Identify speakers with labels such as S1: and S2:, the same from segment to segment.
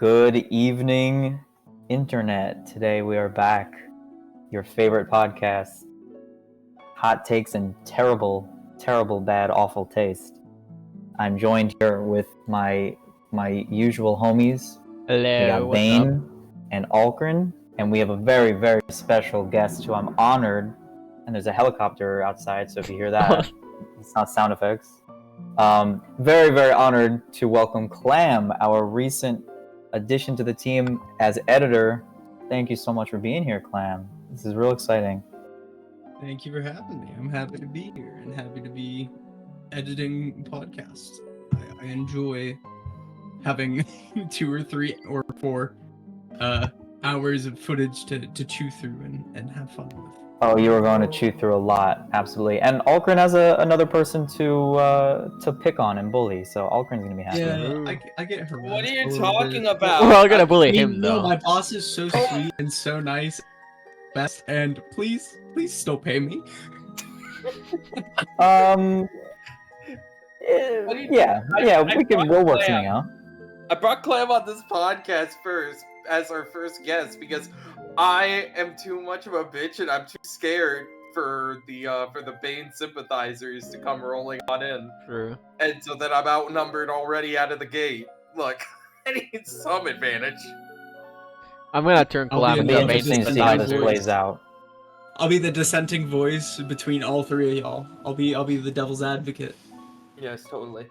S1: Good evening, Internet. Today we are back. Your favorite podcast. Hot takes and terrible, bad, awful taste. I'm joined here with my usual homies.
S2: Hello,
S1: We got
S2: what's
S1: Bane
S2: up?
S1: and Alkrin, and we have a very, very special guest who I'm honored. And there's a helicopter outside, so if you hear that, it's not sound effects. Very, very honored to welcome Clam, our recent addition to the team as editor. Thank you so much for being here, Clam. This is real exciting.
S3: Thank you for having me. I'm happy to be here and happy to be editing podcasts. I enjoy having 2 or 3 or 4 hours of footage to chew through and have fun with.
S1: Oh, you were going to chew through a lot, absolutely. And Alkrin has another person to pick on and bully, so Alkrin's gonna be happy.
S3: Yeah, I get harassed.
S4: What are you
S3: a little
S4: talking
S3: bit.
S4: about?
S2: We're all gonna bully
S3: I mean,
S2: him
S3: no,
S2: though.
S3: my boss is so sweet and so nice, best, and please still pay me.
S1: We'll work something out.
S4: I brought Clam on this podcast first as our first guest because I am too much of a bitch and I'm too scared for the Bane sympathizers to come rolling on in.
S2: True.
S4: And so that I'm outnumbered already out of the gate. Look, I need some advantage.
S2: I'm gonna turn
S3: I'll
S2: Clam
S3: be
S2: into
S1: It'll
S2: a
S1: be
S3: amazing
S2: main
S1: interesting to see how this
S3: sympathizer.
S1: plays out.
S3: I'll be the dissenting voice between all 3 of y'all. I'll be the devil's advocate.
S4: Yes, totally.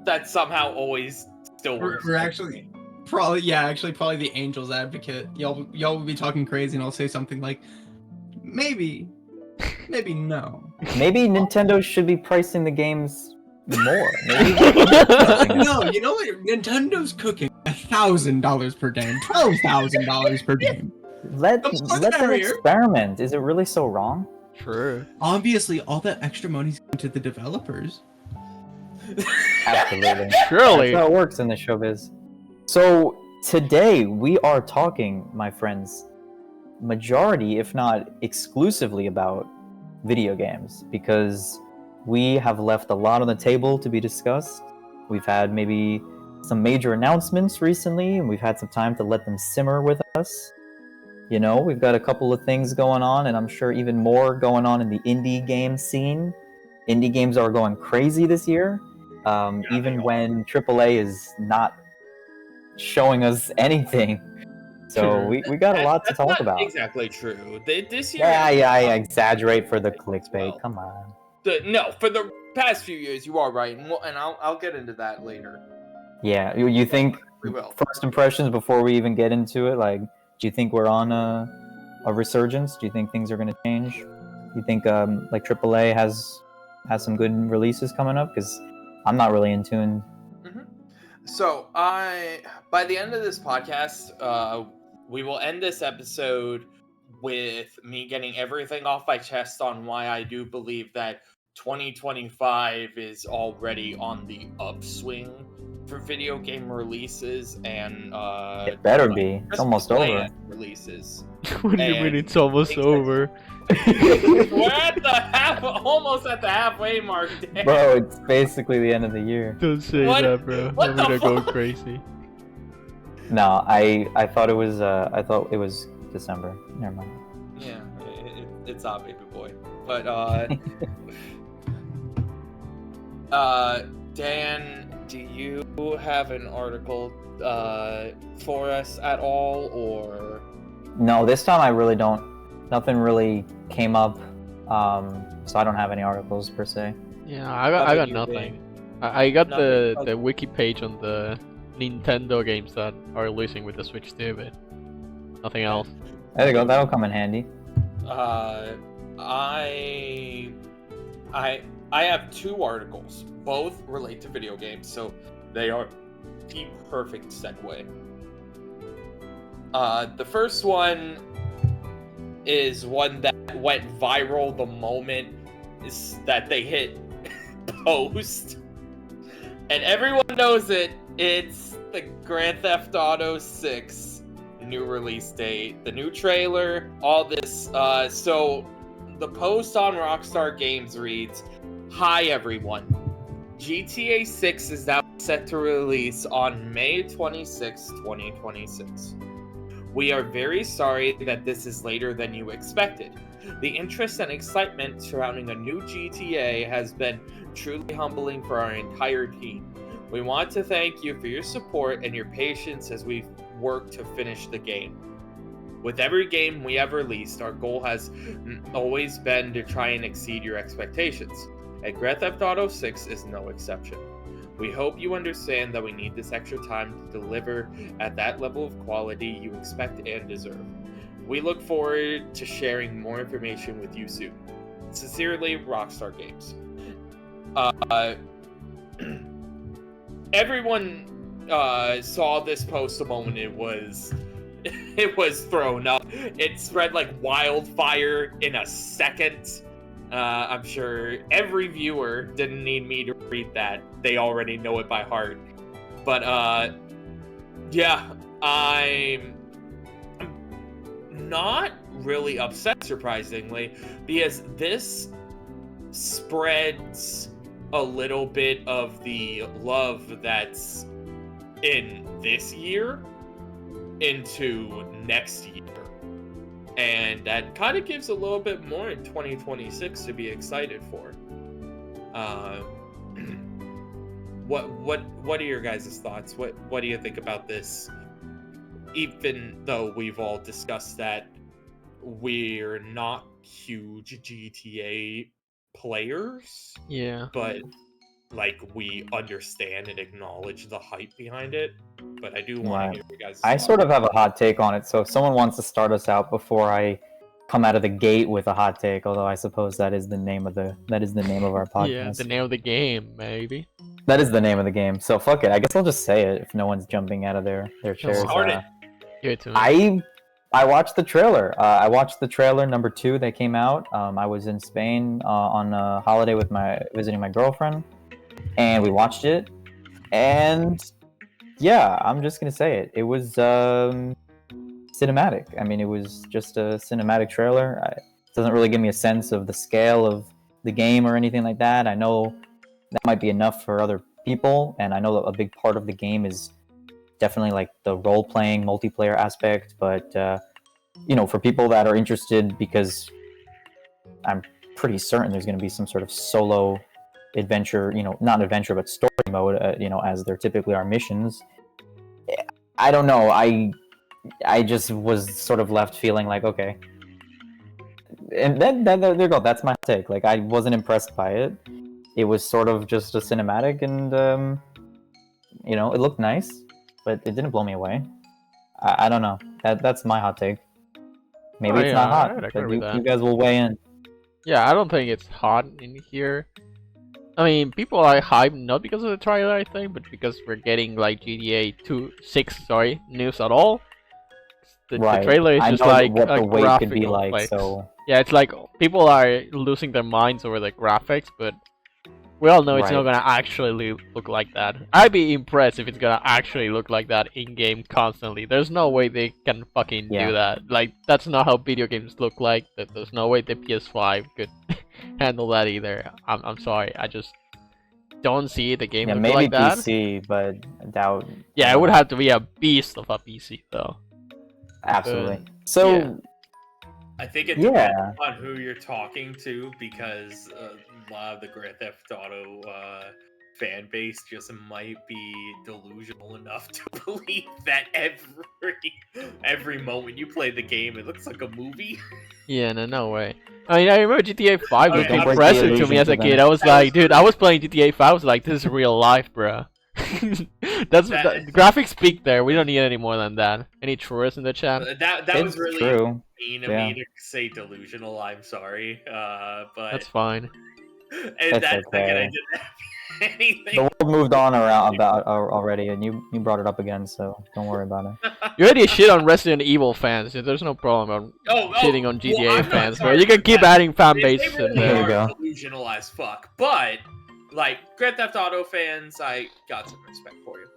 S4: That somehow always still works.
S3: We're actually probably the angel's advocate. Y'all will be talking crazy and I'll say something like, maybe no.
S1: Maybe Nintendo should be pricing the games more. Maybe
S3: No, you know what? Nintendo's cooking $1,000 per game, $12,000 per game.
S1: let
S3: Come on,
S1: them
S3: Harrier.
S1: experiment. Is it really so wrong?
S2: True.
S3: Obviously, all that extra money's going to the developers.
S1: Absolutely.
S2: Surely.
S1: That's how it works in the showbiz. So today we are talking, my friends, majority, if not exclusively, about video games because we have left a lot on the table to be discussed. We've had maybe some major announcements recently, and we've had some time to let them simmer with us. You know, we've got a couple of things going on, and I'm sure even more going on in the indie game scene. Indie games are going crazy this year. Even when AAA is not showing us anything. So
S2: Sure.
S1: we got a lot to
S4: That's
S1: talk
S4: not
S1: about.
S4: Exactly true. This year.
S1: Yeah, I exaggerate for the clickbait.
S4: Well,
S1: Come on.
S4: No, for the past few years, you are right, and I'll get into that later.
S1: Yeah, you think
S4: We will.
S1: first impressions before we even get into it? Like, do you think we're on a resurgence? Do you think things are going to change? Do you think like AAA has some good releases coming up? Because I'm not really in tune.
S4: So by the end of this podcast, we will end this episode with me getting everything off my chest on why I do believe that 2025 is already on the upswing for video game releases and
S1: It better be. It's almost over.
S4: Christmas releases.
S2: What do you mean
S4: And
S2: it's almost
S4: exactly.
S2: over?
S4: We're at the almost at the halfway mark. Dan.
S1: Bro, it's basically the end of the year.
S2: Don't say
S4: What?
S2: that, bro.
S4: What
S2: I'm
S4: the
S2: gonna go
S4: fuck?
S2: crazy.
S1: No, I thought it was December. Never mind.
S4: Yeah, it's not baby boy. But Dan, do you have an article for us at all, or
S1: No, this time I really don't. Nothing really came up, so I don't have any articles per se.
S2: Yeah,
S4: How
S2: I
S4: about
S2: got
S4: you,
S2: nothing. I got the
S4: Nothing.
S2: wiki page on the Nintendo games that are releasing with the Switch too, but nothing else.
S1: There you go. That'll come in handy.
S4: I have 2 articles. Both relate to video games, so they are the perfect segue. The first one is one that went viral the moment is that they hit post, and everyone knows it. It's the Grand Theft Auto 6 new release date, the new trailer, all this. So the post on Rockstar Games reads, "Hi everyone. GTA 6 is now set to release on May 26, 2026. We are very sorry that this is later than you expected. The interest and excitement surrounding a new GTA has been truly humbling for our entire team. We want to thank you for your support and your patience as we work to finish the game. With every game we have released, our goal has always been to try and exceed your expectations, and Grand Theft Auto 6 is no exception. We hope you understand that we need this extra time to deliver at that level of quality you expect and deserve. We look forward to sharing more information with you soon. Sincerely, Rockstar Games. Everyone saw this post the moment it was thrown up. It spread like wildfire in a second. I'm sure every viewer didn't need me to read that. They already know it by heart. But yeah, I'm not really upset, surprisingly, because this spreads a little bit of the love that's in this year into next year. And that kind of gives a little bit more in 2026 to be excited for. What are your guys' thoughts? What do you think about this? Even though we've all discussed that we're not huge GTA players,
S2: Yeah.
S4: but like we understand and acknowledge the hype behind it. But I do want
S1: Right.
S4: to hear you guys.
S1: I sort of have a hot take on it, so if someone wants to start us out before I come out of the gate with a hot take, although I suppose that is the name of our podcast.
S2: Yeah, the name of the game, maybe.
S1: That is the name of the game. So fuck it. I guess I'll just say it if no one's jumping out of their chairs.
S4: Start it.
S2: Give it to me.
S1: I watched the trailer. I watched the trailer number 2 that came out. I was in Spain on a holiday with visiting my girlfriend, and we watched it. And yeah, I'm just gonna say it. It was cinematic. I mean, it was just a cinematic trailer. It doesn't really give me a sense of the scale of the game or anything like that. I know that might be enough for other people, and I know that a big part of the game is definitely like the role-playing multiplayer aspect, but for people that are interested, because I'm pretty certain there's going to be some sort of solo adventure, not adventure but story mode, as there typically are missions. I don't know, I just was sort of left feeling like, okay, and then there you go, that's my take. Like, I wasn't impressed by it. It was sort of just a cinematic, and it looked nice, but it didn't blow me away. I don't know. That's my hot take. Maybe it's not hot,
S2: I'd
S1: but
S2: agree with that.
S1: you guys will weigh in.
S2: Yeah, I don't think it's hot in here. I mean, people are hyped not because of the trailer, I think, but because we're getting like GTA 6 news at all. The trailer is
S1: I
S2: just
S1: know
S2: like
S1: what
S2: a
S1: the weight could be
S2: graphical
S1: like,
S2: flex.
S1: so
S2: Yeah, it's like people are losing their minds over the graphics, but we all know it's not
S1: Right.
S2: gonna actually look like that. I'd be impressed if it's gonna actually look like that in game constantly. There's no way they can fucking
S1: Yeah.
S2: do that. Like, that's not how video games look like. There's no way the PS5 could handle that either. I'm sorry, I just don't see the game
S1: yeah,
S2: look
S1: maybe
S2: like that.
S1: PC, but I doubt.
S2: Yeah, it would have to be a beast of a PC though.
S1: Absolutely. So
S2: yeah.
S4: I think it
S1: Yeah.
S4: depends on who you're talking to, because a lot of the Grand Theft Auto fan base just might be delusional enough to believe that every moment you play the game, it looks like a movie.
S2: Yeah, no way. I mean, I remember GTA 5 looked
S4: don't break the
S2: impressive to
S1: illusion
S2: me as
S1: to
S2: a
S1: them.
S2: kid. I was
S4: That
S2: like,
S4: was-
S2: dude, I was playing GTA 5. I was like, this is real life, bro. The graphics speak there. We don't need any more than that. Any truers in the chat?
S4: That
S1: it's
S4: was really
S1: true.
S4: mean of
S1: Yeah.
S4: me to say delusional. I'm sorry, but
S2: That's fine.
S4: and
S1: That's
S4: that second I
S1: okay.
S4: didn't have anything.
S1: The world moved on already, and you brought it up again, so don't worry about it.
S2: You already shit on Resident Evil fans. So there's no problem on shitting on GTA
S4: well, I'm not
S2: fans, but
S4: sorry
S2: you can
S4: for
S2: keep
S4: that.
S2: adding fan
S4: They
S2: bases in
S4: really
S1: There you
S2: there.
S4: are
S1: go.
S4: delusional as fuck. But like Grand Theft Auto fans, I got some respect for you.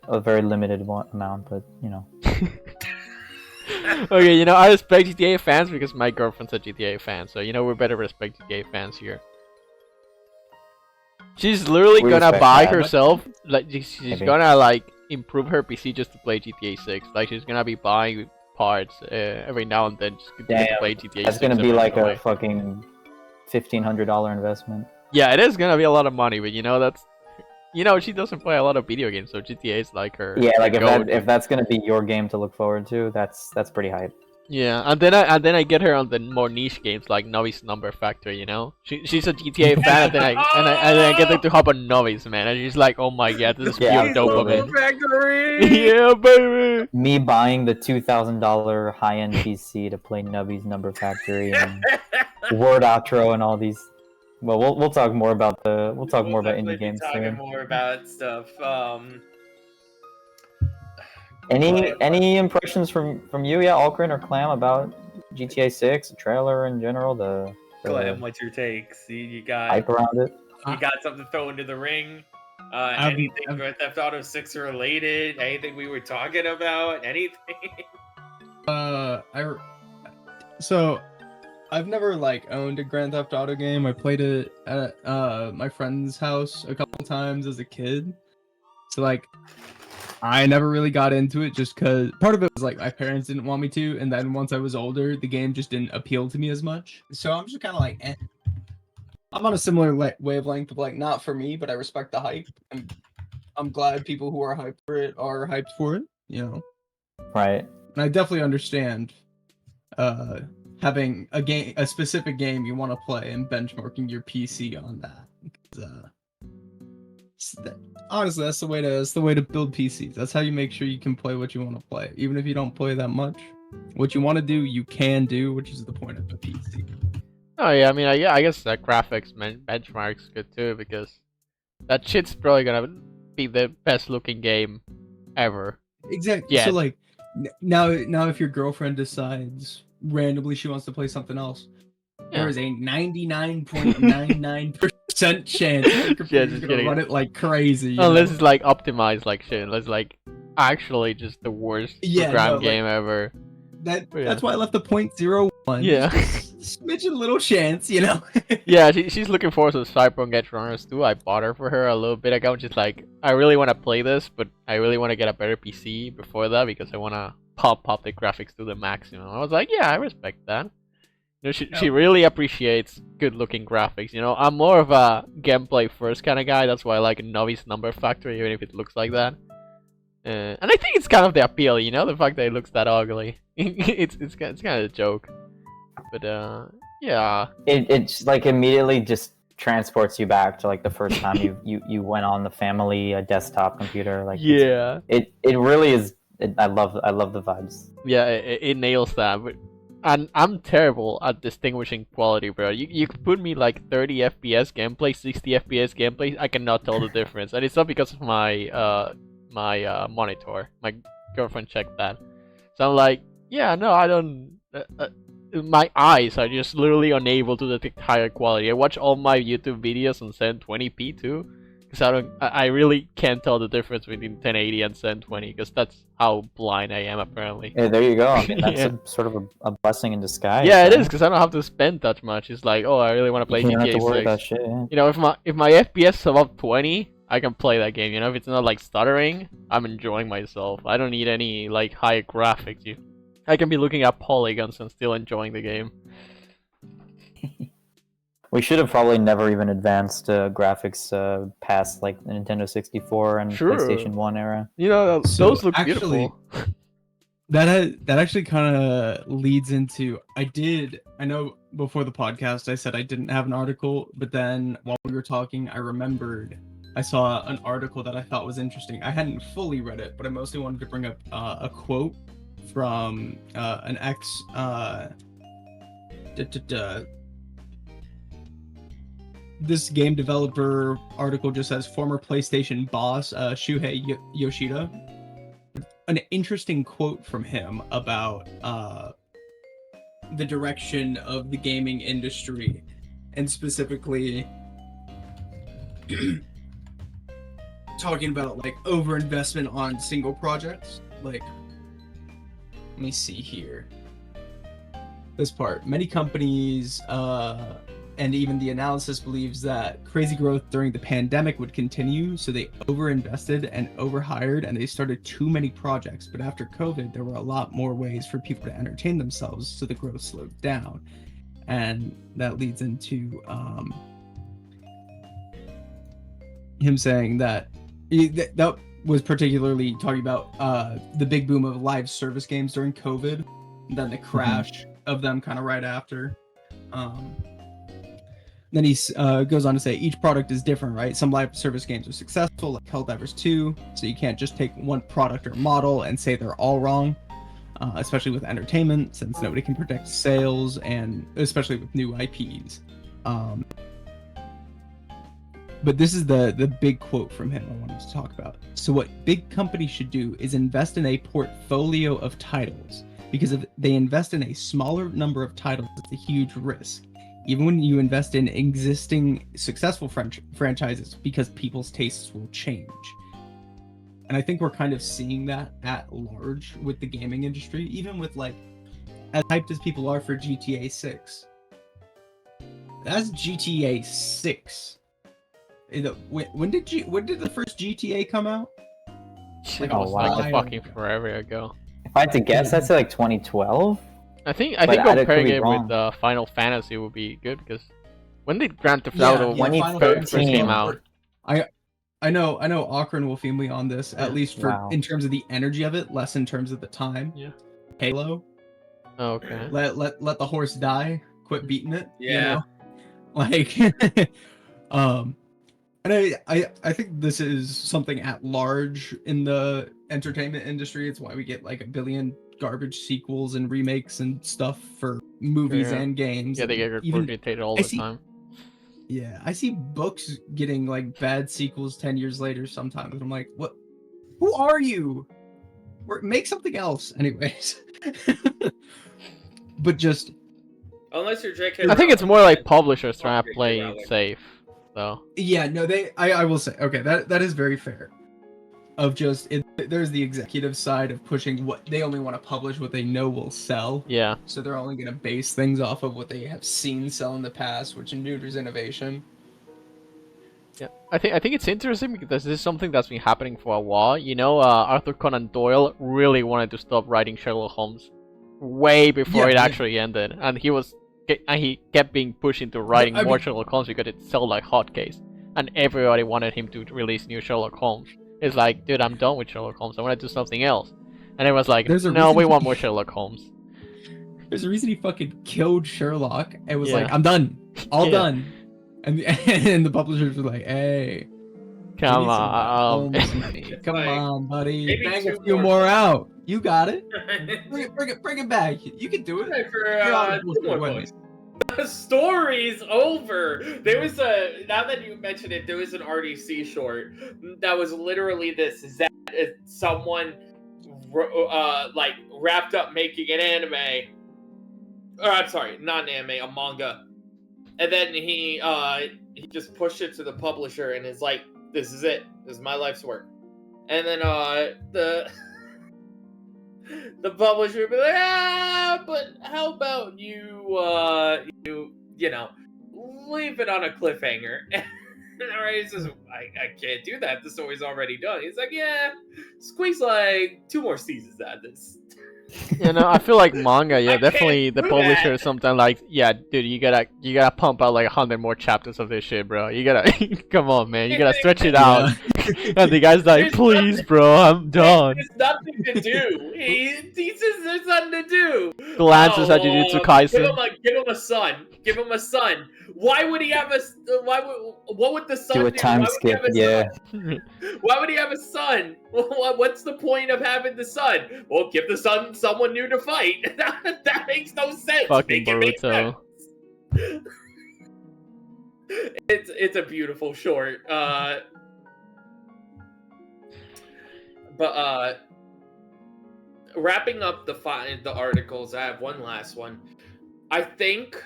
S1: A very limited amount, but
S2: Okay, I respect GTA fans because my girlfriend's a GTA fan, so we better respect GTA fans here. She's literally
S1: We
S2: gonna
S1: respect
S2: buy
S1: that.
S2: herself, like she's
S1: Maybe.
S2: gonna like improve her PC just to play GTA 6. Like she's gonna be buying parts every now and then just to
S1: Damn,
S2: play GTA
S1: That's
S2: 6.
S1: gonna be
S2: every
S1: like
S2: now and
S1: a
S2: then.
S1: fucking $1,500 investment.
S2: Yeah, it is gonna be a lot of money, but that's she doesn't play a lot of video games, so GTA is like her.
S1: Yeah, like
S2: her
S1: if that's gonna be your game to look forward to, that's pretty hype.
S2: Yeah, and then I get her on the more niche games like Novice Number Factory. She's a GTA fan, and then I get her to hop on Novice, man, and she's like, oh my god, this is
S1: Yeah,
S2: pure
S1: absolutely.
S2: dopamine.
S4: Factory.
S2: Yeah, baby.
S1: Me buying the $2,000 high-end PC to play Nubby's Number Factory and Word Outro and all these. Well, we'll talk more about
S4: definitely
S1: indie
S4: be
S1: games
S4: talking
S1: soon.
S4: more about stuff.
S1: Any impressions from you, yeah, Alcrin or Clam, about GTA 6, the trailer in general, the
S4: Clem, what's your takes? You got
S1: hype around it?
S4: you got something to throw into the ring?
S3: I've-
S4: Anything
S3: I've-
S4: Grand Theft Auto 6 related? Anything we were talking about? Anything?
S3: So I've never like owned a Grand Theft Auto game. I played it at my friend's house a couple times as a kid. So like I never really got into it just cuz part of it was like my parents didn't want me to, and then once I was older, the game just didn't appeal to me as much. So I'm just kind of like eh. I'm on a similar wavelength of like not for me, but I respect the hype. I'm glad people who are hyped for it are hyped for it,
S1: Right.
S3: And I definitely understand having a specific game you want to play and benchmarking your PC on that. 'Cause, honestly, that's the way to build PCs. That's how you make sure you can play what you want to play, even if you don't play that much. What you want to do, you can do, which is the point of a PC.
S2: Oh yeah, I mean, I guess that graphics benchmark's good too, because that shit's probably gonna be the best looking game ever.
S3: Exactly.
S2: Yeah.
S3: So like now if your girlfriend decides randomly she wants to play something else, there is a 99.99% chance your computer's
S2: just
S3: gonna
S2: kidding.
S3: run it like crazy.
S2: Unless it's like optimized like shit. Unless like actually just the worst program
S3: like,
S2: game ever.
S3: That's why I left the 0.01.
S2: Yeah.
S3: Just smidgen little chance,
S2: Yeah, she's looking forward to Cyberpunk Edge Runners 2. I bought her for her a little bit ago. Just like, I really want to play this, but I really want to get a better PC before that because I want to pop the graphics to the maximum. I was like, yeah, I respect that. She really appreciates good looking graphics. I'm more of a gameplay first kind of guy. That's why I like Novice Number Factory, even if it looks like that. And I think it's kind of the appeal, the fact that it looks that ugly. it's kind of a joke. But yeah.
S1: It's like immediately just transports you back to like the first time you went on the family desktop computer. Like
S2: yeah.
S1: It really is. I love the vibes.
S2: Yeah, it nails that. But and I'm terrible at distinguishing quality, bro. You could put me like 30 FPS gameplay, 60 FPS gameplay. I cannot tell the difference, and it's not because of my my monitor. My girlfriend checked that, so I'm like, yeah, no, I don't. My eyes are just literally unable to detect higher quality. I watch all my YouTube videos on 720p too, because I really can't tell the difference between 1080 and 720, because that's how blind I am apparently.
S1: Yeah, there you go. I mean, that's
S2: Yeah.
S1: sort of a blessing in disguise.
S2: Yeah, it
S1: right?
S2: is, because I don't have to spend that much. It's like, oh, I really want to play
S1: You don't have to
S2: GTA
S1: worry
S2: 6.
S1: about shit. Yeah.
S2: If my FPS is above 20, I can play that game. If it's not like stuttering, I'm enjoying myself. I don't need any like high graphics. I can be looking at polygons and still enjoying the game.
S1: We should have probably never even advanced graphics past like the Nintendo 64 and
S2: Sure.
S1: PlayStation 1 era.
S3: So,
S2: Those look
S3: actually,
S2: beautiful.
S3: That actually kind of leads into I know before the podcast I said I didn't have an article, but then while we were talking I remembered I saw an article that I thought was interesting. I hadn't fully read it, but I mostly wanted to bring up a quote from an ex this game developer article just says former PlayStation boss Shuhei Yoshida. An interesting quote from him about the direction of the gaming industry, and specifically talking about like overinvestment on single projects. Like, let me see here. This part. Many companies and even the analysis believes that crazy growth during the pandemic would continue, so they overinvested and overhired, and they started too many projects. But after COVID, there were a lot more ways for people to entertain themselves, so the growth slowed down. And that leads into him saying that that was particularly talking about the big boom of live service games during COVID, and then the crash of them kind of right after. Then he goes on to say each product is different, right? Some live service games are successful, like Helldivers 2, so you can't just take one product or model and say they're all wrong, especially with entertainment, since nobody can predict sales, and especially with new IPs. But this is the big quote from him I wanted to talk about. So what big companies should do is invest in a portfolio of titles, because if they invest in a smaller number of titles, it's a huge risk. Even when you invest in existing successful franchises, because people's tastes will change. And I think we're kind of seeing that at large with the gaming industry, even with like, as hyped as people are for GTA 6. That's GTA 6. When did the first GTA come out?
S2: Like,
S1: Oh,
S2: was
S1: wow.
S2: like fucking forever ago.
S1: If I had to guess, I'd say like 2012.
S2: I think
S1: But I could
S2: comparing
S1: be
S2: it
S1: wrong.
S2: with Final Fantasy would be good, because when did Grand Theft
S3: Yeah,
S2: Auto
S3: Final
S2: first
S3: Fantasy
S2: came
S1: Fantasy.
S2: out?
S3: I know Akron will feel me on this, at least for
S1: Wow.
S3: in terms of the energy of it, less in terms of the time.
S2: Yeah.
S3: Halo.
S2: Okay.
S3: Let the horse die. Quit beating it.
S4: Yeah.
S3: You know? Like and I think this is something at large in the entertainment industry. It's why we get like a billion garbage sequels and remakes and stuff for movies
S2: Yeah.
S3: and games.
S2: Yeah, they get
S3: and even
S2: regurgitated all
S3: I
S2: the
S3: see-
S2: time.
S3: Yeah, I see books getting like bad sequels 10 years later sometimes, and I'm like, what? Who are you? Make something else, anyways. But just
S4: Unless you're J.K.
S2: I think it's more like publishers
S4: Fuck
S2: trying to
S4: J.K.
S2: play
S4: Rowling.
S2: safe, though.
S3: yeah, no, I will say, okay, that is very fair. Of just there's the executive side of pushing what they only want to publish what they know will sell.
S2: Yeah.
S3: So they're only going to base things off of what they have seen sell in the past, which neuters innovation.
S2: Yeah, I think it's interesting because this is something that's been happening for a while. You know, Arthur Conan Doyle really wanted to stop writing Sherlock Holmes way before
S3: Yeah,
S2: it
S3: yeah.
S2: actually ended, and he kept being pushed into writing
S3: I
S2: more
S3: mean-
S2: Sherlock Holmes because it sold like hotcakes, and everybody wanted him to release new Sherlock Holmes. It's like, dude, I'm done with Sherlock Holmes. I want to do something else. And it was like,
S3: There's a
S2: no,
S3: reason
S2: we
S3: he-
S2: want more Sherlock Holmes.
S3: There's a reason he fucking killed Sherlock and was
S2: Yeah.
S3: like, I'm done. All
S2: Yeah.
S3: done. And the publishers were like, hey,
S2: Come
S3: we need some
S2: on.
S3: Holmes money. Come
S4: Like,
S3: on, buddy.
S4: maybe
S3: Bang
S4: two
S3: a few
S4: more.
S3: more out. You got it. Bring it back. You can do it.
S4: For
S3: Get on the
S4: two
S3: bullshit
S4: more
S3: with
S4: books. The story's over. There was now that you mentioned it, there was an RDC short that was literally this: is that someone like wrapped up making an anime, or I'm sorry, not an anime, a manga, and then he just pushed it to the publisher and is like, "This is it. This is my life's work," and then the publisher would be like, but how about you leave it on a cliffhanger. Alright, he says, I can't do that. The story's already done. He's like, yeah, squeeze like 2 more seasons out of this.
S2: You know, I feel like manga, yeah,
S4: I
S2: definitely
S4: can't
S2: the
S4: do
S2: publisher
S4: that.
S2: is sometimes like, yeah, dude, you gotta pump out like 100 more chapters of this shit, bro. You gotta, come on, man, you gotta stretch it out. And the guy's like,
S4: There's
S2: please,
S4: nothing-
S2: bro, I'm done.
S4: There's nothing to do. He says there's nothing to do.
S2: Glances at Jujutsu
S4: Give
S2: Kaisen.
S4: him a son. Give him a son. Why would he have a? What would the son
S1: Do a
S4: do?
S1: time
S4: Why would he
S1: skip,
S4: have a
S1: yeah.
S4: son? Why would he have a son? What's the point of having the son? Well, give the son someone new to fight. That makes no sense.
S2: Fucking
S4: Make it make
S2: Boruto.
S4: sense. It's a beautiful short. But wrapping up the articles, I have one last one. I think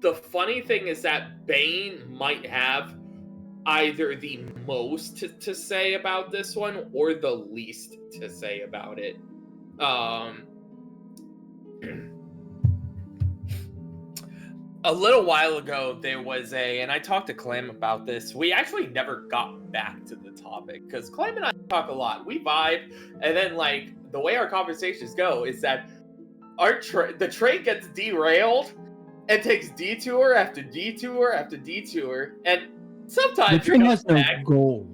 S4: the funny thing is that Bane might have either the most to say about this one or the least to say about it. a little while ago, there was and I talked to Clem about this. We actually never got back to the topic because Clem and I talk a lot. We vibe, and then like the way our conversations go is that the train gets derailed and takes detour after detour after detour, and sometimes
S3: The train
S4: it
S3: has
S4: goes
S3: no
S4: back.
S3: goal.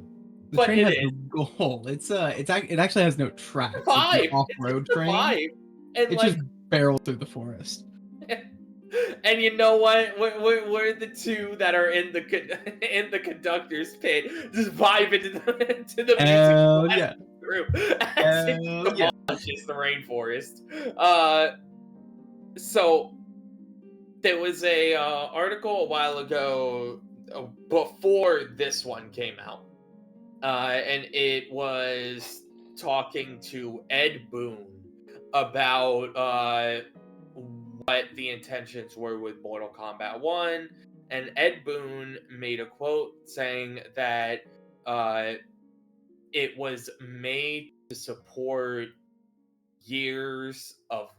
S3: The
S4: But
S3: train
S4: it
S3: has
S4: is.
S3: no goal. It actually has no tracks. It's an
S4: Vibe.
S3: off-road
S4: It's the
S3: train.
S4: vibe. And
S3: It
S4: like,
S3: just barrels through the forest.
S4: and you know what? We're the two that are in the in the conductor's pit, just vibing to the music
S3: Hell yeah.
S4: through as it
S3: Hell yeah.
S4: demolishes the rainforest. So there was a article a while ago before this one came out, and it was talking to Ed Boon about what the intentions were with Mortal Kombat 1, and Ed Boon made a quote saying that it was made to support years of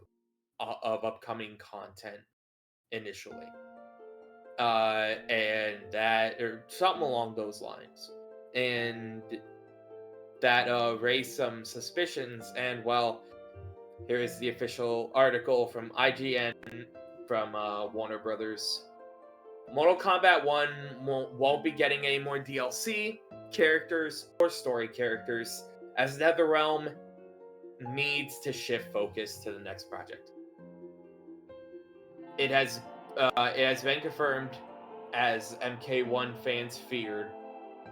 S4: upcoming content initially, and that or something along those lines, and that raised some suspicions. And well, here is the official article from IGN from Warner Brothers. Mortal Kombat 1 won't be getting any more DLC characters or story characters, as NetherRealm needs to shift focus to the next project. It has been confirmed, as MK1 fans feared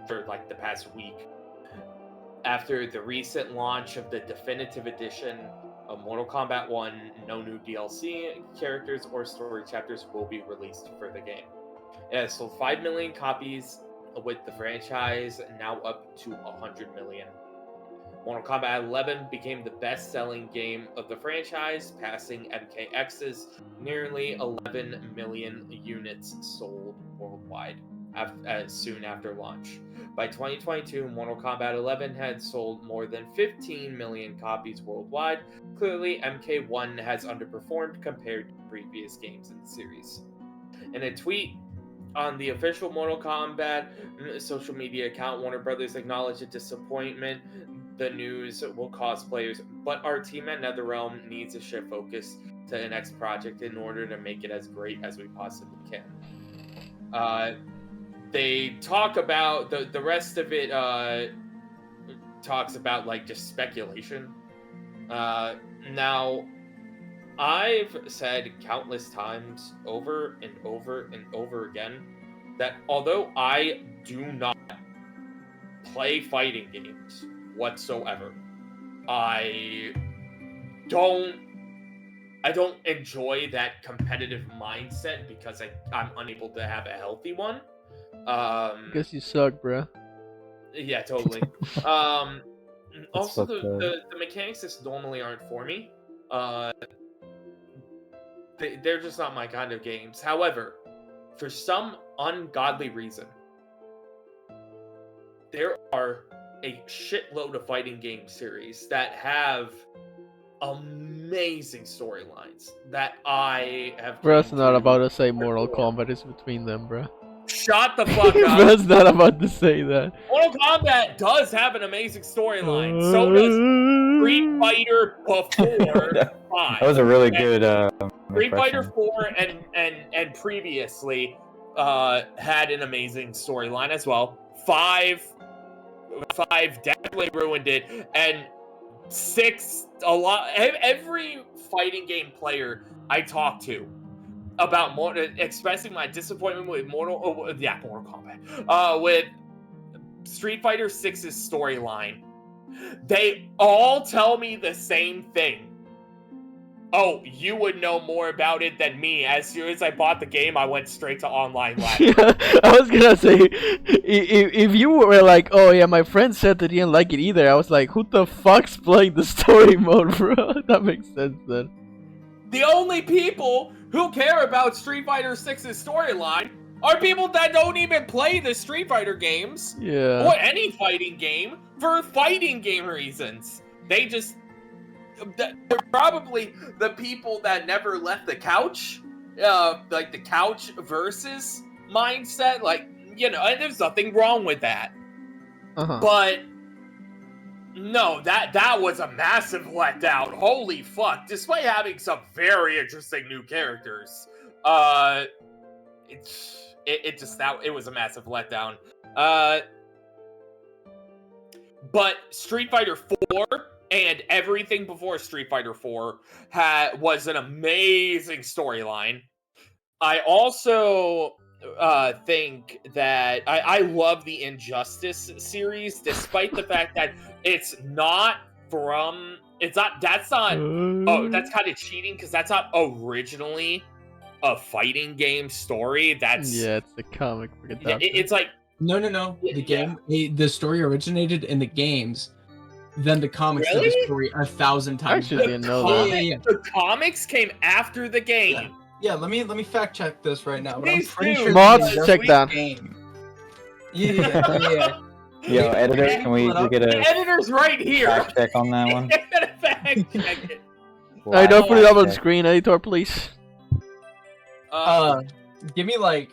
S4: for like the past week, after the recent launch of the definitive edition of Mortal Kombat 1, no new DLC characters or story chapters will be released for the game. It has sold 5 million copies, with the franchise now up to 100 million. Mortal Kombat 11 became the best-selling game of the franchise, passing MKX's nearly 11 million units sold worldwide soon after launch. By 2022, Mortal Kombat 11 had sold more than 15 million copies worldwide. Clearly, MK1 has underperformed compared to previous games in the series. In a tweet on the official Mortal Kombat social media account, Warner Brothers acknowledged a disappointment the news will cause players, but our team at NetherRealm needs to shift focus to the next project in order to make it as great as we possibly can. They talk about the rest of it talks about like just speculation. Now, I've said countless times over and over and over again that although I do not play fighting games whatsoever, I don't enjoy that competitive mindset because I'm unable to have a healthy one.
S2: Guess you suck, bruh.
S4: Yeah, totally. Also,
S1: fucked up.
S4: the mechanics just normally aren't for me. They're just not my kind of games. However, for some ungodly reason, there are a shitload of fighting game series that have amazing storylines that I have.
S2: Bruh's not about to say Mortal Kombat is between them, bruh.
S4: Shut the fuck up.
S2: Bruh's not about to say that.
S4: Mortal Kombat does have an amazing storyline. So does Street Fighter before 5.
S1: That was a really good
S4: Street Fighter
S1: impression.
S4: 4 and previously had an amazing storyline as well. 5 definitely ruined it, and 6 a lot. Every fighting game player I talk to about expressing my disappointment with Mortal Kombat, with Street Fighter 6's storyline, they all tell me the same thing. Oh, you would know more about it than me. As soon as I bought the game, I went straight to online ladder.
S2: Yeah, I was gonna say, if you were like, oh yeah, my friend said that he didn't like it either, I was like, who the fuck's playing the story mode, bro? That makes sense then.
S4: The only people who care about Street Fighter 6's storyline are people that don't even play the Street Fighter games
S2: Yeah.
S4: or any fighting game for fighting game reasons. They're probably the people that never left the couch like the couch versus mindset. Like, you know, and there's nothing wrong with that. But no, that was a massive letdown. Holy fuck! Despite having some very interesting new characters, it was a massive letdown. But Street Fighter 4 and everything before Street Fighter 4 was an amazing storyline. I also think that I love the Injustice series, despite the fact that that's kind of cheating, because that's not originally a fighting game story.
S2: It's the comic book adaptation.
S4: It's like
S3: No. The story originated in the games. Then the comics did the story 1,000 times.
S2: Actually, didn't know that.
S4: The comics came after the game.
S3: Yeah, let me fact check this right now. But I'm
S4: Please
S3: pretty
S4: do.
S3: sure
S2: Mods,
S3: the
S2: check that.
S3: game. Yeah.
S1: Yo, editor, can we get
S4: The
S1: a
S4: editor's right here.
S1: fact check on that one?
S4: Fact check it.
S2: Hey, don't put it up on
S1: Fact check.
S2: screen, editor, please.
S3: Give me like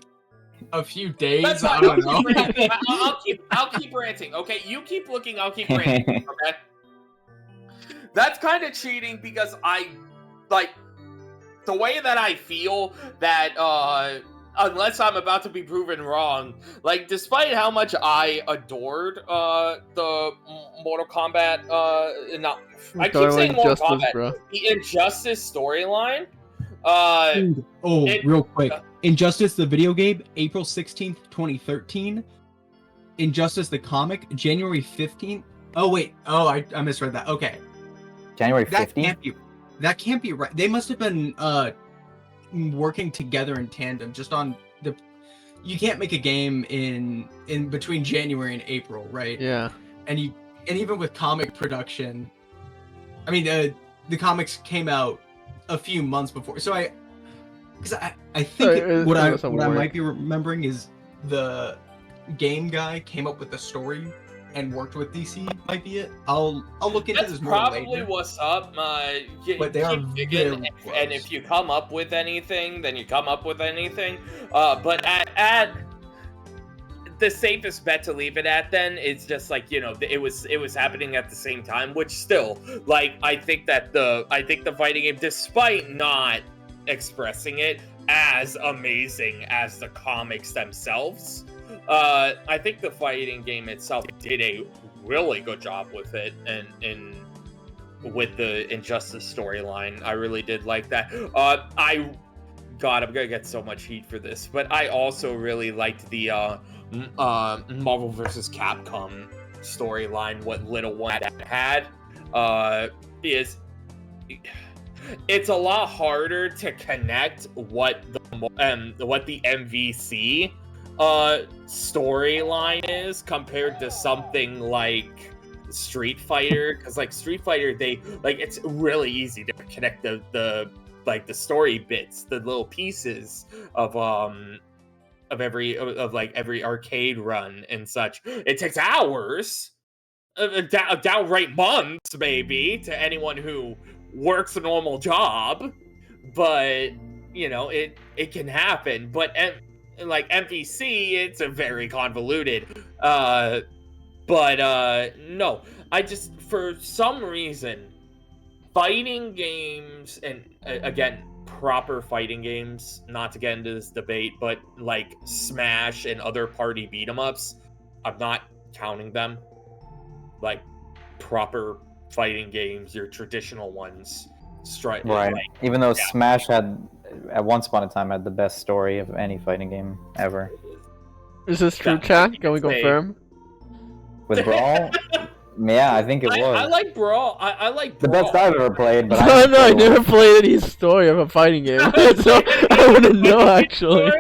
S3: a few days.
S4: That's
S3: I
S4: fine.
S3: don't know.
S4: I'll keep ranting. Okay, you keep looking. I'll keep ranting. Okay. That's kind of cheating because I like the way that I feel that unless I'm about to be proven wrong, like despite how much I adored the Mortal Kombat, I keep saying Mortal Kombat,
S2: bro.
S4: the Injustice storyline.
S3: Dude, real quick. Injustice the video game, April 16th, 2013. Injustice the comic, January 15th. Oh wait, I misread that. Okay.
S1: January
S3: That
S1: 15th?
S3: can't be right. They must have been working together in tandem just on the you can't make a game in between January and April, right?
S2: Yeah.
S3: And even with comic production, I mean the comics came out a few months before. So I think what I might be remembering is the game guy came up with the story and worked with DC. Might be it. I'll look into this more
S4: probably
S3: later.
S4: What's up.
S3: But they are
S4: keep digging,
S3: very
S4: and if you come up with anything, then you come up with anything. But at the safest bet to leave it at then is just like, you know, it was happening at the same time, which still, like, I think the fighting game, despite not expressing it as amazing as the comics themselves, I think the fighting game itself did a really good job with it, and with the Injustice storyline, I really did like that. I'm gonna get so much heat for this, but I also really liked the Marvel vs. Capcom storyline. What little one had is it's a lot harder to connect what the MVC storyline is compared to something like Street Fighter, because like Street Fighter, they like it's really easy to connect the story bits, the little pieces of every arcade run and such. It takes hours, downright months maybe, to anyone who works a normal job, but you know it can happen. But like MVC, it's a very convoluted. No, I just, for some reason, fighting games, and again, proper fighting games, not to get into this debate, but like Smash and other party beat 'em ups, I'm not counting them. Like proper fighting games, your traditional ones,
S1: Right.
S4: like,
S1: Even though
S4: yeah.
S1: Smash had, at once upon a time, had the best story of any fighting game ever.
S2: Is this true, chat? Can we confirm?
S1: With Brawl? Yeah, I think it was.
S4: I like Brawl. I like
S1: the
S4: Brawl.
S1: best I've ever played, but
S2: No, I never played any story of a fighting game, so I wouldn't know actually.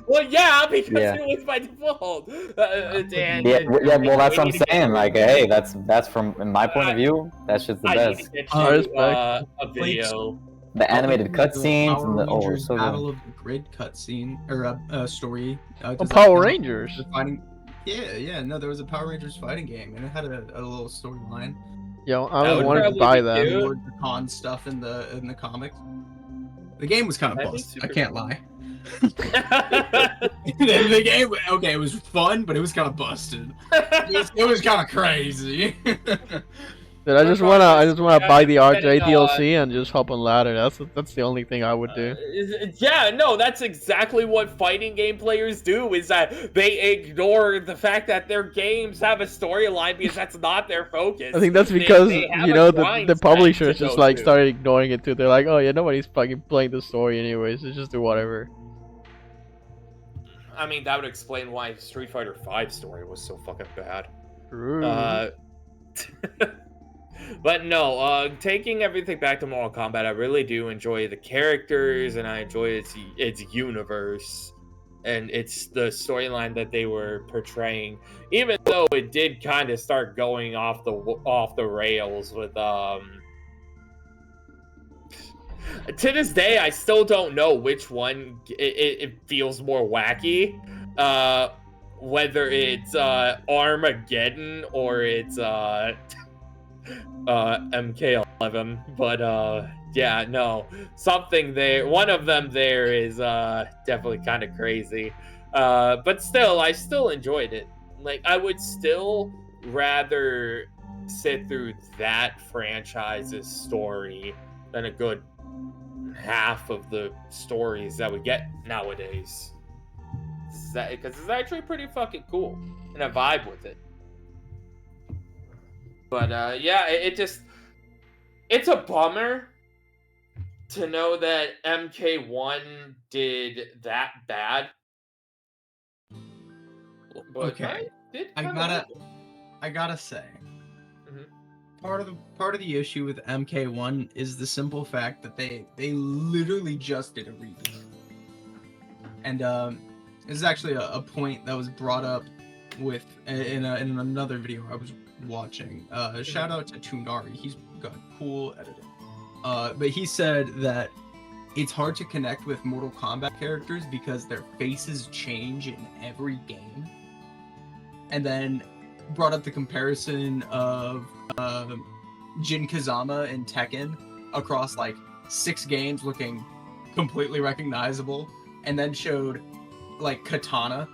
S4: Well, yeah, because
S1: Yeah.
S4: it was by default.
S1: Well, that's what I'm saying. Like, hey, that's from, in my point of view, that's just the
S4: I need
S1: best.
S4: to get
S2: Oh,
S4: you,
S2: respect.
S4: a video.
S1: The animated cutscenes
S3: Power
S1: and the
S3: Rangers
S1: so
S3: Battle
S1: good.
S3: of the Grid cutscene or a story.
S2: Oh,
S3: does that
S2: Power
S3: count?
S2: Rangers.
S3: The fighting. Yeah. No, there was a Power Rangers fighting game, and it had a little storyline.
S2: Yo,
S4: That
S2: I
S4: would
S2: wanted to
S4: probably
S2: buy
S4: be
S2: that.
S4: cute.
S3: More the con stuff in the comics. The game was kind of
S4: That'd be
S3: busted. I
S4: super
S3: can't
S4: cool.
S3: lie. The game, okay, it was fun, but it was kind of busted. It was kind of crazy.
S2: Dude, I just wanna buy the RJ
S4: depending
S2: DLC and just hop on ladder. That's the only thing I would do.
S4: Yeah, no, that's exactly what fighting game players do, is that they ignore the fact that their games have a storyline because that's not their focus.
S2: I think that's
S4: They-
S2: because
S4: they have
S2: you
S4: a
S2: know
S4: grind
S2: the
S4: set
S2: publishers
S4: to
S2: just
S4: go
S2: like
S4: to.
S2: started ignoring it too. They're like, oh yeah, nobody's fucking playing the story anyways. Let's just do whatever.
S4: I mean, that would explain why Street Fighter V story was so fucking bad.
S2: True.
S4: But no, taking everything back to Mortal Kombat, I really do enjoy the characters, and I enjoy its universe, and it's the storyline that they were portraying. Even though it did kind of start going off the rails with To this day, I still don't know which one it feels more wacky. Whether it's Armageddon or it's MK11, but yeah, no, something there. One of them there is definitely kind of crazy, but still, I still enjoyed it. Like, I would still rather sit through that franchise's story than a good half of the stories that we get nowadays. Because it's actually pretty fucking cool, and I vibe with it. But yeah, it's a bummer to know that MK1 did that bad. But
S3: Okay, I gotta say,
S4: Mhm.
S3: part of the issue with MK1 is the simple fact that they literally just did a reboot, and this is actually a point that was brought up with in another video I was watching. Shout out to Tunari, he's got cool editing. But he said that it's hard to connect with Mortal Kombat characters because their faces change in every game. And then brought up the comparison of Jin Kazama and Tekken across like 6 games looking completely recognizable, and then showed like Katana,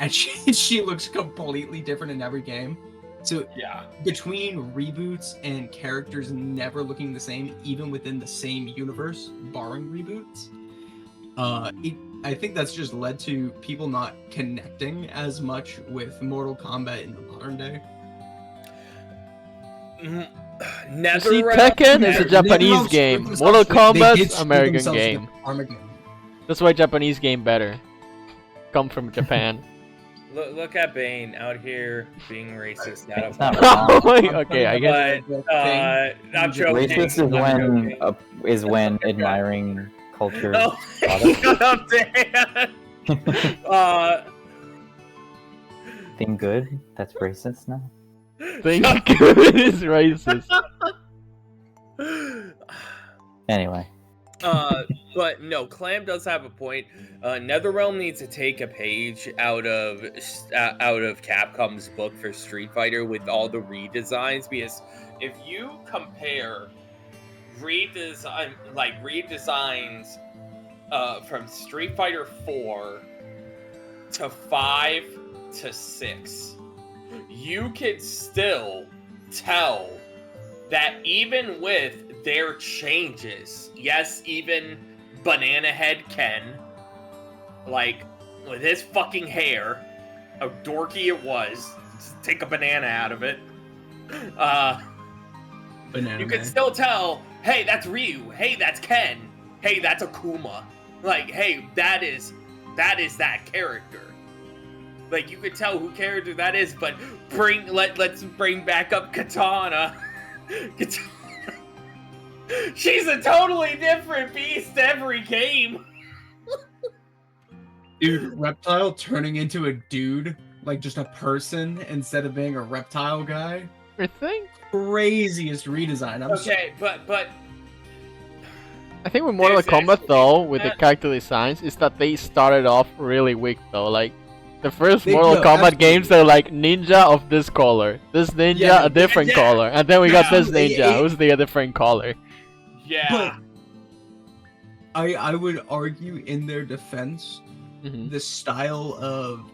S3: and she looks completely different in every game. So
S4: Yeah.
S3: between reboots and characters never looking the same, even within the same universe, barring reboots, I think that's just led to people not connecting as much with Mortal Kombat in the modern day.
S2: You see, Tekken is a Japanese game. Mortal Kombat's American game.
S3: Armageddon.
S2: That's why Japanese game better. Come from Japan.
S4: Look at Bane out here being racist.
S1: It's not wrong.
S2: Oh my, okay, I get
S4: But I'm joking.
S1: Racist is when admiring culture.
S4: Oh, shut up, Dan.
S1: Thing good? That's racist now.
S2: Think good is racist.
S1: Anyway.
S4: But no, Clam does have a point. NetherRealm needs to take a page out of Capcom's book for Street Fighter with all the redesigns, because if you compare redesigns from Street Fighter 4 to 5 to 6, you could still tell that even with their changes, yes, even Banana Head Ken, like, with his fucking hair, how dorky it was, just take a banana out of it,
S3: Banana
S4: you
S3: Man.
S4: could still tell, hey, that's Ryu, hey, that's Ken, hey, that's Akuma, like, hey, that is that character. Like, you could tell who character that is, but let's bring back up Katana. She's a totally different beast every game.
S3: Dude, Reptile turning into a dude, like just a person instead of being a reptile guy.
S2: Your thing?
S3: Craziest redesign.
S4: Okay, but
S2: I think with Mortal
S4: There's
S2: Kombat
S4: actually-
S2: though, with the character designs, is that they started off really weak though. Like the first
S3: They
S2: Mortal
S3: do,
S2: Kombat
S3: absolutely.
S2: games, they're like ninja of this color, this ninja
S3: Yeah,
S2: a different
S4: yeah.
S2: color, and then we got
S3: Yeah,
S2: this ninja who's the different color.
S4: yeah,
S3: I would argue in their defense,
S2: Mhm.
S3: the style of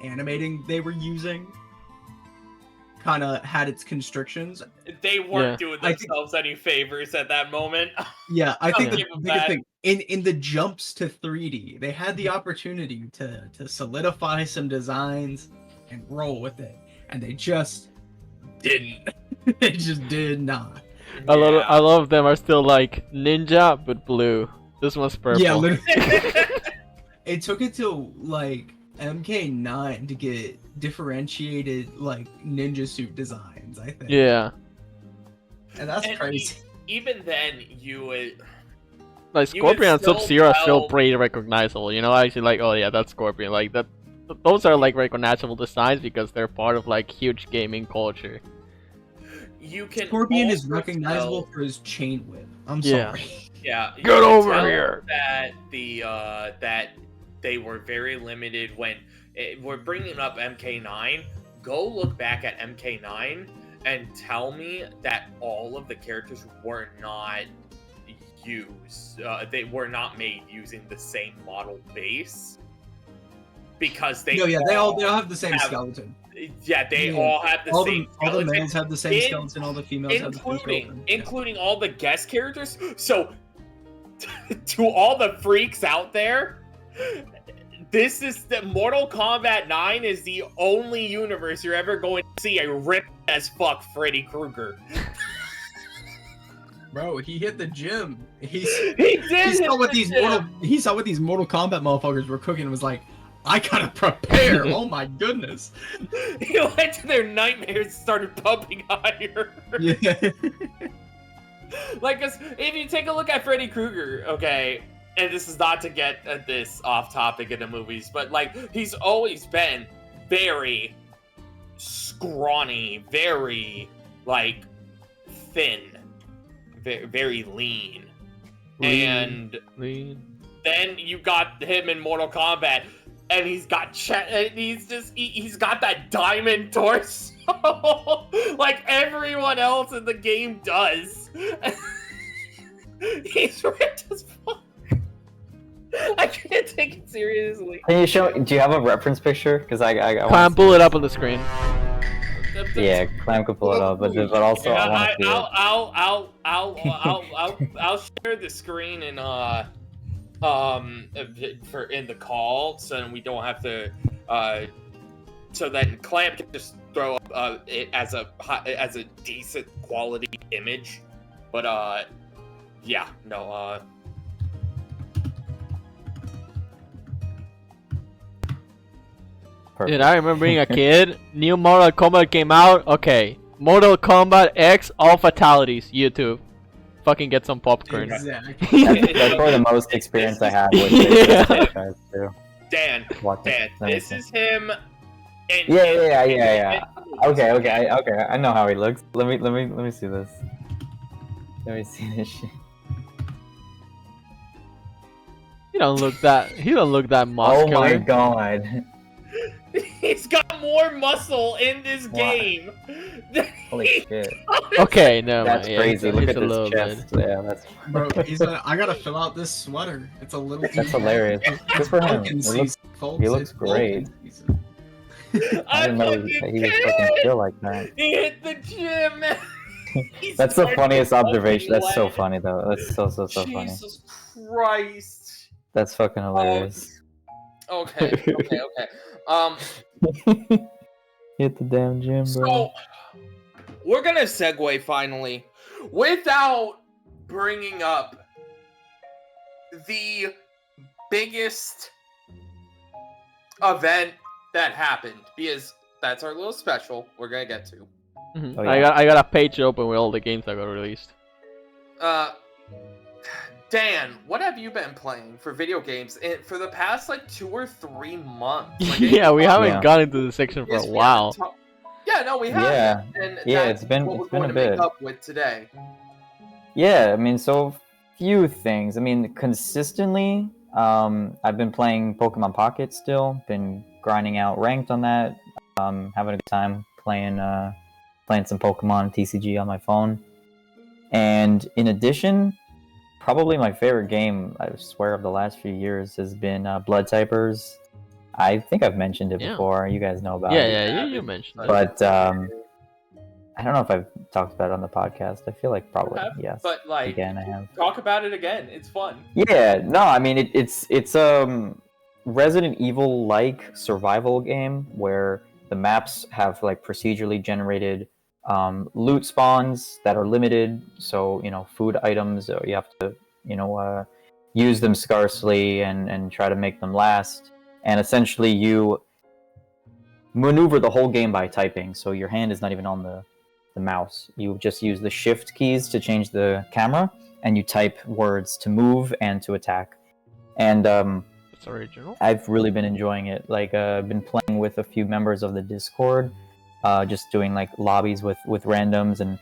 S3: animating they were using kind of had its constrictions.
S4: They weren't
S2: Yeah.
S4: doing
S3: I think-
S4: themselves any favors at that moment.
S3: Yeah, I think
S4: I'll
S3: the
S4: give 'em
S3: biggest
S4: that.
S3: thing in the jumps to 3D, they had the opportunity to solidify some designs and roll with it, and they just didn't. They just did not.
S2: A lot
S4: Yeah.
S2: of them are still like ninja but blue. This one's purple.
S3: Yeah, literally. It took it till like MK9 to get differentiated like ninja suit designs, I think.
S2: Yeah.
S3: And that's
S4: And
S3: crazy.
S4: Even then, you would.
S2: Like
S4: You would
S2: Scorpion and
S4: still
S2: Sub-Zero are still
S4: tell-
S2: pretty recognizable. You know, actually like, oh yeah, that's Scorpion. Like that. Those are like recognizable designs because they're part of like huge gaming culture.
S4: You can.
S3: Scorpion is
S4: also
S3: recognizable
S4: tell-
S3: for his chain whip. I'm
S2: Yeah.
S3: sorry.
S4: Yeah. you
S2: Get
S4: can
S2: over
S4: tell
S2: here.
S4: That that they were very limited when we're bringing up MK9. Go look back at MK9 and tell me that all of the characters were not used. They were not made using the same model base because they.
S3: No, yeah, they all have the same
S4: have-
S3: skeleton.
S4: Yeah, they
S3: Yeah.
S4: all have the
S3: All
S4: same.
S3: the
S4: skeleton.
S3: males have the same
S4: in-
S3: skeleton, all the females have the same skeleton.
S4: including all the guest characters. So, to all the freaks out there, this is the Mortal Kombat 9 is the only universe you're ever going to see a ripped as fuck Freddy Krueger.
S3: Bro, he hit the gym.
S4: He
S3: He
S4: did.
S3: saw what
S4: hit
S3: these
S4: the
S3: Mortal
S4: gym.
S3: he saw what these Mortal Kombat motherfuckers were cooking and was like, I gotta prepare. Oh my goodness.
S4: He went to their nightmares and started pumping higher.
S3: Yeah.
S4: Like, 'cause if you take a look at Freddy Krueger, okay, and this is not to get this off topic in the movies, but like, he's always been very scrawny, very like thin, very lean. And
S2: Lean.
S4: then you got him in Mortal Kombat, and he's got and he's got that diamond torso, like everyone else in the game does. He's ripped as fuck. I can't take it seriously.
S1: Can you show? Do you have a reference picture? Because I
S2: Clam,
S1: want
S2: pull it up on the screen.
S1: Yeah, Clam could pull it up, but also
S4: Yeah,
S1: I want to see it.
S4: I'll share the screen and for in the call, so then we don't have to so then Clamp can just throw up it as a decent quality image, but yeah, no,
S1: Perfect.
S2: Dude, I remember being a kid. New Mortal Kombat came out. Okay, Mortal Kombat X, all fatalities. YouTube, fucking get some popcorn.
S3: Exactly.
S1: That's probably the most experience I have with
S2: Yeah.
S1: this franchise too.
S4: Dan,
S1: Watching.
S4: this is him. And
S1: Yeah. Okay, I know how he looks. Let me see this. Let me see this shit.
S2: He don't look that. He don't look that
S1: Oh
S2: muscular.
S1: my god.
S4: He's got more muscle in this
S1: Wow.
S4: game.
S1: Holy shit.
S2: Okay, no,
S1: That's
S2: yeah,
S1: crazy.
S2: It's,
S1: Look
S2: it's
S1: at
S2: a little
S1: this chest. Yeah, that's
S3: Bro, I gotta fill out this sweater. It's a little
S1: that's hilarious. Good for him.
S3: Vulcan
S1: He looks,
S3: season, folks.
S1: he looks
S3: It's Vulcan
S1: great.
S3: season.
S1: I didn't know he was fucking chill like that.
S4: He hit the gym. He's
S1: That's the
S4: starting
S1: funniest
S4: to
S1: observation.
S4: fucking
S1: That's so
S4: laugh.
S1: funny though. That's so funny.
S4: Jesus Christ.
S1: That's fucking hilarious.
S4: Okay.
S1: Hit the damn gym, bro.
S4: So we're gonna segue finally, without bringing up the biggest event that happened, because that's our little special we're gonna get to.
S2: Mhm.
S1: Oh, yeah.
S2: I got a page open with all the games that got released.
S4: Dan, what have you been playing for video games for the past like 2 or 3 months? Like,
S2: Yeah, we haven't
S1: Yeah.
S2: got into the section for
S4: yes,
S2: a
S4: we
S2: while.
S4: haven't yeah, no, we have.
S1: Yeah.
S4: And
S1: Yeah,
S4: that's
S1: it's been-
S4: what
S1: it's
S4: we're
S1: been
S4: going
S1: a
S4: to make
S1: bit.
S4: up with today.
S1: Yeah, I mean, so few things. I mean, consistently, I've been playing Pokemon Pocket still. Been grinding out ranked on that. Having a good time playing some Pokemon TCG on my phone. And in addition, probably my favorite game, I swear, of the last few years has been Blood Typers. I think I've mentioned it
S2: Yeah.
S1: before. You guys know about
S2: Yeah,
S1: it.
S2: yeah,
S4: Yeah,
S2: you mentioned it.
S1: But I don't know if I've talked about it on the podcast. I feel like probably
S4: have,
S1: yes.
S4: but like,
S1: Again, I have.
S4: talk about it again. It's fun.
S1: Yeah, no, I mean it's Resident Evil like survival game where the maps have like procedurally generated loot spawns that are limited. So food items you have to use them scarcely and try to make them last. And essentially you maneuver the whole game by typing. So your hand is not even on the mouse. You just use the shift keys to change the camera, and you type words to move and to attack. And
S2: It's original.
S1: I've really been enjoying it. Like I've been playing with a few members of the Discord, just doing like lobbies with randoms, and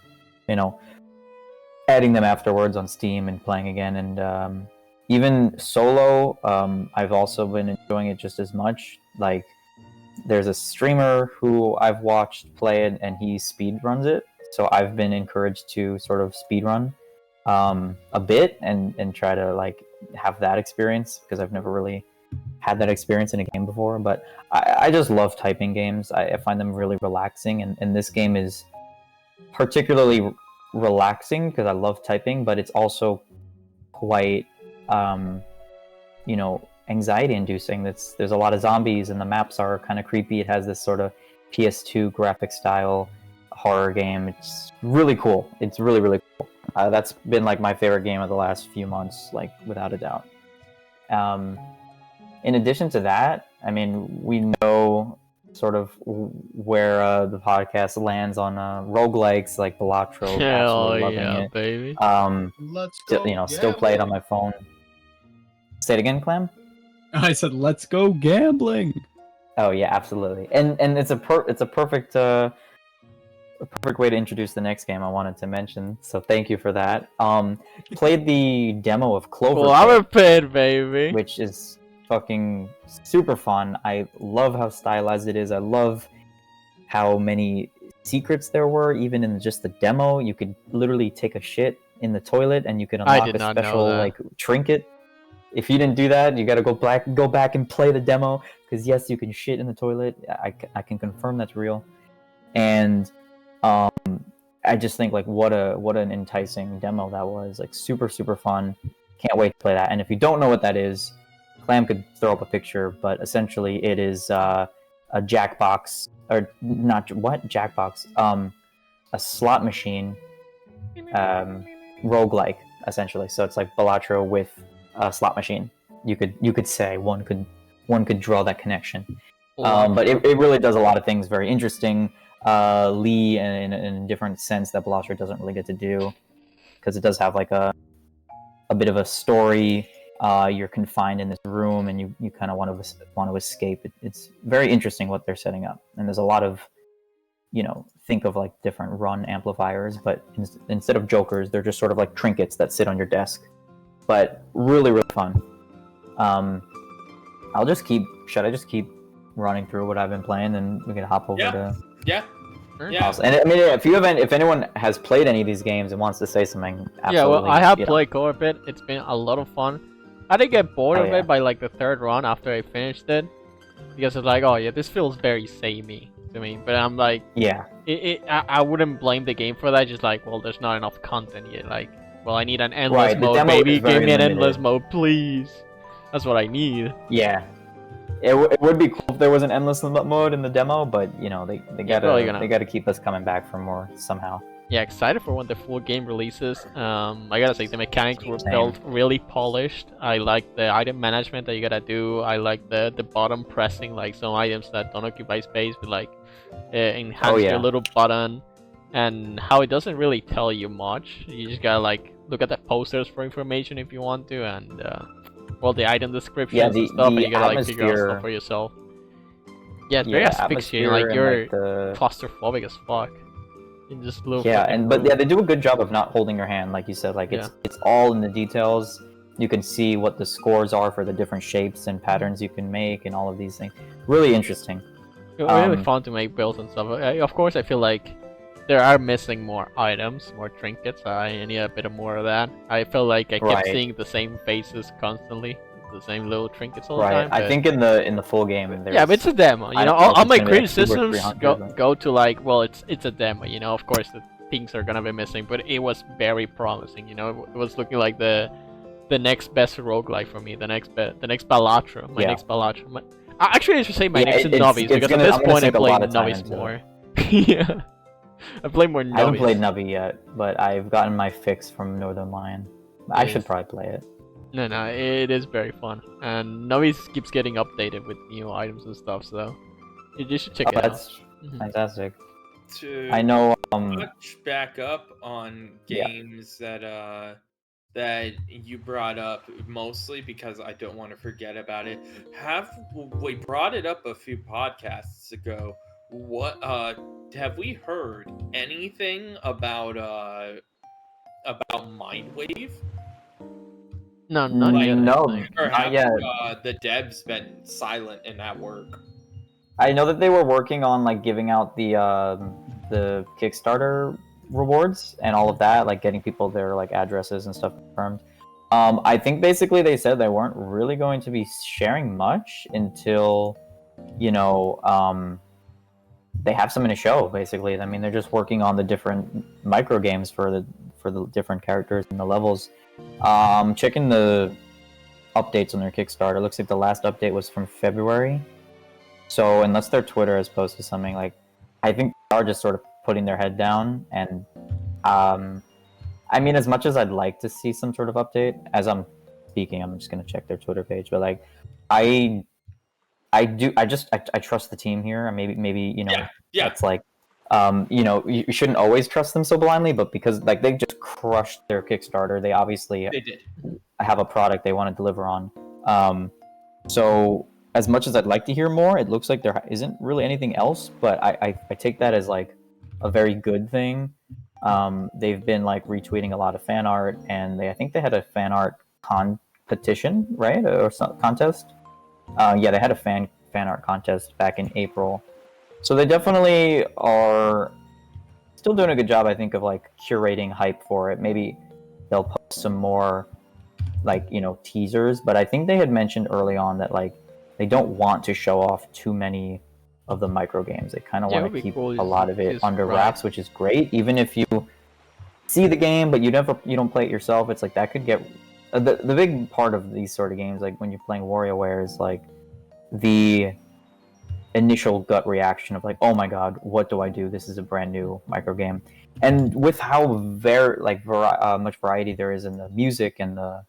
S1: adding them afterwards on Steam and playing again. And even solo, I've also been enjoying it just as much. Like there's a streamer who I've watched play it, and he speed runs it. So I've been encouraged to sort of speed run a bit and try to like have that experience, because I've never really had that experience in a game before. But I just love typing games. I find them really relaxing, and this game is particularly relaxing because I love typing, but it's also quite anxiety inducing. There's a lot of zombies, and the maps are kind of creepy. It has this sort of PS2 graphic style horror game. It's really cool. It's really, really cool. That's been like my favorite game of the last few months, like without a doubt. In addition to that, I mean, we know sort of where the podcast lands on roguelikes like Balatro.
S2: Hell
S1: Absolutely loving
S2: yeah,
S1: it.
S2: baby.
S3: Let's go.
S1: Still play it on my phone. Say it again, Clem.
S3: I said, let's go gambling.
S1: Oh yeah, absolutely. And it's a perfect way to introduce the next game I wanted to mention. So thank you for that. Played the demo of Clover,
S2: Flower Pit, baby.
S1: which is fucking super fun. I love how stylized it is. I love how many secrets there were, even in just the demo. You could literally take a shit in the toilet, and you could unlock
S2: did
S1: a
S2: not know
S1: special
S2: that.
S1: like trinket. If you didn't do that, you got to go back and play the demo, because yes, you can shit in the toilet. I can confirm that's real. And I just think like what an enticing demo that was. Like super fun. Can't wait to play that. And if you don't know what that is, Clam could throw up a picture, but essentially it is a Jackbox, or not what Jackbox, a slot machine, roguelike essentially. So it's like Balatro with a slot machine. You could say one could draw that connection. But it really does a lot of things very interesting. Lee in a different sense that Balatro doesn't really get to do, because it does have like a bit of a story. You're confined in this room, and you kind of want to escape. It's very interesting what they're setting up, and there's a lot of think of like different run amplifiers, but instead of jokers, they're just sort of like trinkets that sit on your desk. But really fun. Should I just keep running through what I've been playing, and we can hop over to
S4: Yeah.
S1: awesome. And I mean, if anyone has played any of these games and wants to say something, absolutely.
S2: Yeah, well, I have played Clover Pit. It's been a lot of fun. I did get bored of
S1: yeah.
S2: it by like the third run after I finished it, because it's like, oh yeah, this feels very samey to me. But I'm like,
S1: Yeah,
S2: I wouldn't blame the game for that. Just like, well, there's not enough content yet. Like, well, I need an endless
S1: Right, the
S2: mode,
S1: demo
S2: baby.
S1: is very
S2: Give me an
S1: limited.
S2: endless mode, please. That's what I need.
S1: yeah. It would be cool if there was an endless mode in the demo, but they
S2: probably gonna-
S1: gotta keep us coming back for more somehow.
S2: Yeah, excited for when the full game releases. I gotta say the mechanics were
S1: Same.
S2: built really polished. I like the item management that you gotta do. I like the button pressing, like some items that don't occupy space, but like enhance
S1: yeah.
S2: your little button, and how it doesn't really tell you much. You just gotta like look at the posters for information if you want to, and well, the item descriptions and stuff, and you gotta like figure out
S1: atmosphere-
S2: stuff for yourself. Yeah, it's very asphyxiating.
S1: atmosphere
S2: Like
S1: and,
S2: you're
S1: the...
S2: claustrophobic as fuck. In this little
S1: Yeah,
S2: fucking
S1: but
S2: room.
S1: yeah, they do a good job of not holding your hand, like you said. Like it's all in the details. You can see what the scores are for the different shapes and patterns you can make, and all of these things. Really interesting.
S2: It's really fun to make builds and stuff. Of course, I feel like there are missing more items, more trinkets. I need a bit of more of that. I feel like I kept
S1: Right.
S2: seeing the same faces constantly, the same little trinkets all the
S1: Right.
S2: time.
S1: I
S2: but-
S1: think in the full game there's
S2: yeah, but it's a demo. You
S1: I
S2: know,
S1: don't know if
S2: all
S1: it's
S2: my
S1: gonna be like 200 or
S2: criticisms
S1: 300, but-
S2: go to like, well, it's a demo. You know, of course the things are gonna be missing, but it was very promising. You know, it was looking like the next best roguelike for me, the next Balatro, my
S1: Yeah.
S2: next Balatro. Actually, I should say my
S1: Yeah,
S2: next
S1: it's
S2: Novice because
S1: gonna-
S2: at this
S1: I'm gonna
S2: point I
S1: sink a
S2: play
S1: lot of time
S2: Novice
S1: into it.
S2: more. Yeah, I play more Novice.
S1: I haven't played Nubby yet, but I've gotten my fix from Northern Lion. I
S2: Yes.
S1: should probably play it.
S2: No, it is very fun, and Novice keeps getting updated with new items and stuff. So you should check
S1: Oh,
S2: it out.
S1: that's
S2: Mhm.
S1: fantastic.
S4: To
S1: I know.
S4: touch back up on
S1: Yeah.
S4: games that you brought up, mostly because I don't want to forget about it. We brought it up a few podcasts ago? What have we heard anything about Mindwave?
S2: No, not
S1: Like,
S2: yet. I
S1: no.
S2: think.
S4: Or
S1: Not
S4: have
S1: yet.
S4: the devs been silent in that work?
S1: I know that they were working on like giving out the Kickstarter rewards and all of that, like getting people their like addresses and stuff confirmed. I think basically they said they weren't really going to be sharing much until, you know, they have some in a show. Basically, I mean, they're just working on the different micro games for the different characters and the levels. Checking the updates on their Kickstarter. Looks like the last update was from February. So unless their Twitter has posted something, like, I think they are just sort of putting their head down. And I mean, as much as I'd like to see some sort of update, as I'm speaking, I'm just gonna check their Twitter page. But like, I trust the team here, and maybe you know,
S4: Yeah.
S1: that's like, you know, you shouldn't always trust them so blindly, but because like they just crushed their Kickstarter, they obviously
S4: They did.
S1: have a product they want to deliver on. So as much as I'd like to hear more, it looks like there isn't really anything else, but I take that as like a very good thing. They've been like retweeting a lot of fan art, and I think they had a fan art competition, right, or some contest. Yeah, they had a fan art contest back in April, so they definitely are still doing a good job, I think, of like curating hype for it. Maybe they'll post some more, like, you know, teasers, but I think they had mentioned early on that like they don't want to show off too many of the micro games. They kind of
S2: Yeah, it
S1: want
S2: would
S1: to
S2: be
S1: keep
S2: cool
S1: a lot of it
S2: just
S1: under
S2: right.
S1: wraps, which is great. Even if you see the game but you don't play it yourself, it's like that could get the big part of these sort of games, like when you're playing WarioWare, is like the initial gut reaction of like, oh my god, what do I do? This is a brand new micro game. And with how very like much variety there is in the music and the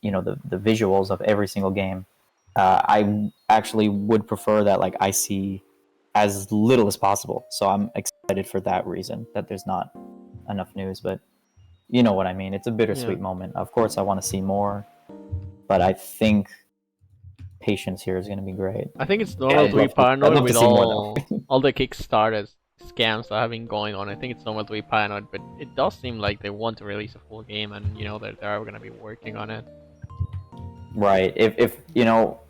S1: you know, the visuals of every single game, I actually would prefer that like I see as little as possible. So I'm excited for that reason, that there's not enough news. But you know what I mean, it's a bittersweet
S2: Yeah.
S1: moment. Of course I want to see more, but I think patience here is going to be great.
S2: I think it's
S1: I'd
S2: normal to be
S1: love to- I'd
S2: paranoid
S1: love to
S2: with
S1: see more,
S2: all the Kickstarter scams that have been going on. I think it's normal to be paranoid, but it does seem like they want to release a full game, and you know that they are going to be working on it.
S1: Right. If you know,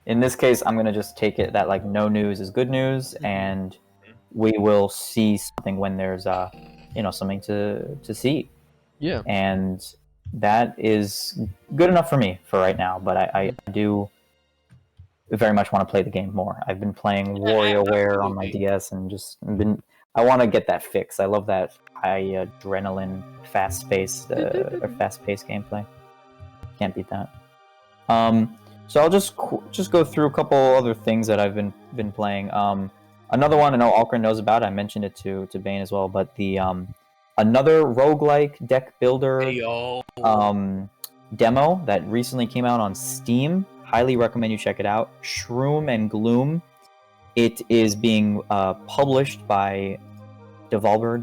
S1: in this case, I'm gonna just take it that like no news is good news, and we will see something when there's you know, something to see,
S2: Yeah.
S1: and that is good enough for me for right now. But I do very much want to play the game more. I've been playing WarioWare on my
S4: absolutely.
S1: DS and just been. I want to get that fix. I love that high adrenaline, fast-paced gameplay. Can't beat that. So I'll just go through a couple other things that I've been playing. Another one I know Alcrin knows about. I mentioned it to Bane as well, but the another roguelike deck builder
S4: Ayo.
S1: demo that recently came out on Steam. Highly recommend you check it out. Shroom and Gloom. It is being published by Devolver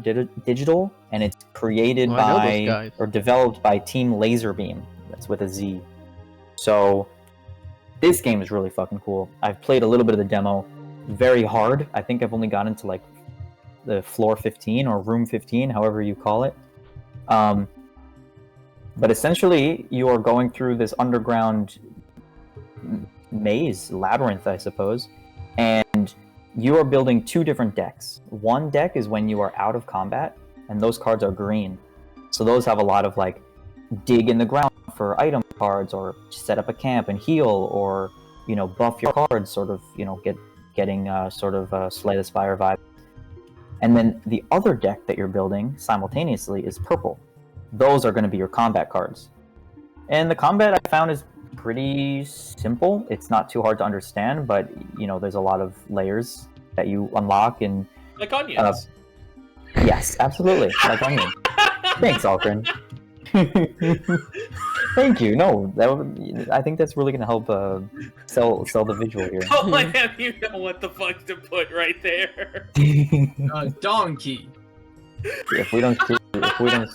S1: Digital, and it's created
S2: Oh, I know those
S1: by
S2: guys.
S1: or developed by Team Laserbeam. That's with a Z. So this game is really fucking cool. I've played a little bit of the demo. Very hard. I think I've only gotten to like the floor 15 or room 15, however you call it. But essentially, you are going through this underground maze, labyrinth, I suppose, and you are building two different decks. One deck is when you are out of combat, and those cards are green. So those have a lot of like dig in the ground for item cards, or set up a camp and heal, or buff your cards, sort of getting Slay the Spire vibe. And then the other deck that you're building simultaneously is purple. Those are going to be your combat cards. And the combat I found is pretty simple. It's not too hard to understand, but there's a lot of layers that you unlock, and
S4: Like onions.
S1: yes, absolutely, like onions. Thanks, Alcrin. Thank you. No, I think that's really gonna help sell the visual here.
S4: Don't let him, you know what the fuck to put right there.
S3: Donkey.
S1: If we don't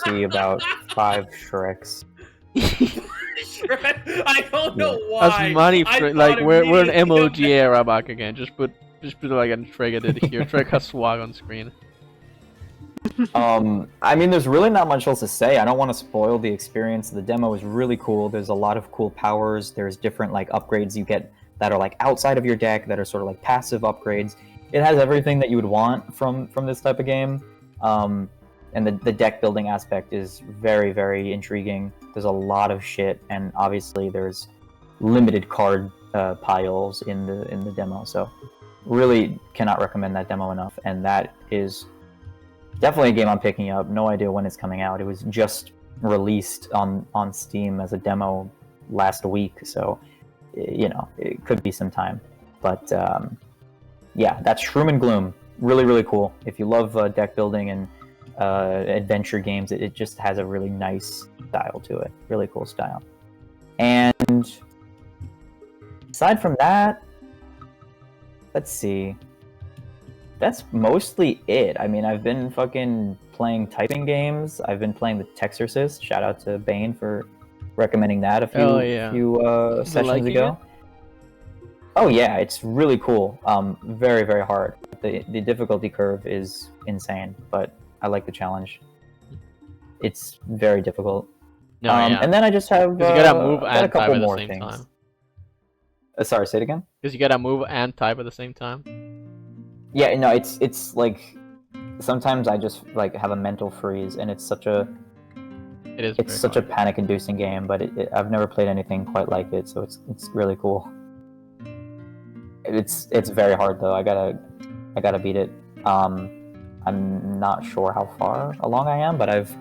S1: see about 5 Shreks.
S4: I don't know why.
S2: That's money
S4: I
S2: for
S4: thought
S2: like we're an
S4: immediately of
S2: emoji era back again. Just put like a Trek edit here. Trek has swag on screen.
S1: I mean, there's really not much else to say. I don't want to spoil the experience. The demo is really cool. There's a lot of cool powers. There's different like upgrades you get that are like outside of your deck, that are sort of like passive upgrades. It has everything that you would want from this type of game. And the deck building aspect is very, very intriguing. There's a lot of shit, and obviously there's limited card piles in the demo. So really cannot recommend that demo enough. And that is definitely a game I'm picking up. No idea when it's coming out. It was just released on Steam as a demo last week, so it could be some time. But yeah, that's Shroom and Gloom. Really, really cool. If you love deck building and adventure games, it just has a really nice style to it. Really cool style. And aside from that, let's see. That's mostly it. I mean, I've been fucking playing typing games. I've been playing the Texorcist. Shout out to Bane for recommending that a few sessions ago. Oh yeah, it's really cool. Very, very hard. The difficulty curve is insane, but I like the challenge. It's very difficult.
S2: No, yeah.
S1: And then I just have
S2: you gotta move
S1: got
S2: and
S1: a couple
S2: type at the
S1: more
S2: same
S1: things.
S2: time.
S1: Sorry, say it again.
S2: Because you gotta move and type at the same time.
S1: Yeah, no, it's like sometimes I just like have a mental freeze, and it's such a panic-inducing game. But I've never played anything quite like it, so it's really cool. It's very hard though. I gotta beat it. I'm not sure how far along I am, but I've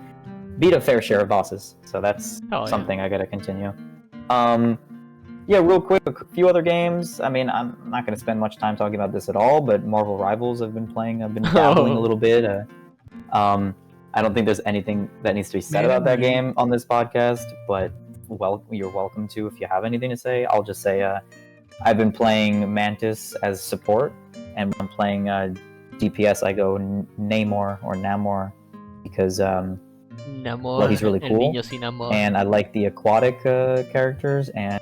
S1: beat a fair share of bosses, so that's something I gotta continue. Yeah, real quick, a few other games. I mean, I'm not going to spend much time talking about this at all, but Marvel Rivals I've been playing. I've been dabbling a little bit. I don't think there's anything that needs to be said about that game on this podcast, but you're welcome to if you have anything to say. I'll just say I've been playing Mantis as support, and when I'm playing DPS, I go Namor, because
S2: Namor,
S1: he's really cool, and I like the aquatic characters, and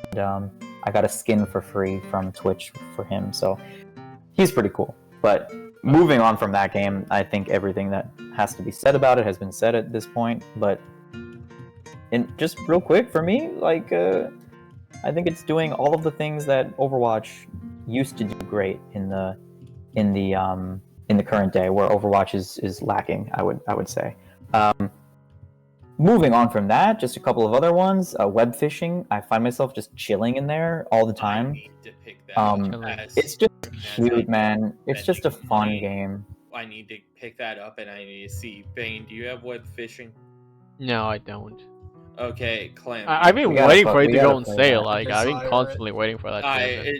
S1: I got a skin for free from Twitch for him, so he's pretty cool. But moving on from that game, I think everything that has to be said about it has been said at this point. But just real quick, for me, like I think it's doing all of the things that Overwatch used to do great in the current day, where Overwatch is lacking, I would say. Moving on from that, just a couple of other ones. Web fishing. I find myself just chilling in there all the time.
S4: I need to pick that
S1: It's just cute, man. It's just a fun game.
S4: I need to pick that up, and I need to see. Bane, do you have web fishing?
S2: No, I don't.
S4: Okay, Clem.
S2: I've been waiting for it to go on
S1: play
S2: sale.
S1: that.
S2: Like I've been constantly waiting for that.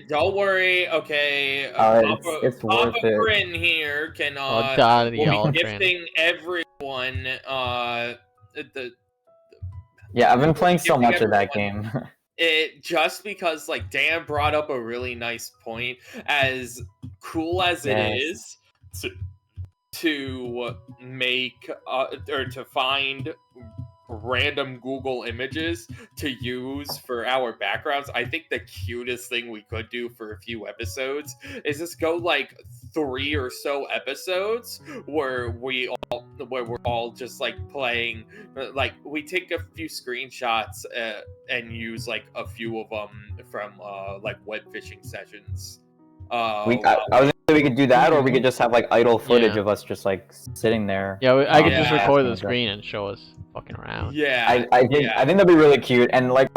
S4: Don't worry. Okay,
S1: it's worth
S4: Papa
S1: it.
S4: Grin here can
S2: Daddy,
S4: will
S2: all
S4: be
S2: friend.
S4: gifting everyone
S1: Yeah, I've been playing so
S4: giving
S1: much of that
S4: everyone-
S1: game.
S4: it just because like Dan brought up a really nice point. As cool as it
S1: Yes.
S4: is to make or to find random Google images to use for our backgrounds, I think the cutest thing we could do for a few episodes is just go like 3 or so episodes where we're all just like playing, like we take a few screenshots and use like a few of them from like web fishing sessions.
S1: I was we could do that, or we could just have like idle footage
S2: Yeah.
S1: of us just like sitting there.
S2: Yeah, I could just
S4: Yeah.
S2: record the screen and show us fucking around.
S4: Yeah.
S1: I think that'd be really cute, and like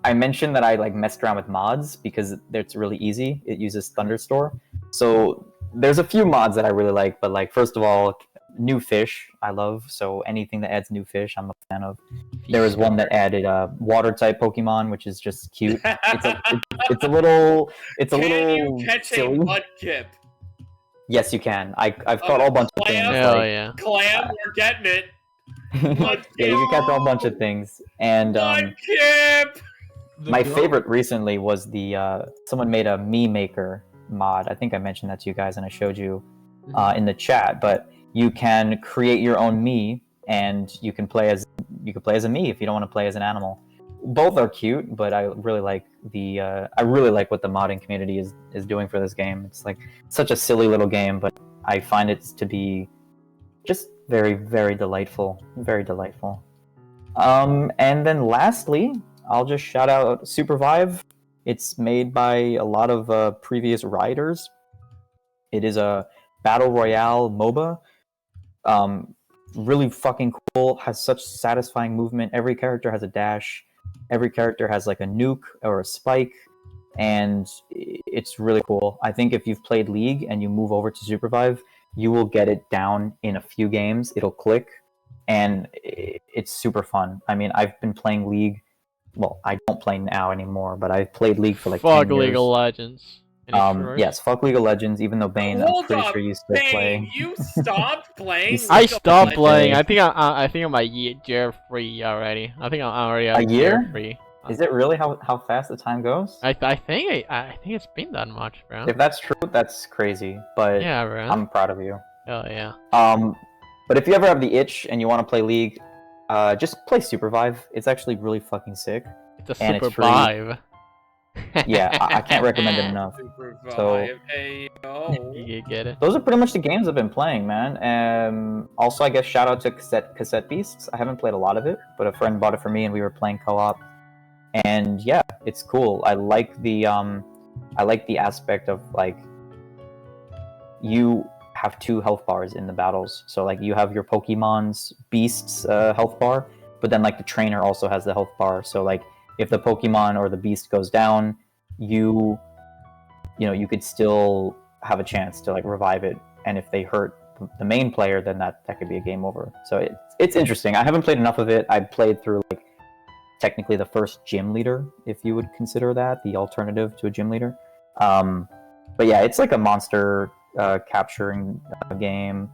S1: I mentioned that I like messed around with mods because it's really easy. It uses Thunderstore, so there's a few mods that I really like. But like first of all, new fish I love. So anything that adds new fish, I'm a fan of. There was one that added water type Pokemon, which is just cute. It's a little
S4: Can you catch
S1: silly.
S4: a Mudkip?
S1: Yes, you can. I've caught a whole bunch of things.
S4: Clam?
S2: Hell
S1: Like,
S2: yeah.
S4: Clam, we're getting it.
S1: yeah, you can catch a whole bunch of things. And
S4: Mudkip!
S1: my favorite recently was the someone made a Me Maker mod. I think I mentioned that to you guys, and I showed you in the chat. But you can create your own me, and you can play as a me if you don't want to play as an animal. Both are cute, but I really like what the modding community is doing for this game. It's like such a silly little game, but I find it to be just very, very delightful. Very delightful. And then lastly, I'll just shout out Supervive. It's made by a lot of previous writers. It is a battle royale MOBA. Really fucking cool. Has such satisfying movement. Every character has a dash. Every character has like a nuke or a spike, and it's really cool. I think if you've played League and you move over to Supervive, you will get it down in a few games. It'll click, and it's super fun. I mean, I've been playing League. Well, I don't play now anymore, but I've played League for like 10
S2: Fuck
S1: years.
S2: League of Legends.
S1: Yes, fuck League of Legends. Even though Bane, I'm pretty sure you still play.
S4: You stopped playing?
S2: I
S4: League of
S2: stopped playing.
S4: Legends?
S2: I think I'm a year free already. I think I'm already
S1: A year?
S2: free.
S1: Is it really how fast the time goes?
S2: I think it's been that much, bro.
S1: If that's true, that's crazy. But
S2: Yeah, bro.
S1: I'm proud of you.
S2: Hell yeah.
S1: But if you ever have the itch and you want to play League, just play Supervive. It's actually really fucking sick.
S2: It's a
S1: And it's
S2: super
S1: free.
S2: vibe.
S1: Yeah, I can't recommend it enough.
S4: Supervive, ayo.
S2: You get it?
S1: Those are pretty much the games I've been playing, man. Also, I guess shout out to Cassette Beasts. I haven't played a lot of it, but a friend bought it for me, and we were playing co-op. And yeah, it's cool. I like the aspect of like you have 2 health bars in the battles. So like you have your Pokemon's Beast's health bar, but then like the trainer also has the health bar. So like if the Pokemon or the Beast goes down, you could still have a chance to like revive it. And if they hurt the main player, then that could be a game over. So it's interesting. I haven't played enough of it. I played through like technically the first gym leader, if you would consider that the alternative to a gym leader. But yeah, it's like a monster capturing game.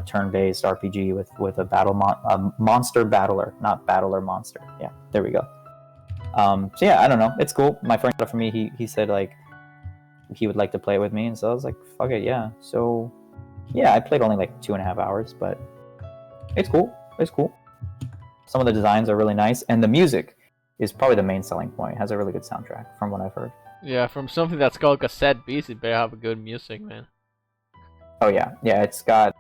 S1: Turn-based RPG with a monster battler, not battler monster. Yeah, there we go. So yeah, I don't know. It's cool. My friend got it for me. He said like he would like to play it with me, and so I was like, fuck it, yeah. So yeah, I played only like 2.5 hours, but it's cool. It's cool. Some of the designs are really nice, and the music is probably the main selling point. It has a really good soundtrack, from what I've heard.
S2: Yeah, from something that's called Cassette Beast, it better have a good music, man.
S1: Oh yeah, it's got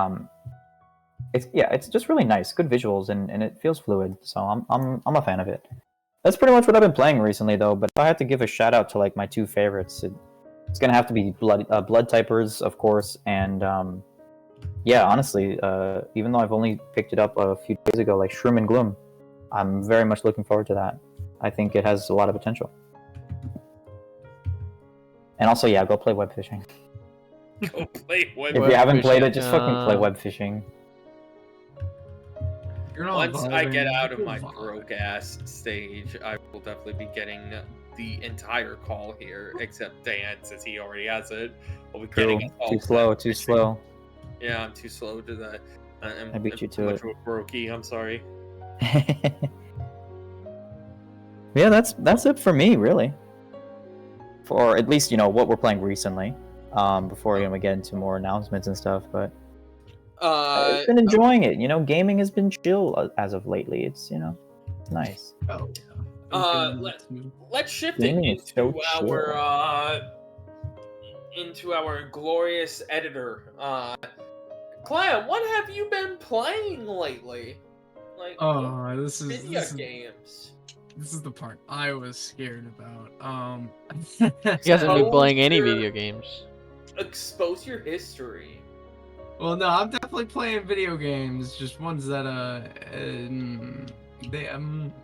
S1: it's just really nice, good visuals, and it feels fluid. So I'm a fan of it. That's pretty much what I've been playing recently, though. But if I had to give a shout out to like my 2 favorites, it's gonna have to be Blood Typers, of course, and yeah, honestly, even though I've only picked it up a few days ago, like Shroom and Gloom, I'm very much looking forward to that. I think it has a lot of potential. And also, yeah, go play web fishing.
S4: Go play web.
S1: If you haven't played
S2: fishing,
S1: it, just fucking play web fishing.
S3: You're not
S4: Once I get
S3: vibing,
S4: out of
S3: you're
S4: my
S3: vibing.
S4: broke ass stage, I will definitely be getting the entire call here, except Dan, since he already has it. Will be getting it all
S1: Too slow,
S4: web
S1: too
S4: fishing.
S1: slow.
S4: Yeah, I'm too slow to that.
S1: I beat you to
S4: much
S1: it.
S4: of a brokey. I'm sorry.
S1: Yeah, that's it for me, really. For at least what we're playing recently. Before we get into more announcements and stuff, but I've been enjoying it. Gaming has been chill as of lately. It's it's nice.
S3: Oh yeah.
S4: Let's shift it
S1: Gaming is so
S4: into our glorious editor. Clam, what have you been playing lately? Like
S3: This is
S4: video games.
S3: this is the part I was scared about.
S2: He hasn't been
S4: Oh,
S2: playing any
S4: sure.
S2: video games.
S4: Expose your history.
S3: Well, no, I'm definitely playing video games. Just ones that they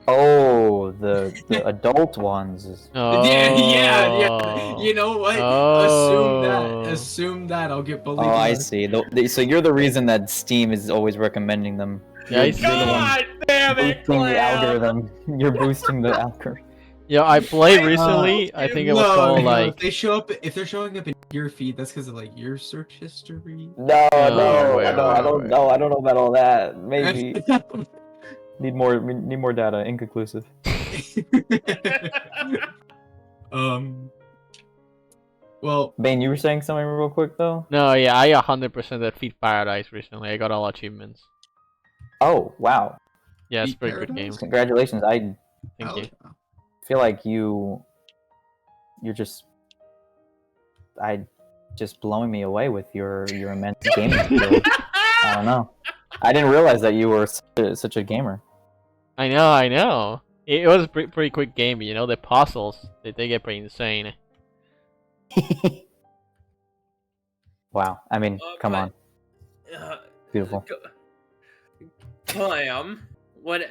S1: Oh, the adult ones.
S2: Oh.
S3: yeah. You know what?
S2: Oh.
S3: Assume that. I'll get bullied.
S1: Oh, I
S3: less.
S1: see. So you're the reason that Steam is always recommending them.
S2: Yeah, I
S1: You're
S2: see.
S1: the one
S4: God damn it,
S1: boosting the
S4: Clam!
S1: algorithm. You're boosting the algorithm.
S2: Yeah, I played
S4: I
S2: recently. I think it was
S3: No,
S2: called
S3: no,
S2: like.
S3: if they're showing up in your feed, that's because of like your search history.
S1: No,
S2: No, wait,
S1: I don't
S2: wait.
S1: know. I don't know about all that. Maybe need more data. Inconclusive.
S3: Well,
S1: Bane, you were saying something real quick though.
S2: No, yeah, I 100% at Feed Paradise recently. I got all achievements.
S1: Oh wow!
S2: Yeah, it's a
S3: Feed
S2: pretty good game.
S3: Paradise?
S1: Congratulations. I
S2: Thank you.
S1: feel like you're just blowing me away with your immense gaming skills. I don't know. I didn't realize that you were such a gamer.
S2: I know. It was a pretty quick game, you know. The puzzles, they get pretty insane.
S1: Wow. I mean, come on. Beautiful.
S4: Clam, what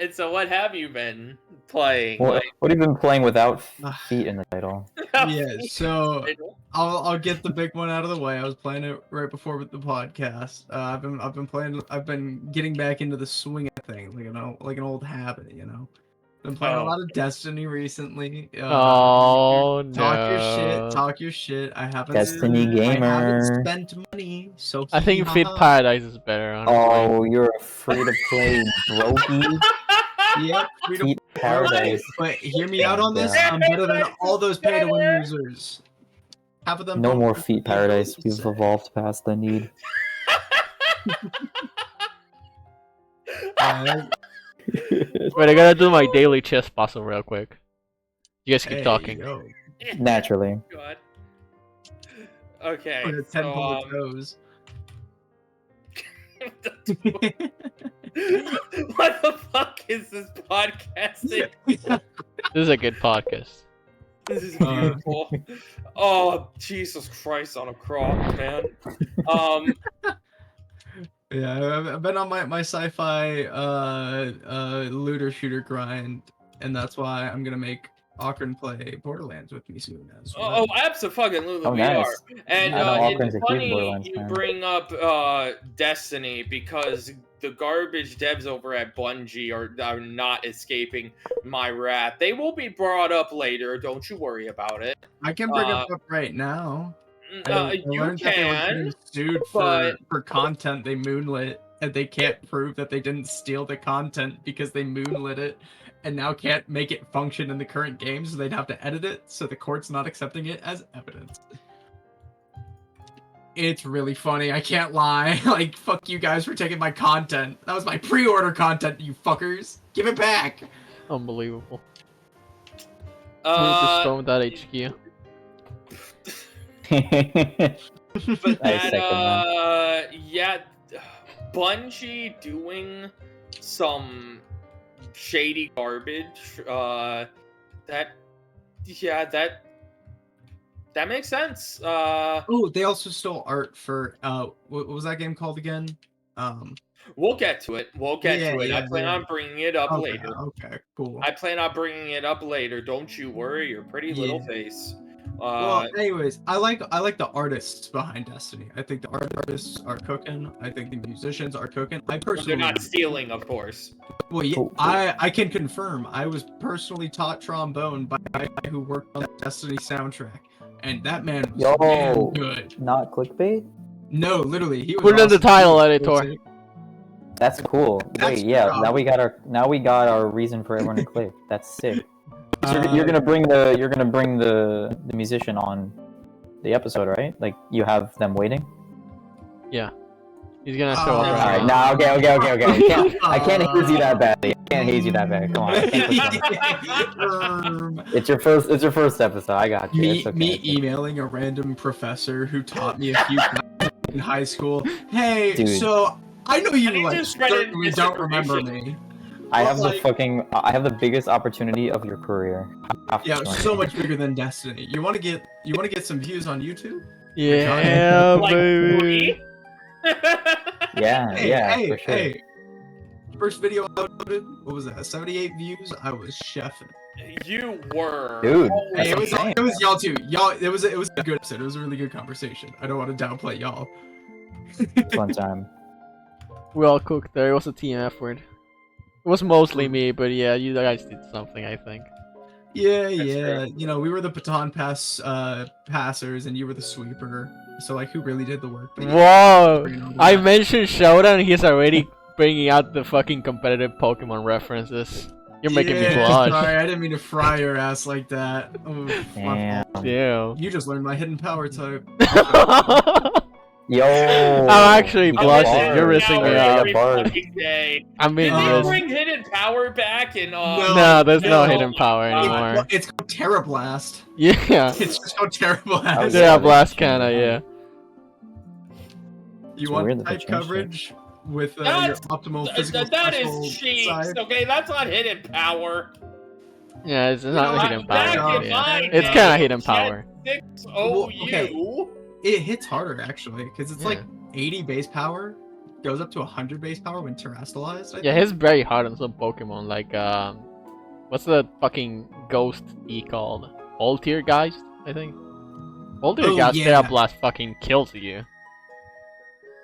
S4: have you been playing?
S1: What have you been playing without
S3: Ah.
S1: feet in the title?
S3: Yeah, so I'll get the big one out of the way. I was playing it right before with the podcast. I've been getting back into the swing thing, like an old habit, you know. Been playing a
S4: Oh.
S3: lot of Destiny recently.
S2: Oh no.
S3: Talk your shit. I haven't
S1: Destiny
S3: I haven't
S1: gamer.
S3: spent money, so
S2: I think
S3: hee
S2: Feed
S3: ha ha.
S2: Paradise is better, honestly.
S1: Oh, you're a free-to-play brokey.
S3: Yep, free to
S1: Feet Paradise.
S3: But hear me out on this.
S1: Yeah.
S3: I'm better than all those pay-to-win losers. Half of them.
S1: No
S3: don't
S1: more
S3: even
S1: Feet
S3: know what
S1: Paradise.
S3: to
S1: We've
S3: say.
S1: evolved past the need.
S2: Wait, I gotta do my daily chess puzzle real quick. You guys keep
S3: Hey,
S2: talking.
S3: yo.
S1: Naturally.
S4: God. Okay.
S3: Put a 10
S4: So,
S3: bullet toes.
S4: what the fuck is this podcasting?
S2: This is a good podcast.
S4: This is beautiful. Oh, Jesus Christ on a cross, man.
S3: Yeah, I've been on my sci-fi looter shooter grind, and that's why I'm gonna make Akron play Borderlands with me soon as well.
S4: Oh, absolutely,
S1: Oh,
S4: we
S1: nice.
S4: are. And
S1: I know Akron's
S4: it's
S1: a huge
S4: funny
S1: Borderlands
S4: you
S1: fan.
S4: bring up Destiny because the garbage devs over at Bungie are not escaping my wrath. They will be brought up later. Don't you worry about it.
S3: I can bring it up right now. I
S4: You
S3: learned that they were
S4: can.
S3: getting sued
S4: but-
S3: for content they moonlit, and they can't prove that they didn't steal the content because they moonlit it, and now can't make it function in the current game, so they'd have to edit it, so the court's not accepting it as evidence. It's really funny, I can't lie. Like, fuck you guys for taking my content. That was my pre-order content, you fuckers. Give it back.
S2: Unbelievable. Just storm that HQ.
S4: But
S1: I
S4: that,
S1: second
S4: yeah, Bungie doing some shady garbage, that makes sense.
S3: Oh, they also stole art for, what was that game called again?
S4: We'll get to it.
S3: Yeah,
S4: I plan on bringing it up
S3: Okay,
S4: later.
S3: okay, cool.
S4: I plan on bringing it up later. Don't you worry, your pretty little
S3: Yeah.
S4: face.
S3: Well, anyways, I like the artists behind Destiny. I think the artists are cooking. I think the musicians are cooking. I
S4: they're
S3: personally,
S4: not stealing, of course.
S3: well, yeah,
S1: Oh,
S3: I can confirm. I was personally taught trombone by a guy who worked on the Destiny soundtrack, and that man was
S1: Yo.
S3: damn good.
S1: Not clickbawait?
S3: No, literally, he was.
S2: Put it in the
S3: awesome.
S2: title
S3: He was
S2: editor.
S3: sick.
S1: That's cool.
S3: That's
S1: Wait, yeah.
S3: proud.
S1: Now we got our reason for everyone to click. That's sick. So
S3: Uh,
S1: you're gonna bring the musician on the episode, right? Like you have them waiting.
S2: He's gonna show
S3: Uh,
S2: up
S1: All
S2: right
S1: right.
S2: now.
S1: No. Okay. I can't haze you that badly. I can't haze you that bad. Come on. I can't put you- It's your first episode. I got you.
S3: me
S1: It's okay.
S3: me
S1: It's okay.
S3: emailing a random professor who taught me a few classes in high school. Hey,
S1: Dude.
S3: so I know
S4: I
S3: you
S4: need
S3: like
S4: to spread it
S3: certainly don't remember
S4: misinformation.
S3: me,
S1: I have
S3: like-
S1: the biggest opportunity of your career. I have to
S3: Yeah,
S1: join
S3: so
S1: you.
S3: much bigger than Destiny. You want to get some views on YouTube?
S2: Yeah,
S4: Like
S2: baby.
S4: 3?
S1: Yeah, yeah, for sure.
S3: Hey. First video I uploaded, what was that? 78 views. I was chefing.
S4: You were.
S1: Dude,
S4: Holy
S1: that's
S3: Hey,
S1: insane.
S3: it was y'all too. Y'all, it was a good episode. It was a really good conversation. I don't want to downplay y'all.
S1: Fun time.
S2: We all cooked there. It was a team effort. It was mostly me, but yeah, you guys did something, I think.
S3: Yeah,
S4: That's
S3: yeah.
S4: true.
S3: You know, we were the baton passers, and you were the sweeper. So like, who really did the work? But yeah,
S2: Whoa!
S3: you know,
S2: I mentioned Showdown, he's already bringing out the fucking competitive Pokemon references. You're making me
S3: yeah,
S2: blush.
S3: Sorry, I didn't mean to fry your ass like that. Oh, my
S1: Damn.
S3: fault.
S2: Damn.
S3: You just learned my hidden power type.
S1: Yo.
S2: I'm actually
S1: you got
S2: blushing.
S1: bars.
S2: You're rinsing me
S1: You
S2: out.
S1: got
S4: Every
S1: bars.
S4: fucking day.
S2: I'm being
S4: Did they
S2: risked.
S4: bring hidden power back in
S2: No, there's no
S3: no.
S2: hidden power
S4: Well,
S2: anymore.
S3: It's called Terra Blast.
S2: Yeah.
S3: It's just called Terra Blast.
S1: Oh,
S2: Yeah,
S1: yeah,
S2: Blast
S1: they changed
S2: Canna,
S1: it.
S2: yeah.
S3: You
S1: It's
S3: want
S1: weird that they
S3: type
S1: changed it.
S3: coverage with your
S4: That's-
S3: optimal physical
S4: that
S3: special
S4: is cheats.
S3: side?
S4: Okay, that's not hidden power.
S2: Yeah, it's
S3: know,
S2: not hidden
S3: back
S2: power.
S3: in
S2: Yeah.
S3: my
S2: It's
S3: day,
S2: kind of hidden power.
S4: 6
S3: Well,
S4: OU.
S3: okay. It hits harder actually, because it's
S2: Yeah.
S3: like 80 base power, goes up to 100 base power when terrestrialized. I
S2: Yeah,
S3: think.
S2: he's very hard on some Pokemon, like, what's the fucking ghost E called? Poltergeist, I think? Poltergeist,
S3: yeah.
S2: Terra Blast fucking kills you.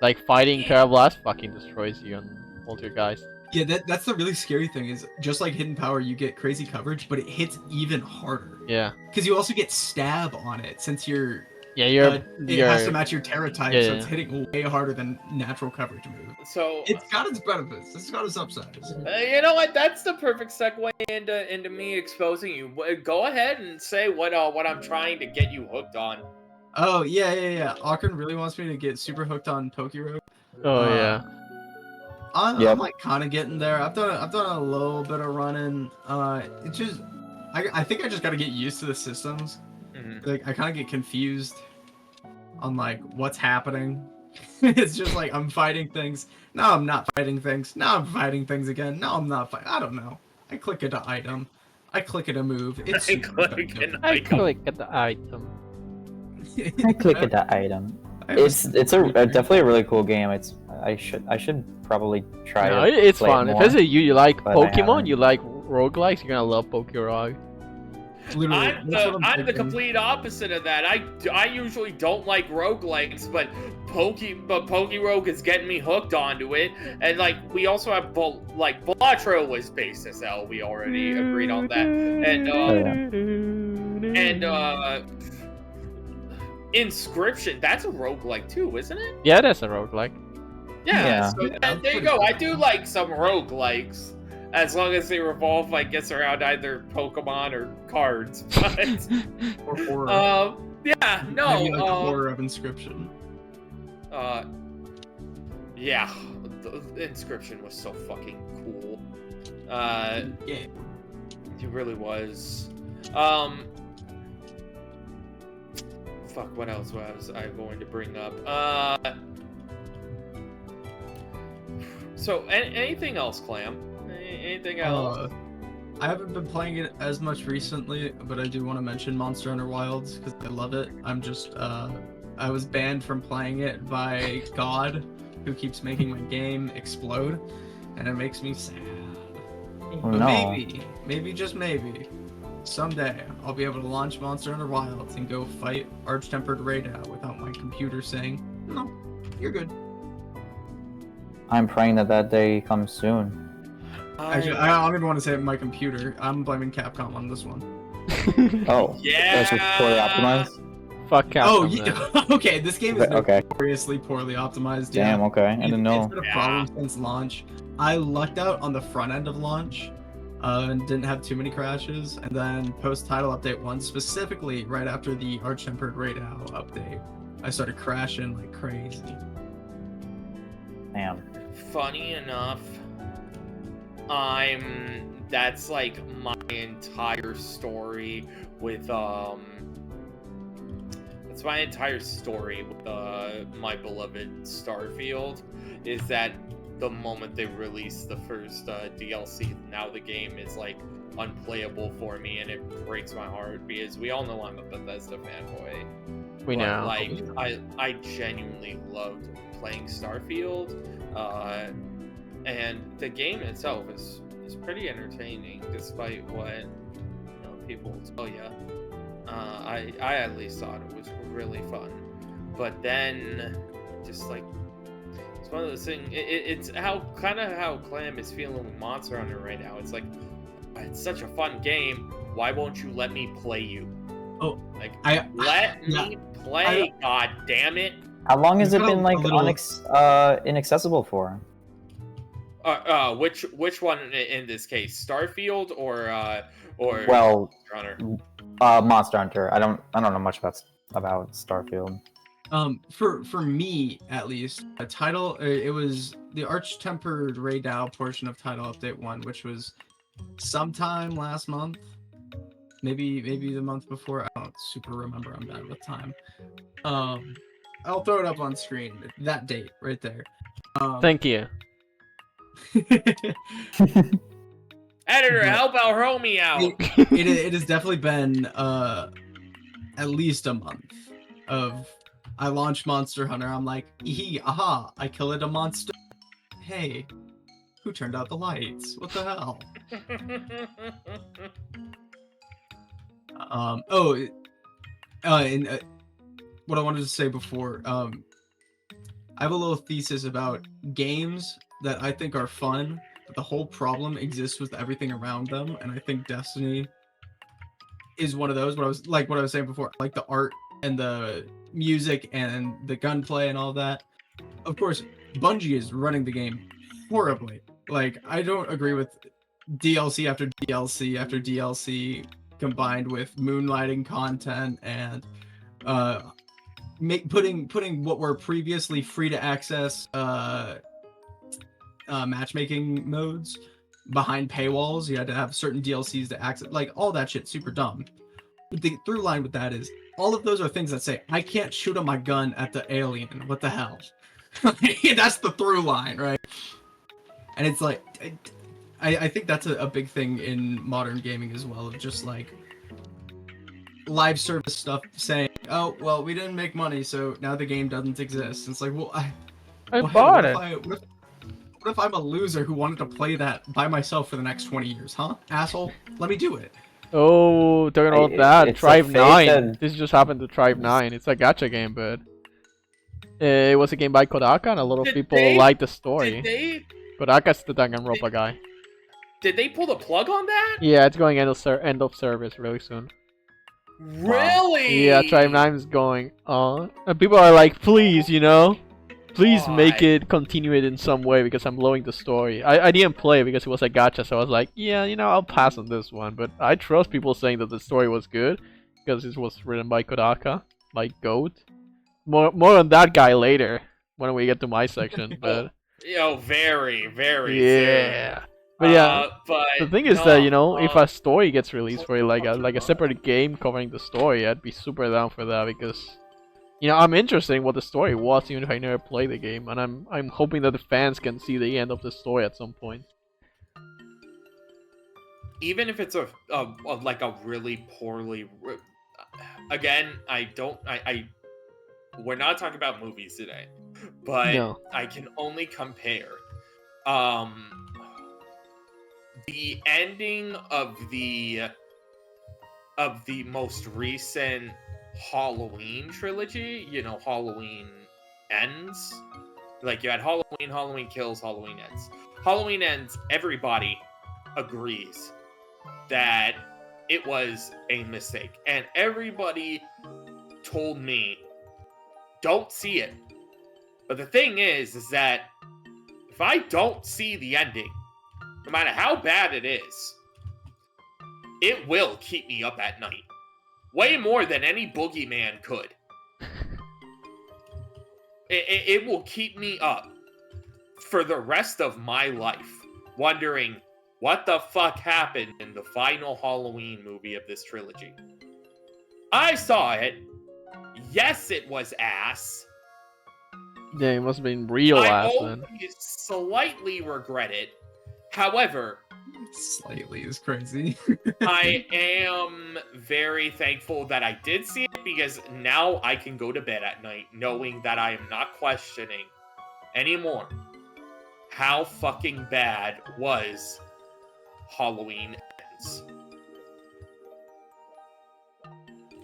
S2: Like, fighting Terra Blast fucking destroys you on Poltergeist.
S3: Yeah, that's the really scary thing is just like hidden power, you get crazy coverage, but it hits even harder
S2: Yeah.
S3: because you also get stab on it since you're.
S2: Yeah, you're...
S3: It has to match your Terra type,
S2: Yeah,
S3: so
S2: yeah.
S3: it's hitting way harder than natural coverage move.
S4: So
S3: It's got its benefits. It's got its upsides.
S4: you know what? That's the perfect segue into me exposing you. Go ahead and say what I'm trying to get you hooked on.
S3: Oh yeah. Akron really wants me to get super hooked on Pokerogue.
S2: Oh, yeah.
S3: I'm
S1: Yep.
S3: like kind of getting there. I've done a little bit of running. It's just I think I just got to get used to the systems.
S4: Mhm.
S3: Like I kind of get confused on like what's happening. It's just like I'm fighting things. Now I'm not fighting things. Now I'm fighting things again. Now I'm not fighting. I don't know. I click at an item. I click at a move. It's
S4: I
S3: super
S4: click
S3: effective.
S4: and
S2: I click at the item.
S1: I click at that item.
S3: I have a
S1: It's definitely a really cool game. I should probably try
S2: No,
S1: it.
S2: it's
S1: play it
S2: fun. If
S1: more.
S2: it's you like
S1: but I
S2: Pokemon,
S1: haven't.
S2: you like roguelikes, you're gonna love Pokerog.
S3: Literally, that's what
S4: I'm the
S3: thinking.
S4: complete opposite of that. I usually don't like roguelikes, but Pokerogue is getting me hooked onto it. And like we also have Balatro was based as hell. We already agreed on that. And Inscription, that's a roguelike too, isn't it?
S2: Yeah, that's a roguelike.
S4: Yeah.
S1: Yeah.
S4: So
S3: Yeah, that's
S4: there you
S3: pretty
S4: go.
S3: cool.
S4: I do like some roguelikes. As long as they revolve, I guess, around either Pokemon or cards. But
S3: Or horror.
S4: yeah, no.
S3: Maybe like the horror of Inscription.
S4: Yeah, the Inscription was so fucking cool.
S3: Yeah.
S4: It really was. Fuck, what else was I going to bring up? So, anything else, Clam? Anything else?
S3: I haven't been playing it as much recently, but I do want to mention Monster Hunter Wilds because I love it. I'm just I was banned from playing it by God, who keeps making my game explode, and it makes me sad.
S1: Oh,
S3: But
S1: no.
S3: maybe just maybe, someday I'll be able to launch Monster Hunter Wilds and go fight Arch-Tempered Raidou without my computer saying, "No, you're good."
S1: I'm praying that day comes soon.
S3: Actually, I don't even want to say my computer. I'm blaming Capcom on this one.
S1: Oh,
S4: Yeah.
S1: that's just poorly optimized.
S2: Fuck Capcom.
S3: Oh,
S2: then.
S3: yeah. Okay, this game is
S1: Okay.
S3: notoriously poorly optimized.
S1: Damn. Okay. I didn't know.
S3: It's been a problem since launch. I lucked out on the front end of launch, and didn't have too many crashes. And then post-title update 1, specifically right after the Arch-Tempered Raidou update, I started crashing like crazy.
S1: Damn.
S4: Funny enough, that's like my entire story with that's my entire story with my beloved Starfield, is that the moment they released the first DLC. Now the game is like unplayable for me, and it breaks my heart because we all know I'm a Bethesda fanboy.
S2: We
S4: But,
S2: know.
S4: like, I genuinely loved playing Starfield, and the game itself is pretty entertaining, despite what people will tell you. I at least thought it was really fun, but then just like it's one of those things. It's how Clam is feeling with Monster Hunter right now. It's like it's such a fun game. Why won't you let me play you?
S3: Oh,
S4: like
S3: let
S4: me play. God damn it!
S1: How long has it been like
S3: little...
S1: inaccessible for?
S4: Which one in this case, Starfield or
S1: well,
S4: Monster Hunter?
S1: Monster Hunter. I don't know much about Starfield.
S3: For me at least, a title. It was the Arch-Tempered Raydao portion of Title Update 1, which was sometime last month, maybe the month before. I don't super remember. I'm bad with time. I'll throw it up on screen. That date right there.
S2: Thank you.
S4: Editor, help out me out.
S3: It has definitely been at least a month of I launched Monster Hunter. I'm like, aha, I killed a monster. Hey, who turned out the lights? What the hell? And what I wanted to say before, I have a little thesis about games that I think are fun, but the whole problem exists with everything around them, and I think Destiny is one of those. What I was saying before, like the art and the music and the gunplay and all that. Of course, Bungie is running the game horribly. Like, I don't agree with DLC after DLC after DLC combined with moonlighting content and putting what were previously free to access matchmaking modes behind paywalls. You had to have certain DLCs to access, like all that shit. Super dumb. But the through line with that is all of those are things that say I can't shoot my gun at the alien. What the hell? That's the through line, right? And it's like I think that's a big thing in modern gaming as well, of just like live service stuff saying, oh well, we didn't make money, so now the game doesn't exist. It's like, well,
S2: I bought it.
S3: What if I'm a loser who wanted to play that by myself for the next 20 years, huh? Asshole, let me do it.
S2: Oh, talking about that,
S1: it's
S2: Tribe
S1: a
S2: 9.
S1: that-
S2: This just happened to Tribe 9. It's a gacha game, but it was a game by Kodaka, and a lot of people liked the story. Kodaka's the Danganronpa guy.
S4: Did they pull the plug on that?
S2: Yeah, it's going end of service really soon.
S4: Really?
S2: Yeah, Tribe 9 is going on. And people are like, please, please make it continue it in some way because I'm blowing the story. I didn't play it because it was a gacha, so I was like, yeah, I'll pass on this one. But I trust people saying that the story was good because it was written by Kodaka, by Goat. More on that guy later when we get to my section. But
S4: very, very
S2: yeah.
S4: soon.
S2: But yeah,
S4: but
S2: the thing is that if a story gets released for it, like a separate game covering the story, I'd be super down for that because I'm interested in what the story was, even if I never played the game, and I'm hoping that the fans can see the end of the story at some point.
S4: Even if it's a really poorly, again, we're not talking about movies today, but
S2: No.
S4: I can only compare. The ending of the most recent Halloween trilogy, Halloween Ends. Like, you had Halloween, Halloween Kills, Halloween Ends. Halloween Ends, everybody agrees that it was a mistake. And everybody told me, don't see it. But the thing is that if I don't see the ending, no matter how bad it is, it will keep me up at night. Way more than any boogeyman could. It will keep me up for the rest of my life, wondering what the fuck happened in the final Halloween movie of this trilogy. I saw it. Yes, it was ass.
S2: Yeah, it must have been real
S4: I
S2: ass then.
S4: only slightly regret it. However,
S3: Slightly is crazy.
S4: I am very thankful that I did see it because now I can go to bed at night knowing that I am not questioning anymore how fucking bad was Halloween Ends.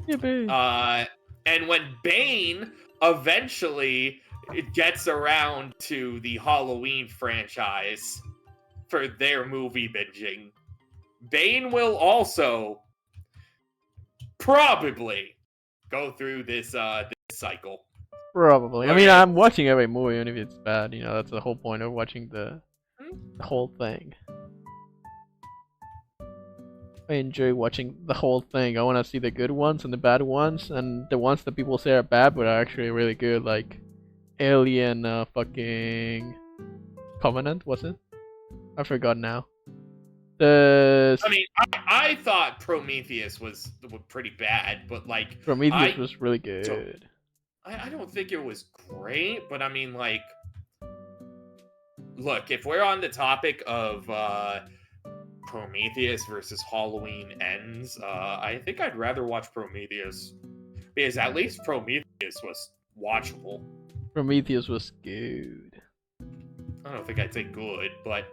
S2: Yippee.
S4: And when Bane eventually gets around to the Halloween franchise for their movie binging, Bane will also probably go through this this cycle.
S2: Probably. I
S4: Or
S2: mean,
S4: yeah.
S2: I'm watching every movie, even if it's bad. You know, that's the whole point of watching the whole thing. I enjoy watching the whole thing. I want to see the good ones and the bad ones, and the ones that people say are bad but are actually really good, like Alien, fucking Covenant, was it? I forgot now. The
S4: I mean, I thought Prometheus was pretty bad, but like
S2: Prometheus
S4: I-
S2: was really good.
S4: I don't think it was great, but I mean, like, look, if we're on the topic of Prometheus versus Halloween Ends, I think I'd rather watch Prometheus because at least Prometheus was watchable.
S2: Prometheus was good.
S4: I don't think I'd say good, but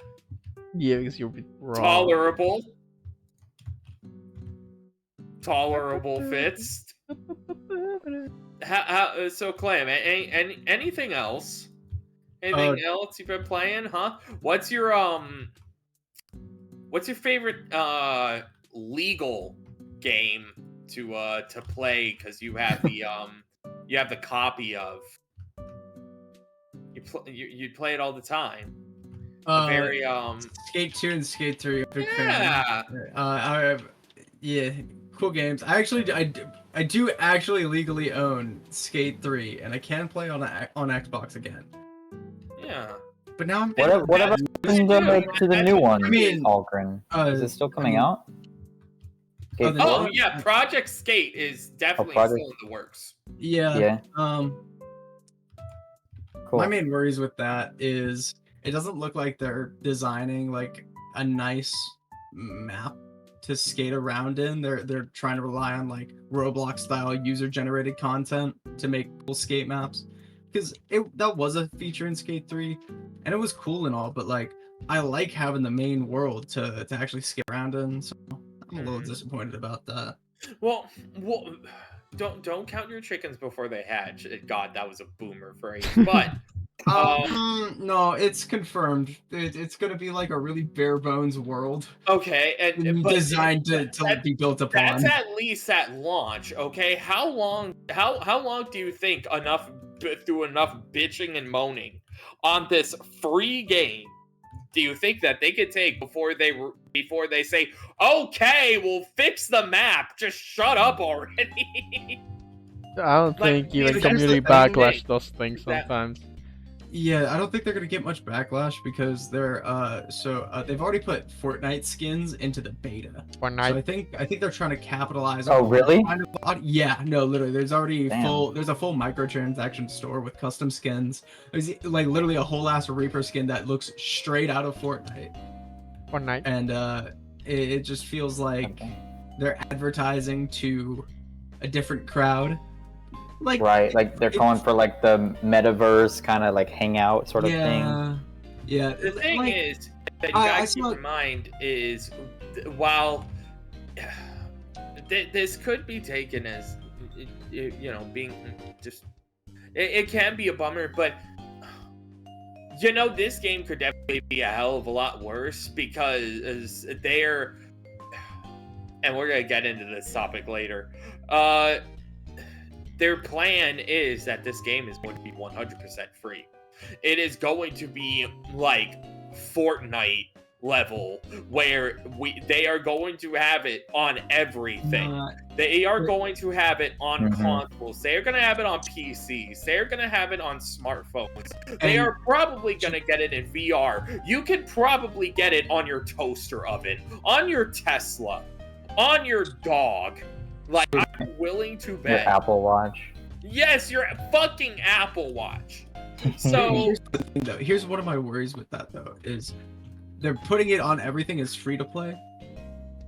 S2: Yeah, because you're wrong.
S4: tolerable. Tolerable fits. So Clam, anything else? Anything else you've been playing, huh? What's your favorite legal game to play? Because you have the copy of. You play it all the time. Very
S3: Skate 2 and Skate 3. Big
S4: Yeah.
S3: fan. Yeah, cool games. I do actually legally own Skate 3, and I can play on Xbox again.
S4: Yeah.
S3: But now I'm
S1: Whatever happened to the new one,
S3: I mean,
S1: Algren? Is it still coming out?
S3: Oh, the-
S4: Oh yeah, Project Skate is definitely
S1: Project-
S4: still in the works.
S3: Yeah.
S1: Yeah, cool.
S3: My main worries with that is it doesn't look like they're designing like a nice map to skate around in. They're trying to rely on like Roblox style user generated content to make cool skate maps. Because that was a feature in Skate 3 and it was cool and all, but like I like having the main world to actually skate around in, so I'm a little disappointed about that.
S4: Well, don't count your chickens before they hatch. God, that was a boomer phrase. But
S3: No, it's confirmed. It's gonna be like a really bare bones world
S4: okay, but
S3: designed to be built upon.
S4: that's at least at launch. Okay, how long do you think through enough bitching and moaning on this free game do you think that they could take before they say, okay, we'll fix the map? Just shut up already.
S2: I don't
S4: Like,
S2: think even
S4: here's
S2: community
S4: the thing,
S2: backlash does things
S4: that-
S2: sometimes.
S3: Yeah, I don't think they're gonna get much backlash because they're they've already put Fortnite skins into the beta.
S2: Fortnite.
S3: So I think they're trying to capitalize
S1: Oh,
S3: on
S1: really?
S3: Yeah, no, literally. There's already
S1: Damn.
S3: there's a full microtransaction store with custom skins. There's like literally a whole ass Reaper skin that looks straight out of Fortnite.
S2: Fortnite.
S3: And it just feels like
S1: Okay.
S3: they're advertising to a different crowd. Like
S1: Right, like they're calling for like the metaverse kind of like hangout sort of thing.
S3: Yeah.
S4: The thing
S3: like,
S4: is that you
S3: I
S4: gotta keep
S3: saw-
S4: in mind is while this could be taken as being just it can be a bummer, but this game could definitely be a hell of a lot worse because they're, and we're gonna get into this topic later, their plan is that this game is going to be 100% free. It is going to be like Fortnite level where they are going to have it on everything. They are going to have it on consoles. They are going to have it on PCs. They're going to have it on smartphones. They are probably going to get it in VR. You can probably get it on your toaster oven, on your Tesla, on your dog. Like, I'm willing to
S1: Your
S4: bet.
S1: Apple Watch.
S4: Yes, your fucking Apple Watch. So
S3: Here's the thing, though. Here's one of my worries with that, though, is they're putting it on everything as free to play.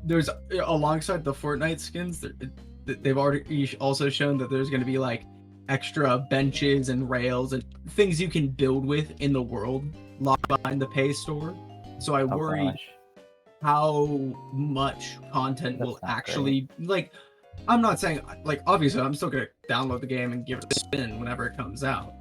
S3: There's alongside the Fortnite skins, they've already also shown that there's going to be like extra benches and rails and things you can build with in the world locked behind the pay store. So I
S1: Oh,
S3: worry
S1: gosh.
S3: how much content
S1: That's
S3: will
S1: not
S3: actually like. I'm not saying like obviously I'm still gonna download the game and give it a spin whenever it comes out.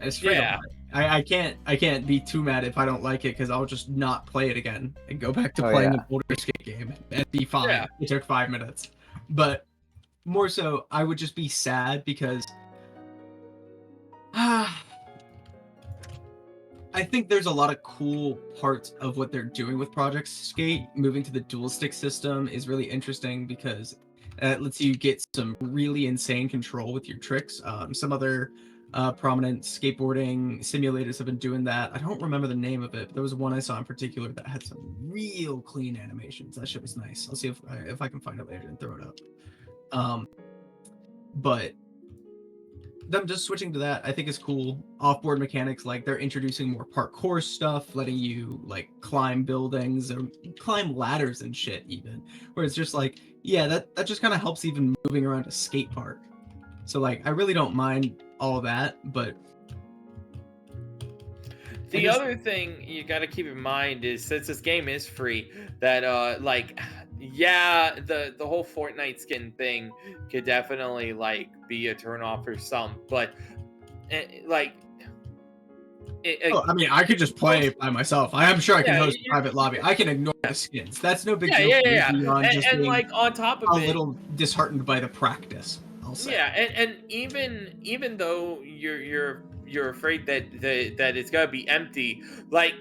S3: It's free to
S4: Yeah.
S3: play. I can't be too mad if I don't like it because I'll just not play it again and go back to
S1: Oh,
S3: playing
S1: yeah.
S3: an older skate game and be fine.
S4: Yeah.
S3: It took 5 minutes, but more so I would just be sad because I think there's a lot of cool parts of what they're doing with Project Skate. Moving to the dual stick system is really interesting because it lets you get some really insane control with your tricks. Some other prominent skateboarding simulators have been doing that. I don't remember the name of it, but there was one I saw in particular that had some real clean animations. That shit was nice. I'll see if I can find it later and throw it up. But them just switching to that I think is cool. Off-board mechanics, like they're introducing more parkour stuff, letting you like climb buildings or climb ladders and shit even, where it's just like, yeah, that just kind of helps even moving around a skate park. So like I really don't mind all that, but
S4: the other thing you got to keep in mind is since this game is free, that like yeah, the whole Fortnite skin thing could definitely like be a turnoff for some, but like
S3: I mean, I could just play by myself. I am sure I can
S4: Yeah,
S3: host a private lobby. I can ignore the skins. That's no big
S4: yeah,
S3: deal.
S4: yeah,
S3: for me
S4: yeah,
S3: beyond
S4: and,
S3: just
S4: and
S3: being
S4: like on top
S3: a
S4: of it,
S3: little disheartened by the practice. I'll say.
S4: yeah, and even though you're afraid that that it's gonna be empty, like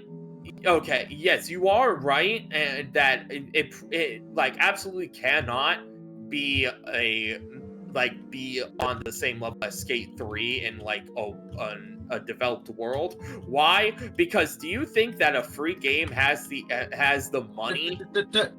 S4: okay, yes, you are right, and that it like absolutely cannot be be on the same level as Skate 3 in like a developed world. Why? Because do you think that a free game has the money?
S3: This
S4: get-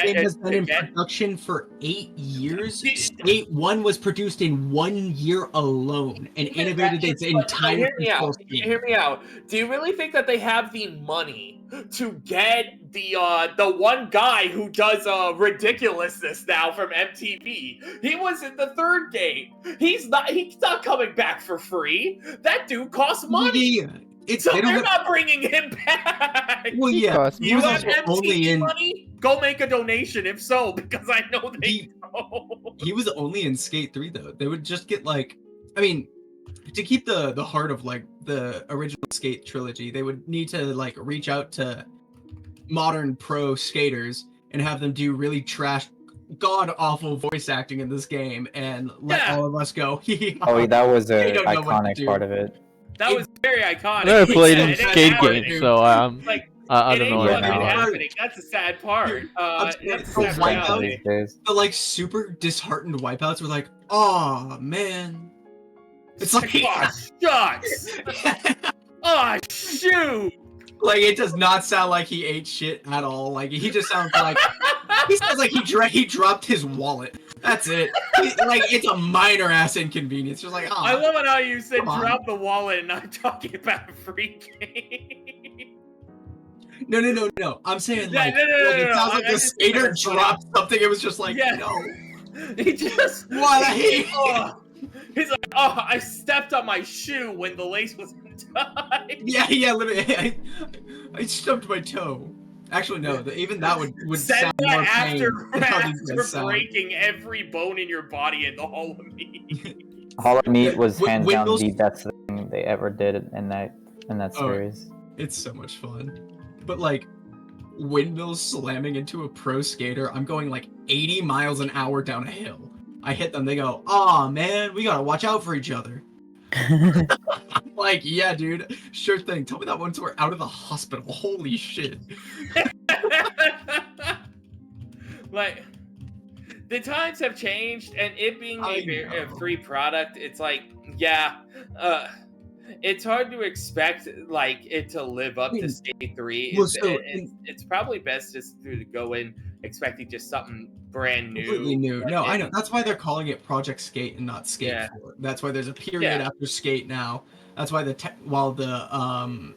S3: game has been in
S4: get-
S3: production for 8 years.
S4: Yeah.
S3: Skate 1 was produced in 1 year alone and innovated its
S4: But
S3: entire
S4: hear me
S3: control
S4: out.
S3: scheme.
S4: Hear me out. Do you really think that they have the money to get the one guy who does ridiculousness now from MTV? He was in the third game. He's not coming back for free. That dude costs money.
S3: Yeah, it's
S4: So
S3: they don't
S4: they're
S3: have,
S4: not bringing him back.
S3: well, yeah,
S2: Because
S3: he
S4: You
S3: was
S4: have
S3: also only
S4: MTV
S3: in
S4: money? Go make a donation if so, because I know they
S3: He-
S4: don't.
S3: he was only in Skate 3 though. They would just get like, I mean, to keep the heart of like the original Skate trilogy, they would need to like reach out to modern pro skaters and have them do really trash, god awful voice acting in this game and let
S4: Yeah.
S3: all of us go.
S1: Oh, that was
S3: They
S1: an
S3: don't know what to
S1: iconic
S3: do.
S1: part of it.
S4: That was very iconic.
S2: I never played
S4: Yeah,
S2: in
S4: it ain't
S2: skate
S4: happening.
S2: games, so
S4: Like,
S2: I
S4: it
S2: don't
S4: ain't
S2: know.
S1: Yeah,
S4: fucking
S1: no.
S4: happening. That's the sad part.
S3: I'm
S4: That's
S3: so
S4: the sad
S3: white
S1: Wipeout
S4: reality.
S1: these days.
S3: The like super disheartened wipeouts were like, oh man. It's like
S4: oh, shucks. Oh, shoot.
S3: like it does not sound like he ate shit at all. Like he just sounds like he sounds like he dropped his wallet. That's it. Like it's a minor ass inconvenience. Just like oh,
S4: I love it how you said
S3: Come on.
S4: drop the wallet and I'm talking about a free game.
S3: no. I'm saying
S4: Yeah,
S3: like,
S4: no,
S3: like, it sounds like
S4: I
S3: the
S4: just think
S3: skater
S4: that's funny.
S3: dropped something. It was just like
S4: Yeah.
S3: no.
S4: He just
S3: Why?
S4: oh, he's like, oh, I stepped on my shoe when the lace was untied.
S3: Yeah, literally. I stubbed my toe. Actually, no. Even that would
S4: Said
S3: sound more
S4: that
S3: pain than how these
S4: after
S3: guys sound.
S4: breaking every bone in your body in the Hall of Meat.
S1: Hall of Meat was
S3: Wi-
S1: hands down
S3: Windows-
S1: the best thing they ever did in that
S3: Oh,
S1: series.
S3: It's so much fun. But like windmills slamming into a pro skater, I'm going like 80 miles an hour down a hill. I hit them, they go, "Aw, man, we gotta watch out for each other." I'm like, yeah, dude, sure thing. Tell me that once we're out of the hospital. Holy shit.
S4: Like, the times have changed, and it being
S3: I
S4: a
S3: know.
S4: free product, it's like, yeah, it's hard to expect like it to live up
S3: I
S4: to
S3: mean,
S4: Skate 3.
S3: well,
S4: It's,
S3: so-
S4: it's probably best just to go in expecting just something brand new.
S3: Completely new.
S4: but
S3: No, I
S4: it-
S3: know. That's why they're calling it Project Skate and not Skate
S4: Yeah.
S3: 4. That's why there's a period
S4: Yeah.
S3: after Skate now. That's why while the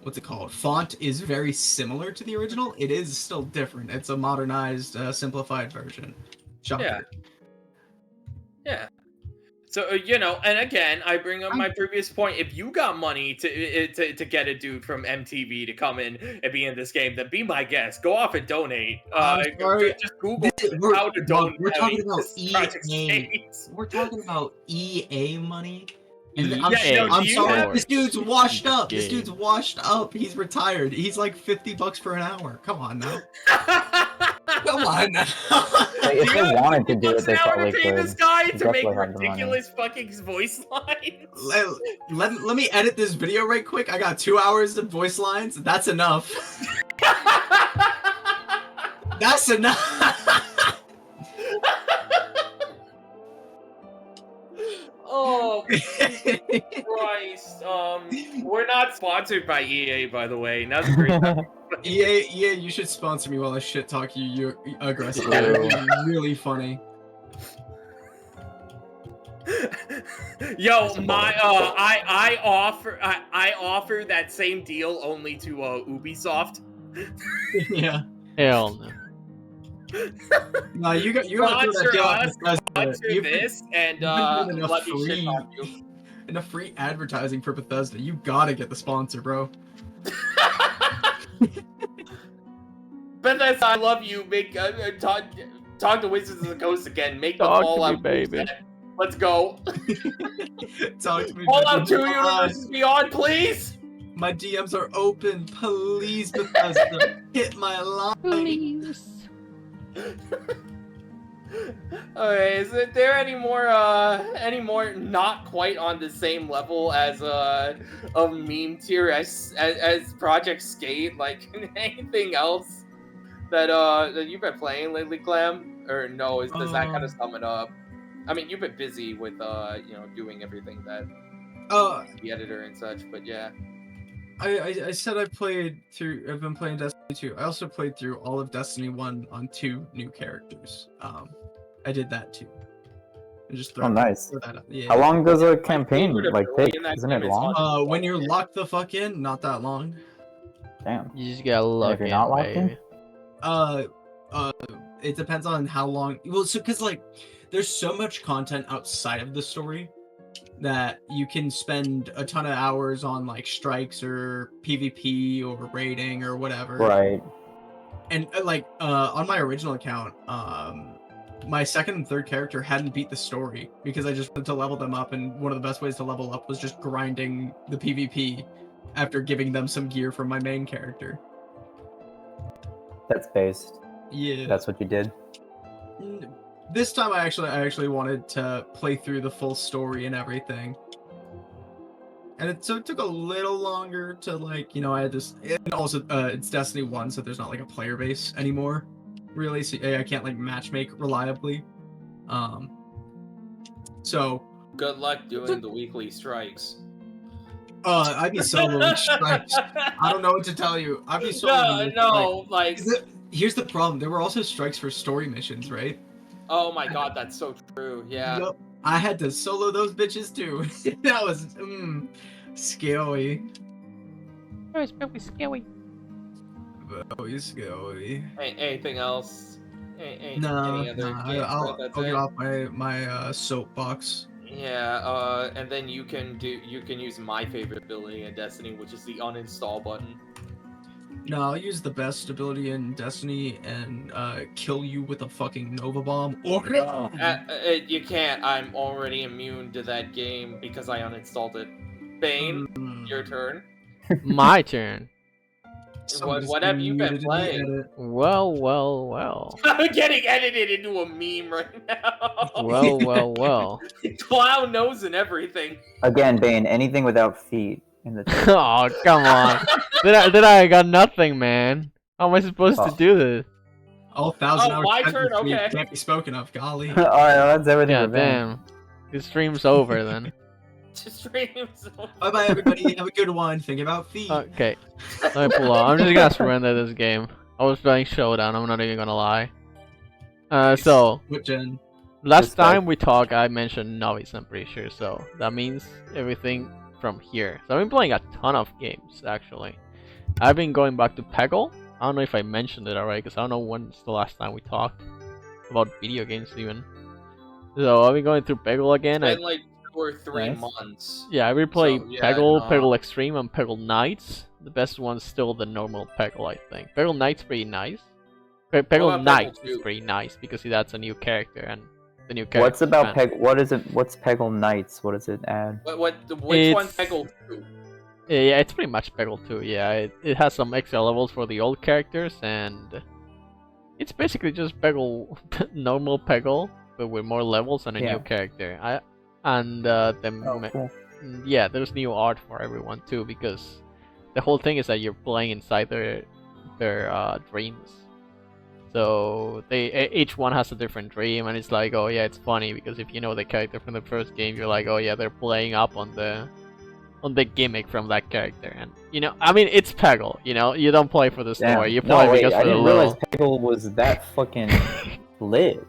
S3: what's it called? Font is very similar to the original. It is still different. It's a modernized, simplified version. Shocker.
S4: Yeah. Yeah. So and again, I bring up my previous point. If you got money to get a dude from MTV to come in and be in this game, then be my guest. Go off and donate.
S3: I'm sorry.
S4: Just Google
S3: We're-
S4: how to donate.
S3: we're talking about
S4: to Project
S3: EA.
S4: Skate.
S3: We're talking about EA money. And
S2: EA.
S3: I'm,
S4: Yeah, no,
S3: I'm
S4: do you
S3: sorry,
S2: have-
S3: this dude's washed up. This
S2: EA.
S3: dude's washed up. He's retired. He's like $50 for an hour. Come on now. Come on now.
S1: Like, if they wanted to do it, they
S4: Now
S1: probably
S4: to pay
S1: could.
S4: this guy to make
S1: Definitely have the money.
S4: ridiculous fucking voice lines.
S3: let me edit this video right quick. I got 2 hours of voice lines. That's enough. That's enough.
S4: Oh Christ! We're not sponsored by EA, by the way. That's great.
S3: EA, you should sponsor me while I shit talk you. You aggressive.
S1: Yeah.
S3: That would be really funny.
S4: Yo, my I offer that same deal only to Ubisoft.
S3: Yeah.
S2: Hell no.
S3: No, you got
S4: Sponsor us,
S3: that
S4: Sponsor
S3: You've
S4: this and
S3: you've been enough
S4: let me shit
S3: free-
S4: on you.
S3: enough free advertising for Bethesda. You gotta get the sponsor, bro.
S4: Bethesda, I love you. Make talk to Wizards of the Coast again. Make the
S2: Talk to
S4: Fallout
S2: me, baby.
S4: moveset. Let's go.
S3: Talk to me.
S4: Fallout 2
S3: Bethesda.
S4: Universes Beyond, please.
S3: My DMs are open. Please, Bethesda, hit my line.
S2: Please.
S4: Okay, is there any more not quite on the same level as a meme tier as Project Skate? Like anything else that you've been playing lately, Clam? Or no, does that kind of sum it up? I mean, you've been busy with doing everything that the editor and such, but yeah.
S3: I said I've been playing Destiny 2. I also played through all of Destiny 1 on 2 new characters. I did that too. And just
S1: Oh, nice.
S3: throw that up. Yeah.
S1: How long does a campaign like
S4: Ability
S1: take?
S4: in that
S1: Isn't it
S4: game is
S1: long?
S4: fun.
S3: When you're locked the fuck in, not that long.
S1: Damn.
S2: You just gotta look
S1: if you're
S2: in,
S1: not locked in?
S2: baby.
S3: It depends on how long. Well, so because like, there's so much content outside of the story that you can spend a ton of hours on like strikes or PvP or raiding or whatever.
S1: Right.
S3: And on my original account, my second and third character hadn't beat the story because I just wanted to level them up, and one of the best ways to level up was just grinding the PvP after giving them some gear from my main character.
S1: That's based.
S3: Yeah.
S1: That's what you did.
S3: This time I actually wanted to play through the full story and everything. And it took a little longer to I had this, and also it's Destiny 1, so there's not like a player base anymore, really. So I can't like matchmake reliably. So
S4: Good luck doing the weekly strikes.
S3: I'd be soloing strikes. I don't know what to tell you. I'd be soloing.
S4: No, like
S3: Here's the problem. There were also strikes for story missions, right?
S4: oh my god, that's so true. Yeah.
S3: Yup. I had to solo those bitches too. That was scary.
S2: Oh, it's very scary.
S3: Very scary.
S4: Anything else?
S3: No,
S4: any other games?
S3: I'll
S4: That's
S3: get
S4: it?
S3: off my soapbox.
S4: Yeah, and then you can use my favorite ability in Destiny, which is the uninstall button.
S3: No, I'll use the best ability in Destiny and kill you with a fucking Nova Bomb.
S4: You can't. I'm already immune to that game because I uninstalled it. Bane, your turn.
S2: My turn.
S3: Somebody's
S4: what have you been
S3: muted in the
S4: playing?
S3: edit.
S2: Well, well, well.
S4: I'm getting edited into a meme right now.
S2: Well, well, well.
S4: Clown nose and everything.
S1: Again, Bane, anything without feet in the chat.
S2: Oh, come on. Then I got nothing, man. How am I supposed to
S1: Oh.
S2: do this?
S3: All 1,000
S4: Oh,
S3: hours
S4: my
S3: spent
S4: turn?
S3: with me
S4: Okay.
S3: can't be spoken of. Golly.
S1: Alright, well, that's everything
S2: Yeah,
S1: for Bane.
S2: damn. The stream's over then.
S4: Streams.
S3: Bye bye, everybody. Have a good one. Think about feet.
S2: Okay. Let me pull off. I'm just gonna surrender this game. I was playing Showdown. I'm not even gonna lie.
S3: Nice.
S2: So
S3: What gen?
S2: last
S1: Respect.
S2: time we talked, I mentioned Novice. I'm pretty sure. So that means everything from here. So I've been playing a ton of games actually. I've been going back to Peggle. I don't know if I mentioned it already, because I don't know when's the last time we talked about video games even. So I've been going through Peggle again.
S4: It's been like 2 or 3
S1: Nice.
S4: months.
S2: Yeah, I replay
S4: So, yeah,
S2: Peggle,
S4: no.
S2: Peggle Extreme, and Peggle Knights. The best one's still the normal Peggle, I think. Peggle Knight's pretty nice. Peggle
S4: about Peggle
S2: Knight is
S4: 2?
S2: pretty nice because that's a new character, and the new character.
S1: What's about Peg? What is it? What's Peggle Knights? What does it add?
S4: Which one's
S2: It's-
S4: Peggle 2?
S2: Yeah, it's pretty much Peggle 2. Yeah, it has some extra levels for the old characters, and it's basically just Peggle, normal Peggle, but with more levels and a
S1: Yeah.
S2: new character.
S1: Oh, cool.
S2: Yeah, there's new art for everyone too, because the whole thing is that you're playing inside their dreams. So each one has a different dream, and it's like, oh yeah, it's funny because if you know the character from the first game, you're like, oh yeah, they're playing up on the gimmick from that character, and I mean, it's Peggle. You don't play for the
S1: Damn.
S2: story, you
S1: No,
S2: play
S1: wait,
S2: because
S1: I
S2: for the
S1: didn't realize
S2: little.
S1: Peggle was that fucking lit.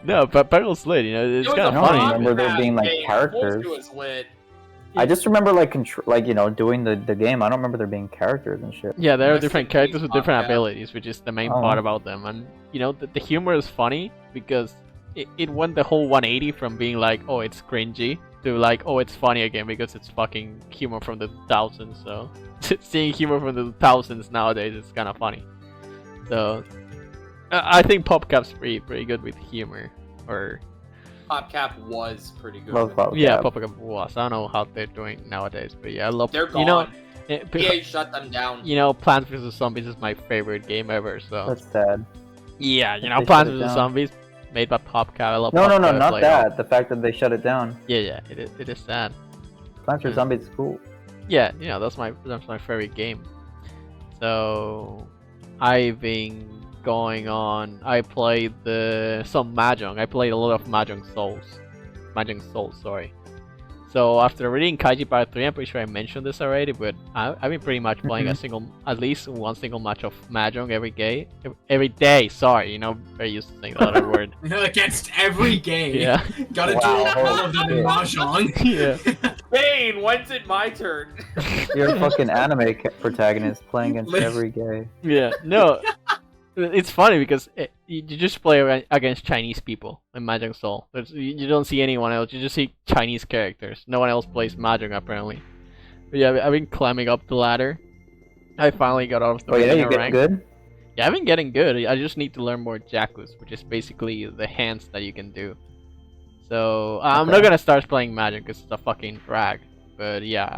S2: No, but Peggle's lit. It's
S4: It was
S2: kind
S4: a
S2: of
S1: I don't
S2: funny.
S1: remember
S2: but-
S1: there
S4: Minecraft
S1: being, like,
S4: game.
S1: characters.
S4: It was lit.
S1: I just remember doing the game. I don't remember there being characters and shit.
S2: Yeah, there are
S4: Rest
S2: different
S4: in peace,
S2: characters with different
S4: Bobcat.
S2: abilities, which is the main
S1: Oh.
S2: part about them. And the humor is funny because it went the whole 180 from being like, oh, it's cringy, to like, oh, it's funny again because it's fucking humor from the 2000s. So seeing humor from the 2000s nowadays is kind of funny. So I think PopCap's pretty good with humor. Or
S4: PopCap was pretty good.
S1: Love
S4: with
S1: Pop.
S2: yeah, PopCap was. I don't know how they're doing nowadays, but yeah, I love.
S4: They're gone.
S2: eh,
S4: EA shut them down.
S2: Plants vs Zombies is my favorite game ever. So
S1: That's sad.
S2: yeah,
S1: They
S2: Plants
S1: shut it
S2: vs
S1: down.
S2: Zombies made by PopCap. I love.
S1: No,
S2: PopCap.
S1: not
S2: I play it.
S1: that. The fact that they shut it down.
S2: Yeah, it is sad.
S1: Plants vs
S2: Yeah.
S1: Zombies is cool.
S2: Yeah, that's my favorite game. So I've been going on. I played some Mahjong. I played a lot of Mahjong Souls, sorry. So after reading Kaiji Part 3, I'm pretty sure I mentioned this already, but I've been pretty much playing at least one single match of Mahjong every day. Sorry, very used to saying that other word.
S3: Against every game.
S2: Yeah,
S3: Gotta
S1: Wow,
S3: do all of them in Mahjong.
S2: yeah.
S4: Bane, when's it my turn?
S1: You're a fucking anime protagonist playing against
S3: Lit-
S1: every gay.
S2: Yeah, no, it's funny because you just play against Chinese people in Mahjong Soul. You don't see anyone else. You just see Chinese characters. No one else plays Mahjong apparently. But yeah, I've been climbing up the ladder. I finally got out of the
S1: Oh yeah,
S2: beginner
S1: you're getting
S2: rank.
S1: good.
S2: Yeah, I've been getting good. I just need to learn more Jakus, which is basically the hands that you can do. So I'm not
S1: Okay.
S2: gonna start playing Mahjong because it's a fucking drag. But yeah,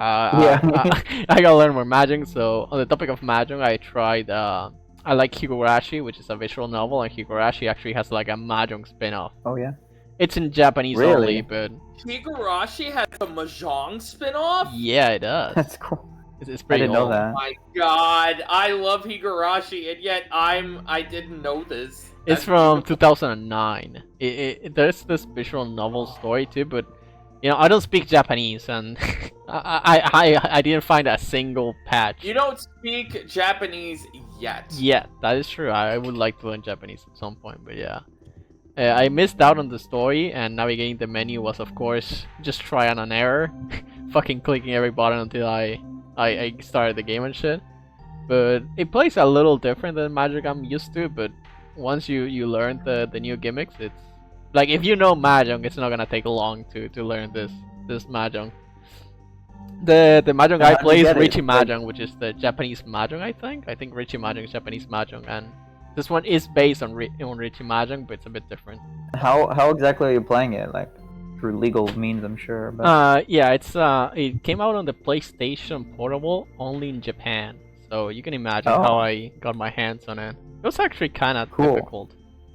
S1: Yeah.
S2: I gotta learn more Mahjong. So on the topic of Mahjong, I tried. I like Higurashi, which is a visual novel, and Higurashi actually has like a Mahjong spin-off.
S1: Oh yeah.
S2: It's in Japanese
S1: Really?
S2: only, but
S4: Higurashi has a Mahjong spin-off?
S2: yeah, it does.
S1: That's cool.
S2: It's
S1: I
S2: pretty
S1: didn't know
S2: old.
S1: that.
S4: My god, I love Higurashi, and yet I didn't know this.
S2: It's
S4: That's
S2: from
S4: beautiful.
S2: 2009. There's this visual novel story too, but I don't speak Japanese, and I didn't find a single patch.
S4: You don't speak Japanese yet.
S2: Yeah, that is true. I would like to learn Japanese at some point, but yeah. I missed out on the story, and navigating the menu was, of course, just trial and error. Fucking clicking every button until I started the game and shit. But it plays a little different than Magic I'm used to, but once you learn the new gimmicks, it's like if you know Mahjong, it's not gonna take long to learn this Mahjong. The Mahjong
S1: Now,
S2: I
S1: how do
S2: play
S1: you
S2: is
S1: get it?
S2: Richie
S1: Like-
S2: Mahjong, which is the Japanese Mahjong, I think. I think Richie Mahjong is Japanese Mahjong, and this one is based on Richie Mahjong, but it's a bit different.
S1: How exactly are you playing it? Like through legal means, I'm sure. But
S2: Yeah, it came out on the PlayStation Portable only in Japan, so you can imagine
S1: Oh.
S2: how I got my hands on it. It was actually kind of
S1: Cool.
S2: difficult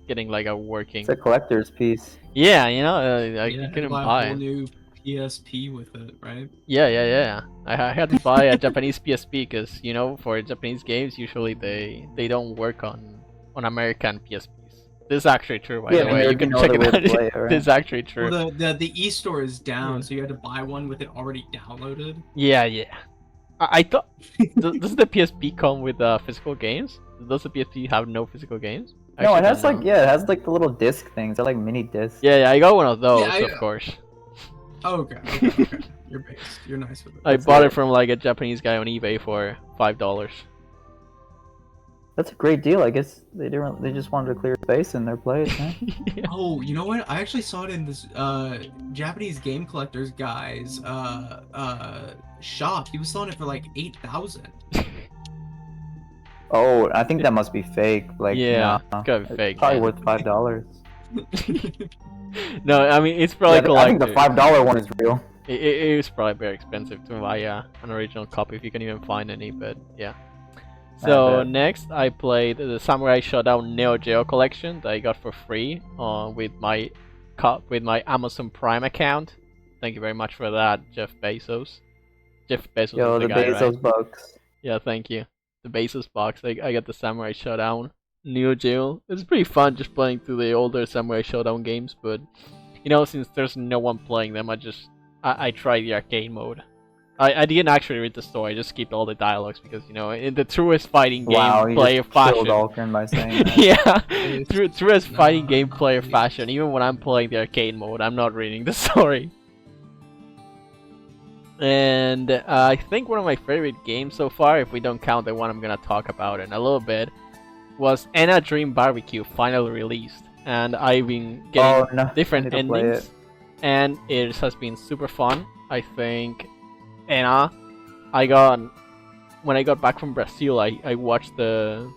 S2: getting like a working.
S1: it's a collector's piece.
S2: Yeah,
S3: Yeah,
S2: you couldn't
S3: buy
S2: buy
S3: a whole
S2: it.
S3: new PSP with it, right?
S2: Yeah. I had to buy a Japanese PSP because for Japanese games usually they don't work on American PSPs. This is actually true, by
S1: Yeah,
S2: the
S1: I mean,
S2: way.
S1: there'd
S2: You
S1: be
S2: can
S1: no
S2: check
S1: other
S2: it
S1: way to
S2: out.
S1: play it, right?
S2: This is actually true.
S3: Well, the e-store is down, so you had to buy one with it already downloaded.
S2: Yeah. I thought does the PSP come with physical games? Does the PSP have no physical games?
S1: No, it
S2: Actually,
S1: has
S2: don't
S1: like
S2: know.
S1: it has like the little disc things. They're like mini discs.
S2: Yeah, I got one of those,
S3: I-
S2: of course.
S3: Oh, okay. You're based. You're nice with it.
S2: I
S1: That's
S2: bought
S1: it.
S2: it from like a Japanese guy on eBay for $5.
S1: That's a great deal. I guess they didn't. They just wanted to clear space in their place. Huh?
S2: Yeah.
S3: Oh, you know what? I actually saw it in this Japanese game collectors guy's shop. He was selling it for like 8,000.
S1: Oh, I think that must be fake. Like,
S2: Yeah,
S1: nah,
S2: it's gotta be fake,
S1: Probably
S2: man.
S1: worth $5.
S2: No, I mean it's probably
S1: Yeah, I think the
S2: collector.
S1: $5 one is real.
S2: It is probably very expensive to buy an original copy if you can even find any, but yeah. So
S1: bet.
S2: next I played the Samurai Shodown Neo Geo collection that I got for free with my Amazon Prime account. Thank you very much for that, Jeff Bezos. Jeff Bezos
S1: Yo,
S2: is the
S1: the
S2: guy,
S1: Bezos
S2: right?
S1: bucks.
S2: Yeah, thank you. The Bezos box. I got the Samurai Shodown Neo Geo. It's pretty fun just playing through the older Samurai Shodown games, but you know, since there's no one playing them, I tried the arcade mode. I didn't actually read the story, I just skipped all the dialogues because, you know, in the truest fighting game
S1: Wow, you
S2: player
S1: just killed
S2: fashion.
S1: Alkern by saying that.
S2: Yeah, truest fighting
S3: Nah,
S2: game player
S3: please.
S2: fashion. Even when I'm playing the arcade mode, I'm not reading the story. And I think one of my favorite games so far, if we don't count the one I'm gonna talk about in a little bit, was Enna Dream Barbecue finally released. And I've been getting
S1: Oh, no. I
S2: different
S1: need to play
S2: endings,
S1: it.
S2: and it has been super fun. I think Enna, when I got back from Brazil, I watched the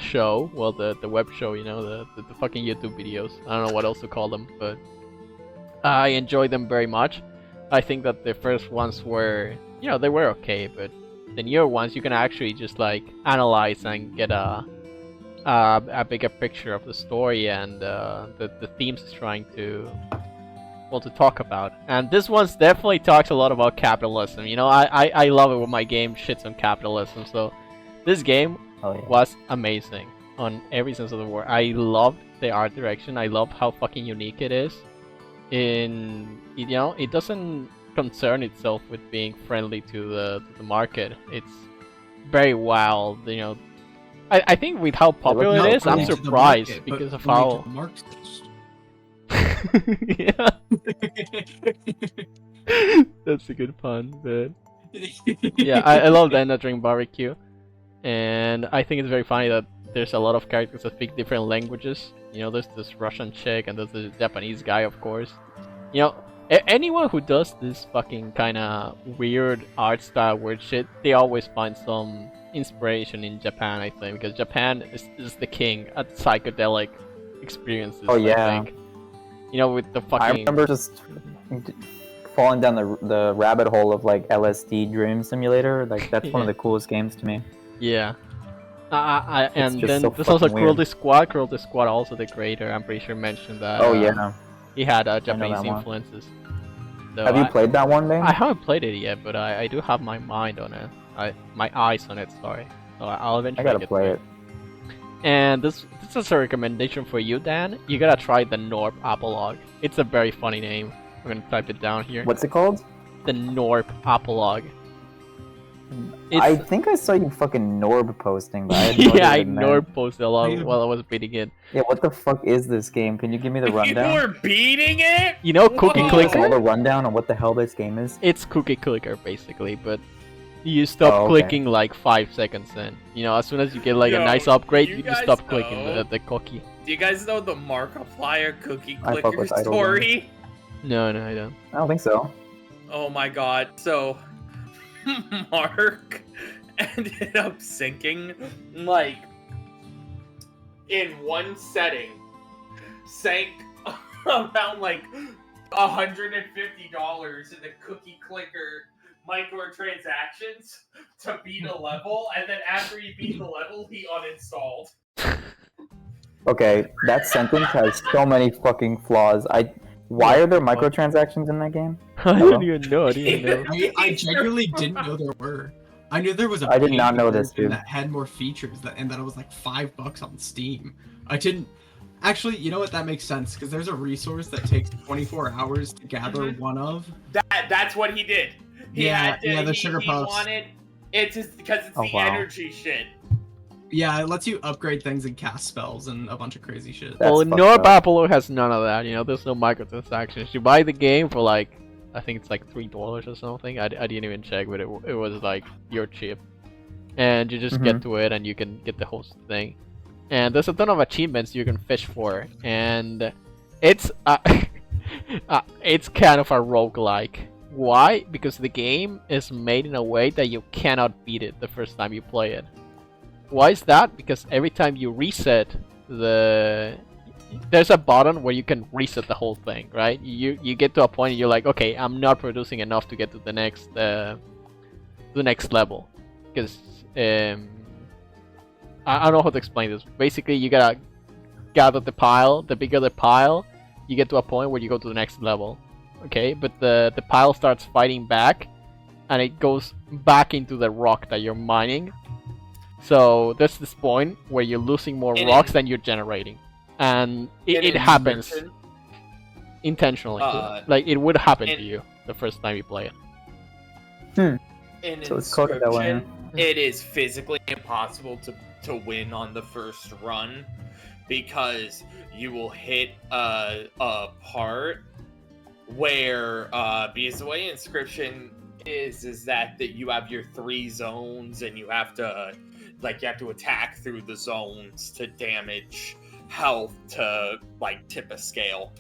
S2: show, well the web show, you know, the fucking YouTube videos. I don't know what else to call them, but I enjoyed them very much. I think that the first ones were, you know, they were okay, but the newer ones you can actually just like analyze and get a bigger picture of the story and the themes it's trying to talk about. And this one's definitely talks a lot about capitalism. You know, I love it when my game shits on capitalism. So this game
S1: Oh, yeah.
S2: was amazing on every sense of the word. I loved the art direction. I love how fucking unique it is. You know, it doesn't concern itself with being friendly to the market. It's very wild. You know, I think with how popular
S3: Not
S2: it is, I'm
S3: friendly to the
S2: surprised
S3: market, but
S2: because of
S3: friendly to
S2: how.
S3: the Marxist.
S2: Yeah, that's a good pun, but yeah, I love the Enna Dream Barbecue, and I think it's very funny that there's a lot of characters that speak different languages. You know, there's this Russian chick and there's the Japanese guy, of course. You know, anyone who does this fucking kind of weird art style, weird shit, they always find some inspiration in Japan, I think, because Japan is the king at psychedelic experiences.
S1: Oh, yeah.
S2: I think. You know, with the fucking.
S1: I remember just falling down the rabbit hole of like LSD Dream Simulator. Like that's one of
S2: Yeah.
S1: the coolest games to me.
S2: Yeah. And
S1: just
S2: then
S1: so
S2: there's also
S1: fucking weird.
S2: Cruelty Squad. Cruelty Squad, also the creator, I'm pretty sure mentioned that.
S1: Oh yeah.
S2: He had
S1: know
S2: Japanese
S1: that one.
S2: influences. So
S1: Have you played that one, Dane?
S2: I haven't played it yet, but I do have my mind on it. My eyes on it. Sorry. So I'll
S1: I
S2: eventually
S1: gotta
S2: get
S1: play
S2: to
S1: it.
S2: And this is a recommendation for you, Dan. You gotta try the Norp Apolog. It's a very funny name. I'm gonna type it down here.
S1: What's it called?
S2: The Norp Apolog.
S1: I
S2: It's
S1: think I saw you fucking Norb posting, but I had no idea
S2: yeah,
S1: what
S2: I
S1: it meant.
S2: Norp posted a lot
S3: I-
S2: while I was beating it.
S1: Yeah, what the fuck is this game? Can you give me the
S4: You
S1: rundown?
S4: were beating it?
S2: You know, Cookie
S4: Whoa.
S1: Can you give us all
S2: Clicker.
S1: the rundown on what the hell this game is?
S2: It's Cookie Clicker basically, but you stop
S1: Oh, okay.
S2: clicking like 5 seconds in. You know, as soon as you get like a
S4: Yo,
S2: nice upgrade,
S4: you
S2: you just
S4: guys
S2: stop clicking
S4: know-
S2: the cookie.
S4: Do you guys know the Markiplier cookie
S1: I fuck
S4: clicker
S1: with idle
S4: story?
S2: No, I don't.
S1: I don't think so.
S4: Oh my god. So, Mark ended up sinking, like, in one setting, sank around like $150 in the cookie clicker microtransactions to beat a level, and then after he beat the level, he uninstalled.
S1: Okay, that sentence has so many fucking flaws. Why are there microtransactions in that game?
S2: I
S1: Hello?
S2: don't even know. I didn't even know.
S3: I genuinely didn't know there were. I knew there was a
S1: I did not
S3: paid
S1: know this,
S3: version
S1: dude.
S3: that had more features and that it was like $5 on Steam. I didn't. Actually, you know what? That makes sense because there's a resource that takes 24 hours to gather
S4: Mhm.
S3: one of.
S4: That's what he did. He
S3: Yeah,
S4: had to,
S3: yeah, the
S4: he,
S3: sugar
S4: he
S3: puffs.
S4: wanted it's just because it's
S1: Oh,
S4: the
S1: wow.
S4: energy shit.
S3: Yeah, it lets you upgrade things and cast spells and a bunch of crazy shit.
S1: That's
S2: Well,
S1: fucked
S2: Nor
S1: up.
S2: Papalo has none of that. You know, there's no microtransactions. You buy the game for like, I think it's like $3 or something. I didn't even check, but it was like your chip, and you just get to it and you can get the whole thing. And there's a ton of achievements you can fish for, and it's it's kind of a roguelike. Why? Because the game is made in a way that you cannot beat it the first time you play it. Why is that? Because every time you reset there's a button where you can reset the whole thing, right? You get to a point and you're like, okay, I'm not producing enough to get to the next level, because I don't know how to explain this. Basically, you gotta gather the pile. The bigger the pile, you get to a point where you go to the next level. Okay, but the pile starts fighting back, and it goes back into the rock that you're mining. So there's this point where you're losing more rocks than you're generating, and it happens intentionally. Like it would happen to you the first time you play it.
S4: In
S1: So it's coded that way, huh?
S4: Inscription, it is physically impossible to win on the first run, because you will hit a part where because the way Inscription is that you have your 3 zones, and you have to attack through the zones to damage health to like tip a scale.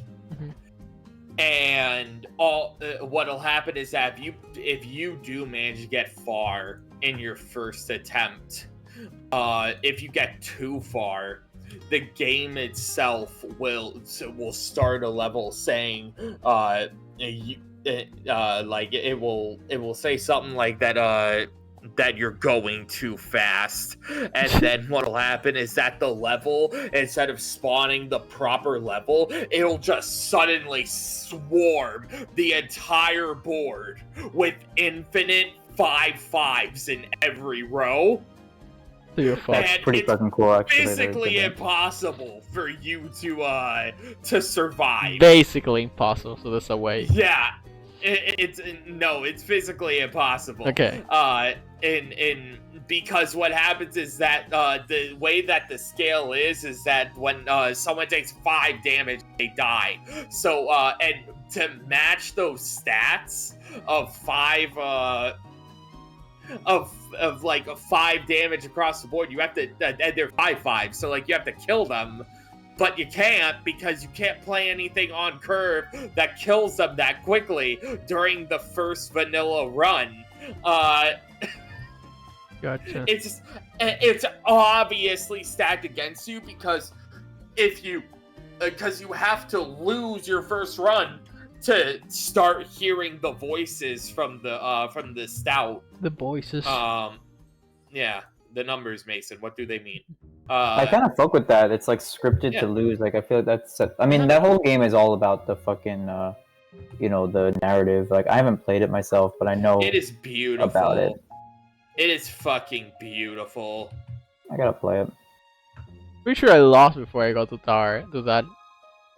S4: And what'll happen is that if you do manage to get far in your first attempt, if you get too far, the game itself will start a level saying it will say something like that that you're going too fast, and then what'll happen is that the level, instead of spawning the proper level, it'll just suddenly swarm the entire board with infinite 5/5s in every row.
S1: That's pretty fucking cool, actually.
S4: Physically impossible for you to survive.
S2: Basically impossible. So there's a way.
S4: Yeah, it's physically impossible.
S2: Okay.
S4: Because what happens is that the way that the scale is that when someone takes 5 damage, they die. So and to match those stats of 5 of like a 5 damage across the board, you have to and they're 5/5, so like you have to kill them, but you can't, because you can't play anything on curve that kills them that quickly during the first vanilla run.
S2: Gotcha.
S4: It's obviously stacked against you, because you have to lose your first run to start hearing the voices from the stout.
S2: The voices.
S4: Yeah, the numbers, Mason. What do they mean?
S1: I kind of fuck with that. It's like scripted to lose. Like I feel like that's. I mean, that whole game is all about the fucking, the narrative. Like I haven't played it myself, but I know
S4: it is beautiful
S1: about it.
S4: It is fucking beautiful.
S1: I gotta play it.
S2: Pretty sure I lost before I got to that.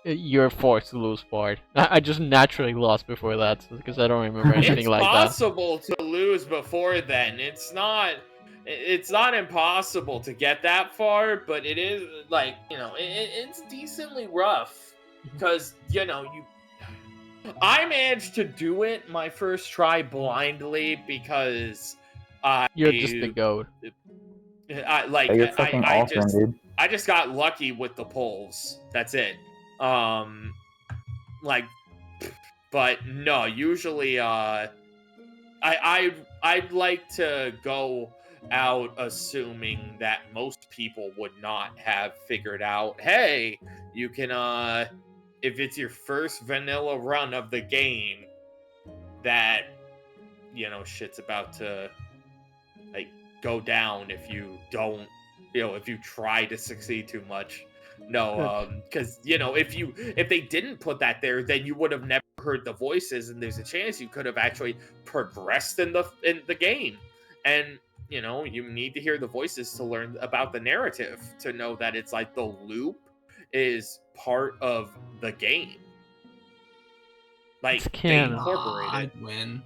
S2: You're forced to lose part. I just naturally lost before that, because I don't remember anything like that.
S4: It's possible to lose before then. It's not impossible to get that far, but it is like, it's decently rough, because I managed to do it my first try blindly, because
S2: you're just the goat.
S1: You're fucking awesome, dude.
S4: I just got lucky with the polls. That's it. But no, usually I'd like to go out assuming that most people would not have figured out, hey, you can if it's your first vanilla run of the game, that shit's about to go down if you don't, if you try to succeed too much. No, because if they didn't put that there, then you would have never heard the voices, and there's a chance you could have actually progressed in the game. And you need to hear the voices to learn about the narrative, to know that it's like the loop is part of the game. Like, they incorporated.
S3: I'd win.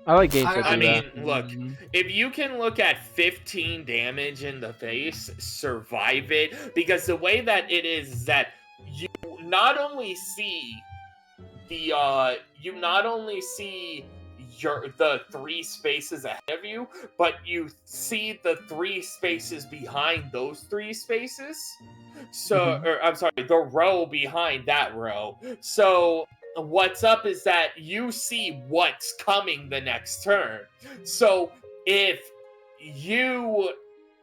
S2: I like games that do
S4: I mean,
S2: that.
S4: look, if you can look at 15 damage in the face, survive it, because the way that it is that you not only see the 3 spaces ahead of you, but you see the 3 spaces behind those 3 spaces. So, or I'm sorry, the row behind that row. So what's up is that you see what's coming the next turn. So if you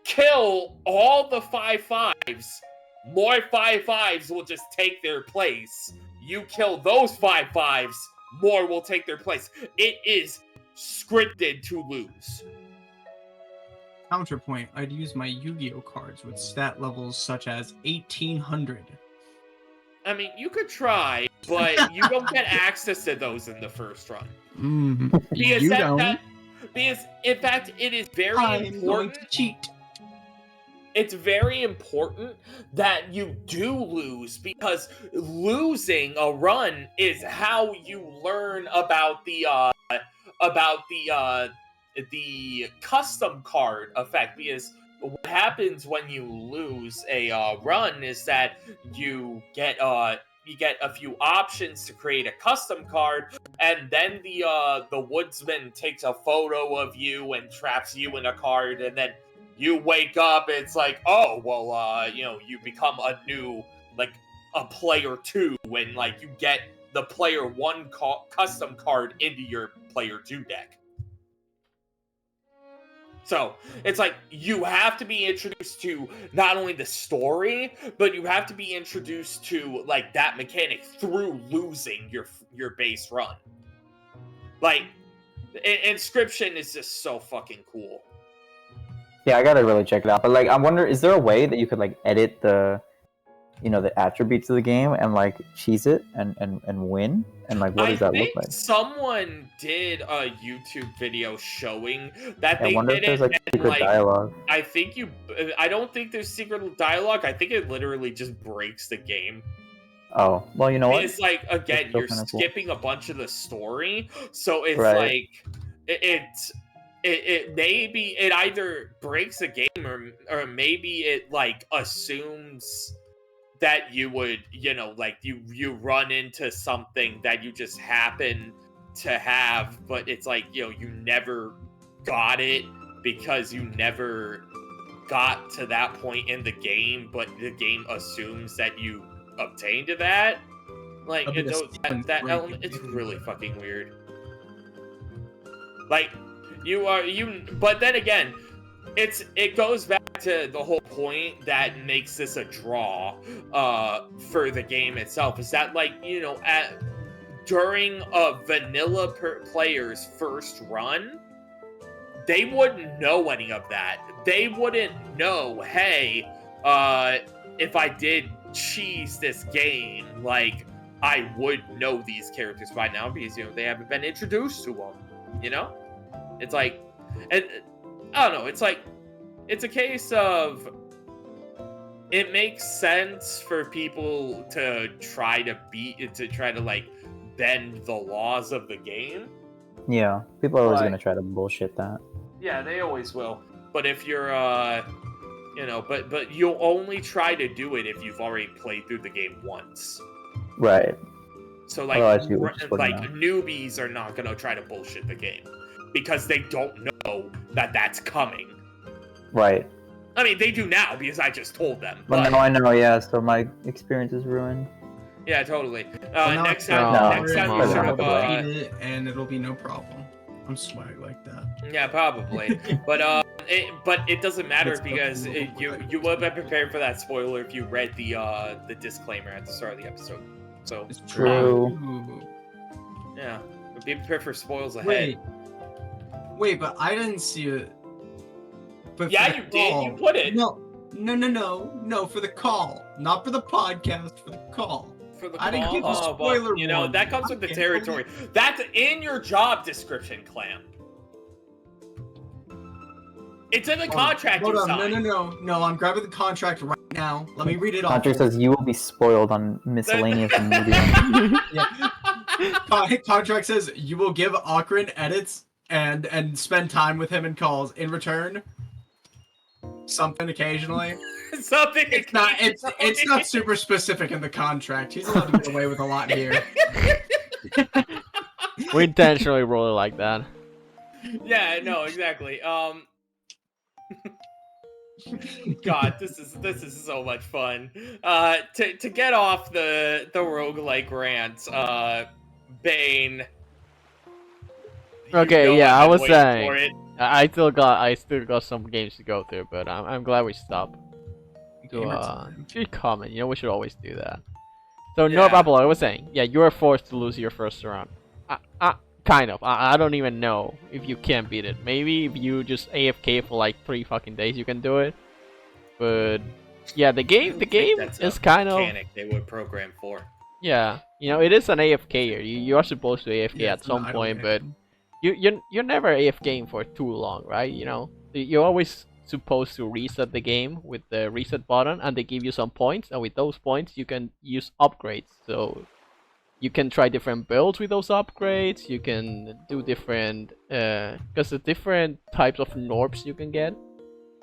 S4: kill all the 5/5s, more 5/5s will just take their place. You kill those 5/5s, more will take their place. It is scripted to lose.
S3: Counterpoint, I'd use my Yu-Gi-Oh cards with stat levels such as 1800.
S4: I mean, you could try, but you don't get access to those in the first run. Because
S3: You
S4: that,
S3: don't.
S4: that because in fact it is very
S3: I'm going
S4: important.
S3: to cheat.
S4: It's very important that you do lose, because losing a run is how you learn about the custom card effect. Because what happens when you lose a run is that you get a few options to create a custom card, and then the woodsman takes a photo of you and traps you in a card, and then you wake up, it's like, oh, well, you become a new, like, a player 2 when, like, you get the player 1 custom card into your player 2 deck. So, it's like, you have to be introduced to not only the story, but you have to be introduced to, like, that mechanic through losing your base run. Like, Inscription is just so fucking cool.
S1: Yeah, I gotta really check it out. But like, I wonder, is there a way that you could like edit the attributes of the game and like cheese it and win? And like, what does that look like?
S4: Someone did a YouTube video showing that they
S1: I wonder
S4: did
S1: if there's
S4: it,
S1: like
S4: and,
S1: secret dialogue.
S4: I don't think there's secret dialogue. I think it literally just breaks the game.
S1: Oh, well, you know what?
S4: It's like, again,
S1: still
S4: you're
S1: kinda cool.
S4: skipping a bunch of the story, so it's
S1: Right.
S4: like it maybe it either breaks the game or maybe it like assumes that you would, like you run into something that you just happen to have, but it's like, you never got it because you never got to that point in the game, but the game assumes that you obtained to that. Like,
S3: A bit of sequence
S4: that
S3: breaking.
S4: element, it's really fucking weird. Like, but then again, it goes back to the whole point that makes this a draw for the game itself, is that, like, during a vanilla player's first run, they wouldn't know any of that. They wouldn't know, hey, if I did cheese this game, like, I would know these characters by now because, they haven't been introduced to them, It's like, and I don't know, it's like, it's a case of, it makes sense for people to try to like, bend the laws of the game.
S1: Yeah, people are always
S4: But-
S1: gonna try to bullshit that.
S4: Yeah, they always will. But if you're, but you'll only try to do it if you've already played through the game once.
S1: Right.
S4: So, like,
S1: Otherwise you would just wouldn't know.
S4: newbies are not gonna try to bullshit the game because they don't know that that's coming.
S1: Right.
S4: I mean, they do now because I just told them.
S1: But
S4: But
S1: now I know, yeah, so my experience is ruined.
S4: yeah, totally.
S3: Well, now
S4: Next
S3: it's
S4: time,
S1: No,
S4: next time
S2: come
S4: you
S2: on.
S4: should
S1: I
S4: have.
S1: have to
S3: Eat it and it'll be no problem. I'm swag like that.
S4: Yeah, probably. But it doesn't matter
S3: It's
S4: because
S3: okay.
S4: you would have been prepared for that spoiler if you read the disclaimer at the start of the episode. So
S3: It's
S1: True.
S3: Ooh.
S4: yeah, be prepared for spoils ahead.
S3: Wait, but I didn't see it. But for
S4: Yeah,
S3: the
S4: you did.
S3: call-
S4: You put it
S3: No, for the call, not for the podcast, for the call.
S4: for the
S3: I didn't
S4: call.
S3: get the
S4: Oh, well,
S3: spoiler
S4: you know,
S3: warning.
S4: that comes with the
S3: Okay.
S4: territory. That's in your job description, Clam. It's in the contract
S3: Hold
S4: you
S3: on,
S4: signed.
S3: no, I'm grabbing the contract right now. Let me read it off.
S1: Contract says you will be spoiled on miscellaneous media.
S3: Contract says you will give Okrin edits and spend time with him in calls. In return, something occasionally.
S4: Something.
S3: It's not super specific in the contract. He's allowed to get away with a lot here.
S2: We intentionally roll it like that.
S4: Yeah, no, exactly. God, this is so much fun. To get off the roguelike rant, Bane.
S2: Okay,
S4: know
S2: yeah,
S4: I've
S2: I
S4: been
S2: was
S4: waiting
S2: saying.
S4: for it.
S2: I still got some games to go through, but I'm glad we stopped.
S3: Gamer time.
S2: Should comment. You know, we should always do that. So
S4: Yeah.
S2: North Apple, I was saying, yeah, you are forced to lose your first round. Kind of. I don't even know if you can beat it. Maybe if you just AFK for like 3 fucking days, you can do it. But yeah, the game
S4: That's
S2: is
S4: a
S2: kind of
S4: mechanic they would program for.
S2: yeah. You know, it is an AFK. You are supposed to AFK
S3: Yeah,
S2: at
S3: it's an
S2: some
S3: idle
S2: point,
S3: game.
S2: but you're never AFKing for too long, right? You know, you're always supposed to reset the game with the reset button, and they give you some points, and with those points you can use upgrades. So you can try different builds with those upgrades. You can do different because the different types of Norbs you can get,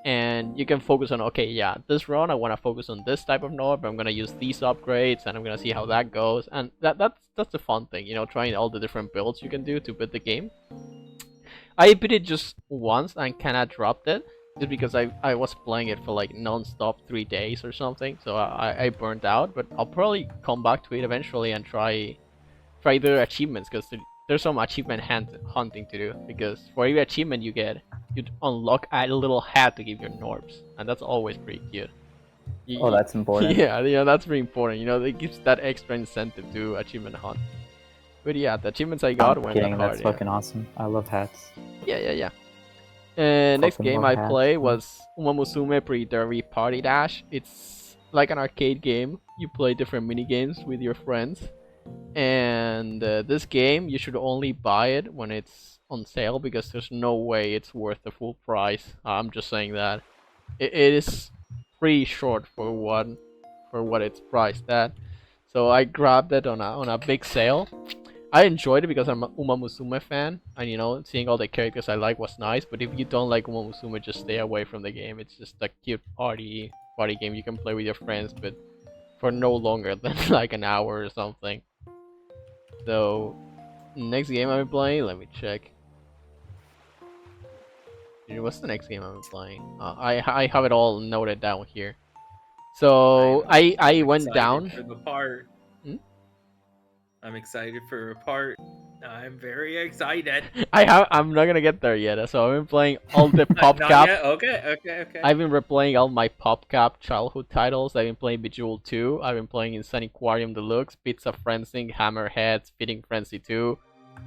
S2: and you can focus on, okay, yeah, this run I want to focus on this type of Norb. I'm gonna use these upgrades, and I'm gonna see how that goes. And that's the fun thing, you know, trying all the different builds you can do to build the game. I beat it just once and kinda dropped it just because I was playing it for like non-stop 3 days or something, so I burnt out. But I'll probably come back to it eventually and try the achievements, because there's some achievement hunting to do, because for every achievement you get, you unlock a little hat to give your Norbs, and that's always pretty cute.
S1: Oh, that's important.
S2: Yeah, that's pretty important. You know, it gives that extra incentive to achievement hunt. But yeah, the achievements I got
S1: I'm
S2: weren't
S1: kidding,
S2: that hard.
S1: that's
S2: Yeah.
S1: fucking awesome. I love hats.
S2: Yeah. Next
S1: Fucking
S2: game
S1: love
S2: I
S1: hats,
S2: played
S1: man.
S2: was Umamusume Pre-Derby Party Dash. It's like an arcade game. You play different mini games with your friends, and this game you should only buy it when it's on sale, because there's no way it's worth the full price. I'm just saying that it is pretty short for what it's priced at. So I grabbed it on a big sale. I enjoyed it because I'm a Umamusume fan, and you know, seeing all the characters I like was nice. But if you don't like Umamusume, just stay away from the game. It's just a cute party game you can play with your friends, but for no longer than like an hour or something. So next game I've been playing, let me check. Dude, what's the next game I've been playing? I have it all noted down here. So I went
S4: Excited
S2: down.
S4: for the part.
S2: Hmm?
S4: I'm excited for a part. I'm very excited.
S2: I'm not gonna get there yet. So I've been playing all the
S4: Not
S2: PopCap.
S4: yet? Okay.
S2: I've been replaying all my PopCap childhood titles. I've been playing Bejeweled 2. I've been playing Insane Aquarium Deluxe, Pizza Frenzy, Hammerhead, Feeding Frenzy 2,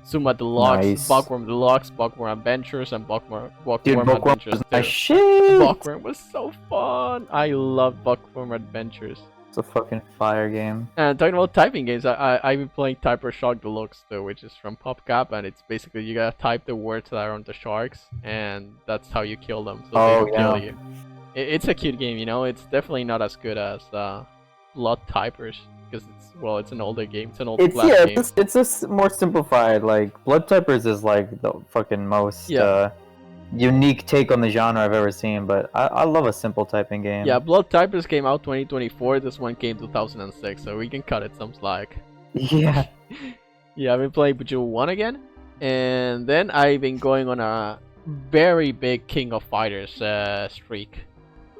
S2: Suma Deluxe,
S1: Nice.
S2: Bookworm Deluxe, Bookworm Adventures, and Bookworm
S1: Dude, Bookworm
S2: Adventures
S1: was
S2: 2.
S1: my shit!
S2: Bookworm was so fun. I love Bookworm Adventures.
S1: It's a fucking fire game.
S2: And talking about typing games, I've been playing Typer Shark Deluxe too, which is from PopCap, and it's basically you gotta type the words that are on the sharks, and that's how you kill them, so
S1: Oh,
S2: they don't kill
S1: yeah.
S2: you. It's a cute game, you know. It's definitely not as good as Blood Typers, because it's an older game. It's an old
S1: It's
S2: flash
S1: yeah,
S2: game.
S1: it's more simplified. Like Blood Typers is like the fucking most unique take on the genre I've ever seen. But I love a simple typing game.
S2: Yeah, Blood Typers came out 2024. This one came 2006, so we can cut it some slack.
S1: Yeah.
S2: Yeah, I've been playing Bejeweled 1 again, and then I've been going on a very big King of Fighters streak.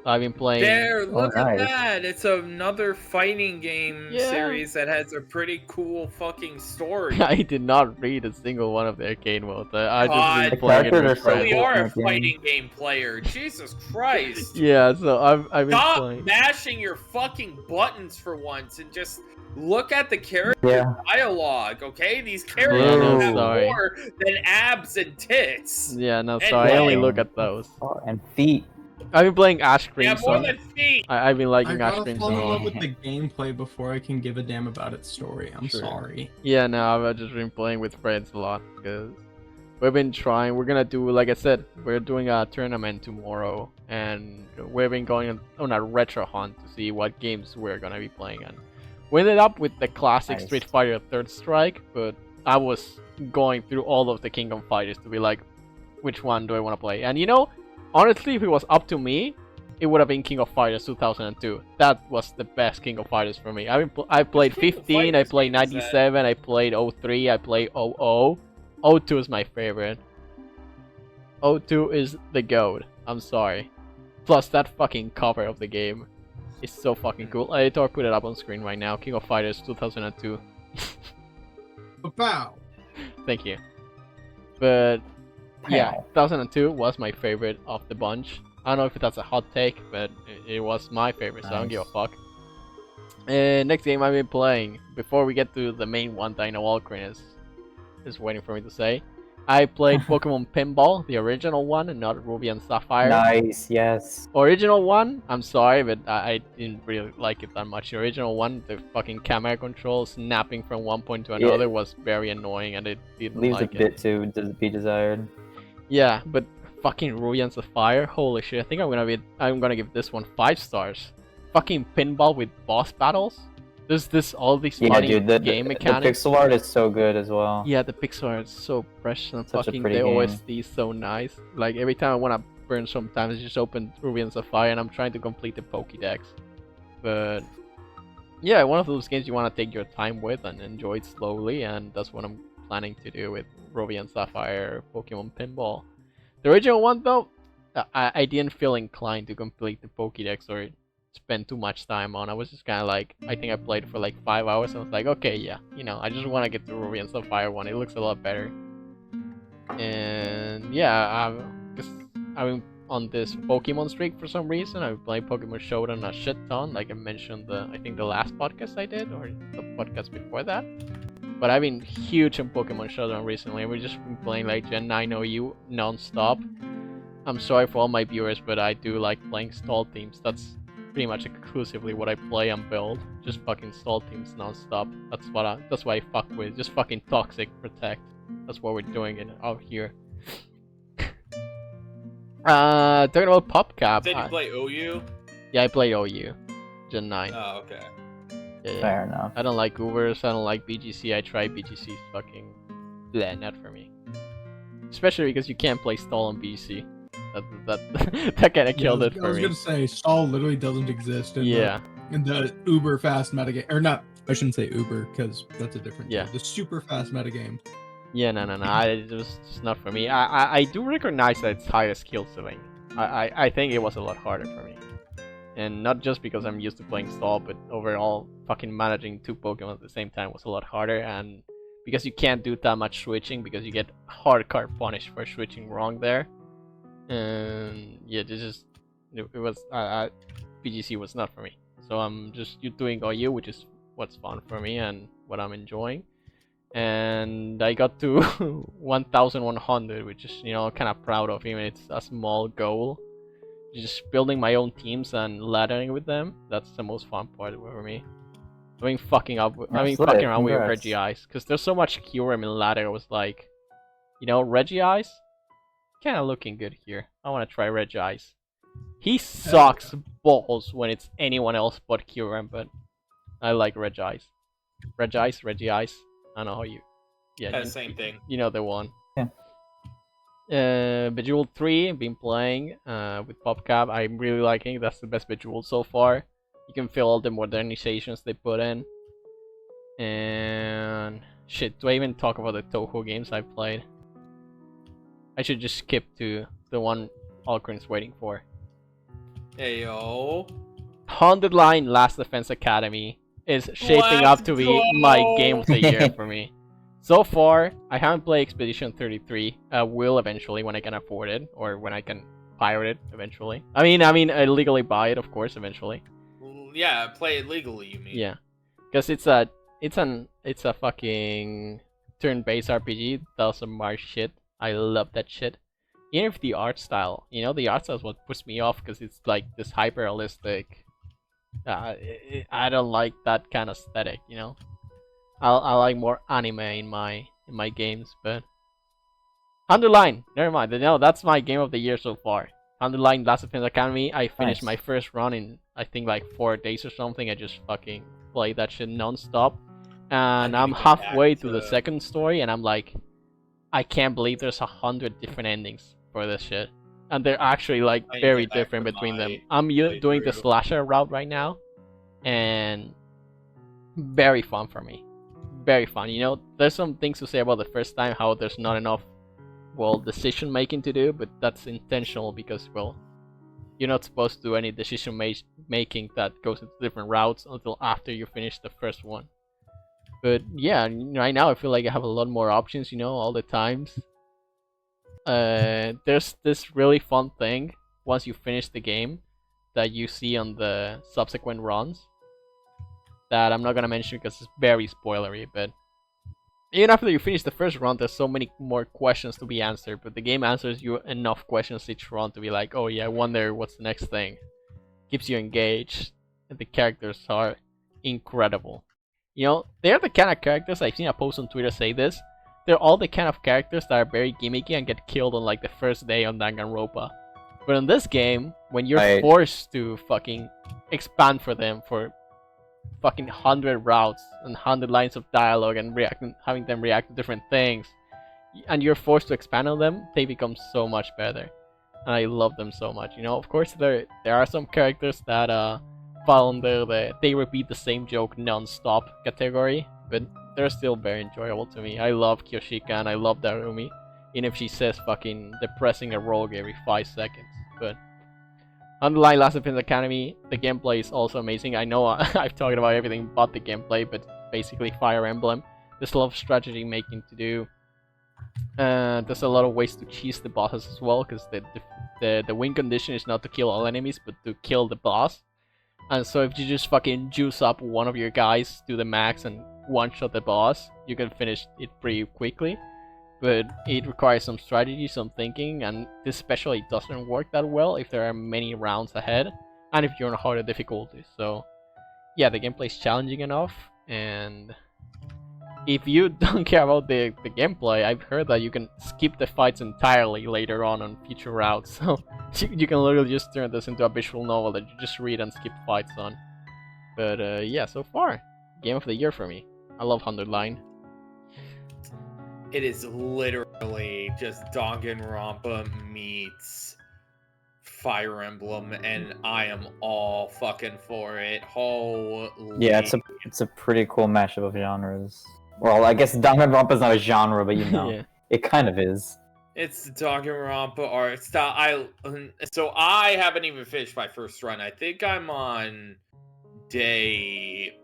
S2: I've been playing.
S4: There, look
S1: nice.
S4: at that. It's another fighting game
S2: Yeah.
S4: series that has a pretty cool fucking story.
S2: I did not read a single one of the arcade modes. I just
S4: God.
S2: been
S1: The
S2: playing it
S1: characters
S2: with
S1: are so
S2: friends.
S4: We are a
S1: cool.
S4: fighting game player. Jesus Christ.
S2: Yeah, so I've been
S4: Stop
S2: playing.
S4: mashing your fucking buttons for once and just look at the character
S1: Yeah.
S4: dialogue, okay? These
S2: Yeah,
S4: characters
S1: no,
S4: have
S2: sorry.
S4: more than abs and tits.
S2: Yeah, no,
S4: And
S2: sorry, I only
S1: legs.
S2: look at those.
S1: Oh, and feet.
S2: I've been playing Ash
S4: They have more
S2: Crimson.
S4: than feet.
S2: I've been
S3: I
S2: liking Ash
S3: gotta
S2: Crimson
S3: fall
S2: a
S3: in love
S2: lot.
S3: with the gameplay before I can give a damn about its story. I'm
S2: Sure.
S3: sorry.
S2: Yeah, no, I've just been playing with friends a lot because we've been trying. We're gonna do, like I said, we're doing a tournament tomorrow, and we've been going on a retro hunt to see what games we're gonna be playing. And we ended up with the classic
S1: Nice.
S2: Street Fighter Third Strike, but I was going through all of the Kingdom Fighters to be like, which one do I want to play? And you know, honestly, if it was up to me, it would have been King of Fighters 2002. That was the best King of Fighters for me. I played 15, I played 97, I played 03, I played 00. 02 is my favorite. 02 is the GOAT. I'm sorry. Plus, that fucking cover of the game is so fucking cool. Editor, put it up on screen right now. King of Fighters 2002.
S3: Wow.
S2: Thank you. But yeah,
S1: Wow.
S2: 2002 was my favorite of the bunch. I don't know if that's a hot take, but it was my favorite, so I don't give a fuck. Next game I've been playing, before we get to the main one that I know Alcrin is waiting for me to say, I played Pokemon Pinball, the original one, and not Ruby and Sapphire.
S1: Nice, yes.
S2: Original one, I'm sorry, but I didn't really like it that much. The original one, the fucking camera control snapping from one point to another was very annoying, and it didn't
S1: Leaves
S2: like
S1: a bit to be desired.
S2: Yeah, but fucking Ruby and Sapphire, holy shit! I think I'm gonna give this one 5 stars. Fucking pinball with boss battles. There's all these
S1: Yeah,
S2: funny
S1: dude,
S2: game
S1: the
S2: mechanics.
S1: pixel art is so good as well.
S2: Yeah, the pixel art is so precious and
S1: Such a
S2: fucking
S1: pretty
S2: the
S1: game.
S2: OST is so nice. Like every time I wanna burn sometimes, I just open Ruby and Sapphire and I'm trying to complete the Pokédex. But yeah, one of those games you wanna take your time with and enjoy it slowly, and that's what I'm planning to do with Ruby and Sapphire Pokemon Pinball. The original one though, I didn't feel inclined to complete the Pokédex or spend too much time on. I was just kind of like, I think I played for like 5 hours and I was like, okay, yeah, you know, I just want to get the Ruby and Sapphire one. It looks a lot better. And yeah, I'm on this Pokemon streak for some reason. I've played Pokemon Showdown a shit ton, like I mentioned I think the last podcast I did, or the podcast before that. But I've been huge on Pokemon Showdown recently. We've just been playing like Gen 9 OU non-stop. I'm sorry for all my viewers, but I do like playing stall teams. That's pretty much exclusively what I play and build. Just fucking stall teams non-stop. That's what I fuck with. Just fucking toxic protect. That's what we're doing out here. Talking about PopCap.
S4: Did you play OU?
S2: Yeah, I play OU. Gen 9.
S4: Oh, okay.
S2: Yeah.
S1: Fair enough.
S2: I don't like Ubers, I don't like BGC. I try BGC, fucking bleh, not for me. Especially because you can't play stall on BGC. That kind of killed it for me.
S3: I was gonna say stall literally doesn't exist in the uber fast metagame, or not. I shouldn't say Uber because that's a different.
S2: Yeah.
S3: The super fast metagame.
S2: Yeah, no. It was just not for me. I do recognize that it's higher skill ceiling. I think it was a lot harder for me. And not just because I'm used to playing stall, but overall, fucking managing 2 Pokemon at the same time was a lot harder. And because you can't do that much switching, because you get hardcore punished for switching wrong there. And yeah, it was BGC was not for me. So I'm just doing OU, which is what's fun for me and what I'm enjoying. And I got to 1100, which is, you know, kind of proud of, even it's a small goal. Just building my own teams and laddering with them, that's the most fun part for me. Fucking around with
S1: Congrats.
S2: Regice, because there's so much Kyurem in ladder. I was like, you know, Regice, kind of looking good here. I want to try Regice. He sucks balls when it's anyone else but Kyurem, but I like Regice. Regice. I don't know how you. Yeah,
S4: Same thing.
S2: You know the one.
S1: Yeah.
S2: Bejeweled 3, I've been playing with PopCap. I'm really liking it. That's the best Bejeweled so far. You can feel all the modernizations they put in. And shit, do I even talk about the Touhou games I played? I should just skip to the one Alcrin's waiting for.
S4: Hey yo.
S2: 100 Line Last Defense Academy is shaping up to be my game of the year for me. So far, I haven't played Expedition 33. I will eventually when I can afford it, or when I can pirate it eventually. I mean, I legally buy it, of course, eventually.
S4: Yeah, play it legally, you mean?
S2: Yeah, because it's a fucking turn-based RPG. Does some Mars shit. I love that shit. Even if the art style, you know, the art style is what puts me off, because it's like this hyper-realistic. I don't like that kind of aesthetic, you know. I like more anime in my games, but Underline, never mind. No, that's my game of the year so far. Underline Last Defense Academy. I finished my first run in I think like 4 days or something. I just fucking played that shit non-stop, and
S4: need
S2: I'm
S4: to go
S2: halfway
S4: back
S2: through the
S4: to-
S2: second story, and I'm like, I can't believe there's 100 different endings for this shit, and they're actually like
S4: I need to
S2: very
S4: get back
S2: different
S4: to
S2: between them.
S4: my
S2: I'm doing the
S4: playthrough.
S2: slasher route right now, and very fun for me. Very fun. You know, there's some things to say about the first time, how there's not enough, well, decision making to do, but that's intentional because, well, you're not supposed to do any decision making that goes into different routes until after you finish the first one. But yeah, right now I feel like I have a lot more options, you know, all the times. There's this really fun thing once you finish the game that you see on the subsequent runs that I'm not gonna mention because it's very spoilery, but even after you finish the first run, there's so many more questions to be answered, but the game answers you enough questions each run to be like, oh yeah, I wonder what's the next thing. Keeps you engaged, and the characters are incredible. You know, they're the kind of characters, I've seen a post on Twitter say this, they're all the kind of characters that are very gimmicky and get killed on like the first day on Danganronpa. But in this game, when you're
S1: Right.
S2: forced to fucking expand for them for fucking 100 routes and 100 lines of dialogue and having them react to different things, and you're forced to expand on them, they become so much better. And I love them so much. You know, of course there are some characters that fall under the they repeat the same joke non-stop category, but they're still very enjoyable to me. I love Kyoshika and I love Darumi, even if she says fucking depressing a rogue every 5 seconds. But Underline Last Defense Academy, the gameplay is also amazing. I know I've talked about everything but the gameplay, but basically Fire Emblem. There's a lot of strategy making to do. There's a lot of ways to cheese the bosses as well, because the win condition is not to kill all enemies, but to kill the boss. And so if you just fucking juice up one of your guys to the max and one-shot the boss, you can finish it pretty quickly. But it requires some strategy, some thinking, and this especially doesn't work that well if there are many rounds ahead, and if you're on harder difficulties. So yeah, the gameplay is challenging enough, and if you don't care about the gameplay, I've heard that you can skip the fights entirely later on future routes. So you can literally just turn this into a visual novel that you just read and skip fights on. But yeah, so far, game of the year for me. I love 100 Line.
S4: It is literally just Danganronpa meets Fire Emblem, and I am all fucking for it. Holy.
S1: Yeah, it's a pretty cool mashup of genres. Well, I guess Danganronpa is not a genre, but you know,
S2: Yeah.
S1: it kind of is.
S4: It's Danganronpa art style. So I haven't even finished my first run. I think I'm on day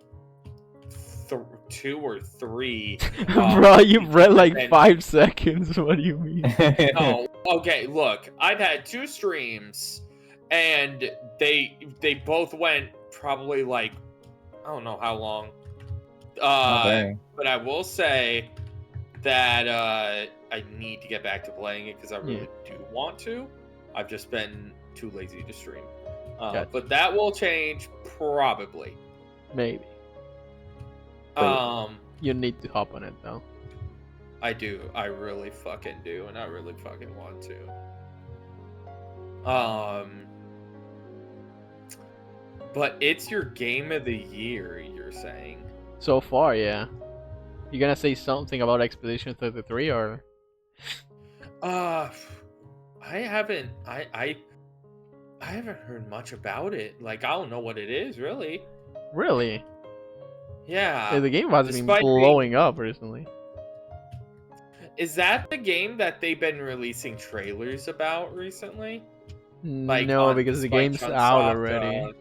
S4: 2 or 3.
S2: Bro, you've read like
S4: and-
S2: 5 seconds. What do you mean?
S4: Oh, okay. Look, I've had 2 streams, and they both went probably like, I don't know how long.
S1: Okay.
S4: But I will say that I need to get back to playing it because I really do want to. I've just been too lazy to stream.
S2: Gotcha.
S4: But that will change probably.
S2: Maybe. You need to hop on it though.
S4: I do. I really fucking do, and I really fucking want to. But it's your game of the year, you're saying?
S2: So far, yeah. You gonna say something about Expedition 33 or?
S4: I haven't. I haven't heard much about it. Like, I don't know what it is, really.
S2: Really?
S4: Yeah.
S2: The game hasn't been
S4: despite being-
S2: blowing up recently.
S4: Is that the game that they've been releasing trailers about recently? Like,
S2: No,
S4: on
S2: because the
S4: Spike
S2: game's
S4: Chunsoft,
S2: out already.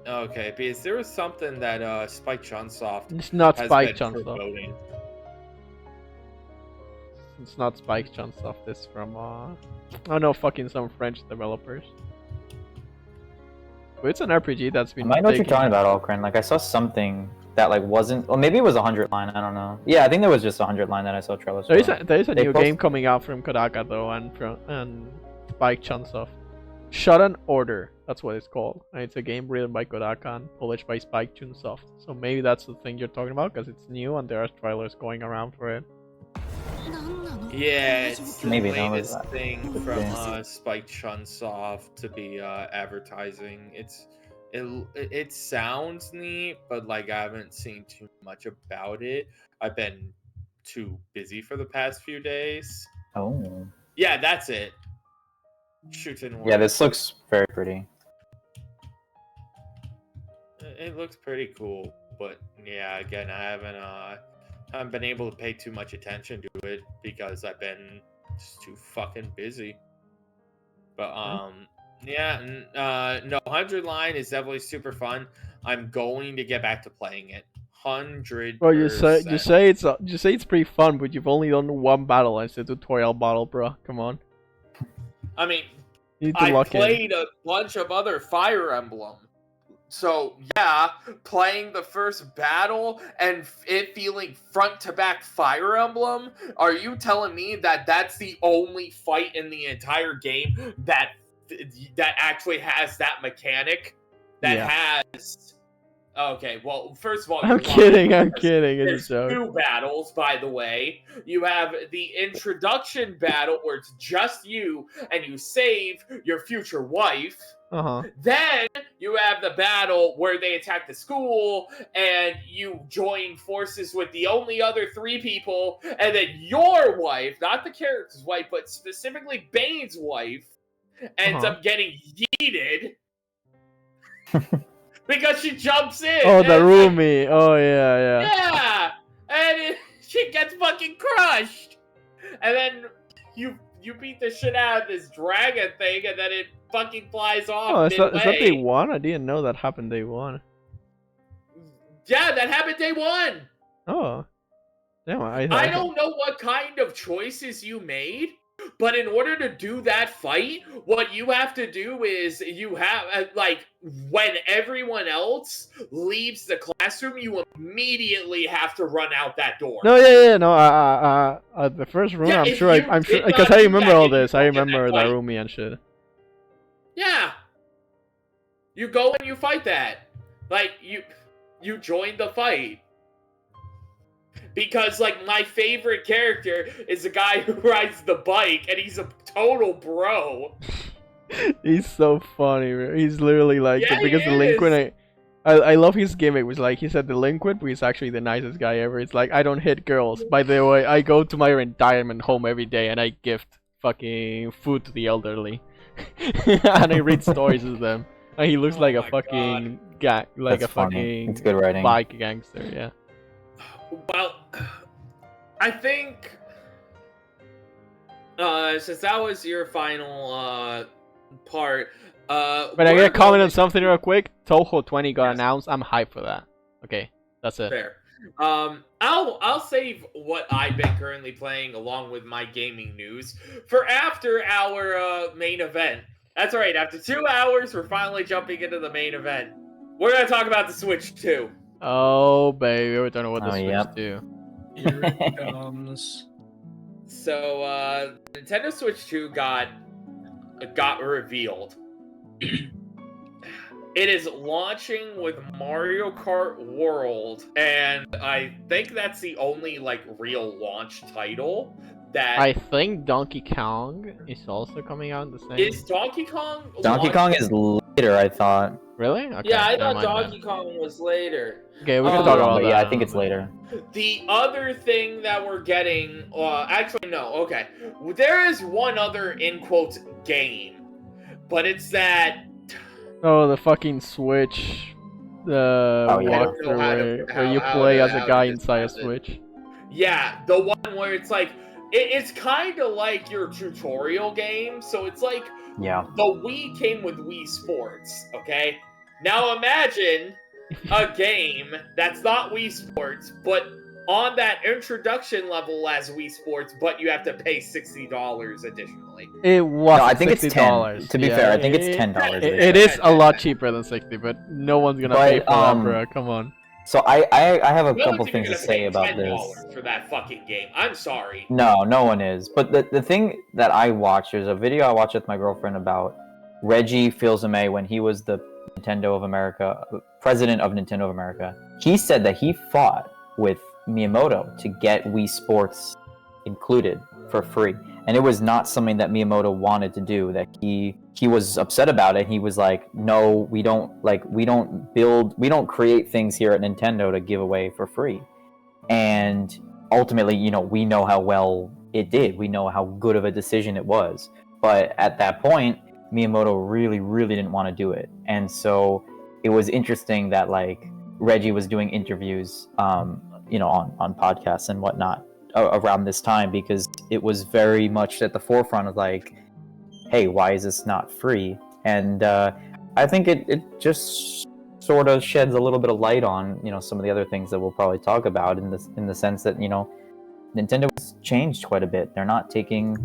S4: Okay, because there was something that Spike Chunsoft
S2: It's not
S4: has
S2: Spike
S4: been
S2: Chunsoft.
S4: promoting.
S2: It's not Spike Chunsoft. It's from oh no, fucking some French developers. But it's an RPG that's
S1: I
S2: been.
S1: might know what you're
S2: taking-
S1: talking about, Alcran. Like, I saw something that like wasn't, or maybe it was 100 line. I don't know. Yeah, I think there was just 100 line that I saw trailers.
S2: There is
S1: for.
S2: a
S1: They
S2: new
S1: post-
S2: game coming out from Kodaka though, and Spike Chunsoft. Shut Order. That's what it's called. And it's a game written by Kodaka and published by Spike Chunsoft. So maybe that's the thing you're talking about because it's new and there are trailers going around for it.
S4: Yeah, it's the
S1: Maybe that was
S4: latest thing
S1: the
S4: from
S1: thing.
S4: Spike Chunsoft to be advertising. It's it sounds neat, but like I haven't seen too much about it. I've been too busy for the past few days.
S1: Oh.
S4: Yeah, that's it. Shooting.
S1: Yeah, this looks very pretty.
S4: It looks pretty cool, but yeah, again, I haven't been able to pay too much attention to it because I've been just too fucking busy. But yeah, no, 100 Line is definitely super fun. I'm going to get back to playing it. 100%.
S2: Bro, you say it's pretty fun, but you've only done one battle and it's a tutorial battle, bro. Come on.
S4: I mean,
S2: You need to
S4: I
S2: lock in.
S4: played a bunch of other Fire Emblem. So, yeah, playing the first battle and it feeling front to back Fire Emblem, are you telling me that that's the only fight in the entire game that actually has that mechanic? That has... Okay, well, first of all...
S2: I'm kidding. It's
S4: There's
S2: a joke.
S4: 2 battles, by the way. You have the introduction battle where it's just you and you save your future wife.
S2: Uh-huh.
S4: Then you have the battle where they attack the school and you join forces with the only other 3 people, and then your wife, not the character's wife, but specifically Bane's wife, ends up getting yeeted because she jumps in.
S2: Oh,
S4: and
S2: the
S4: it's
S2: roomie. Oh, yeah.
S4: yeah, and she gets fucking crushed, and then you beat the shit out of this dragon thing, and then it fucking flies off.
S2: Oh, is that
S4: midway.
S2: day 1? I didn't know that happened day 1.
S4: Yeah, that happened day 1.
S2: Oh. Damn,
S4: I don't know what kind of choices you made, but in order to do that fight, what you have to do is you have, like, when everyone else leaves the classroom, you immediately have to run out that door.
S2: No, no, the first room,
S4: Yeah,
S2: I'm
S4: if
S2: sure,
S4: you
S2: I'm sure,
S4: did
S2: because
S4: not
S2: I
S4: do
S2: remember
S4: that,
S2: all
S4: then you
S2: this. I
S4: don't get that
S2: remember the
S4: fight.
S2: roomie and shit.
S4: Yeah. You go and you fight that. Like, you join the fight. Because, like, my favorite character is the guy who rides the bike, and he's a total bro.
S2: He's so funny, bro. He's literally like
S4: Yeah,
S2: the biggest
S4: he
S2: delinquent. I love his gimmick. Was like he said delinquent, but he's actually the nicest guy ever. It's like I don't hit girls. By the way, I go to my retirement home every day and I gift fucking food to the elderly, and I read stories to them. And he looks
S4: Oh
S2: like a
S4: my
S2: fucking like
S1: That's
S2: a
S1: funny.
S2: fucking
S1: It's good writing.
S2: bike gangster. Yeah.
S4: Well, I think since that was your final part,
S2: But I
S4: we're
S2: get comment
S4: going
S2: on something real quick. Toho 20 got
S4: Yes.
S2: announced. I'm hyped for that. Okay, that's it.
S4: fair. I'll save what I've been currently playing along with my gaming news for after our main event. That's right. After 2 hours, we're finally jumping into the main event. We're gonna talk about the Switch 2.
S2: Oh baby, we don't know what the
S1: Oh,
S2: Switch
S1: yep.
S2: do.
S3: Here it comes.
S4: So, Nintendo Switch 2 got revealed. It is launching with Mario Kart World, and I think that's the only, like, real launch title that...
S2: I think Donkey Kong is also coming out the same.
S4: Is Donkey Kong...
S1: Donkey Kong is later, I thought.
S2: Really? Okay,
S4: Yeah, I
S2: never
S4: thought
S2: mind
S4: Donkey Kong was later.
S2: then. Okay, we can
S4: Oh,
S2: talk about
S1: But
S2: that.
S1: yeah, I think it's later.
S4: The other thing that we're getting... actually, no, okay. There is one other, in quotes, game. But it's that...
S2: Oh, the fucking Switch. The
S1: Oh, yeah.
S2: walkthrough
S4: I don't know
S2: where you
S4: how
S2: play
S4: to-
S2: as a
S4: how to
S2: guy inside a
S4: describe it.
S2: Switch.
S4: Yeah, the one where it's like... It's kind of like your tutorial game, so it's like...
S1: Yeah.
S4: The Wii came with Wii Sports, okay? Now imagine a game that's not Wii Sports, but on that introduction level as Wii Sports, but you have to pay $60 additionally.
S2: It was
S1: No, I think it's
S2: $60.
S1: 10. To be fair, I think it's $10.
S2: It is a lot cheaper than 60, but no one's gonna
S1: But,
S2: pay for that, bro. Come on.
S1: So I have a
S4: No
S1: couple
S4: one's even
S1: things to
S4: gonna
S1: say
S4: pay
S1: about this.
S4: $10 for that fucking game. I'm sorry.
S1: No, no one is. But the thing that I watched, there's a video I watched with my girlfriend about Reggie Fils-Aimé when he was the Nintendo of America, president of Nintendo of America. He said that he fought with Miyamoto to get Wii Sports included for free. and it was not something that Miyamoto wanted to do. That he was upset about it. He was like, no, we don't create things here at Nintendo to give away for free. And ultimately, we know how well it did. We know how good of a decision it was. But at that point, Miyamoto really, really didn't want to do it. And so it was interesting that like Reggie was doing interviews, on podcasts and whatnot around this time, because it was very much at the forefront of like, hey, why is this not free? And I think it just sort of sheds a little bit of light on some of the other things that we'll probably talk about in the sense that Nintendo has changed quite a bit. They're not taking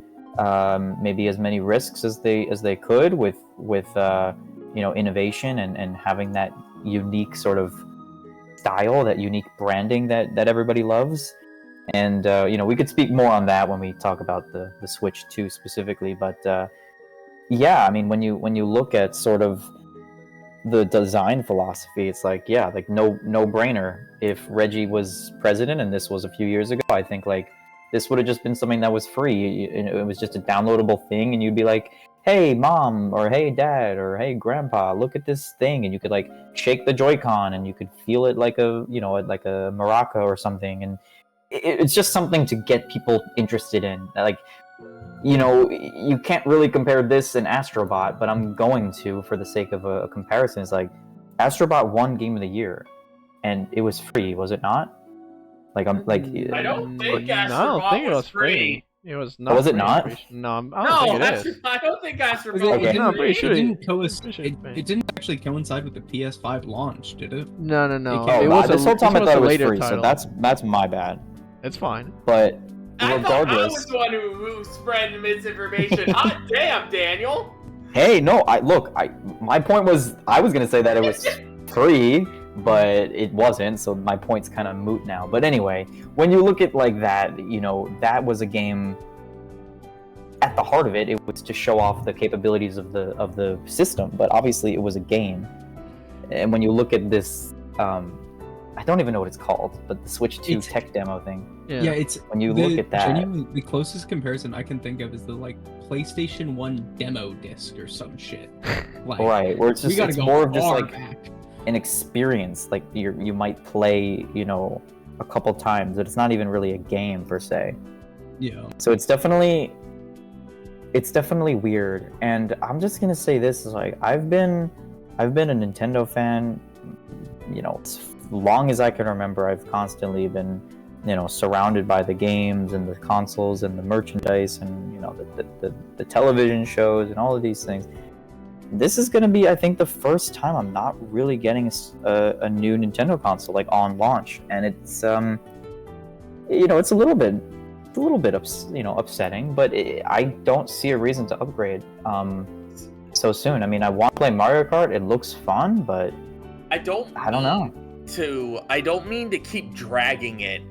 S1: maybe as many risks as they could with innovation and having that unique sort of style, that unique branding that everybody loves. And we could speak more on that when we talk about the Switch 2 specifically. But yeah, I mean, when you look at sort of the design philosophy, it's like, yeah, like no brainer. If Reggie was president and this was a few years ago, I think like this would have just been something that was free. It was just a downloadable thing, and you'd be like, hey mom, or hey dad, or hey grandpa, look at this thing, and you could like shake the Joy-Con and you could feel it like a like a maraca or something, and it's just something to get people interested in. Like, you can't really compare this and Astrobot, but I'm going to, for the sake of a comparison. It's like Astrobot won Game of the Year, and it was free, was it not? Like, I'm like,
S4: I don't think
S2: I don't
S4: Astrobot
S2: think it
S4: was free.
S2: It was not.
S1: Was it
S2: free,
S1: not?
S2: No, I don't
S4: No,
S2: think it is.
S4: I don't think Astrobot
S1: Okay.
S4: was
S2: No, I'm pretty
S4: free.
S2: sure
S3: It didn't
S2: Pretty sure
S3: it didn't actually coincide with the PS5 launch, did it?
S2: No.
S3: Oh,
S2: It was
S1: this whole time I
S2: was
S1: thought
S2: a
S1: it was
S2: later
S1: free,
S2: title.
S1: so that's my bad.
S2: It's fine.
S1: But
S4: I thought I
S1: regardless,
S4: was the one who spread misinformation. Hot damn, Daniel!
S1: hey, no, my point was, I was gonna say that it was free, but it wasn't, so my point's kind of moot now. But anyway, when you look at like that, that was a game. At the heart of it, it was to show off the capabilities of the system, but obviously it was a game. And when you look at this, I don't even know what it's called, but the Switch 2 tech demo thing.
S3: Yeah, it's
S1: When you look at that,
S3: genuinely, the closest comparison I can think of is the like PlayStation 1 demo disc or some shit. Like,
S1: right, where it's
S3: we
S1: just
S3: gotta
S1: it's
S3: go
S1: more of just
S3: far
S1: like
S3: back.
S1: an experience. Like you might play, a couple times, but it's not even really a game per se.
S3: Yeah.
S1: So it's definitely weird. And I'm just gonna say this is like I've been a Nintendo fan, as long as I can remember. I've constantly been, surrounded by the games and the consoles and the merchandise and the television shows and all of these things. This is gonna be, I think, the first time I'm not really getting a new Nintendo console like on launch, and it's it's a little bit upsetting, but I don't see a reason to upgrade so soon. I mean, I want to play Mario Kart. It looks fun, but
S4: I don't
S1: know.
S4: I don't mean to keep dragging it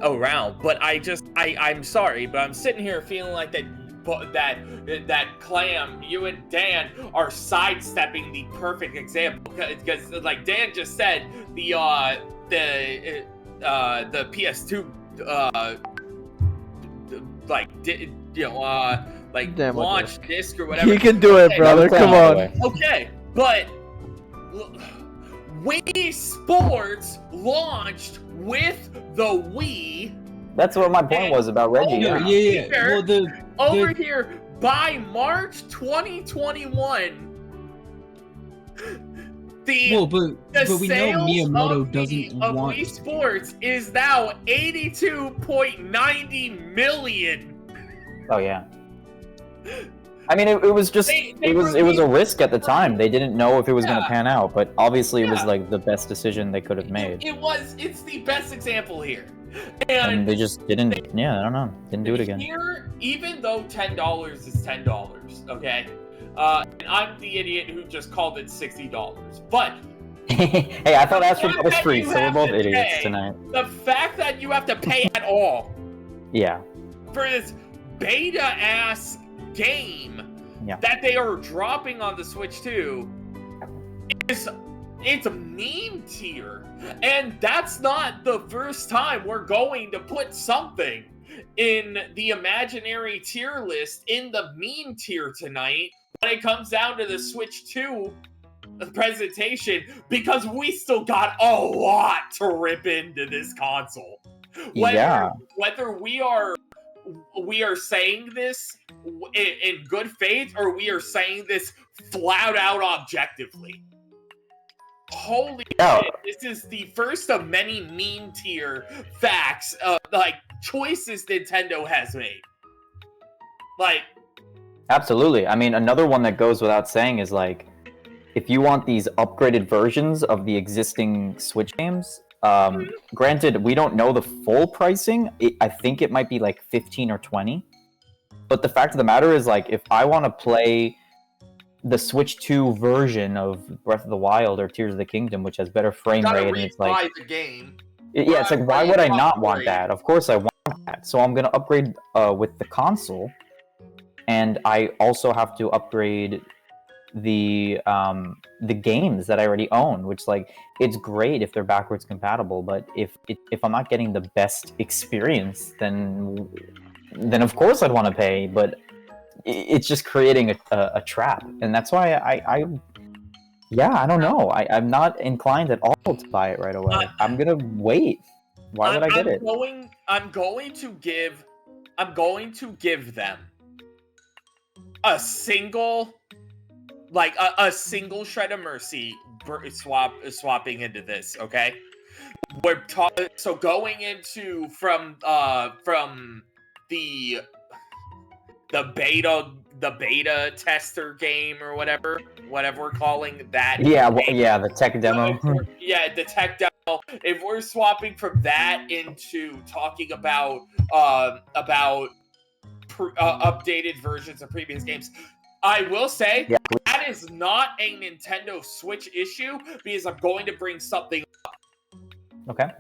S4: around, but I'm sorry, but I'm sitting here feeling like that Clam, you and Dan are sidestepping the perfect example, because like Dan just said, the PS2
S2: Damn,
S4: launch disc or whatever.
S2: You can do it,
S4: Okay,
S2: brother. Come on.
S4: Okay, but Wii Sports launched with the Wii.
S1: That's what my point was about Reggie.
S3: Yeah.
S4: Here,
S3: Well,
S4: over here by March 2021.
S3: but we know Miyamoto doesn't want
S4: Wii Sports is now 82.90 million.
S1: Oh yeah. I mean, it was just it was a risk at the time. They didn't know if it was going to pan out, but obviously it was like the best decision they could have made.
S4: It's the best example here.
S1: And they just didn't. Yeah, I don't know. Didn't do it again.
S4: Here, even though $10 is $10, okay, and I'm the idiot who just called it $60, but
S1: hey, I thought Astrobot was free, so we're both idiots tonight.
S4: the fact that you have to pay at all
S1: Yeah.
S4: for this beta ass game that they are dropping on the Switch 2 it's meme tier, and that's not the first time we're going to put something in the imaginary tier list in the meme tier tonight when it comes down to the Switch 2 presentation, because we still got a lot to rip into this console. Whether we are saying this in good faith or we are saying this flat out objectively. Holy shit, this is the first of many meme tier facts, like choices Nintendo has made. Like,
S1: absolutely. I mean, another one that goes without saying is like, if you want these upgraded versions of the existing Switch games, granted, we don't know the full pricing. I think it might be like 15 or 20. But the fact of the matter is, like, if I want to play the Switch 2 version of Breath of the Wild or Tears of the Kingdom, which has better frame rate, and it's like,
S4: the game.
S1: Yeah, it's like, why would I not want that? Of course I want that. So I'm gonna upgrade with the console, and I also have to upgrade the games that I already own, which, like, it's great if they're backwards compatible, but if I'm not getting the best experience, then of course I'd want to pay, but it's just creating a trap, and that's why I don't know. I'm not inclined at all to buy it right away. I'm gonna wait. Why would I get it?
S4: I'm going to give them a single. Like a single shred of mercy swapping into this, okay? So going into from the beta tester game or whatever we're calling that.
S1: Yeah, the tech demo.
S4: Yeah, the tech demo. If we're swapping from that into talking about updated versions of previous games, I will say that is not a Nintendo Switch issue, because I'm going to bring something up.
S1: Okay.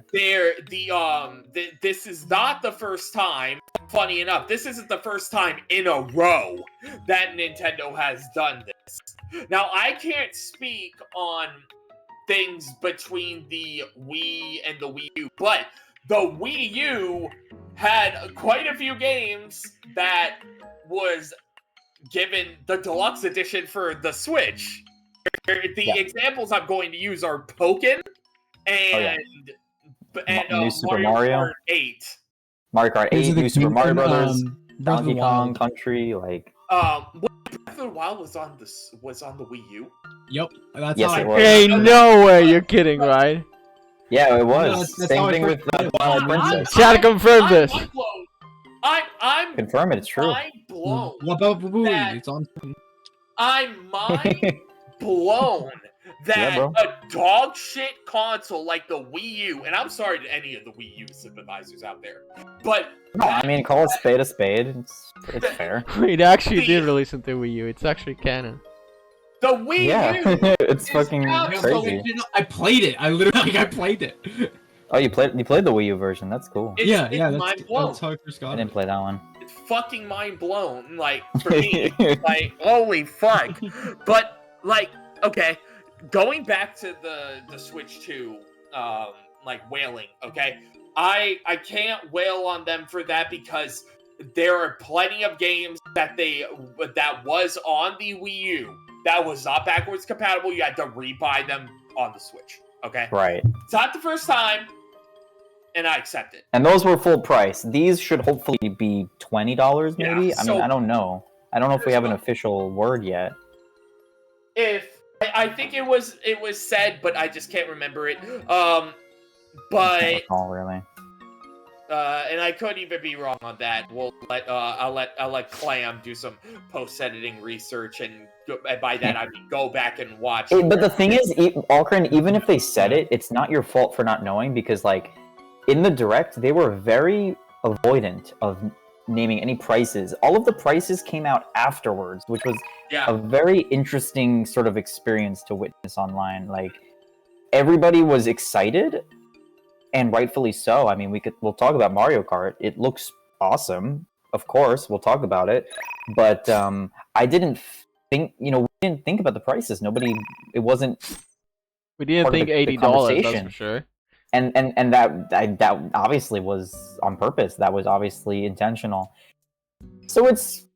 S4: This is not the first time. Funny enough, this isn't the first time in a row that Nintendo has done this. Now, I can't speak on things between the Wii and the Wii U, but the Wii U had quite a few games that was given the deluxe edition for the Switch. The examples I'm going to use are Pokken and
S1: New Super Mario
S4: Kart 8.
S1: Mario Kart 8, New Super Mario Brothers,
S3: Breath of the
S1: Donkey Kong
S3: Wild.
S1: Country, like.
S4: Breath of the Wild was on the Wii U.
S3: Yep, that's
S1: Yes,
S3: how
S1: it
S3: I
S1: was.
S2: Ain't no way, you're kidding, right?
S1: Yeah, it
S3: No,
S1: was.
S3: that's how
S1: Same
S3: I
S1: thing
S3: first
S1: with
S3: played it.
S1: Twilight Princess.
S2: Chat confirm this.
S4: I'm blown. I'm
S1: Confirm it, it's true.
S4: mind blown.
S3: What about Babooey?
S4: That-
S3: It's on.
S4: I'm mind blown that
S1: Yeah, bro.
S4: a dog shit console like the Wii U, and I'm sorry to any of the Wii U sympathizers out there, but
S1: No, I mean, call a spade a spade. It's fair.
S2: It actually did release into Wii U. It's actually canon.
S4: the Wii
S1: Yeah,
S4: U.
S1: it's fucking
S4: absolutely-
S1: crazy.
S3: I played it. I literally played it.
S1: Oh, you played the Wii U version. That's cool.
S4: It's
S3: yeah,
S4: mind
S3: that's
S4: blown.
S3: how I first
S1: I
S3: got
S1: didn't
S3: it.
S1: play that one.
S4: It's fucking mind blown. Like, for me, like, holy fuck. But, like, okay, going back to the Switch 2, like, wailing, okay? I can't wail on them for that, because there are plenty of games that was on the Wii U that was not backwards compatible. You had to rebuy them on the Switch, okay?
S1: Right.
S4: It's not the first time, and I accept it.
S1: And those were full price. These should hopefully be $20, maybe.
S4: Yeah,
S1: I
S4: so-
S1: mean, I don't know. I don't know if we have an official word yet.
S4: I think it was said, but I just can't remember it.
S1: I
S4: But
S1: can't recall, really.
S4: and I could even be wrong on that. I'll let Clam do some post editing research, and by that I mean go back and watch.
S1: But the thing is, Alcran, even if they said it, it's not your fault for not knowing, because, like, in the direct, they were very avoidant of naming any prices. All of the prices came out afterwards, which was a very interesting sort of experience to witness online. Like, everybody was excited, and rightfully so. I mean, we'll talk about Mario Kart. It looks awesome. Of course, we'll talk about it. But I didn't think, we didn't think about the prices. It wasn't.
S2: We didn't
S1: Part of
S2: think
S1: the
S2: $80, that's
S1: conversation.
S2: for sure.
S1: and that obviously was on purpose. That was obviously intentional. So it's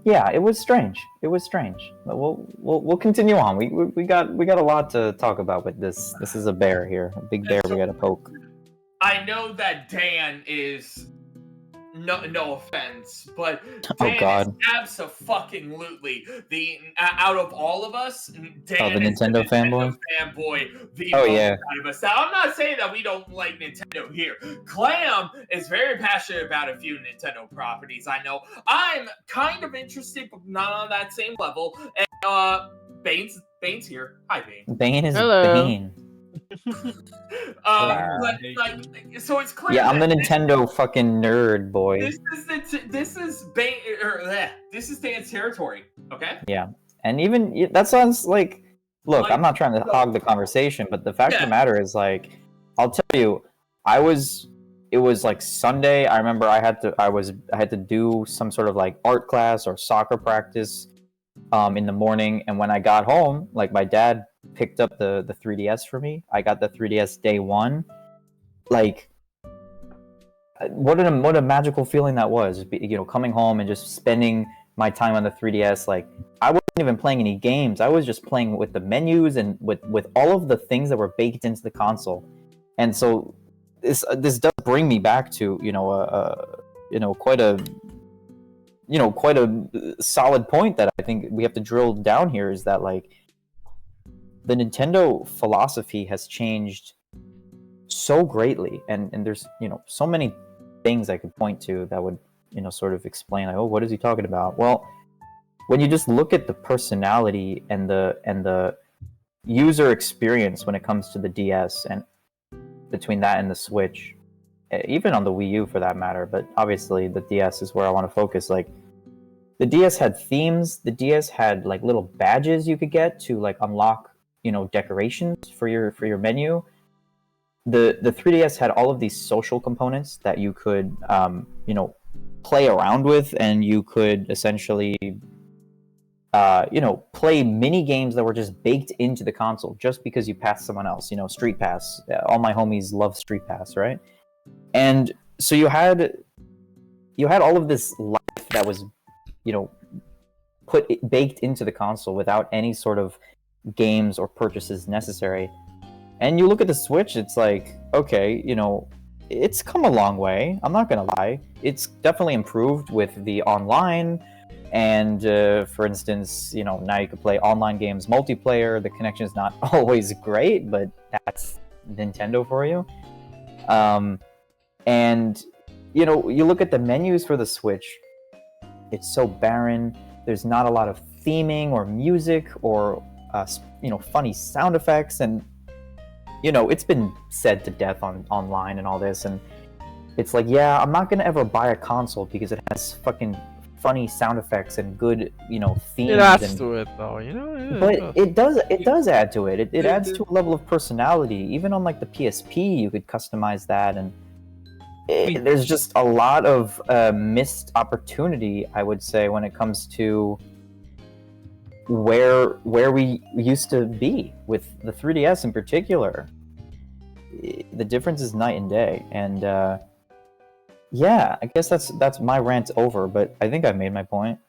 S1: yeah, it was strange. It was strange. But we'll continue on. We got a lot to talk about with this. This is a bear here, a big bear. We got to poke.
S4: I know that Dan is no offense, but Dan
S1: God.
S4: is abso-fucking-lutely the out of all of us, Dan
S1: the
S4: is
S1: Nintendo fanboy?
S4: fanboy. The
S1: Oh,
S4: most
S1: yeah.
S4: out of us. Now, I'm not saying that we don't like Nintendo here. Clam is very passionate about a few Nintendo properties. I know. I'm kind of interested, but not on that same level. And Bane's here. Hi, Bane.
S1: Bane is
S2: Hello.
S1: Bane.
S4: But, like, so it's clear.
S1: Yeah, I'm the
S4: that
S1: Nintendo fucking nerd, boy.
S4: This is Bane, this is Dan's territory. Okay.
S1: And even that sounds like, look,
S4: Like,
S1: I'm not trying to hog the conversation, but the fact of the matter is, like, I'll tell you, it was like Sunday. I remember I had to do some sort of like art class or soccer practice in the morning, and when I got home, like my dad picked up the 3DS for me. I got the 3DS day one. Like, what a magical feeling that was, you know, coming home and just spending my time on the 3DS. Like, I wasn't even playing any games. I was just playing with the menus and with all of the things that were baked into the console. And so this does bring me back to, quite a solid point that I think we have to drill down here, is that, like, the Nintendo philosophy has changed so greatly, and there's, you know, so many things I could point to that would, you know, sort of explain, like, oh, what is he talking about? Well, when you just look at the personality and the user experience when it comes to the DS, and between that and the Switch, even on the Wii U for that matter, but obviously the DS is where I want to focus. Like, the DS had themes. The DS had like little badges you could get to like unlock, you know, decorations for your menu. The 3DS had all of these social components that you could play around with, and you could essentially play mini games that were just baked into the console just because you passed someone else. You know, Street Pass. All my homies love Street Pass, right? And so you had all of this life that was, you know, baked into the console without any sort of games or purchases necessary. And you look at the Switch, it's like, okay, you know, it's come a long way. I'm not gonna lie. It's definitely improved with the online, and for instance, you know, now you can play online games multiplayer. The connection is not always great, but that's Nintendo for you. And you know, you look at the menus for the Switch, it's so barren. There's not a lot of theming or music or funny sound effects, and you know, it's been said to death online and all this, and it's like, yeah, I'm not gonna ever buy a console because it has fucking funny sound effects and good, you know, themes.
S2: It adds to it, though, you know.
S1: But it does add to it. It adds to a level of personality. Even on like the PSP, you could customize that, and there's just a lot of missed opportunity, I would say, when it comes to where we used to be with the 3DS in particular. The difference is night and day, and yeah, I guess that's my rant over. But I think I made my point,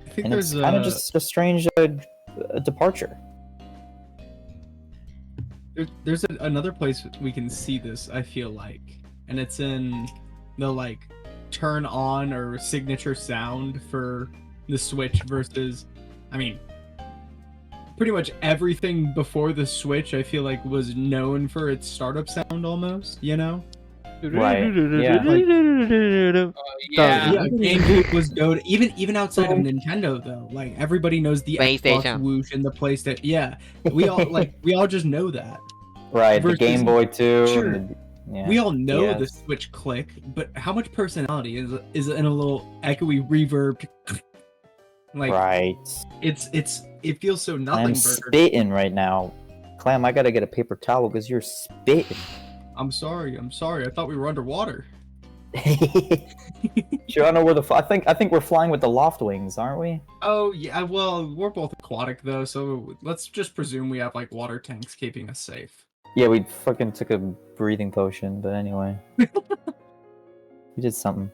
S3: I think
S1: and
S3: there's
S1: it's kind of just a strange departure.
S3: There's another place we can see this, I feel like, and it's in the like turn on or signature sound for the Switch versus, I mean, pretty much everything before the Switch, I feel like, was known for its startup sound almost, you know?
S1: Right. Yeah.
S4: Yeah.
S3: GameCube was goated. Even outside of Nintendo, though, like everybody knows the
S2: PlayStation.
S3: Xbox whoosh and the PlayStation. Yeah, we all just know that.
S1: Right.
S3: Versus-
S1: the Game Boy too.
S3: Sure.
S1: and yeah.
S3: We all know
S1: Yes.
S3: the Switch click, but how much personality is in a little echoey reverb? Like,
S1: Right.
S3: it feels so nothing.
S1: I'm
S3: burger.
S1: spitting right now. Clam, I gotta get a paper towel because you're spitting.
S3: I'm sorry. I thought we were underwater.
S1: Sure, I know where I think we're flying with the loft wings, aren't we?
S3: Oh yeah, well, we're both aquatic though, so let's just presume we have like water tanks keeping us safe.
S1: Yeah, we fucking took a breathing potion, but anyway. We did something.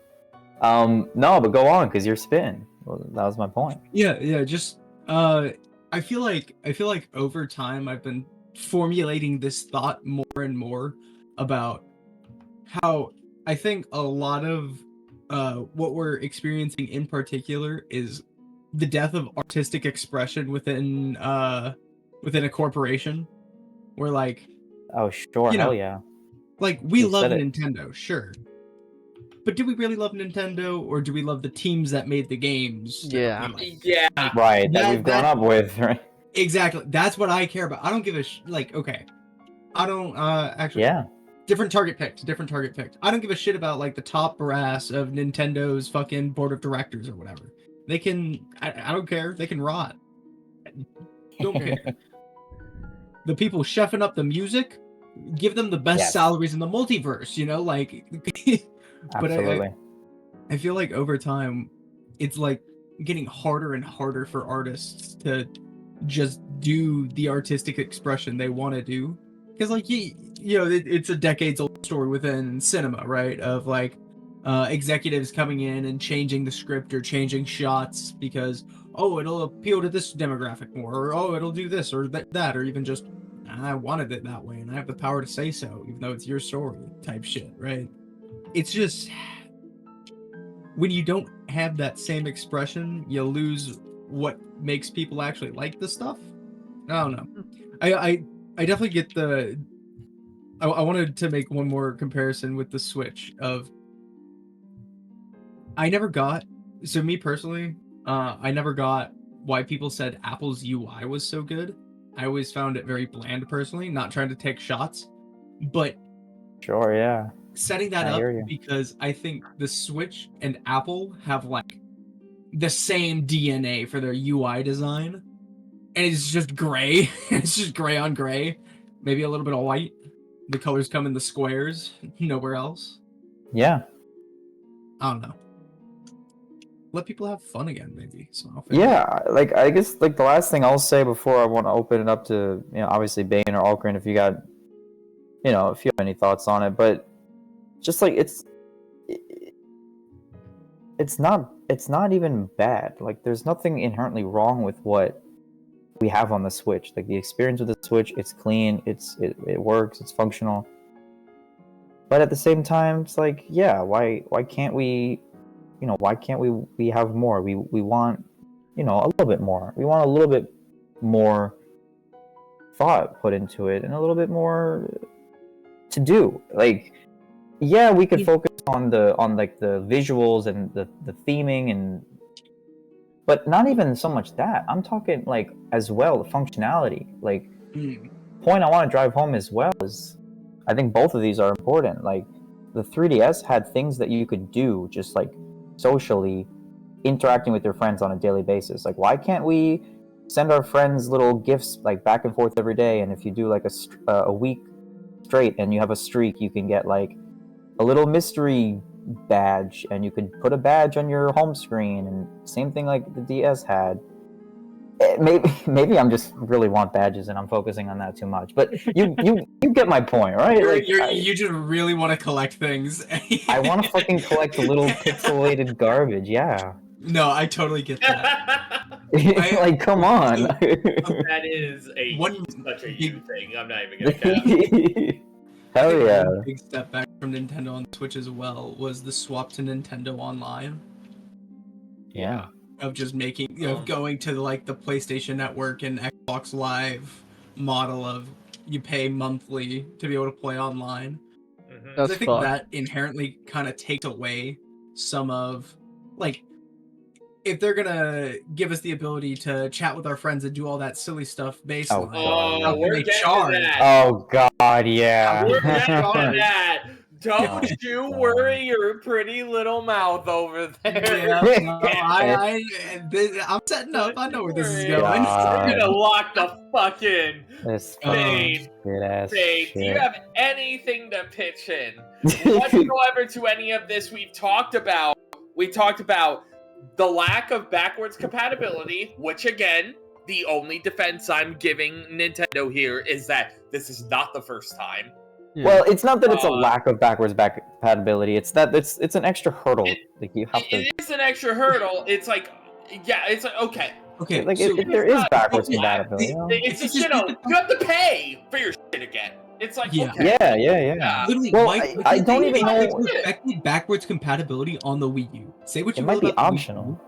S1: No, but go on, because you're spitting. Well, that was my point.
S3: Yeah, just I feel like over time I've been formulating this thought more and more about how I think a lot of what we're experiencing in particular is the death of artistic expression within a corporation, where like
S1: Oh, sure,
S3: You know,
S1: hell yeah.
S3: we
S1: You
S3: love
S1: said it.
S3: Nintendo, sure. But do we really love Nintendo, or do we love the teams that made the games? that
S2: Yeah.
S3: we like?
S4: Yeah.
S1: Right, that
S3: That-
S1: we've grown
S3: that-
S1: up with, right?
S3: Exactly. That's what I care about. I don't give a okay. I don't actually
S1: Yeah.
S3: different target picked. I don't give a shit about like the top brass of Nintendo's fucking board of directors or whatever. They can I don't care. They can rot. Don't care. The people chefing up the music, give them the best
S1: Yes.
S3: salaries in the multiverse, you know, like but
S1: Absolutely.
S3: I feel like over time it's like getting harder and harder for artists to just do the artistic expression they want to do, because like you know it's a decades old story within cinema, right, of like executives coming in and changing the script or changing shots because it'll appeal to this demographic more, or it'll do this or that, or even just I wanted it that way and I have the power to say so even though it's your story type shit, right? It's just when you don't have that same expression, you lose what makes people actually like the stuff. I don't know. I definitely get the. I wanted to make one more comparison with the Switch of. I never got. So me personally, I never got why people said Apple's UI was so good. I always found it very bland personally. Not trying to take shots, but
S1: Sure, yeah.
S3: setting that
S1: I
S3: up
S1: hear you.
S3: because I think the Switch and Apple have like the same DNA for their UI design, and it's just gray. It's just gray on gray, maybe a little bit of white. The colors come in the squares, nowhere else.
S1: Yeah.
S3: I don't know. Let people have fun again, maybe. So
S1: Yeah, like I guess like the last thing I'll say before I want to open it up to, you know, obviously Bane or Algren if you got, you know, if you have any thoughts on it, but just like it's not even bad. Like there's nothing inherently wrong with what we have on the Switch. Like the experience with the Switch, it's clean, it works, it's functional. But at the same time, it's like, yeah, why can't we, you know, why can't we have more? We want, you know, a little bit more. We want a little bit more thought put into it and a little bit more to do. Like, yeah, we could focus on like the visuals and the theming and, but not even so much that. I'm talking like as well the functionality. Like, point I want to drive home as well is, I think both of these are important. Like, the 3DS had things that you could do just like socially, interacting with your friends on a daily basis. Like, why can't we send our friends little gifts like back and forth every day? And if you do like a week straight and you have a streak, you can get like a little mystery badge, and you could put a badge on your home screen. And same thing like the DS had. Maybe I'm just really want badges and I'm focusing on that too much. But you get my point, right? Like,
S3: you just really want to collect things.
S1: I want to fucking collect little pixelated garbage. Yeah.
S3: No, I totally get that.
S1: Like, come on.
S4: That is such a you thing. I'm not even gonna cap.
S1: Hell yeah.
S3: One big step back from Nintendo on the Switch as well was the swap to Nintendo Online.
S1: Yeah.
S3: Of just making, you know, going to like the PlayStation Network and Xbox Live model of you pay monthly to be able to play online.
S4: Mhm.
S2: That's
S3: I think
S2: fun.
S3: that inherently kind of takes away some of, like, if they're gonna give us the ability to chat with our friends and do all that silly stuff baseline,
S1: God.
S3: how
S4: Oh,
S3: can
S4: we're
S3: they
S4: getting
S3: charge?
S4: to that.
S1: Oh God, yeah.
S4: We're getting
S3: God.
S4: to that. Don't
S1: Oh,
S4: you
S1: God.
S4: worry your pretty little mouth over there.
S3: Yeah, no, I'm setting up. I know where this is
S4: Don't
S3: going.
S4: worry.
S1: God.
S4: We're gonna lock the fucking
S1: This
S4: Bane.
S1: shit ass
S4: Bane. Do you
S1: shit.
S4: have anything to pitch in? Whatsoever to any of this we talked about the lack of backwards compatibility, which again, the only defense I'm giving Nintendo here is that this is not the first time.
S2: Yeah.
S1: Well, it's not that it's a
S4: Uh,
S1: lack of backwards compatibility. It's that it's an extra hurdle. Like you have to.
S4: It is an extra hurdle. It's like, yeah, it's like, okay.
S3: Okay,
S1: Like
S3: so
S1: there is backwards
S3: okay,
S1: compatibility. You know?
S4: It's just, you know, you have to pay for your shit again. It's like,
S3: Yeah.
S4: okay.
S1: Yeah.
S3: literally,
S1: Well,
S3: why
S1: I
S3: can't
S1: don't
S3: they
S1: even
S3: make
S1: know-
S3: perfectly backwards compatibility on the Wii U? Say what
S1: It
S3: you
S1: might
S3: will
S1: be
S3: about the Wii
S1: optional.
S3: U,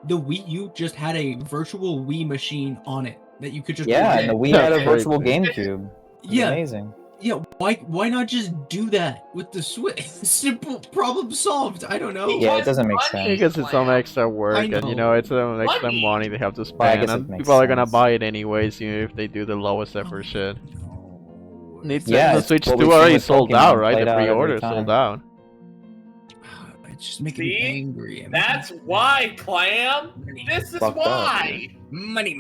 S3: the Wii U just had a virtual Wii machine on it that you could just
S1: Yeah,
S3: plug
S1: and the
S3: in.
S1: Wii
S2: That's
S1: had a
S2: crazy.
S1: virtual GameCube. It's
S3: Yeah,
S1: amazing.
S3: yeah. Why not just do that with the Switch? Simple, problem solved. I don't know.
S1: Yeah, it doesn't make
S4: Money,
S1: sense.
S2: Because it's some
S4: Clam.
S2: extra work,
S3: I
S2: and you
S3: know.
S2: know, it's some extra
S4: Money.
S2: money they have to
S1: Well, I
S2: spend,
S1: guess it
S2: and
S1: makes
S2: people are gonna
S1: sense.
S2: buy it anyways, even if they do the lowest effort shit.
S3: No.
S2: Nintendo
S1: Yeah, it's
S2: Switch
S1: what
S2: 2
S1: we've seen
S2: already
S1: with
S2: sold
S1: Pokemon,
S2: out, right?
S1: played
S2: The
S1: out every
S2: pre-order
S1: time.
S2: sold out.
S3: It's just making me
S4: See?
S3: angry.
S4: That's why, Clam. This is
S1: Fucked up,
S4: why.
S3: money.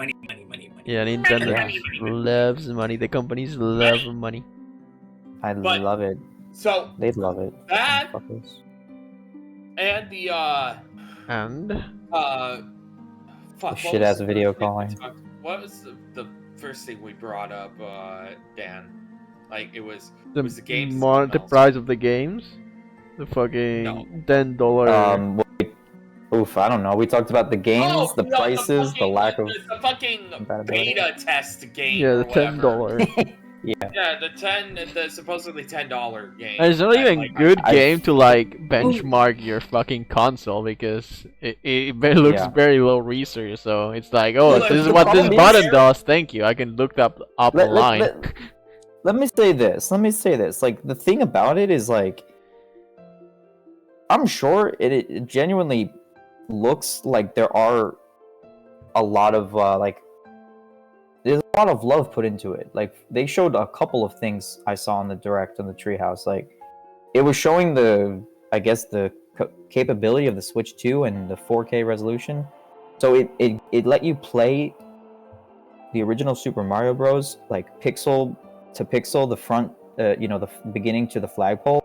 S2: Yeah, Nintendo
S1: Yeah.
S2: loves money. The companies love money.
S1: I
S4: But-
S1: love it.
S4: So
S1: They'd love it.
S4: that
S1: Fuckers.
S4: and the
S2: And
S4: fuck,
S1: Shit ass video calling.
S4: What was the first thing we brought up, Dan? Like it was
S2: the,
S4: was the games
S2: the
S4: themselves.
S2: price of the games, the fucking
S4: No.
S2: $10.
S1: Wait. Oof, I don't know. We talked about the games, the
S4: no,
S1: prices, the
S4: fucking-
S1: lack of.
S4: the fucking
S1: compatibility.
S4: beta test game.
S2: Yeah,
S4: or
S2: the
S4: whatever.
S2: $10.
S4: Yeah, the supposedly $10 game.
S2: And it's not
S4: that,
S2: even
S4: like,
S2: good
S1: I-
S2: game to like benchmark your fucking console because it looks
S1: Yeah.
S2: very low research. So it's like, oh,
S4: Look,
S2: this is
S1: the
S2: what this
S1: problem
S2: button
S1: is-
S2: does. Thank you. I can look up online.
S1: Let me say this. Like the thing about it is like, I'm sure it genuinely looks like there are a lot of there's a lot of love put into it. Like they showed a couple of things I saw on the direct on the Treehouse. Like it was showing I guess the capability of the Switch 2 and the 4K resolution. So it let you play the original Super Mario Bros. Like pixel to pixel, the front, the beginning to the flagpole,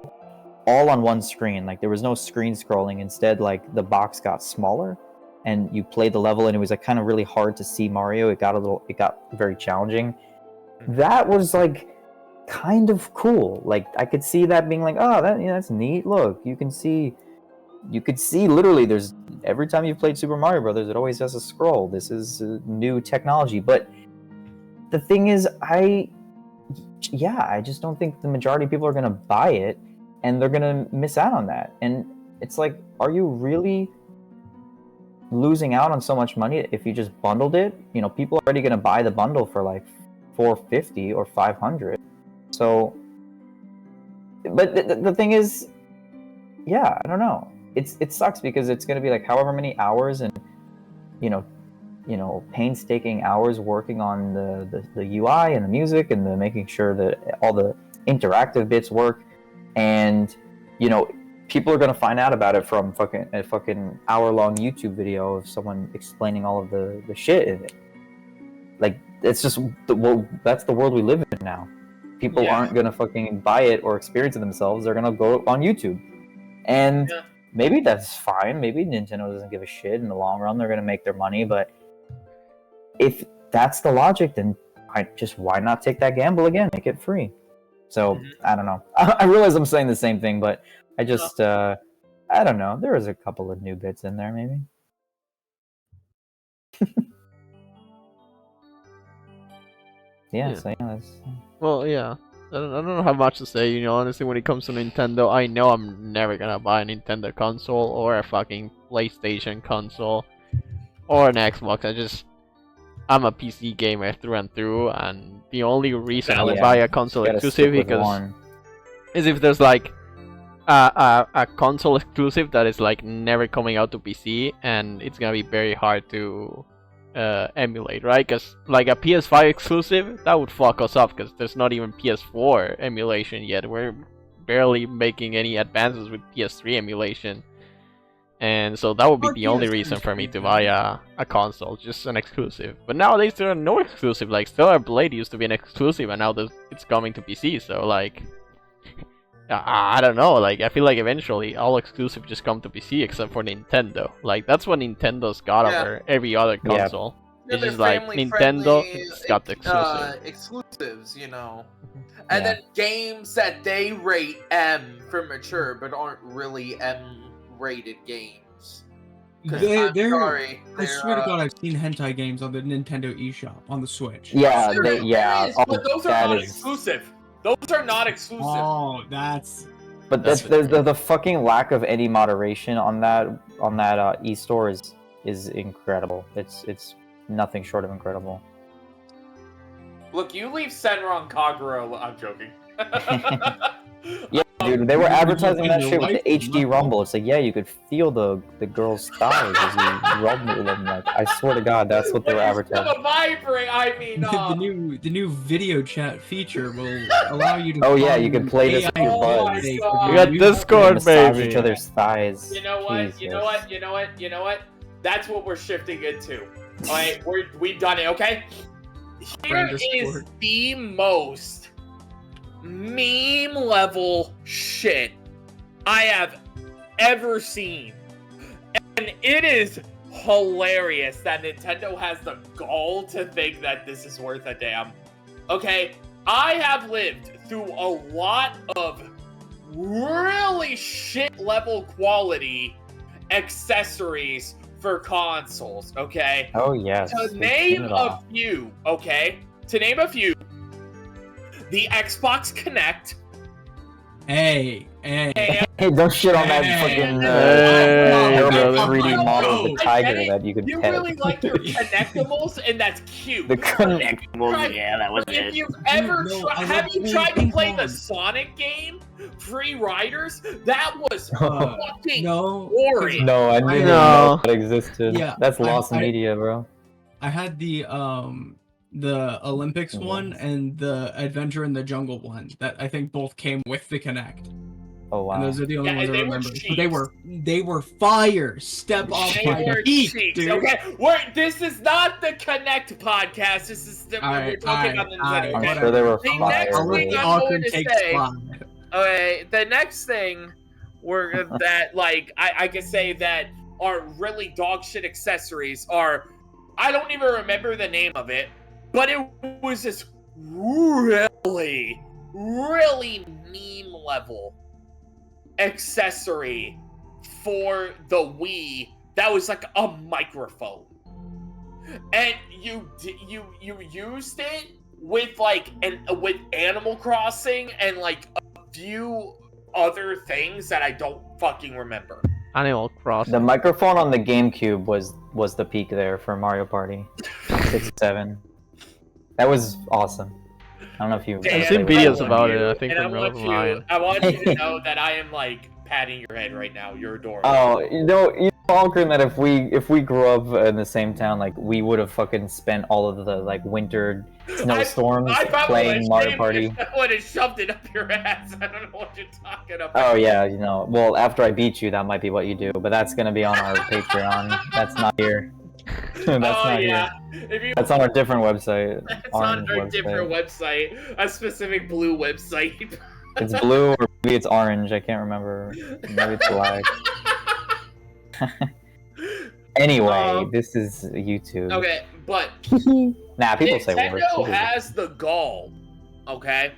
S1: all on one screen. Like there was no screen scrolling. Instead, like the box got smaller, and you played the level, and it was like kind of really hard to see Mario. It got very challenging. That was like kind of cool. Like I could see that being like, oh, that's neat. Look, you could see literally. There's every time you've played Super Mario Brothers, it always has a scroll. This is new technology, but the thing is, I just don't think the majority of people are gonna buy it, and they're gonna miss out on that. And it's like, are you really losing out on so much money if you just bundled it? You know, people are already gonna buy the bundle for like $450 or $500. So, but the thing is, yeah, I don't know. It sucks because it's gonna be like however many hours and painstaking hours working on the UI and the music and the making sure that all the interactive bits work, and people are gonna find out about it from a fucking hour-long YouTube video of someone explaining all of the shit in it. Like it's just that's the world we live in now. People
S4: Yeah.
S1: aren't gonna fucking buy it or experience it themselves. They're gonna go on YouTube, and
S4: Yeah.
S1: maybe that's fine. Maybe Nintendo doesn't give a shit in the long run. They're gonna make their money, but if that's the logic, then why not take that gamble again? Make it free. So
S4: Mhm.
S1: I don't know. I realize I'm saying the same thing, but I just I don't know. There was a couple of new bits in there, maybe.
S2: Yeah.
S1: So that's
S2: Well, yeah. I don't have much to say, honestly, when it comes to Nintendo. I know I'm never gonna buy a Nintendo console or a fucking PlayStation console or an Xbox. I'm a PC gamer through and through, and the only reason I would
S1: Yeah,
S2: buy a console
S1: gotta
S2: exclusive
S1: stick with one.
S2: is if there's like a console exclusive that is like never coming out to PC, and it's gonna be very hard to emulate, right? Because like a PS5 exclusive, that would fuck us up because there's not even PS4 emulation yet. We're barely making any advances with PS3 emulation, and so that would be
S3: Or
S2: the only
S3: PS3
S2: reason for me to
S3: exclusive.
S2: buy a console, just an exclusive. But nowadays there are no exclusive. Like Stellar Blade used to be an exclusive, and now it's coming to PC. So like, I don't know. Like I feel like eventually all exclusive just come to PC except for Nintendo. Like that's what Nintendo's got
S4: Yeah.
S2: over every other
S1: Yeah.
S2: console. It's
S4: they're
S2: just like Nintendo it's got the exclusive.
S4: exclusives, and
S1: Yeah.
S4: then games that they rate M for mature, but aren't really M-rated games. 'Cause I'm sorry,
S3: I swear to God, I've seen hentai games on the Nintendo eShop on the Switch.
S1: Yeah,
S4: There
S1: they, yeah.
S4: is,
S1: Oh,
S4: but those are
S1: that
S4: not
S1: is-
S4: exclusive. Those are not exclusive.
S3: Oh, that's
S1: But
S3: That's
S1: the fucking lack of any moderation on that e-store is incredible. It's nothing short of incredible.
S4: Look, you leave Senran Kagura. I'm joking.
S1: Yeah, dude, they were advertising that
S3: your
S1: shit with the
S3: wife,
S1: HD
S3: huh?
S1: rumble. It's like, yeah, you could feel the girl's thighs as you rumble them. Like, I swear to God, that's what they were
S4: When you
S1: advertising.
S4: still vibrate, I mean,
S3: the new video chat feature will allow you to.
S1: Oh yeah, you
S3: find
S1: could play this
S3: AI
S1: with your
S4: Oh my
S1: buds.
S3: updates
S4: God.
S3: of
S2: You
S3: your
S2: got
S3: new-
S2: Discord,
S1: Massage
S2: baby.
S1: each other's thighs.
S4: you know what?
S1: Jesus.
S4: You know what? That's what we're shifting into. All right, we've done it. Okay. Here
S3: Friend
S4: is
S3: Discord.
S4: the most meme level shit I have ever seen, and it is hilarious that Nintendo has the gall to think that this is worth a damn. Okay, I have lived through a lot of really shit level quality accessories for consoles, okay?
S1: Oh yes.
S4: To
S1: we've
S4: name
S1: seen it
S4: a
S1: all.
S4: few, okay? To name a few, the Xbox Kinect,
S3: Hey.
S1: Hey, don't shit on that
S3: Hey.
S1: fucking
S2: Hey,
S1: Adobe
S2: brother.
S1: 3D model of the
S4: I get
S1: tiger
S4: it.
S1: that you could
S4: you
S1: pet.
S4: really like your Connectables, and that's cute.
S1: The
S4: Right.
S1: connectables, yeah, that was
S4: But if
S1: it.
S4: you've ever
S3: no,
S4: tried,
S3: I
S4: have
S3: love
S4: you
S3: playing
S4: tried to
S3: ping
S4: play the
S3: pong.
S4: Sonic game, Free Riders? That was
S3: Uh,
S4: fucking
S3: no.
S4: boring.
S1: No, I didn't even
S2: No.
S1: know that existed.
S3: Yeah,
S1: That's
S3: I-
S1: lost
S3: I-
S1: media, bro.
S3: I had the Olympics one
S1: Yes.
S3: and the Adventure in the Jungle one that I think both came with the Kinect.
S1: Oh wow.
S3: And those are the only
S4: Yeah,
S3: ones
S4: and
S3: I
S4: they were
S3: remember. But
S4: cheats.
S3: they were fire. Step off
S4: They
S3: my
S4: were
S3: feet,
S4: cheeks,
S3: dude.
S4: okay? This is not the Connect podcast. This is we're
S3: Alright,
S4: talking about
S3: alright,
S4: Nintendo.
S1: I'm
S3: alright,
S4: okay?
S1: sure they were
S4: The
S1: fire.
S4: next
S3: I'll let
S4: thing
S3: the
S4: I'm
S3: awkward
S4: going to
S3: take
S4: say-
S3: slide.
S4: Okay, the next thing that like I could say that are really dog shit accessories are, I don't even remember the name of it, but it was this really meme level accessory for the Wii that was like a microphone, and you used it with like with Animal Crossing and like a few other things that I don't fucking remember.
S2: Animal Crossing.
S1: The microphone on the GameCube was the peak there for Mario Party 67. That was awesome. I don't know if you.
S4: Damn,
S2: I've seen
S1: played
S2: videos
S1: with
S2: about
S1: that.
S2: it. I think
S4: And
S2: from
S4: I
S2: Relevant Lion.
S4: want you to know that I am like patting your head right now. You're adorable.
S1: Oh, you know, Algren, that if we grew up in the same town, like we would have fucking spent all of the like winter snowstorms
S4: I probably
S1: playing Mario
S4: shaved
S1: Party.
S4: it. I would have shoved it up your ass. I don't know what you're talking about.
S1: Oh yeah, you know. Well, after I beat you, that might be what you do, but that's gonna be on our Patreon. That's not here. That's
S4: oh
S1: not
S4: yeah.
S1: here.
S4: If you
S1: That's on our different website.
S4: It's on
S1: Orange
S4: our
S1: website.
S4: different website, a specific blue website.
S1: It's blue or maybe it's orange. I can't remember. Maybe it's black. Anyway, this is YouTube.
S4: Okay, but
S1: Nah, people say worse.
S4: Nintendo
S1: People-
S4: has the gall, okay,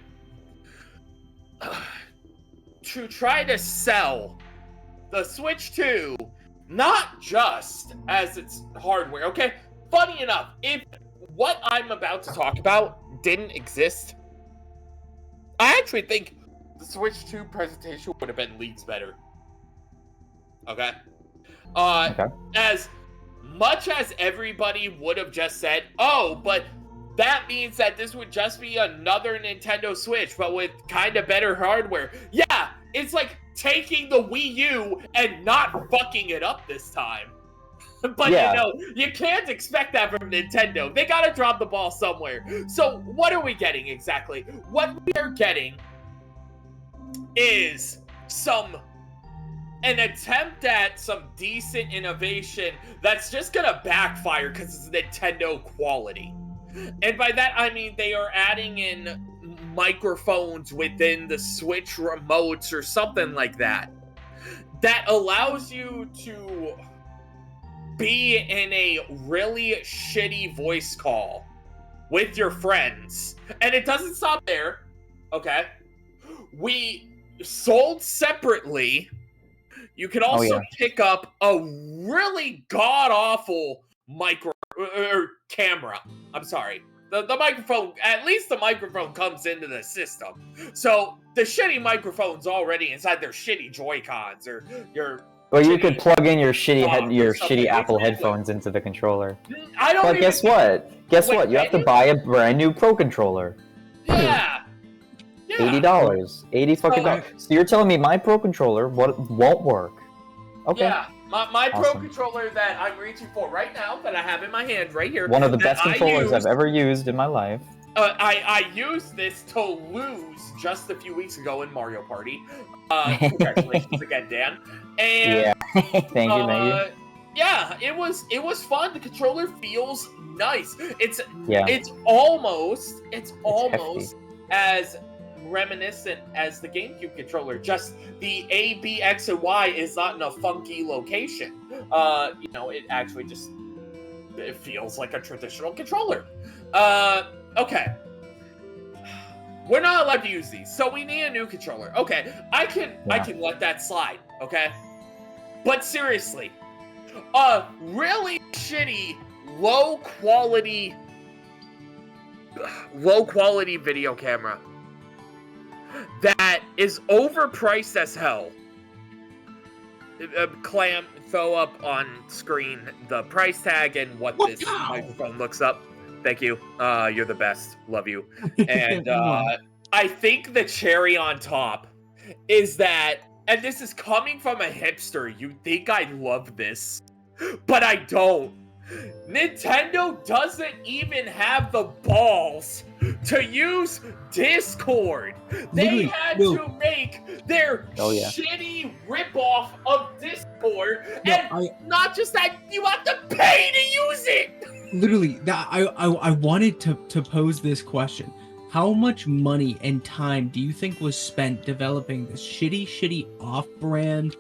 S4: to try to sell the Switch 2 not just as its hardware, okay? Funny enough, if what I'm about to talk about didn't exist, I actually think the Switch 2 presentation would have been leagues better. Okay?
S1: Okay.
S4: As much as everybody would have just said, oh, but that means that this would just be another Nintendo Switch, but with kind of better hardware. Yeah, it's like taking the Wii U and not fucking it up this time. But
S1: Yeah.
S4: you know, you can't expect that from Nintendo. They gotta drop the ball somewhere. So what are we getting exactly? What we are getting is an attempt at some decent innovation that's just gonna backfire because it's Nintendo quality. And by that I mean they are adding in microphones within the Switch remotes or something like that. That allows you to be in a really shitty voice call with your friends. And it doesn't stop there, okay? We sold separately. You can also pick up a really god-awful camera. I'm sorry. The microphone, at least the microphone comes into the system. So the shitty microphone's already inside their shitty Joy-Cons or your...
S1: Or you could plug in your shitty Apple headphones into the controller.
S4: I don't.
S1: But guess what? What? You have to buy a brand new Pro controller.
S4: Yeah.
S1: $80. 80 fucking dollars. So you're telling me my Pro controller won't work? Okay.
S4: Yeah. My Pro controller that I'm reaching for right now, that I have in my hand right here.
S1: One of the best controllers I've ever used in my life.
S4: I used this to lose just a few weeks ago in Mario Party. Congratulations again, Dan. And
S1: thank you.
S4: Yeah, it was fun. The controller feels nice. It's almost as reminiscent as the GameCube controller. Just the A, B, X, and Y is not in a funky location. It actually it feels like a traditional controller. Okay. We're not allowed to use these, so we need a new controller. Okay, I can let that slide, okay? But seriously, a really shitty, low quality video camera that is overpriced as hell. Clam, throw up on screen the price tag and what this microphone looks up. Thank you. You're the best. Love you. And I think the cherry on top is that, and this is coming from a hipster, you'd think I love this, but I don't. Nintendo doesn't even have the balls to use Discord. They had to make their shitty ripoff of Discord, and not just that, you have to pay to use it.
S3: Literally, I wanted to pose this question. How much money and time do you think was spent developing this shitty off-brand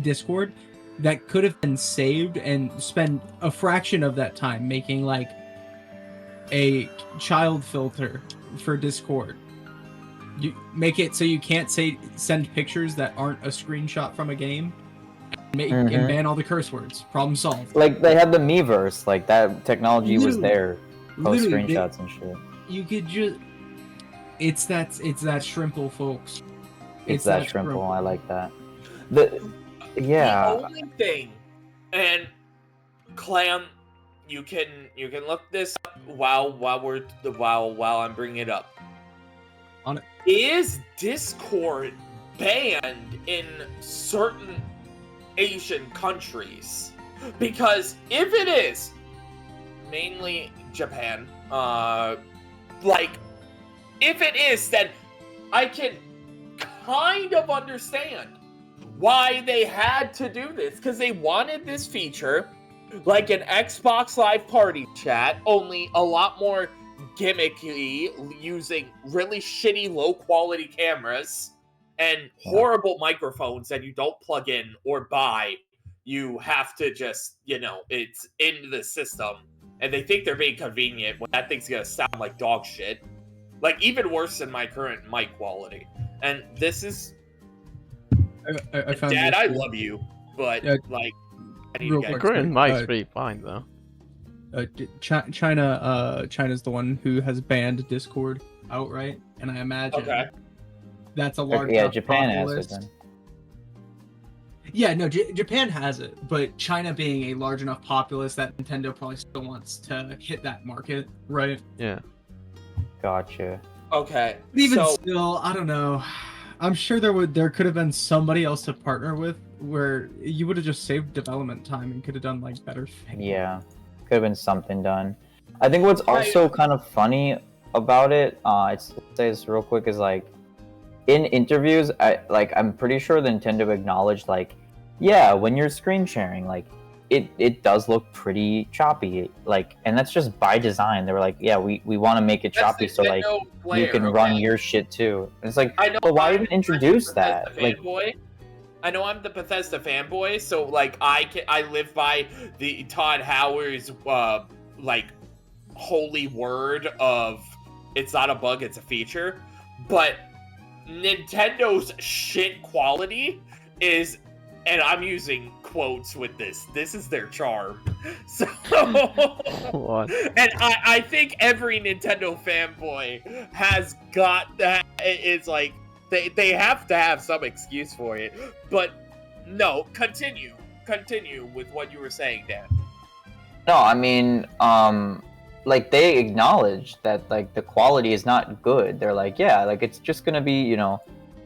S3: Discord that could have been saved and spend a fraction of that time making like a child filter for Discord? You make it so you can't send pictures that aren't a screenshot from a game. And ban all the curse words. Problem solved.
S1: Like they had the Miiverse, like that technology was there. Post screenshots and shit.
S3: You could just it's that shrimple, folks.
S1: It's that shrimple. I like that.
S4: The only thing, and Clam, you can look this up while I'm bringing it up.
S3: On it.
S4: Is Discord banned in certain Asian countries? Because if it is, mainly Japan, if it is, then I can kind of understand why they had to do this, because they wanted this feature like an Xbox Live Party chat, only a lot more gimmicky, using really shitty low quality cameras and horrible microphones that you don't plug in or buy. You have to just, it's in the system, and they think they're being convenient when that thing's gonna sound like dog shit. Like, even worse than my current mic quality. And this is...
S3: I found
S4: Dad, I love you, but, I need to get...
S2: Current mic's pretty fine, though.
S3: China's the one who has banned Discord outright, and I imagine that's a large
S1: Japan has it then.
S3: Yeah, no, Japan has it, but China being a large enough populace that Nintendo probably still wants to hit that market, right?
S2: Yeah.
S1: Gotcha.
S4: Okay.
S3: Even still, I don't know. I'm sure there could have been somebody else to partner with where you would have just saved development time and could have done like better things.
S1: Yeah, could have been something done. I think what's also kind of funny about it, let's say this real quick, is like in interviews, I'm pretty sure Nintendo acknowledged when you're screen sharing, it does look pretty choppy, and that's just by design. They were like, we want to make it choppy so you can run your shit too. And it's like, well, why even introduce that?
S4: I'm the Bethesda fanboy, so like I live by the Todd Howard's like holy word of it's not a bug, it's a feature. But Nintendo's shit quality is, and I'm using quotes with this is their charm. So
S2: What?
S4: and I think every Nintendo fanboy has got that. It's like they have to have some excuse for it. But no, continue with what you were saying, Dan.
S1: No, I mean, like they acknowledge that like the quality is not good. They're like, yeah, like it's just gonna be, you know,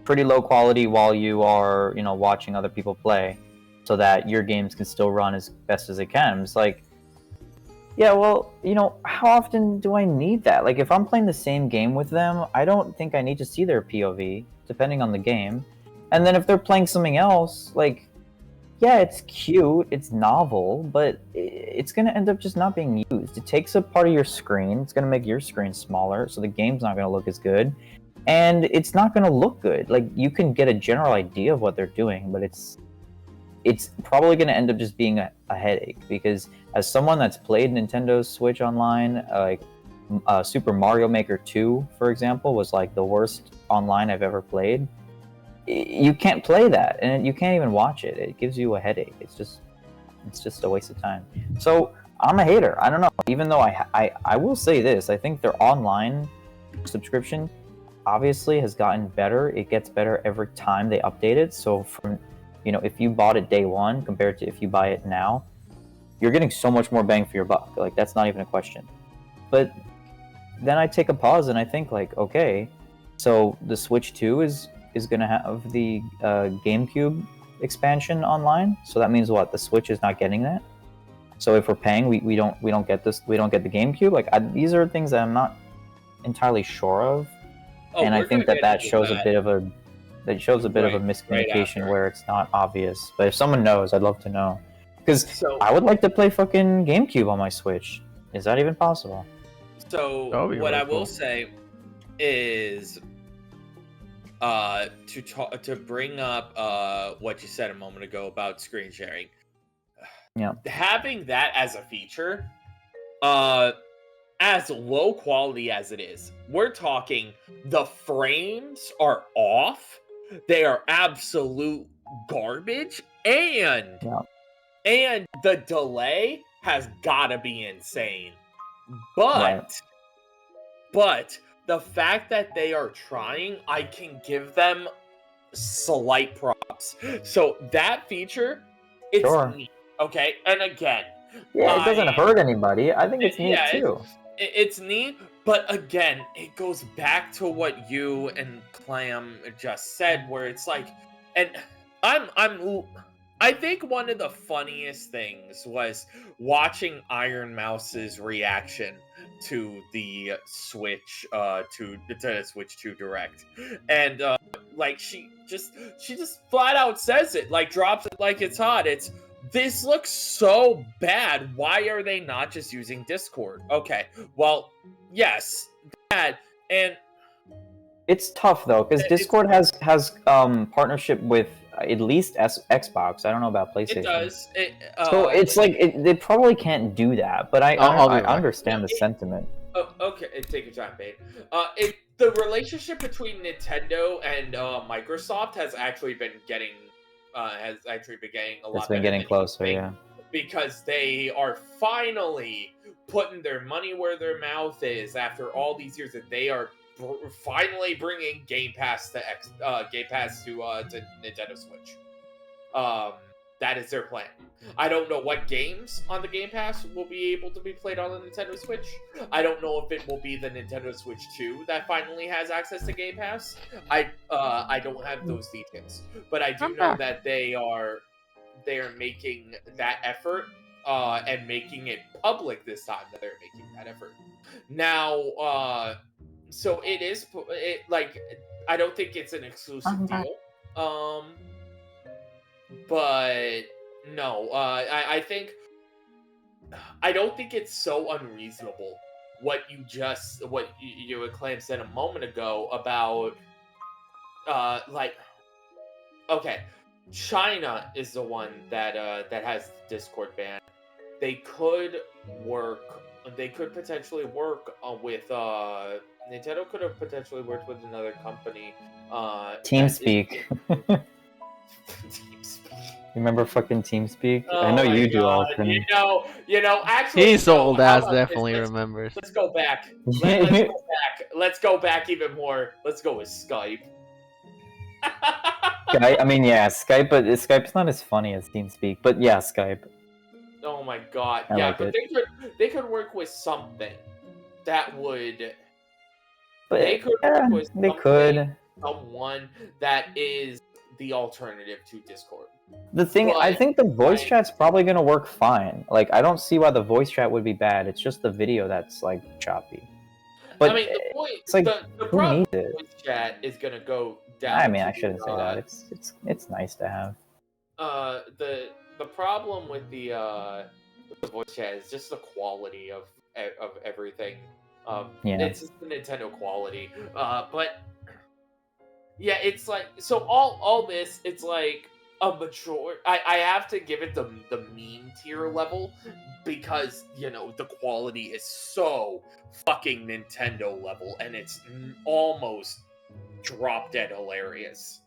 S1: pretty low quality while you are, you know, watching other people play, so that your games can still run as best as it can. It's like, yeah, well, you know, how often do I need that? Like, if I'm playing the same game with them, I don't think I need to see their POV, depending on the game. And then if they're playing something else, like, yeah, it's cute, it's novel, but it's going to end up just not being used. It takes up part of your screen, it's going to make your screen smaller, so the game's not going to look as good. And it's not going to look good. Like, you can get a general idea of what they're doing, but it's probably going to end up just being a headache, because as someone that's played Nintendo Switch Online, like Super Mario Maker 2, for example, was like the worst online I've ever played. You can't play that, and you can't even watch it. It gives you a headache. It's just a waste of time. So I'm a hater. I don't know. Even though I will say this, I think their online subscription obviously has gotten better. It gets better every time they update it. So from, you know, if you bought it day one compared to if you buy it now, you're getting so much more bang for your buck. Like, that's not even a question. But then I take a pause and I think, like, okay, so the Switch 2 is going to have the GameCube expansion online. So that means what? The Switch is not getting that. So if we're paying, we don't get this. We don't get the GameCube. Like, these are things that I'm not entirely sure of, and I think that shows a bit of a miscommunication where it's not obvious. But if someone knows, I'd love to know, because I would like to play fucking GameCube on my Switch. Is that even possible?
S4: So what I will say is, to bring up what you said a moment ago about screen sharing.
S1: Yeah.
S4: Having that as a feature, as low quality as it is, we're talking the frames are off. They are absolute garbage, and the delay has gotta be insane. But the fact that they are trying, I can give them slight props. So that feature, it's neat, okay? And again,
S1: it doesn't hurt anybody. I think it's neat too.
S4: It's neat, but again, it goes back to what you and Clam just said, where it's like, and I think one of the funniest things was watching Iron Mouse's reaction to the Switch to the Switch 2 Direct, and like she just flat out says it, like drops it like it's hot. This looks so bad. Why are they not just using Discord? Okay, well, yes, bad, and
S1: it's tough though, because Discord has partnership with at least Xbox. I don't know about PlayStation. It
S4: does.
S1: So it's like they probably can't do that, but I understand the sentiment.
S4: Okay, take your time, babe. The relationship between Nintendo and Microsoft has actually been getting a lot.
S1: It's been getting closer, yeah.
S4: Because they are finally putting their money where their mouth is after all these years, that they are finally bringing Game Pass to Nintendo Switch. That is their plan. I don't know what games on the Game Pass will be able to be played on the Nintendo Switch. I don't know if it will be the Nintendo Switch 2 that finally has access to Game Pass. I don't have those details, but I do know that they are making that effort and making it public this time that they're making that effort. Now, so like, I don't think it's an exclusive deal. But no, I think, I don't think it's so unreasonable what you and Clam said a moment ago about like, okay, China is the one that that has the Discord ban. They could work. They could potentially work with Nintendo could have potentially worked with another company.
S1: TeamSpeak.
S4: TeamSpeak.
S1: Remember fucking TeamSpeak? I
S4: Oh
S1: know
S4: my
S1: you do,
S4: God.
S1: Alton.
S4: Actually,
S2: He's
S4: no,
S2: old
S4: how
S2: ass,
S4: about this?
S2: definitely remembers.
S4: Let's go back. Let's go back. Let's go back even more. Let's go with Skype.
S1: I mean, yeah, Skype, but Skype's not as funny as TeamSpeak. But yeah, Skype.
S4: Oh my God.
S1: I
S4: Yeah,
S1: like
S4: but
S1: it.
S4: they could work with something that would.
S1: But
S4: They could
S1: yeah,
S4: work with
S1: they
S4: something,
S1: could.
S4: someone that is the alternative to Discord.
S1: The thing, I
S4: But,
S1: think the voice
S4: like-
S1: chat's probably gonna work fine. Like, I don't see why the voice chat would be bad. It's just the video that's like choppy. But
S4: I mean, the point,
S1: it's like,
S4: the
S1: who
S4: problem
S1: needs
S4: with
S1: it?
S4: voice chat is gonna go down.
S1: I mean, I
S4: to,
S1: shouldn't say that. It's nice to have.
S4: The problem with the voice chat is just the quality of everything.
S1: Yeah.
S4: It's just the Nintendo quality. But yeah, it's like so all this. It's like a mature. I have to give it the meme tier level because the quality is so fucking Nintendo level and it's almost drop dead hilarious.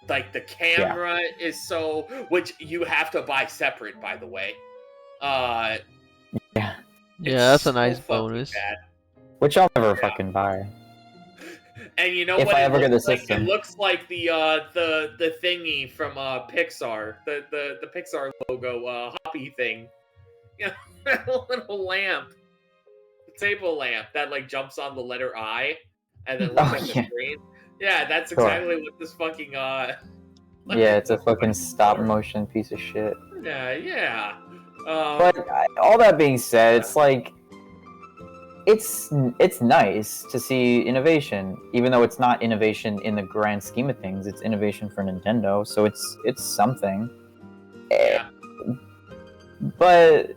S4: Like the camera is so, which you have to buy separate, by the way.
S1: Yeah.
S2: Yeah,
S4: It's
S2: that's a
S4: so
S2: nice
S4: fucking
S2: bonus.
S4: bad.
S1: Which I'll never
S4: Yeah.
S1: fucking buy.
S4: And you know
S1: If
S4: what?
S1: I
S4: It
S1: ever get
S4: looks
S1: the
S4: like?
S1: system.
S4: It looks like the thingy from Pixar, the Pixar logo, hoppy thing. You know, a little lamp, the table lamp that like jumps on the letter I, and then looks
S1: Oh,
S4: at the
S1: yeah.
S4: screen. Yeah, that's
S1: Sure.
S4: exactly what this fucking
S1: Yeah, it's a fucking stop motion piece of shit.
S4: Yeah.
S1: But all that being said, it's like it's nice to see innovation, even though it's not innovation in the grand scheme of things. It's innovation for Nintendo, so it's something.
S4: Yeah.
S1: But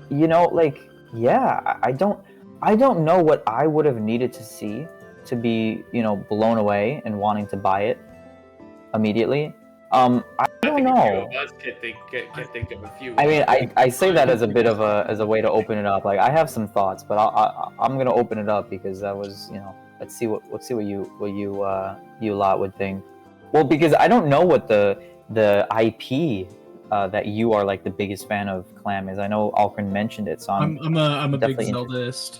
S1: like, yeah, I don't know what I would have needed to see to be blown away and wanting to buy it immediately. I don't
S4: think a few
S1: know.
S4: of us can think of a few.
S1: I mean, I say that as a bit of a way to open it up. Like, I have some thoughts, but I'm gonna open it up because that was let's see what you lot would think. Well, because I don't know what the IP that you are like the biggest fan of Clam is. I know Alcrin mentioned it, so I'm
S3: I'm a big
S1: definitely
S3: Zeldaist.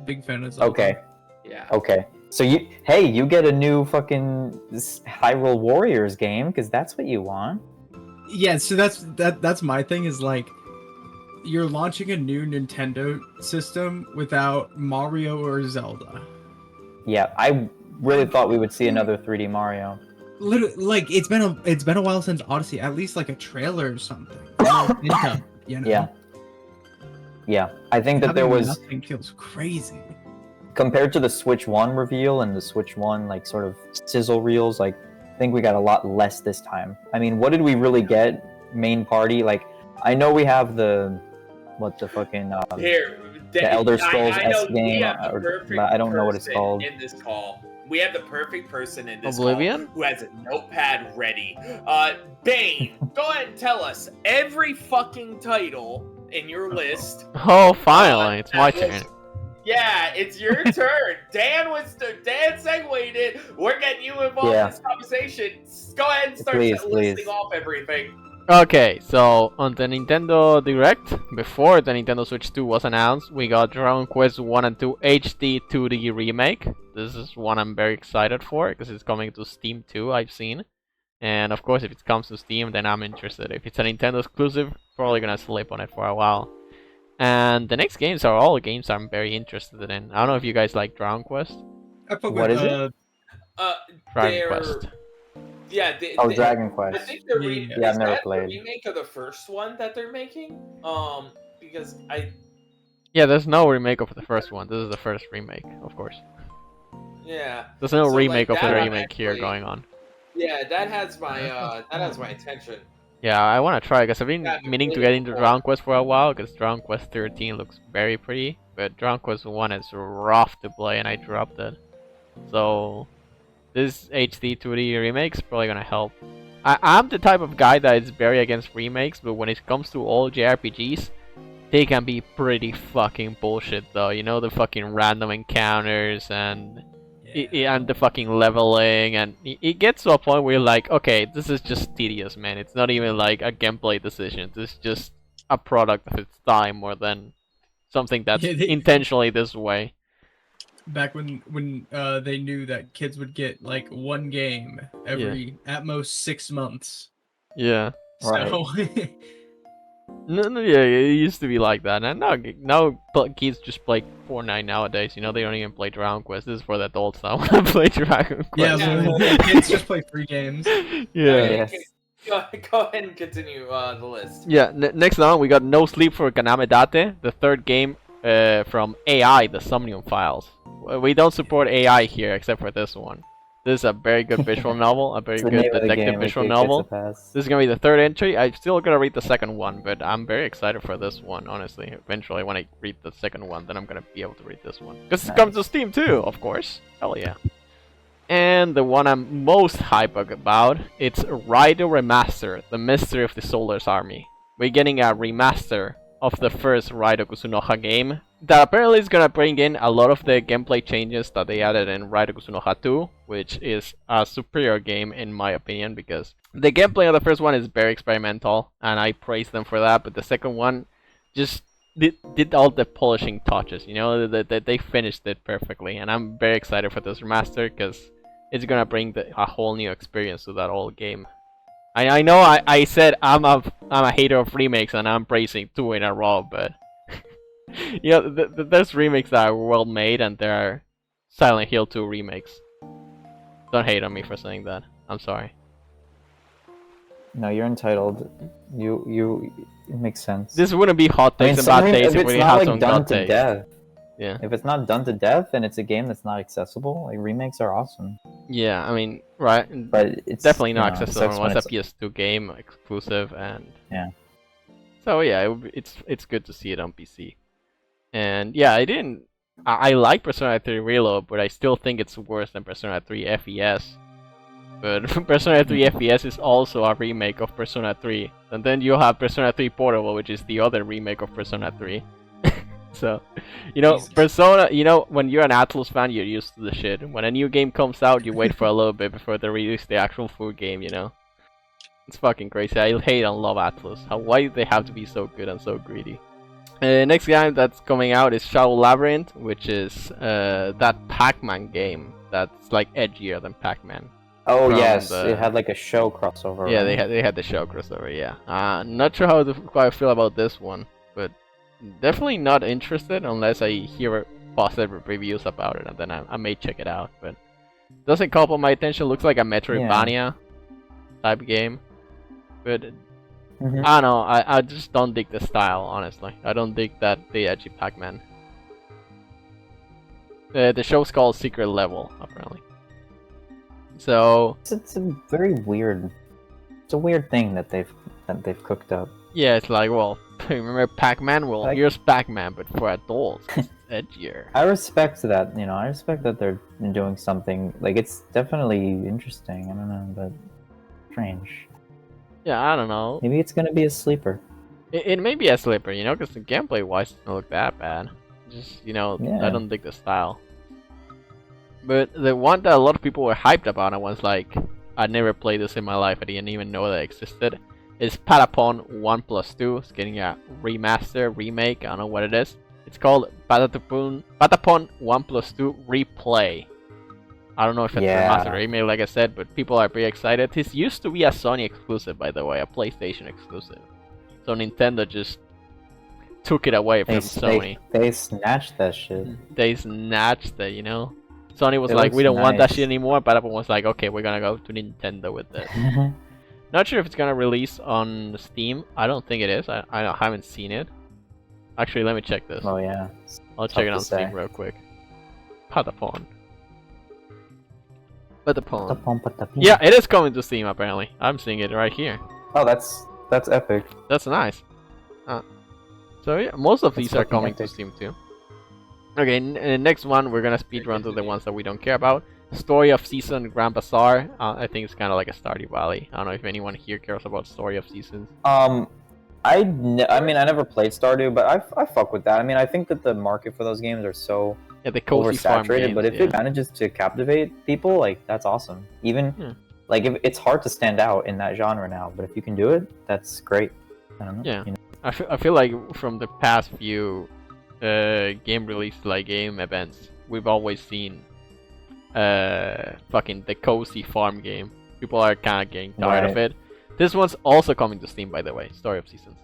S3: Big fan of Zelda.
S1: okay.
S4: Yeah.
S1: Okay. So you get a new fucking Hyrule Warriors game because that's what you want.
S3: Yeah, so that's my thing is like you're launching a new Nintendo system without Mario or Zelda.
S1: Yeah, I really thought we would see another 3D Mario.
S3: Literally, like it's been a while since Odyssey. At least like a trailer or something.
S1: Yeah. Yeah, I think that there
S3: Having
S1: was,
S3: nothing feels crazy.
S1: compared to the Switch 1 reveal and the Switch 1 like sort of sizzle reels, like I think we got a lot less this time. I mean, what did we really get? Main party, like I know we have the fucking
S4: Here,
S1: the Elder Scrolls
S4: I know
S1: S
S4: we
S1: game,
S4: have the
S1: or
S4: perfect
S1: I don't know what it's
S4: person
S1: called.
S4: in this call. We have the perfect person in this
S2: Oblivion?
S4: call who has a notepad ready. Bane, go ahead and tell us every fucking title in your list.
S2: Oh, finally, it's my
S4: that was-
S2: turn.
S4: Yeah, it's your turn. Dan segued it. We're getting you involved
S1: Yeah.
S4: in this conversation. Go ahead and start
S1: Please,
S4: listing
S1: please.
S4: off everything.
S2: Okay, so on the Nintendo Direct, before the Nintendo Switch 2 was announced, we got Dragon Quest 1 and 2 HD 2D remake. This is one I'm very excited for because it's coming to Steam too, I've seen. And of course, if it comes to Steam, then I'm interested. If it's a Nintendo exclusive, probably gonna sleep on it for a while. And the next games are all games I'm very interested in. I don't know if you guys like Dragon Quest.
S3: I fuck
S1: What
S3: with,
S1: is it?
S2: Dragon
S4: They're-
S2: Quest.
S4: Yeah,
S1: Oh, Dragon
S4: I
S1: Quest.
S4: think they're
S3: Yeah,
S1: I've never
S4: that
S1: played.
S4: the remake of the first one that they're making. Because
S2: Yeah, there's no remake of the first one. This is the first remake, of course.
S4: yeah,
S2: There's no
S4: So,
S2: remake
S4: like,
S2: of the
S4: that one
S2: remake here
S4: actually-
S2: going on.
S4: that has my attention.
S2: Yeah, I want to try because I've been
S4: Yeah,
S2: meaning to
S4: really
S2: get into
S4: cool.
S2: Dragon Quest for a while because Dragon Quest 13 looks very pretty, but Dragon Quest 1 is rough to play and I dropped it. So This HD 2D remake's probably gonna help. I'm the type of guy that is very against remakes, but when it comes to all JRPGs, they can be pretty fucking bullshit though. You know, the fucking random encounters and and the fucking leveling, and it gets to a point where you're like, okay, this is just tedious, man. It's not even like a gameplay decision. This is just a product of its time more than something that's intentionally this way.
S3: Back when they knew that kids would get like one game every at most 6 months.
S2: Yeah.
S3: So
S2: No, yeah, it used to be like that, and now kids just play Fortnite nowadays. You know, they don't even play Dragon Quest. This is for the adults that want to play Dragon Quest.
S3: yeah, so kids just play free games.
S2: Yeah.
S1: Yes.
S4: Go ahead and continue the list.
S2: Yeah. Next on, we got No Sleep for Kaname Date, the third game from AI, the Somnium Files. We don't support AI here except for this one. This is a very good visual novel, a very
S1: It's the
S2: good
S1: name of the
S2: detective
S1: game,
S2: visual
S1: it gets
S2: novel.
S1: a pass.
S2: This is gonna be the third entry. I'm still gonna read the second one, but I'm very excited for this one, honestly. Eventually, when I read the second one, then I'm gonna be able to read this one. Because it comes to Steam too, of course. Hell yeah. And the one I'm most hyped about, it's Raido Remaster, The Mystery of the Solar's Army. We're getting a remaster of the first Raido Kusunoha game that apparently is gonna bring in a lot of the gameplay changes that they added in Raido Kusunoha 2, which is a superior game in my opinion, because the gameplay of the first one is very experimental and I praise them for that, but the second one just did all the polishing touches, you know, they finished it perfectly, and I'm very excited for this remaster because it's gonna bring a whole new experience to that old game. I know I said I'm a hater of remakes and I'm praising 2 in a row, but you know, there's remakes that are well made and there are Silent Hill 2 remakes. Don't hate on me for saying that. I'm sorry.
S1: No, you're entitled. It makes sense.
S2: This wouldn't be hot takes and bad takes if we
S1: it's
S2: had
S1: not
S2: some
S1: like done
S2: good
S1: to
S2: takes.
S1: death.
S2: Yeah.
S1: If it's not done to death and it's a game that's not accessible, like remakes are awesome.
S2: Yeah, I mean, right.
S1: But it's
S2: definitely not
S1: you know,
S2: accessible
S1: sucks when
S2: unless a
S1: it's-
S2: PS2 game exclusive, and
S1: Yeah.
S2: So yeah, it's good to see it on PC. And yeah, I like Persona 3 Reload, but I still think it's worse than Persona 3 FES. But Persona 3 FES is also a remake of Persona 3. And then you have Persona 3 Portable, which is the other remake of Persona 3. So, you know,
S3: Jesus.
S2: Persona, you know, when you're an Atlus fan, you're used to the shit. When a new game comes out, you wait for a little bit before they release the actual full game, you know? It's fucking crazy. I hate and love Atlus. Why do they have to be so good and so greedy? Next game that's coming out is Shadow Labyrinth, which is that Pac-Man game that's like edgier than Pac-Man.
S1: Oh
S2: from
S1: yes,
S2: the-
S1: it had like a show crossover.
S2: Yeah,
S1: right?
S2: they had the show crossover. Yeah, not sure how I feel about this one, but definitely not interested unless I hear positive reviews about it, and then I may check it out. But doesn't couple my attention. Looks like a Metroidvania type game, but
S1: Mhm.
S2: I don't know. I just don't dig the style, honestly. I don't dig the edgy Pac-Man. The show's called Secret Level, apparently. So
S1: It's a very weird. It's a weird thing that they've cooked up.
S2: yeah, it's like, well, remember Pac-Man? Well,
S1: Like-
S2: here's Pac-Man, but for adults, it's edgier.
S1: I respect that. You know, I respect that they're doing something. Like it's definitely interesting. I don't know, but strange.
S2: Yeah, I don't know.
S1: Maybe it's gonna be a sleeper.
S2: It may be a slipper, you know, because the gameplay-wise doesn't look that bad. Just, you know,
S1: Yeah.
S2: I don't dig the style. But the one that a lot of people were hyped about, and was like, I never played this in my life, I didn't even know that it existed, is Patapon 1+2. It's getting a remaster, remake, I don't know what it is. It's called Patapon 1+2 Replay. I don't know if it's
S1: Yeah.
S2: remaster or remake, like I said, but people are pretty excited. This used to be a Sony exclusive, by the way, a PlayStation exclusive. So Nintendo just took it away from Sony.
S1: They snatched that shit.
S2: They snatched it, you know? Sony was
S1: It
S2: like,
S1: looks
S2: we don't want that
S1: nice.
S2: shit anymore. Patapon was like, okay, we're gonna go to Nintendo with this. Not sure if it's gonna release on Steam. I don't think it is. I haven't seen it. Actually, let me check this.
S1: Oh yeah.
S2: I'll check it
S1: tough
S2: on
S1: to
S2: Steam
S1: say.
S2: real quick. Patapon. Patapon. Yeah, it is coming to Steam apparently. I'm seeing it right here.
S1: Oh, that's epic.
S2: That's nice. So yeah, most of
S1: That's
S2: these are
S1: fucking
S2: coming to
S1: epic.
S2: Steam too. Okay, next one we're gonna speedrun to the ones that we don't care about. Story of Season Grand Bazaar. I think it's kind of like a Stardew Valley. I don't know if anyone here cares about Story of Seasons.
S1: I mean, I never played Stardew, but I fuck with that. I mean, I think that the market for those games are so
S2: Yeah, the cozy farm
S1: oversaturated,
S2: games,
S1: but if
S2: yeah.
S1: it manages to captivate people, like, that's awesome. Even
S2: Yeah.
S1: like, if it's hard to stand out in that genre now, but if you can do it, that's great. I don't know.
S2: Yeah.
S1: You know?
S2: I feel like from the past few game release like game events, we've always seen fucking the cozy farm game. People are kind of getting tired of
S1: Right.
S2: it. This one's also coming to Steam, by the way. Story of Seasons.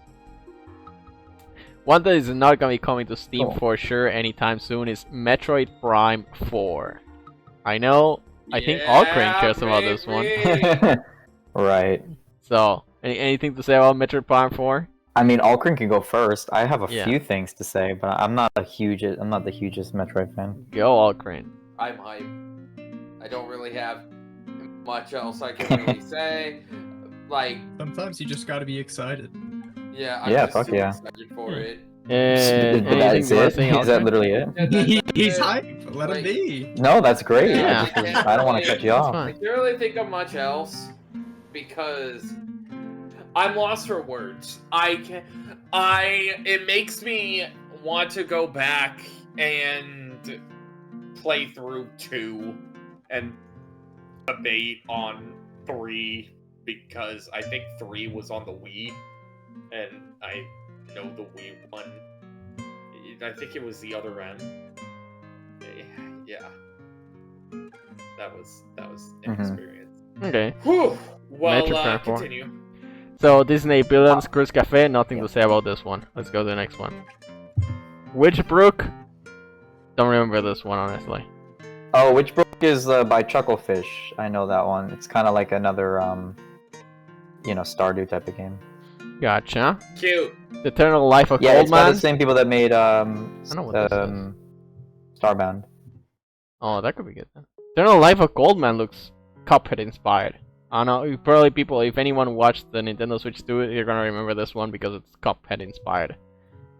S2: One that is not gonna be coming to Steam
S1: Cool.
S2: for sure anytime soon is Metroid Prime 4. I know. I think Alcrane cares about this one.
S1: Right.
S2: So, anything to say about Metroid Prime 4?
S1: I mean, Alcrin can go first. I have a
S2: Yeah.
S1: few things to say, but I'm not the hugest Metroid fan.
S2: Go Alcrane.
S4: I'm hype. I don't really have much else I can really say. Like,
S3: Sometimes you just gotta be excited.
S4: yeah, I'm
S1: Yeah,
S4: just
S1: fuck
S4: super
S1: yeah.
S4: excited for it.
S1: That is
S2: Anything you wanna
S1: it?
S2: say,
S1: Is that
S2: Alcrane?
S1: literally it?
S4: Yeah, that's
S3: He's
S4: it.
S3: hype. Let him
S4: Like-
S3: be.
S1: No, that's great.
S2: Yeah.
S1: I don't want to cut you
S2: That's
S1: off.
S2: fine.
S4: I can't really think of much else because I'm lost for words. It makes me want to go back and play through 2 and debate on 3 because I think 3 was on the Wii and I know the Wii one. I think it was the other end. Yeah. That was an
S1: Mhm.
S4: experience.
S2: Okay.
S4: Whew. Well,
S2: Metroid Prime 4.
S4: continue.
S2: So Disney Villains Cruise Cafe, nothing to say about this one. Let's go to the next one. Witchbrook. Don't remember this one honestly.
S1: Oh, Witchbrook is by Chucklefish. I know that one. It's kind of like another, Stardew type of game.
S2: Gotcha.
S4: Cute.
S2: The Eternal Life of
S1: Yeah, it's by
S2: Goldman.
S1: the same people that made
S2: know what this is.
S1: Starbound.
S2: Oh, that could be good then. Eternal Life of Goldman looks Cuphead inspired. I don't know, probably people, if anyone watched the Nintendo Switch 2, you're gonna remember this one because it's Cuphead inspired.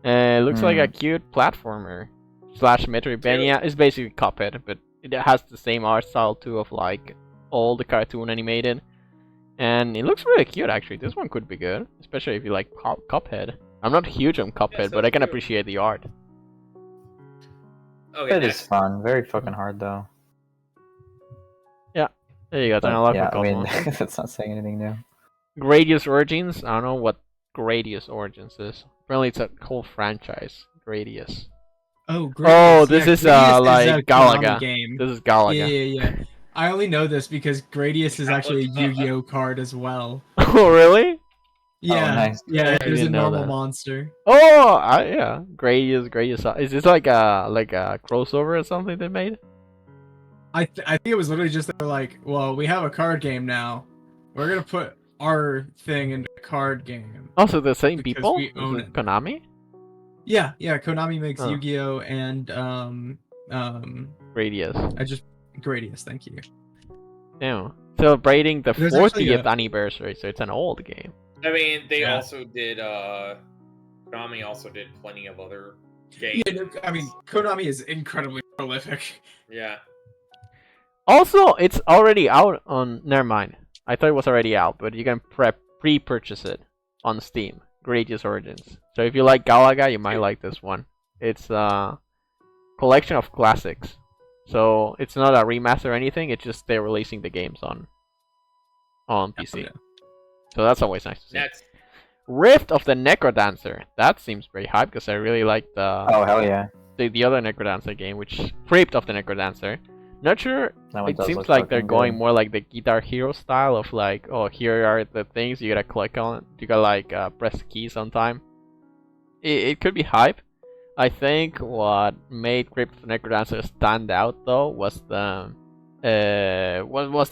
S2: It looks like a cute platformer slash Metroidvania. It's basically Cuphead, but it has the same art style too of like all the cartoon animated. And it looks really cute actually. This one could be good, especially if you like Cuphead. I'm not huge on Cuphead,
S4: so
S2: but I can
S4: cute.
S2: appreciate the art.
S4: Okay,
S1: It is
S4: next.
S1: fun. Very fucking hard though.
S2: There you go, Eternal
S1: But,
S2: Life
S1: yeah,
S2: of
S1: I mean,
S2: Goldman.
S1: that's not saying anything new.
S2: Gradius Origins. I don't know what Gradius Origins is. Apparently, it's a whole franchise. Gradius.
S3: Oh, great.
S2: Oh, this is,
S3: Gradius
S2: like,
S3: a
S2: Galaga.
S3: Konami game.
S2: This is Galaga.
S3: Yeah. I only know this because Gradius is
S4: That
S3: actually a
S4: looks-
S3: Yu-Gi-Oh card as well.
S2: Oh, really?
S3: Yeah,
S1: nice.
S3: yeah.
S2: I
S3: There's a
S2: didn't know
S3: normal
S2: that.
S3: monster.
S2: Oh, yeah. Gradius. Is this like a crossover or something they made?
S3: I think it was literally just they're like, well, we have a card game now. We're gonna put our thing into a card game.
S2: Also, the same
S3: Because
S2: people?
S3: we
S2: Is
S3: own
S2: it
S3: it.
S2: Konami?
S3: Yeah. Konami makes
S2: Huh.
S3: Yu-Gi-Oh and
S2: Gradius.
S3: Gradius. Thank you.
S2: Yeah. Celebrating the
S3: There's actually
S2: 40th anniversary, so it's an old game.
S4: I mean, they
S3: Yeah.
S4: also did. Konami also did plenty of other games.
S3: Yeah, no, I mean, Konami is incredibly prolific.
S4: Yeah.
S2: Also, it's already out on. Never mind. I thought it was already out, but you can pre-purchase it on Steam. Gradius Origins. So if you like Galaga, you might like this one. It's a collection of classics. So it's not a remaster or anything. It's just they're releasing the games on PC.
S3: Yeah.
S2: So that's always nice to see.
S4: Next.
S2: Rift of the Necrodancer. That seems very hype because I really like
S1: Oh hell yeah!
S2: the other Necrodancer game, which Crypt of the Necrodancer. Not sure.
S1: That one
S2: It
S1: does
S2: seems
S1: look
S2: like they're
S1: fucking
S2: going
S1: good.
S2: more like the Guitar Hero style of like, oh, here are the things you gotta click on. You gotta like press keys on time. It could be hype. I think what made Crypt of the Necrodancer stand out though was the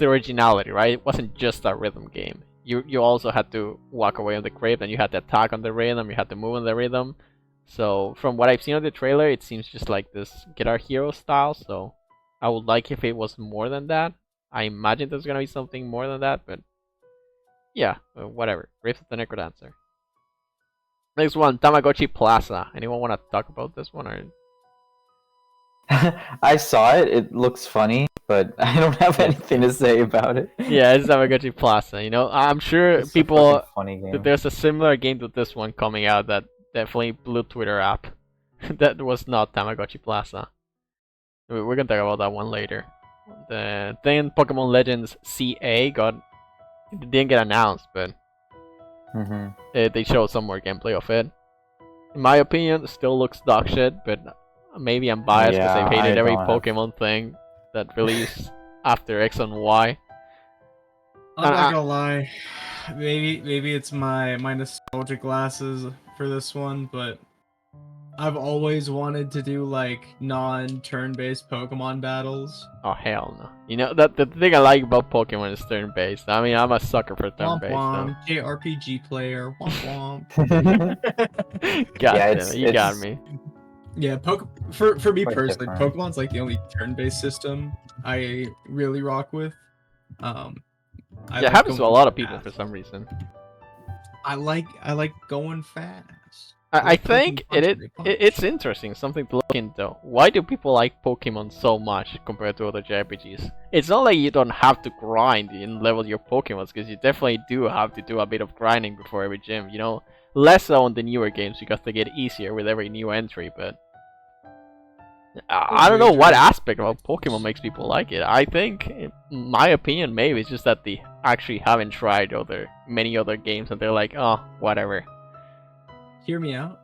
S2: originality, right? It wasn't just a rhythm game. You also had to walk away on the crypt and you had to attack on the rhythm, you had to move on the rhythm. So from what I've seen on the trailer, it seems just like this Guitar Hero style, so I would like if it was more than that. I imagine there's gonna be something more than that, but yeah, whatever. Rift of the Necrodancer. Next one, Tamagotchi Plaza. Anyone want to talk about this one? Or
S1: I saw it. It looks funny. but I don't have anything to say about it.
S2: Yeah, it's Tamagotchi Plaza. You know, I'm sure
S1: It's a
S2: people
S1: fucking funny game.
S2: that there's a similar game to this one coming out that definitely blew Twitter up. That was not Tamagotchi Plaza. We're gonna talk about that one later. Then Pokemon Legends CA it didn't get announced, but
S1: Hmm.
S2: they showed some more gameplay of it. In my opinion, it still looks dog shit, but maybe I'm biased because
S1: Yeah,
S2: I've hated
S1: I
S2: every
S1: don't have-
S2: Pokemon thing that released after X and Y.
S3: I'm not gonna lie. Maybe it's my nostalgic glasses for this one, but I've always wanted to do like non-turn-based Pokemon battles.
S2: Oh hell no! You know that the thing I like about Pokemon is turn-based. I mean, I'm a sucker for
S3: Womp
S2: turn-based. So.
S3: womp, JRPG player, womp womp.
S2: God
S1: Yeah,
S2: damn it, you got
S1: it's-
S2: me.
S3: Yeah, for me
S1: Quite
S3: personally,
S1: different.
S3: Pokemon's like the only turn-based system I really rock with. I
S2: Yeah, it
S3: like
S2: happens to a
S3: going
S2: lot of people
S3: fast.
S2: for some reason.
S3: I like going fast.
S2: I
S3: like
S2: think
S3: punching
S2: it
S3: they punch.
S2: it's interesting, something to look into. Why do people like Pokemon so much compared to other JRPGs? It's not like you don't have to grind and level your Pokemons, because you definitely do have to do a bit of grinding before every gym, you know? Less so on the newer games because they get easier with every new entry, but... I don't know what aspect about Pokemon makes people like it. I think, in my opinion, maybe it's just that they actually haven't tried many other games and they're like, oh, whatever.
S3: Hear me out.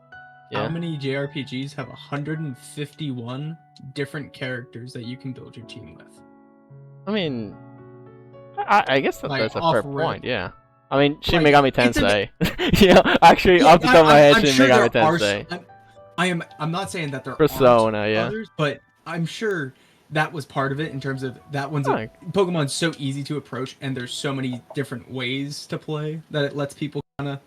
S2: Yeah.
S3: How many JRPGs have 151 different characters that you can build your team with?
S2: I mean, I guess
S3: Like,
S2: that's a
S3: off
S2: fair
S3: rip.
S2: point, yeah. I mean, Shin
S3: Like,
S2: Megami
S3: it's an-
S2: Tensei. You know, actually, off the top of my head, Shin
S3: sure
S2: Megami
S3: there are
S2: Tensei.
S3: I'm not saying that there
S2: Persona,
S3: aren't
S2: yeah.
S3: others, but I'm sure that was part of it in terms of that one's
S2: Like-
S3: Pokemon's so easy to approach and there's so many different ways to play that it lets people kind of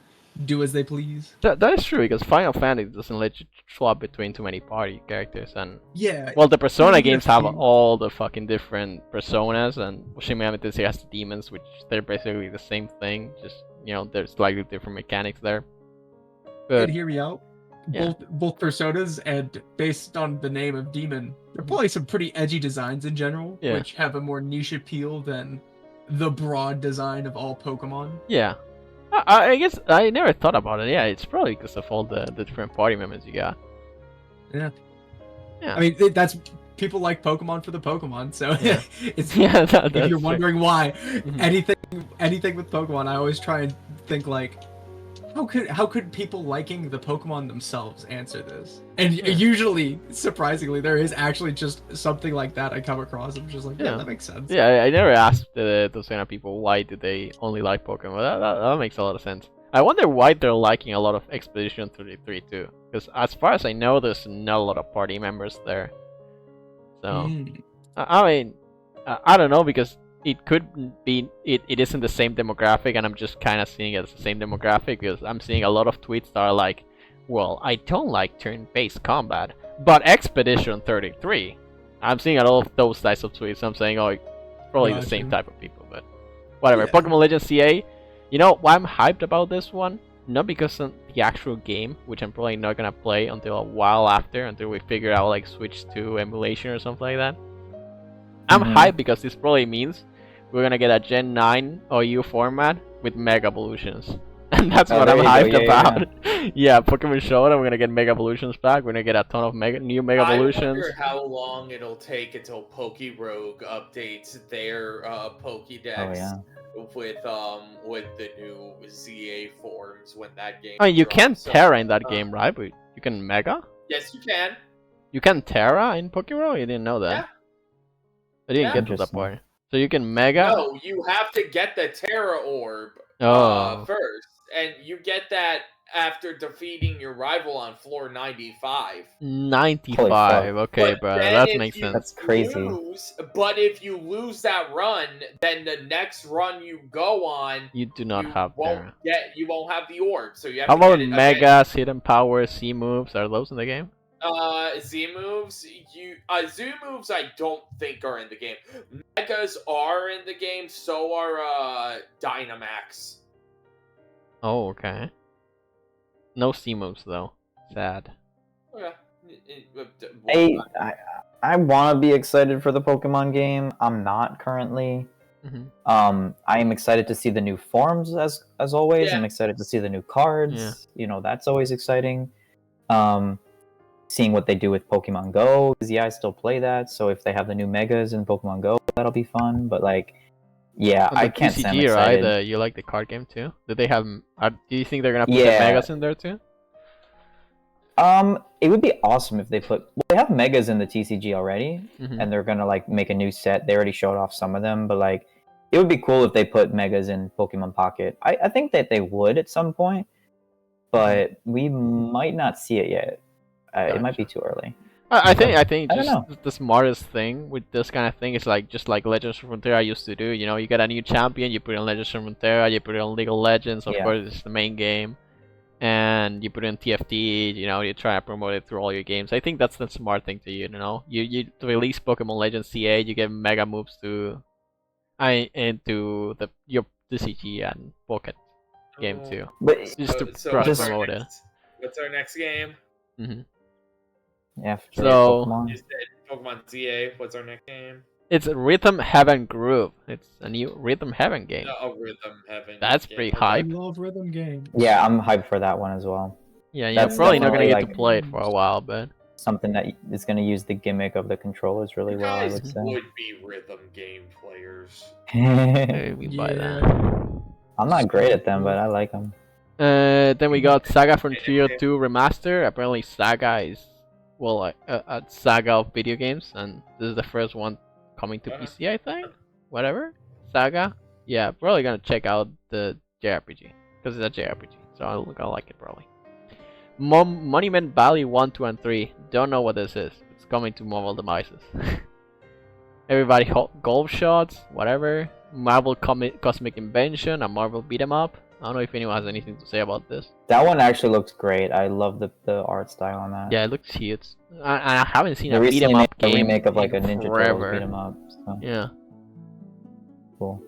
S3: do as they please.
S2: That is true, because Final Fantasy doesn't let you swap between too many party characters, and
S3: Yeah.
S2: well, the Persona
S3: you get a
S2: games have
S3: few.
S2: all the fucking different personas, and Shin Megami Tensei has the demons, which they're basically the same thing, just, you know, there's slightly different mechanics there. But
S3: And hear me out.
S2: Yeah.
S3: Both personas and based on the name of demon, there are probably some pretty edgy designs in general,
S2: Yeah.
S3: which have a more niche appeal than the broad design of all Pokemon.
S2: yeah, I guess I never thought about it. Yeah, it's probably because of all the different party members you got.
S3: Yeah.
S2: Yeah.
S3: I mean, that's people like Pokemon for the Pokemon. So
S2: Yeah.
S3: it's
S2: Yeah,
S3: if
S2: that's
S3: you're
S2: true.
S3: wondering why
S2: Mhm.
S3: anything with Pokemon, I always try and think like, how could people liking the Pokemon themselves answer this? And
S2: Yeah.
S3: usually, surprisingly, there is actually just something like that I come across. I'm just like, yeah,
S2: Yeah.
S3: that makes sense.
S2: Yeah, I never asked those kind of people why do they only like Pokemon. That makes a lot of sense. I wonder why they're liking a lot of Expedition 33 too. Because as far as I know, there's not a lot of party members there. So,
S3: Mm.
S2: I mean, I don't know, because it could be it isn't the same demographic, and I'm just kind of seeing it as the same demographic because I'm seeing a lot of tweets that are like, well, I don't like turn-based combat, but Expedition 33. I'm seeing a lot of those types of tweets. I'm saying, oh, probably the same
S3: Gotcha.
S2: type of people, but whatever.
S3: Yeah.
S2: Pokemon Legends CA. You know why I'm hyped about this one? Not because of the actual game, which I'm probably not gonna play until a while after, until we figure out like switch to emulation or something like that. I'm
S1: Mhm.
S2: hyped because this probably means we're gonna get a Gen 9 OU format with Mega Evolutions. And that's
S1: Oh,
S2: what I'm
S1: there you
S2: hyped
S1: go, yeah,
S2: about. Yeah, Pokemon Showdown, we're gonna get Mega Evolutions back. We're gonna get a ton of new Mega
S4: I
S2: Evolutions.
S4: wonder how long it'll take until Pokerogue updates their Pokédex
S1: Oh yeah.
S4: with the new ZA forms when that game.
S2: I mean, you
S4: drops.
S2: can
S4: So,
S2: Terra in that
S4: uh,
S2: game, right? But you can Mega?
S4: Yes, you can.
S2: You can Terra in Pokemon? You didn't know that.
S4: Yeah.
S2: I didn't
S4: Yeah.
S2: get to that
S1: Interesting.
S2: part. So you can Mega?
S4: No, you have to get the Terra Orb
S2: Oh.
S4: first, and you get that after defeating your rival on floor 95.
S2: 95. Okay,
S4: But
S2: bro.
S4: then
S2: That
S4: if
S2: makes
S4: you
S2: sense.
S1: That's crazy.
S4: But if you lose that run, then the next run you go on,
S2: You do not
S4: you
S2: have
S4: won't
S2: Terra.
S4: you won't have the orb. So you have
S2: How
S4: to
S2: about
S4: get it
S2: Megas, Hidden Powers, C moves? Are those in the game?
S4: Z moves, Z moves I don't think are in the game. Megas are in the game, so are Dynamax.
S2: Oh, okay. No C moves though. Sad.
S4: Okay.
S1: I I want to be excited for the Pokemon game. I'm not currently.
S2: Mhm.
S1: I am excited to see the new forms as always.
S4: Yeah.
S1: I'm excited to see the new cards. That's always exciting. Seeing what they do with Pokemon Go, because I still play that. So if they have the new Megas in Pokemon Go, that'll be fun. But like, yeah,
S2: And
S1: I
S2: the
S1: can't say I'm
S2: TCG, right?
S1: excited.
S2: You like the card game too? Do they have? Do you think they're gonna put the
S1: Yeah.
S2: Megas in there too?
S1: It would be awesome if they put. Well, they have Megas in the TCG already,
S2: Mhm.
S1: and they're gonna like make a new set. They already showed off some of them, but like, it would be cool if they put Megas in Pokemon Pocket. I think that they would at some point, but we might not see it yet. It might be too early.
S2: I think
S1: I don't
S2: just
S1: know.
S2: the smartest thing with this kind of thing is like just like Legends of Frontera used to do. You know, you get a new champion, you put it on Legends of Frontera, you put it on League of Legends. Of
S1: Yeah.
S2: course, it's the main game, and you put it in TFT. You know, you try to promote it through all your games. I think that's the smart thing to you know. You release Pokemon Legends CA, you get mega moves into the your TCG and Pocket game too,
S1: But
S2: just to
S4: So
S2: cross
S1: Just-
S2: promote it.
S4: what's our next game?
S2: hmm
S1: yeah, for sure,
S2: So-
S1: Pokemon.
S4: You said Pokemon ZA. What's our next game?
S2: It's Rhythm Heaven Groove. It's a new Rhythm Heaven game.
S4: Rhythm Heaven.
S2: That's
S4: game.
S2: pretty
S3: I
S2: hype.
S3: love rhythm games.
S1: Yeah, I'm hyped for that one as well.
S2: Yeah, you're
S1: That's
S2: probably not gonna
S1: definitely,
S2: get to
S1: like-
S2: play it for a while, but
S1: Something that is going to use the gimmick of the controllers really
S4: You
S1: well, I
S4: guys
S1: would say.
S4: would be rhythm game players.
S2: maybe we buy
S3: Yeah.
S2: that.
S1: I'm not great at them, but I like them.
S2: Then we got Saga Frontier 2 Remaster. Apparently, Saga is a saga of video games, and this is the first one coming to PC, I think. Whatever, Saga. Yeah, probably gonna check out the JRPG because it's a JRPG, so I'm gonna like it probably. Monument Valley 1, 2, and 3. Don't know what this is. It's coming to mobile devices. Everybody golf shots, whatever. Marvel Cosmic Invention, a Marvel beat 'em up. I don't know if anyone has anything to say about this.
S1: That one actually looks great. I love the art style on that.
S2: Yeah, it looks cute. I haven't seen
S1: They
S2: a beat 'em
S1: recently made
S2: up
S1: a
S2: game
S1: remake of like a
S2: in
S1: Ninja Turtles
S2: forever.
S1: beat 'em up. So
S2: Yeah,
S1: cool.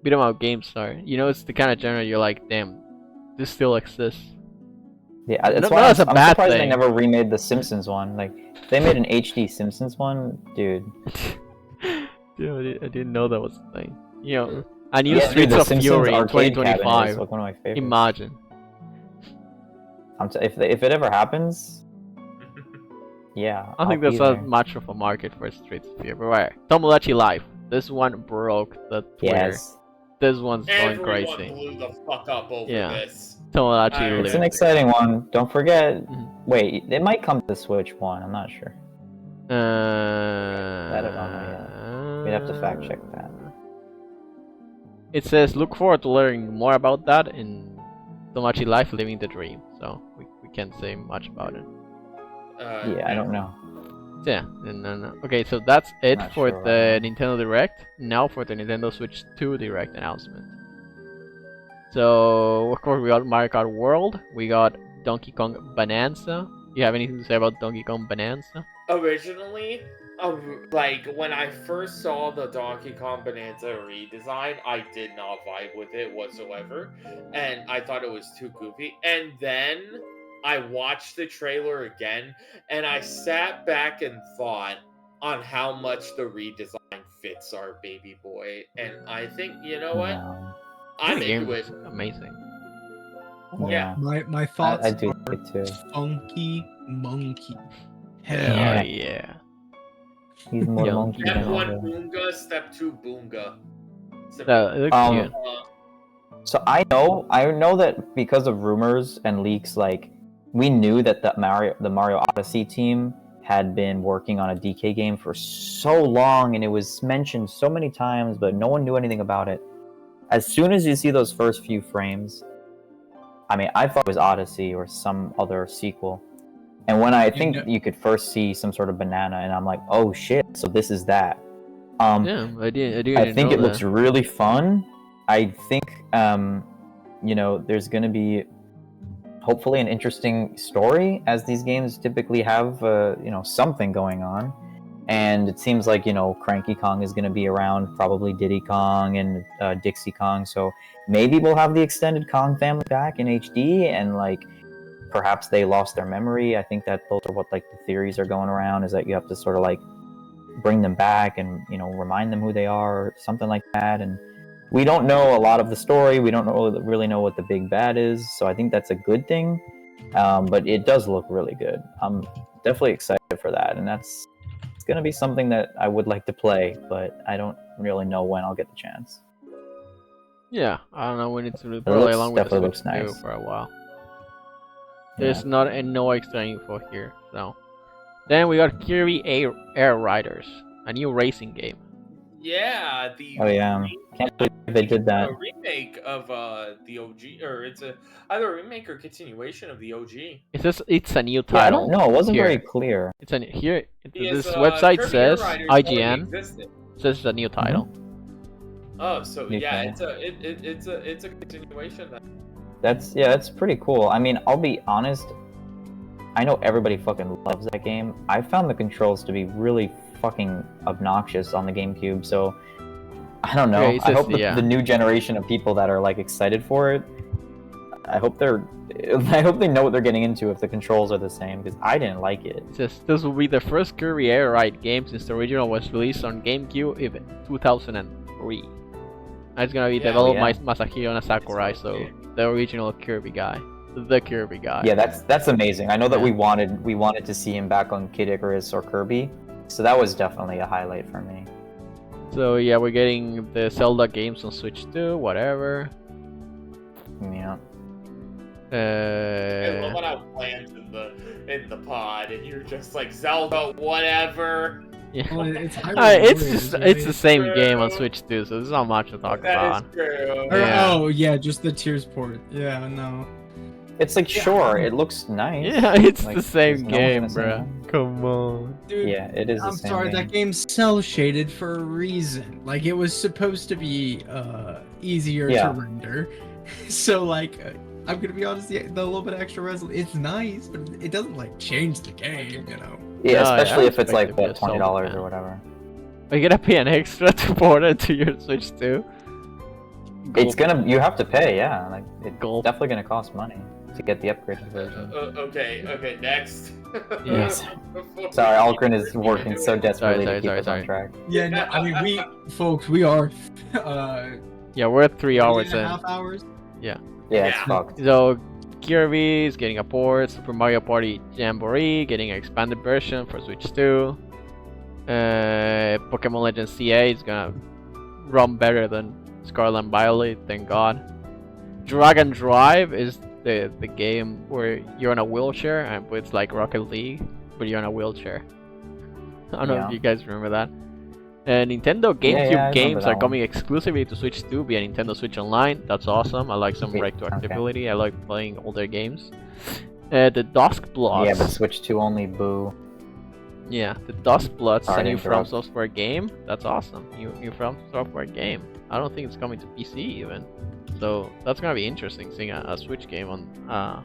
S2: beat 'em up games are. You know, it's the kind of genre you're like, damn, this still exists.
S1: Yeah, it's
S2: No,
S1: why
S2: that's a
S1: I'm
S2: bad
S1: surprised
S2: thing.
S1: they never remade the Simpsons one. Like, if they made an HD Simpsons one, dude.
S2: Dude, I didn't know that was a thing. You know, a new
S1: Yeah, dude,
S2: Streets
S1: the
S2: of
S1: Simpsons
S2: Fury in
S1: arcade cabinet is
S2: 2025.
S1: like one of my favorites.
S2: Imagine.
S1: If it ever happens, yeah.
S2: I think
S1: I'll
S2: there's
S1: be
S2: not
S1: there.
S2: much of a market for Streets of Fury. But right, Tomodachi Life. This one broke the Twitter.
S1: Yes.
S2: This one's going
S4: Everyone
S2: crazy.
S4: blew the fuck up over
S2: Yeah.
S4: this.
S2: Tomodachi
S4: It's
S1: It's an
S2: Life.
S1: exciting one. Don't forget.
S2: Mhm.
S1: Wait, it might come to the Switch one. I'm not sure.
S2: I
S1: don't know We'd have to fact check that.
S2: It says, look forward to learning more about that in Tomodachi Life Living the Dream. So we can't say much about it.
S1: Yeah, I don't know.
S2: So, yeah, no. Okay, so that's it
S1: Not
S2: for
S1: sure
S2: the
S1: right
S2: Nintendo Direct. Now for the Nintendo Switch 2 Direct announcement. So, of course, we got Mario Kart World. We got Donkey Kong Bonanza. You have anything to say about Donkey Kong Bonanza?
S4: Originally, like when I first saw the Donkey Kong Bonanza redesign, I did not vibe with it whatsoever, and I thought it was too goofy. And then I watched the trailer again, and I sat back and thought on how much the redesign fits our baby boy, and I think you know what, I'm
S2: The game
S4: into it.
S2: is amazing.
S4: Yeah.
S3: My thoughts
S1: I do
S3: are
S1: think it too.
S3: Funky Monkey.
S2: Hell
S1: Yeah.
S2: yeah.
S1: He's more
S2: Yeah.
S1: monkey
S4: Step
S1: than
S4: one,
S1: all the-
S4: Boonga. Step two, Boonga.
S2: So, it looks cute.
S1: So I know that because of rumors and leaks, like we knew that the Mario Odyssey team had been working on a DK game for so long, and it was mentioned so many times, but no one knew anything about it. As soon as you see those first few frames, I mean, I thought it was Odyssey or some other sequel. And when I think you could first see some sort of banana, and I'm like, oh shit, so this is that.
S2: Yeah, I didn't
S1: I think
S2: know
S1: it looks
S2: that.
S1: really fun. I think, there's going to be hopefully an interesting story, as these games typically have, something going on. And it seems like, Cranky Kong is going to be around, probably Diddy Kong and Dixie Kong. So maybe we'll have the extended Kong family back in HD, and like perhaps they lost their memory. I think that those are what like the theories are going around, is that you have to sort of like bring them back and remind them who they are or something like that. And we don't know a lot of the story. We don't really know what the big bad is, so I think that's a good thing. But it does look really good. I'm definitely excited for that, and it's gonna be something that I would like to play, but I don't really know when I'll get the chance.
S2: Yeah, I don't know. We need to
S1: It
S2: play
S1: looks,
S2: along with the
S1: definitely
S2: Switch
S1: looks
S2: 2
S1: nice.
S2: for a while.
S1: Yeah.
S2: There's no extra info here, so. Then we got Kirby Air Riders, a new racing game.
S4: Yeah, the
S1: Oh yeah, can't believe they did that.
S4: a remake of the OG, or it's either a remake or continuation of the OG.
S2: It says it's a new
S1: Yeah, I
S2: title.
S1: don't know. It wasn't
S2: here.
S1: very clear.
S2: It's a here.
S4: Yes,
S2: This website
S4: Kirby Air
S2: says
S4: Riders already
S2: IGN
S4: existed.
S2: says it's a new title.
S4: Oh, so yeah,
S1: Okay.
S4: it's a continuation.
S1: That's pretty cool. I mean, I'll be honest. I know everybody fucking loves that game. I found the controls to be really fucking obnoxious on the GameCube, so I don't know.
S2: Yeah, it
S1: I
S2: says-
S1: hope
S2: yeah.
S1: the new generation of people that are like excited for it, I hope they know what they're getting into if the controls are the same, because I didn't like it.
S2: It says this will be the first Kirby Air Ride game since the original was released on GameCube in 2003. And it's gonna be
S4: Yeah,
S2: developed by
S1: yeah.
S2: Masahiro Sakurai, so the original Kirby guy, the Kirby guy.
S1: Yeah, that's amazing. I know that
S2: Yeah.
S1: we wanted to see him back on Kid Icarus or Kirby, so that was definitely a highlight for me.
S2: So yeah, we're getting the Zelda games on Switch 2, whatever.
S1: Yeah.
S4: I love when I plans in the pod, and you're just like Zelda, whatever.
S2: Yeah.
S3: Well, it's
S2: It's just it's the same
S4: True.
S2: game on Switch 2, so there's not much to talk
S4: That
S2: about.
S4: is true.
S2: Yeah.
S3: Oh yeah, just the Tears port. Yeah, no.
S1: It's like,
S3: Yeah.
S1: sure, it looks nice.
S2: Yeah, it's
S1: Like,
S2: the same
S1: there's no one's
S2: game,
S1: gonna say
S2: bruh.
S1: no.
S2: Come on.
S3: Dude,
S1: Yeah, it is the
S3: I'm
S1: same
S3: sorry,
S1: game.
S3: that game's cell shaded for a reason. Like it was supposed to be easier
S1: Yeah.
S3: to render. So like I'm gonna be honest, the little bit extra resolution, it's nice, but it doesn't like change the game, you know.
S1: Yeah,
S2: Yeah,
S1: especially
S2: I
S1: if it's
S2: expect
S1: like
S2: it to be a
S1: what,
S2: Zelda
S1: $20
S2: fan.
S1: or whatever.
S2: Are you gonna pay an extra to port it to your Switch 2?
S1: It's you have to pay, yeah. Like it's
S2: Gulp.
S1: definitely gonna cost money to get the upgraded version.
S4: Okay, next.
S2: Yes.
S1: Sorry, Algren is working so desperately
S2: Sorry,
S1: to keep us
S2: sorry.
S1: on track.
S3: Yeah, no, I mean we are
S2: Yeah, we're at 3 hours
S3: 3.5
S2: in.
S3: hours.
S1: Yeah,
S4: Yeah.
S1: it's fucked.
S2: So Kirby is getting a port, Super Mario Party Jamboree getting an expanded version for Switch 2. Pokemon Legends CA is gonna run better than Scarlet and Violet, thank God. Dragon Drive is the game where you're in a wheelchair, and it's like Rocket League, but you're in a wheelchair. I don't know
S1: Yeah.
S2: if you guys remember that. Nintendo GameCube
S1: yeah, I remember
S2: games
S1: that
S2: are
S1: one.
S2: coming exclusively to Switch 2 via Nintendo Switch Online. That's awesome. I like some
S1: Okay,
S2: retroactability. I like playing older games. The Dusk Bloods.
S1: Yeah, but Switch 2 only, boo.
S2: Yeah, the Dusk Bloods,
S1: Sorry
S2: a
S1: to
S2: new From
S1: interrupt.
S2: Software game. That's awesome. New From Software game. I don't think it's coming to PC even. So that's gonna be interesting seeing a Switch game on.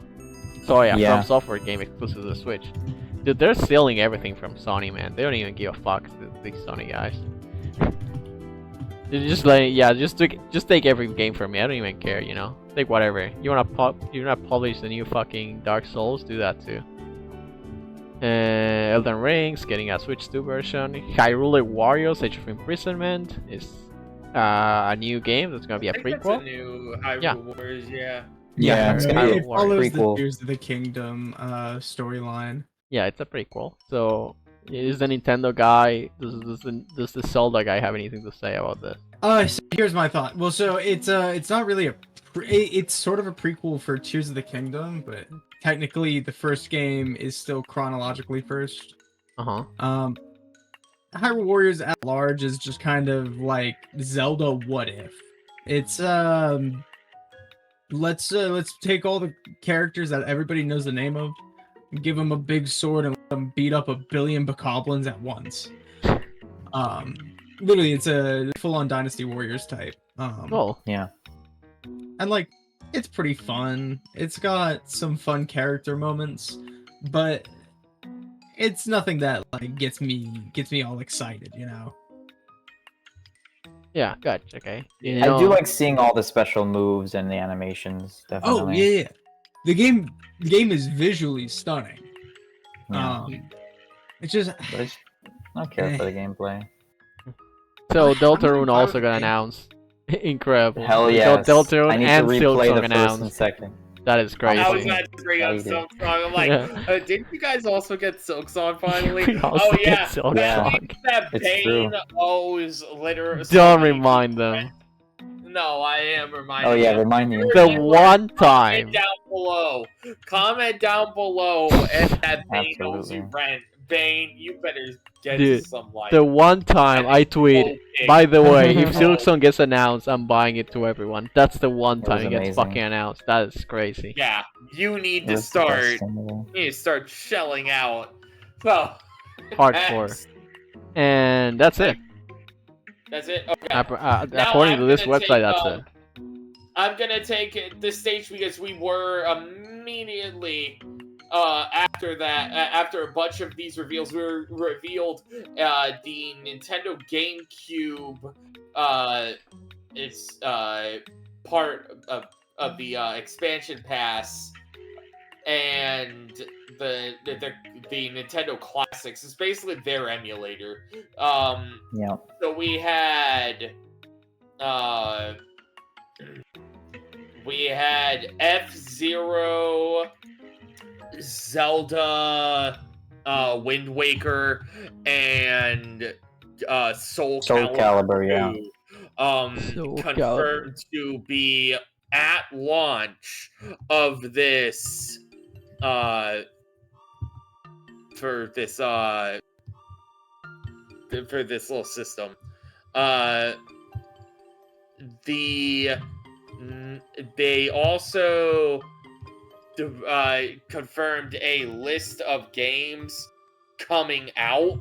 S2: Sorry, a
S1: Yeah.
S2: From Software game exclusive to the Switch. Dude, they're stealing everything from Sony, man. They don't even give a fuck. These Sony guys. They're just like, yeah, just take every game from me. I don't even care, you know. Take whatever. You wanna publish the new fucking Dark Souls? Do that too. Elden Rings getting a Switch 2 version. Hyrule Warriors: Age of Imprisonment is a new game that's gonna be a
S4: I think that's a
S2: prequel.
S4: new Hyrule
S2: Yeah.
S4: Warriors, yeah.
S1: Yeah, it's gonna be
S3: it
S1: a
S3: follows the
S1: prequel.
S3: Tears of the Kingdom storyline.
S2: Yeah, it's a prequel. So is the Nintendo guy? Does the Zelda guy have anything to say about this?
S3: So here's my thought. Well, so it's not really it's sort of a prequel for Tears of the Kingdom, but technically the first game is still chronologically first.
S2: Uh huh.
S3: Hyrule Warriors at large is just kind of like Zelda What If. It's let's take all the characters that everybody knows the name of, and give them a big sword and let them beat up a billion bokoblins at once. Literally, it's a full-on Dynasty Warriors type.
S2: Well,
S1: Yeah.
S3: And like, it's pretty fun. It's got some fun character moments, but it's nothing that like gets me all excited, you know.
S2: yeah, gotcha. Okay. You
S1: I do
S2: know-
S1: like seeing all the special moves and the animations, definitely.
S3: Oh yeah. The game is visually stunning.
S1: Yeah.
S3: It's just
S1: But it's I don't care for the gameplay.
S2: So
S3: I'm
S2: Deltarune
S3: fine
S2: also
S3: with
S2: got
S3: it.
S2: announced. Incredible.
S1: Hell
S2: We
S1: yes.
S2: got Deltarune
S1: I need
S2: and
S1: to replay
S2: Silksong
S1: the first and
S2: announced.
S1: second.
S2: That is crazy.
S4: I was
S1: Awesome.
S4: about to bring up
S1: Excited.
S4: Silksong. I'm like,
S2: Yeah.
S4: didn't you guys also get Silksong finally?
S2: We also
S4: Oh
S2: get
S4: yeah,
S2: Silksong.
S4: that means that
S1: It's
S4: Bane
S1: true.
S4: owes literally.
S2: Don't remind them.
S4: No, I am reminding.
S1: Oh yeah,
S4: you.
S1: remind me.
S2: The
S4: You
S2: one
S4: comment
S2: time.
S4: down below. Comment down below, and that Bane owes you
S1: Absolutely.
S4: rent. Bane, you better get
S2: Dude,
S4: to some life.
S2: The one time I tweet,
S4: Okay.
S2: by the way, if
S4: Oh.
S2: Silksong gets announced, I'm buying it to everyone. That's the one
S1: It
S2: time
S1: was
S2: it gets
S1: amazing.
S2: fucking announced. That is crazy.
S4: Yeah, you need
S1: It
S4: to
S1: was the best
S4: start.
S1: thing ever.
S4: You need to start shelling out. So.
S2: Hardcore.
S4: next.
S2: And that's it.
S4: That's it. Okay. Now
S2: According to
S4: I'm
S2: this
S4: gonna
S2: website,
S4: take,
S2: that's it.
S4: I'm gonna take this stage because we were immediately after that, after a bunch of these reveals, we were revealed the Nintendo GameCube. It's part of the expansion pass, and the Nintendo Classics is basically their emulator.
S1: Yeah.
S4: So we had F-Zero, Zelda, Wind Waker, and Soul
S1: Calibur, yeah.
S4: 2,
S2: Soul
S4: confirmed to be at launch of this for this little system. They also confirmed a list of games coming out.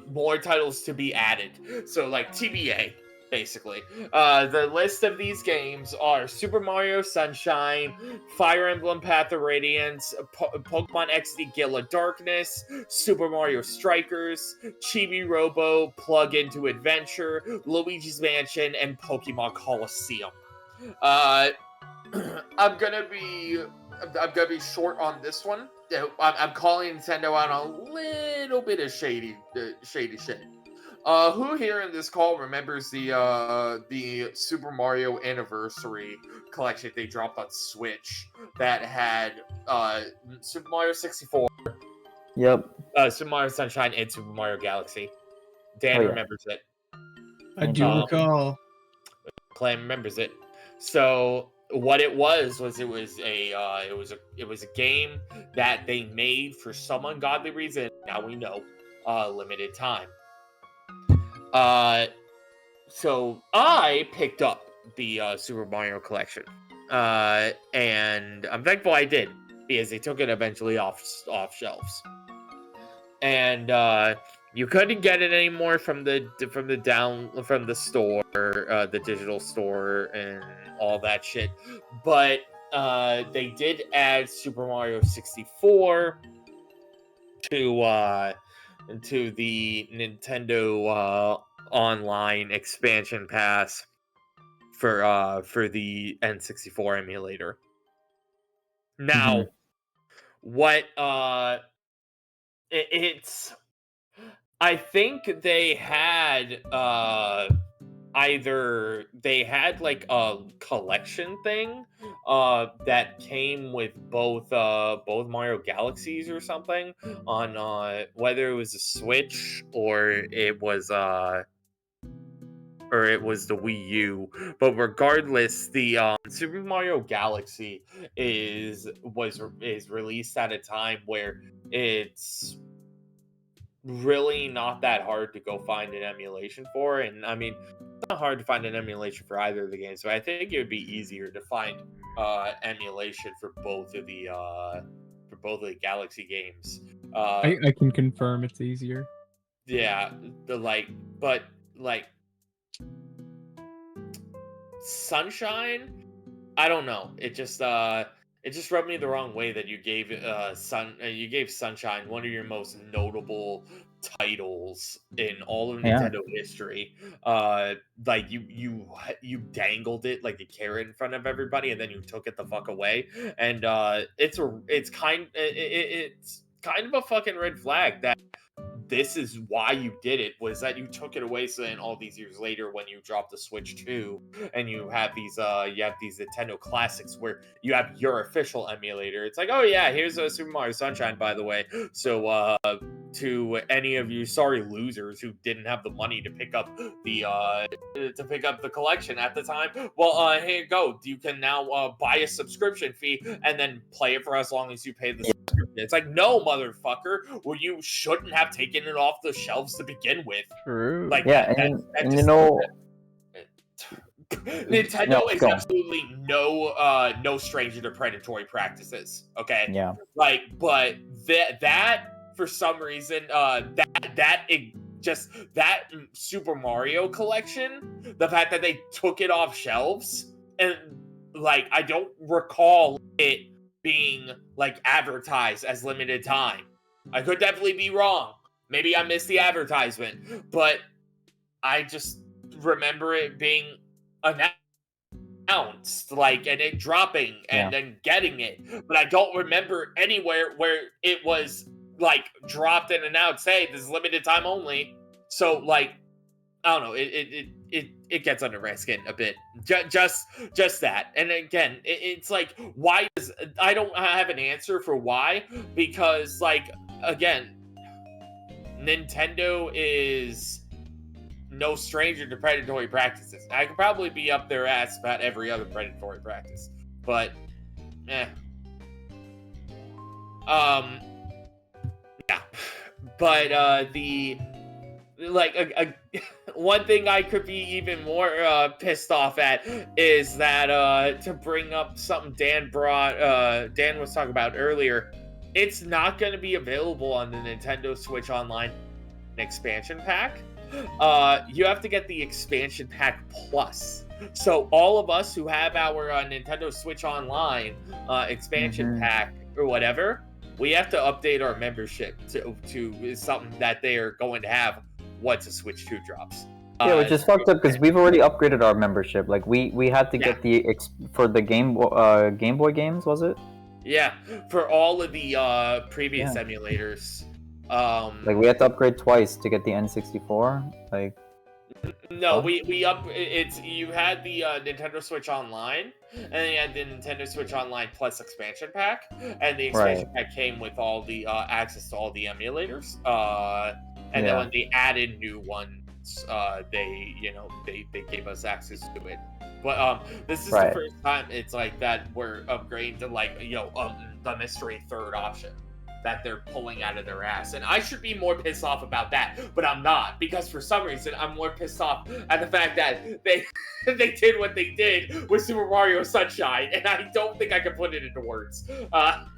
S4: More titles to be added. So like TBA, basically. The list of these games are Super Mario Sunshine, Fire Emblem Path of Radiance, Pokemon XD Gala Darkness, Super Mario Strikers, Chibi Robo Plug Into Adventure, Luigi's Mansion, and Pokemon Coliseum. I'm gonna be short on this one. I'm calling Nintendo out on a little bit of shady shit. Who here in this call remembers the Super Mario Anniversary collection they dropped on Switch that had Super Mario 64,
S1: Yep.
S4: Super Mario Sunshine, and Super Mario Galaxy? Dan
S1: Oh, yeah.
S4: remembers it.
S3: I do recall.
S4: Clam remembers it. So what it was a game that they made for some ungodly reason. Now we know, limited time. So I picked up the Super Mario collection, and I'm thankful I did because they took it eventually off shelves, and you couldn't get it anymore from the store, the digital store, and all that shit. But they did add Super Mario 64 to the Nintendo online expansion pass for the N64 emulator. Now, what it's I think they had either they had like a collection thing that came with both Mario Galaxies or something on whether it was a Switch or it was the Wii U. But regardless, the Super Mario Galaxy is released at a time where it's really not that hard to go find an emulation for, and I mean, it's not hard to find an emulation for either of the games, so I think it would be easier to find emulation for both of the Galaxy games.
S3: I can confirm it's easier.
S4: Yeah, but Sunshine, I don't know. It just it just rubbed me the wrong way that you gave you gave Sunshine one of your most notable titles in all of
S1: Yeah.
S4: Nintendo history. Like you dangled it like a carrot in front of everybody, and then you took it the fuck away. And it's kind of a fucking red flag that this is why you did it, was that you took it away, so then all these years later when you drop the Switch 2 and you have these Nintendo classics where you have your official emulator, it's like, oh yeah, here's a Super Mario Sunshine, by the way. So to any of you sorry losers who didn't have the money to pick up the collection at the time, well, here you go, you can now buy a subscription fee and then play it for as long as you pay the subscription. It's like, no, motherfucker, well, you shouldn't have taken it off the shelves to begin with.
S2: True.
S4: Like,
S1: Yeah,
S4: that
S1: and
S4: just-
S1: you know,
S4: Nintendo
S1: No,
S4: is
S1: go on.
S4: absolutely no stranger to predatory practices. Okay,
S1: yeah,
S4: like, but that for some reason, that Super Mario collection, the fact that they took it off shelves, and like, I don't recall it being like advertised as limited time. I could definitely be wrong. Maybe I missed the advertisement, but I just remember it being announced, like, and it dropping and then getting it. But I don't remember anywhere where it was like dropped and announced, hey, this is limited time only. So like, I don't know, it gets under my skin a bit. Just that. And again, it's like, why does, I don't have an answer for why, because like, again, Nintendo is no stranger to predatory practices. I could probably be up their ass about every other predatory practice, but yeah. But the one thing I could be even more pissed off at is that to bring up something Dan was talking about earlier, it's not going to be available on the Nintendo Switch Online expansion pack. You have to get the expansion pack plus. So all of us who have our Nintendo Switch Online expansion pack or whatever, we have to update our membership to something that they are going to have once a Switch 2 drops.
S1: yeah, which is fucked up because we've already upgraded our membership. Like we had to get the for the Game Boy games, was it?
S4: Yeah, for all of the previous emulators.
S1: Like we had to upgrade twice to get the N64. Like,
S4: no, you had the Nintendo Switch Online, and then you had the Nintendo Switch Online Plus expansion pack, and the expansion pack came with all the access to all the emulators. And then when they added new ones, they gave us access to it. But this is the first time it's like that we're upgrading to like the mystery third option that they're pulling out of their ass. And I should be more pissed off about that, but I'm not, because for some reason I'm more pissed off at the fact that they did what they did with Super Mario Sunshine, and I don't think I can put it into words.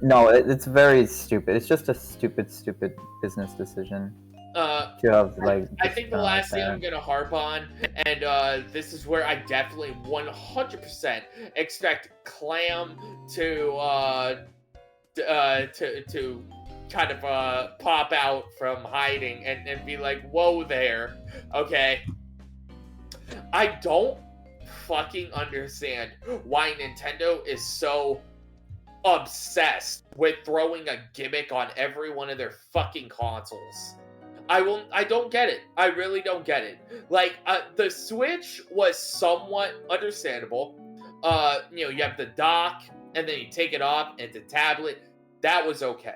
S1: No, it's very stupid. It's just a stupid business decision. To have, like,
S4: I think the last thing I'm gonna harp on, and this is where I definitely 100% expect Clam to kind of pop out from hiding and be like, whoa there, okay? I don't fucking understand why Nintendo is so obsessed with throwing a gimmick on every one of their fucking consoles. I don't get it. I really don't get it. Like, the Switch was somewhat understandable. You have the dock, and then you take it off, and it's a tablet. That was okay.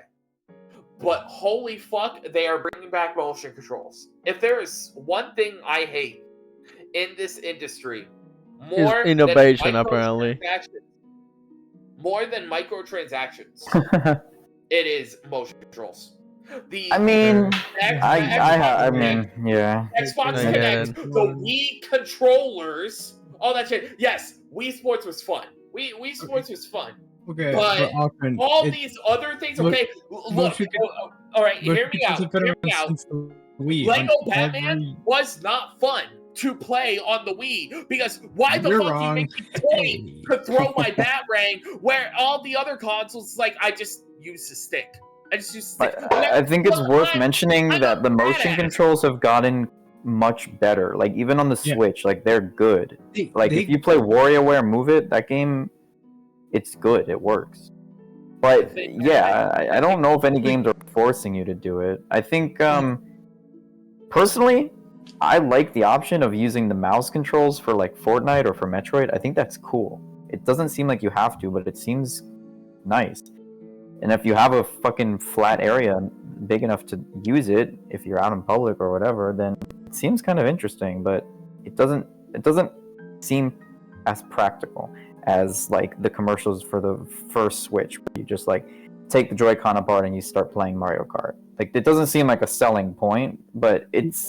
S4: But holy fuck, they are bringing back motion controls. If there is one thing I hate in this industry, more
S2: is innovation,
S4: than
S2: apparently.
S4: More than microtransactions, it is motion controls.
S1: I mean, I mean, yeah.
S4: Xbox
S2: Yeah.
S4: Connect, the Wii controllers, all that shit. Yes, Wii Sports was fun. Wii Sports was fun.
S3: Okay,
S4: But
S3: Auckland,
S4: all these other things, okay? Look, all right, hear me out. Hear me out.
S3: Wii.
S4: Lego
S3: on
S4: Batman
S3: every-
S4: was not fun to play on the Wii because why the
S3: You're
S4: fuck do you
S3: wrong.
S4: make me point to throw my Batarang where all the other consoles like I just use the stick. I just use the stick.
S1: I think it's worth mentioning
S4: I'm
S1: that
S4: a
S1: the motion
S4: badass.
S1: controls have gotten much better. Like even on the
S3: Yeah.
S1: Switch, like they're good. Like
S3: They-
S1: if you play WarioWare Move It, that game, it's good. It works. But
S4: think-
S1: yeah, I don't know if any games are forcing you to do it. I think personally, I like the option of using the mouse controls for like Fortnite or for Metroid. I think that's cool. It doesn't seem like you have to, but it seems nice. And if you have a fucking flat area big enough to use it, if you're out in public or whatever, then it seems kind of interesting. But it doesn't seem as practical as like the commercials for the first Switch, where you just like take the Joy-Con apart and you start playing Mario Kart. Like it doesn't seem like a selling point, but it's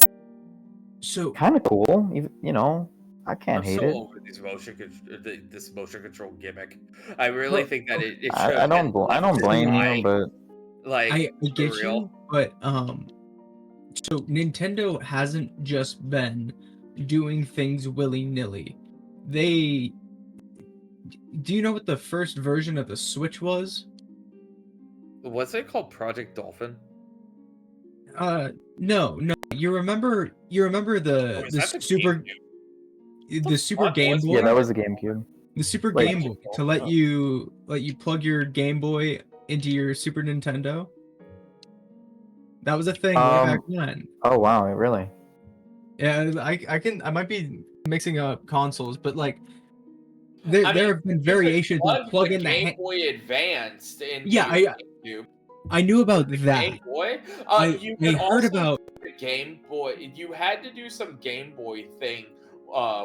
S3: So
S1: kind of cool. You know, I can't
S4: I'm
S1: hate
S4: so
S1: it.
S4: over this motion control gimmick. I really
S3: Look,
S4: think that it should
S1: I
S4: have
S1: don't
S4: been
S1: I don't blame
S4: like,
S1: you, but
S4: like
S3: I
S4: for
S3: get
S4: real.
S3: you, but so Nintendo hasn't just been doing things willy-nilly. Do you know what the first version of the Switch was?
S4: What's it called? Project Dolphin?
S3: No. You remember
S4: Oh,
S3: the
S4: is that the
S3: Super
S4: GameCube?
S3: the Super
S4: fuck
S3: Game
S4: was
S3: Boy?
S1: yeah, that was the GameCube.
S3: The Super
S1: Like-
S3: Game Boy to let you plug your Game Boy into your Super Nintendo. That was a thing way back when.
S1: Oh wow, really?
S3: Yeah, I might be mixing up consoles, but like there
S4: I mean,
S3: have been variations
S4: One
S3: of plug
S4: the
S3: in the
S4: Game Boy Advanced into
S3: Yeah,
S4: your GameCube.
S3: I knew about that.
S4: Game Boy. You
S3: I
S4: could
S3: heard
S4: also
S3: about
S4: do the Game Boy. You had to do some Game Boy thing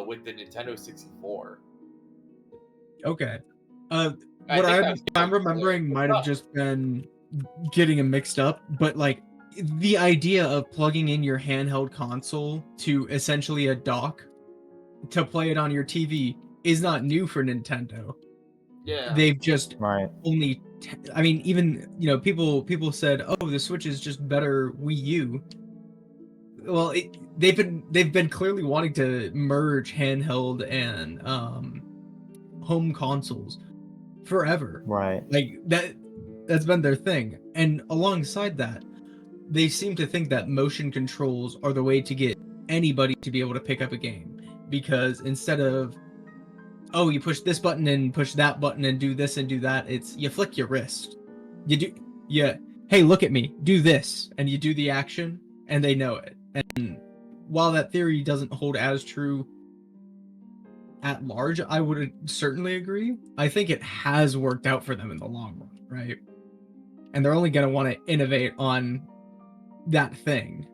S4: with the Nintendo 64.
S3: okay.
S4: I
S3: What
S4: think that
S3: I'm
S4: was
S3: I'm
S4: really
S3: remembering
S4: cool
S3: might have
S4: stuff.
S3: just been getting them mixed up, but like the idea of plugging in your handheld console to essentially a dock to play it on your TV is not new for Nintendo.
S4: Yeah.
S3: They've just
S1: Right.
S3: only I mean, even people said, oh, the Switch is just better Wii U. Well, they've been clearly wanting to merge handheld and home consoles forever.
S1: Right.
S3: Like that's been their thing. And alongside that, they seem to think that motion controls are the way to get anybody to be able to pick up a game, because instead of, oh, you push this button and push that button and do this and do that, it's you flick your wrist. Hey, look at me, do this, and you do the action, and they know it. And while that theory doesn't hold as true at large, I would certainly agree. I think it has worked out for them in the long run, right? And they're only going to want to innovate on that thing.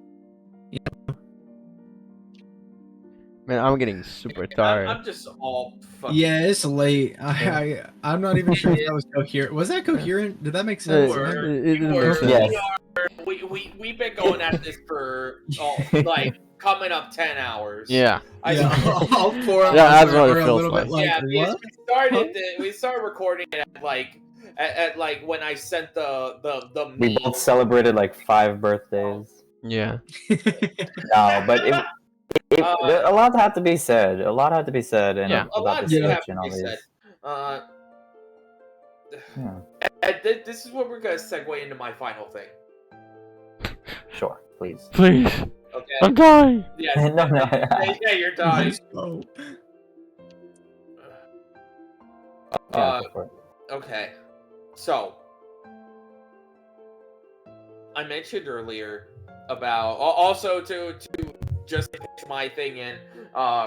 S2: Man, I'm getting super tired.
S4: I'm just all fucking.
S3: Yeah, it's late. I'm not even sure if that was coherent. Was that coherent? Did that make sense?
S1: Yes.
S4: We've been going at this for like coming up 10 hours.
S2: Yeah.
S3: Yeah, all four of
S2: Yeah,
S3: us
S2: that's what it
S3: are a
S2: feels
S3: little bit
S2: like.
S3: like,
S4: yeah,
S3: what?
S4: we started recording it at like when I sent the
S1: We
S4: meme.
S1: both celebrated like 5 birthdays.
S2: Yeah.
S1: No, but a lot had to be said. A lot had to be said. And
S2: Yeah.
S4: A lot
S1: about
S4: of
S1: the
S4: things have
S1: Switch and
S4: to
S1: all
S4: be said.
S1: these. Yeah.
S4: And this is where we're gonna segue into my final thing.
S1: Sure, please.
S2: Please.
S4: Okay.
S2: I'm dying.
S4: Yes.
S1: No, no.
S4: Yeah, you're dying.
S3: Oh.
S1: Yeah, go for it.
S4: Okay, so I mentioned earlier about also to just pitch my thing in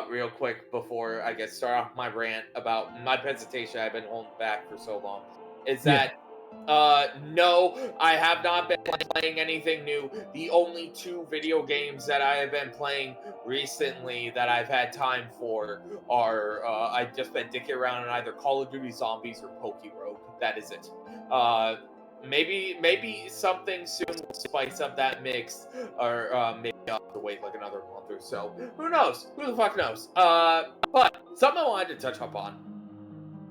S4: real quick before I get started off my rant about my presentation I've been holding back for so long is that no, I have not been playing anything new. The only 2 video games that I have been playing recently that I've had time for are I've just been dicking around in either Call of Duty Zombies or Pokerogue. That is it. Maybe something soon will spice up that mix, or maybe I'll have to wait like another month or so. Who knows? Who the fuck knows? But something I wanted to touch up on,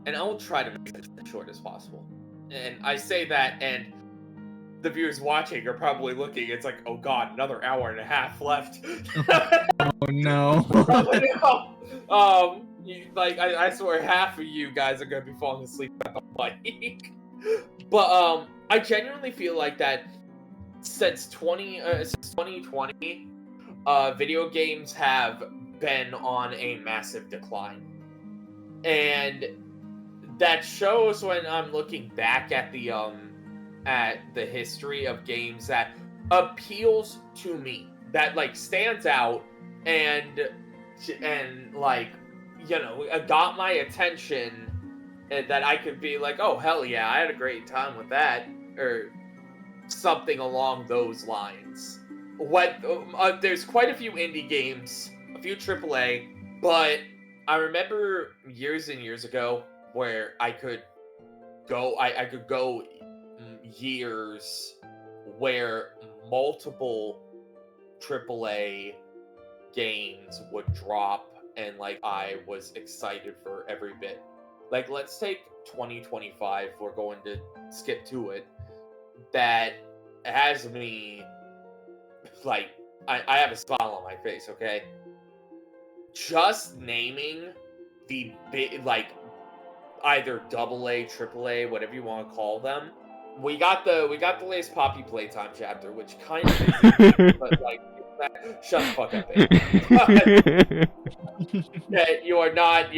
S4: and I will try to make it as short as possible. And I say that, and the viewers watching are probably looking. It's like, oh god, another hour and a half left.
S3: Oh no.
S4: I swear half of you guys are gonna be falling asleep at the mic. But I genuinely feel like that since 2020, video games have been on a massive decline, and that shows when I'm looking back at the history of games that appeals to me, that like stands out and like, you know, got my attention, and that I could be like, oh hell yeah, I had a great time with that, or something along those lines. There's quite a few indie games, a few AAA, but I remember years and years ago where I could go years where multiple AAA games would drop, and like I was excited for every bit. Like, let's take 2025, we're going to skip to it. That has me, like, I have a smile on my face, okay? Just naming the big, like, either AA, AAA, whatever you want to call them. We got the latest Poppy Playtime chapter, which kind of is, but like, shut the fuck up, babe. You are not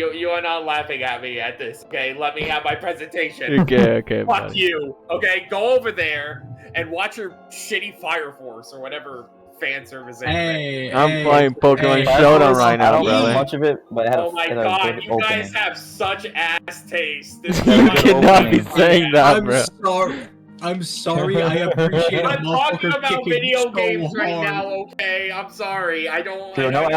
S4: laughing at me at this, okay? Let me have my presentation.
S2: Okay,
S4: Fuck
S2: buddy.
S4: you, okay? Go over there and watch your shitty Fire Force or whatever fan service.
S3: Hey,
S2: I'm playing Pokemon
S3: hey.
S2: Showdown right
S1: I
S2: now,
S1: don't know
S2: brother.
S1: much of it, but it had
S4: Oh my
S1: it had a
S4: god,
S1: good
S4: you guys
S1: opening.
S4: have such ass taste. This is
S2: You
S4: my
S2: cannot be
S1: opening.
S2: saying that,
S3: I'm
S2: bro.
S3: sorry. I'm sorry. I appreciate.
S4: I'm talking
S3: motherfucker
S4: about
S3: kicking
S4: video
S3: so
S4: games right
S3: hard.
S4: now, okay? I'm sorry. I don't.
S1: Sure,
S4: I
S1: no
S4: don't-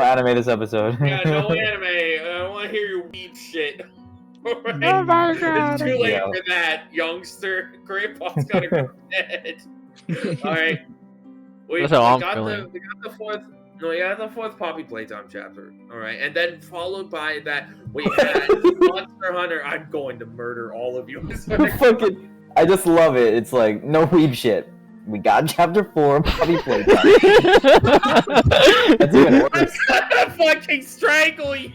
S1: anime this episode.
S4: Yeah, no anime. I don't want to hear your weep shit. Alright?
S2: Oh my god.
S4: It's too late
S1: Yeah.
S4: for that, youngster. Grandpa's gotta go to bed. Alright.
S2: That's how I'm feeling.
S4: We got the fourth. No, we got the fourth Poppy Playtime chapter. Alright, and then followed by that, we had Monster Hunter. I'm going to murder all of you.
S1: Fucking, I just love it. It's like no weeb shit. We got chapter 4, Poppy Playtime. That's even
S4: I'm
S1: worse.
S4: gonna fucking strangle you.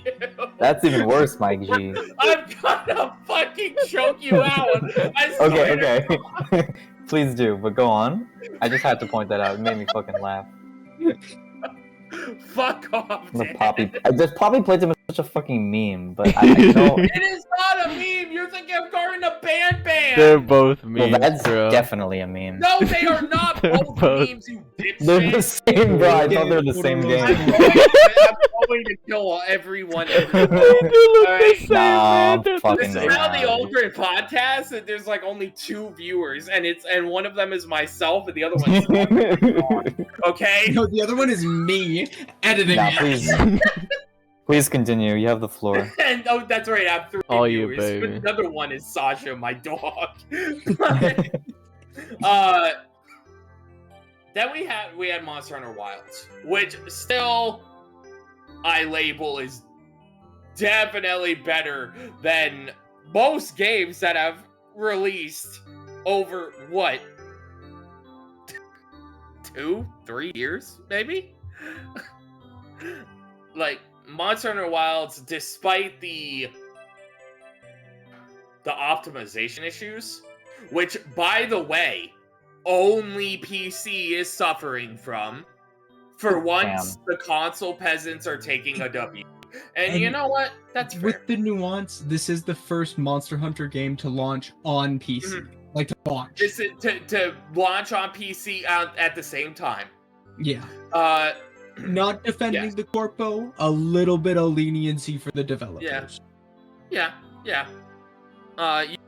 S1: That's even worse, Mike G.
S4: I'm gonna fucking choke you out. I swear to
S1: Okay. Please do, but go on. I just had to point that out. It made me fucking laugh.
S4: Fuck off,
S1: The
S4: Dan.
S1: Poppy. Poppy Playtime is such a fucking meme, but I know.
S4: It is not a meme. You're thinking of Garden of Band Band.
S2: They're both
S1: Well,
S2: memes,
S1: that's
S2: bro.
S1: definitely a meme.
S4: No, they are not
S2: They're
S4: both
S2: both-
S4: memes, you
S1: They're the
S4: dipshit.
S1: same, bro. I thought they were the same
S3: I'm
S1: game.
S4: I'm going to kill everyone.
S2: They look the
S4: Alright.
S2: same,
S1: Nah,
S2: man. They're the
S1: fucking
S4: This is
S2: same.
S4: how the
S1: Nah.
S4: Ultimate podcast, and there's like only 2 viewers, and one of them is myself, and the other one's okay.
S3: No, the other one is me editing
S1: Nah,
S3: it.
S1: please. Please continue. You have the floor.
S4: And oh, that's right. I have 3
S2: All you,
S4: viewers.
S2: baby.
S4: Another one is Sasha, my dog. Then we had Monster Hunter Wilds, which still I label is definitely better than most games that have released over what 2-3 years, maybe. Like Monster Hunter Wilds, despite the optimization issues, which, by the way, only PC is suffering from. For once, the console peasants are taking a W. And you
S3: And
S4: know what? That's fair.
S3: With the nuance, this is the first Monster Hunter game to launch on PC.
S4: Mm-hmm.
S3: Like to launch.
S4: This is to launch on PC at the same time.
S3: Yeah. Not defending
S4: Yes.
S3: the corpo, a little bit of leniency for the developers.
S4: Yeah.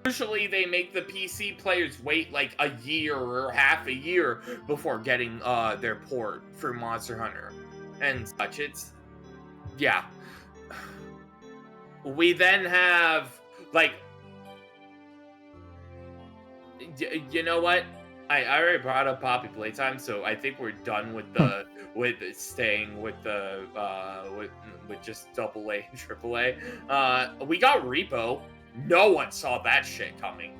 S4: Usually they make the PC players wait like a year or half a year before getting their port for Monster Hunter and such. It's yeah. We then have like you know what? I already brought up Poppy Playtime, so I think we're done with the with staying with the with just AA and AAA. We got Repo. No one saw that shit coming.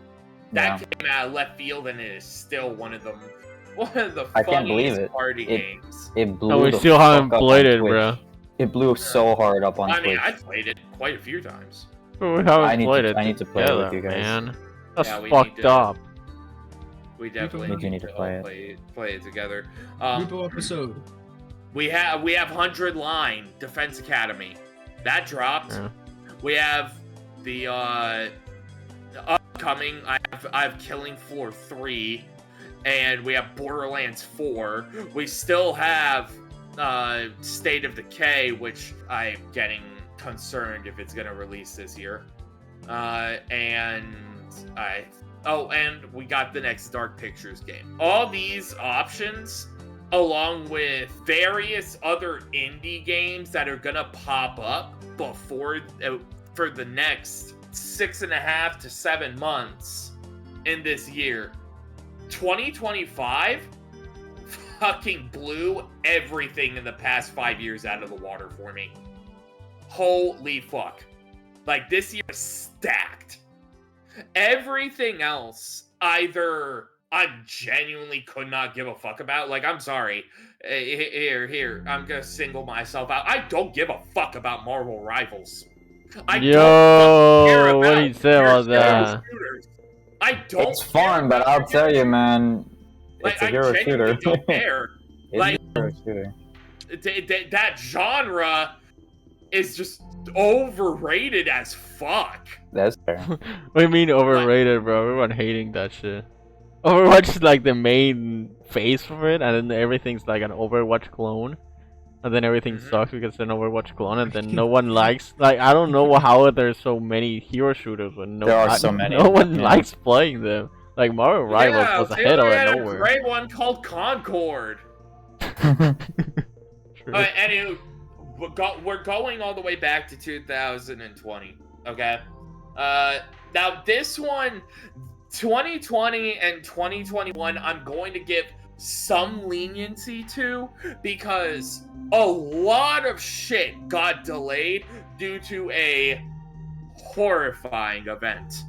S1: Yeah.
S4: That came out of left field, and it is still one of the
S1: I can't believe
S4: funniest
S1: it.
S4: party games.
S1: It blew
S2: And we
S1: the
S2: still
S1: fuck
S2: haven't
S1: up
S2: played
S1: on
S2: it,
S1: Twitch.
S2: bro.
S1: It blew so hard up on
S4: I mean,
S1: Twitch.
S4: I played it quite a few times.
S2: But we haven't played it
S1: I need to play it with
S2: together,
S1: you guys.
S2: man. That's
S4: Yeah, we
S2: fucked
S4: need to-
S2: up.
S4: We definitely
S3: Need
S4: need
S1: to
S4: to
S1: play
S4: all
S1: it.
S4: play it together.
S3: Rupo episode.
S4: We have 100 line Defense Academy that dropped.
S2: Yeah.
S4: We have the upcoming. I have Killing Floor 3, and we have Borderlands 4. We still have State of Decay, which I'm getting concerned if it's gonna release this year. And we got the next Dark Pictures game. All these options, along with various other indie games that are gonna pop up before for the next 6.5 to 7 months in this year. 2025 fucking blew everything in the past 5 years out of the water for me. Holy fuck. Like, this year is stacked. Everything else, either I genuinely could not give a fuck about. Like, I'm sorry. Here, I'm gonna single myself out. I don't give a fuck about Marvel Rivals. I don't fucking care
S2: Yo, what
S4: about
S2: do you say about
S4: hero
S2: that?
S4: shooters. I don't
S1: It's
S4: care
S1: fun, but
S4: about
S1: I'll
S4: hero
S1: tell you,
S4: shooters.
S1: man.
S4: Like,
S1: It's a hero
S4: I genuinely
S1: shooter.
S4: don't care.
S1: It's
S4: Like-
S1: a hero shooter.
S4: That genre is just overrated as fuck.
S1: That's fair.
S2: What do you mean overrated, bro? Everyone hating that shit. Overwatch is like the main face for it, and then everything's like an Overwatch clone. And then everything
S4: Mhm.
S2: sucks because it's an Overwatch clone, and then no one likes. Like, I don't know how there's so many hero shooters when
S1: There are so many
S2: no
S1: of
S2: one
S1: them, yeah.
S2: likes playing them. Like Mario Rivals was a
S4: they
S2: hit out
S4: had
S2: of
S4: a
S2: nowhere.
S4: great one called Concord.
S2: True.
S4: Anywho, we're going all the way back to 2020. Okay. Now this one, 2020 and 2021, I'm going to give some leniency to because a lot of shit got delayed due to a horrifying event.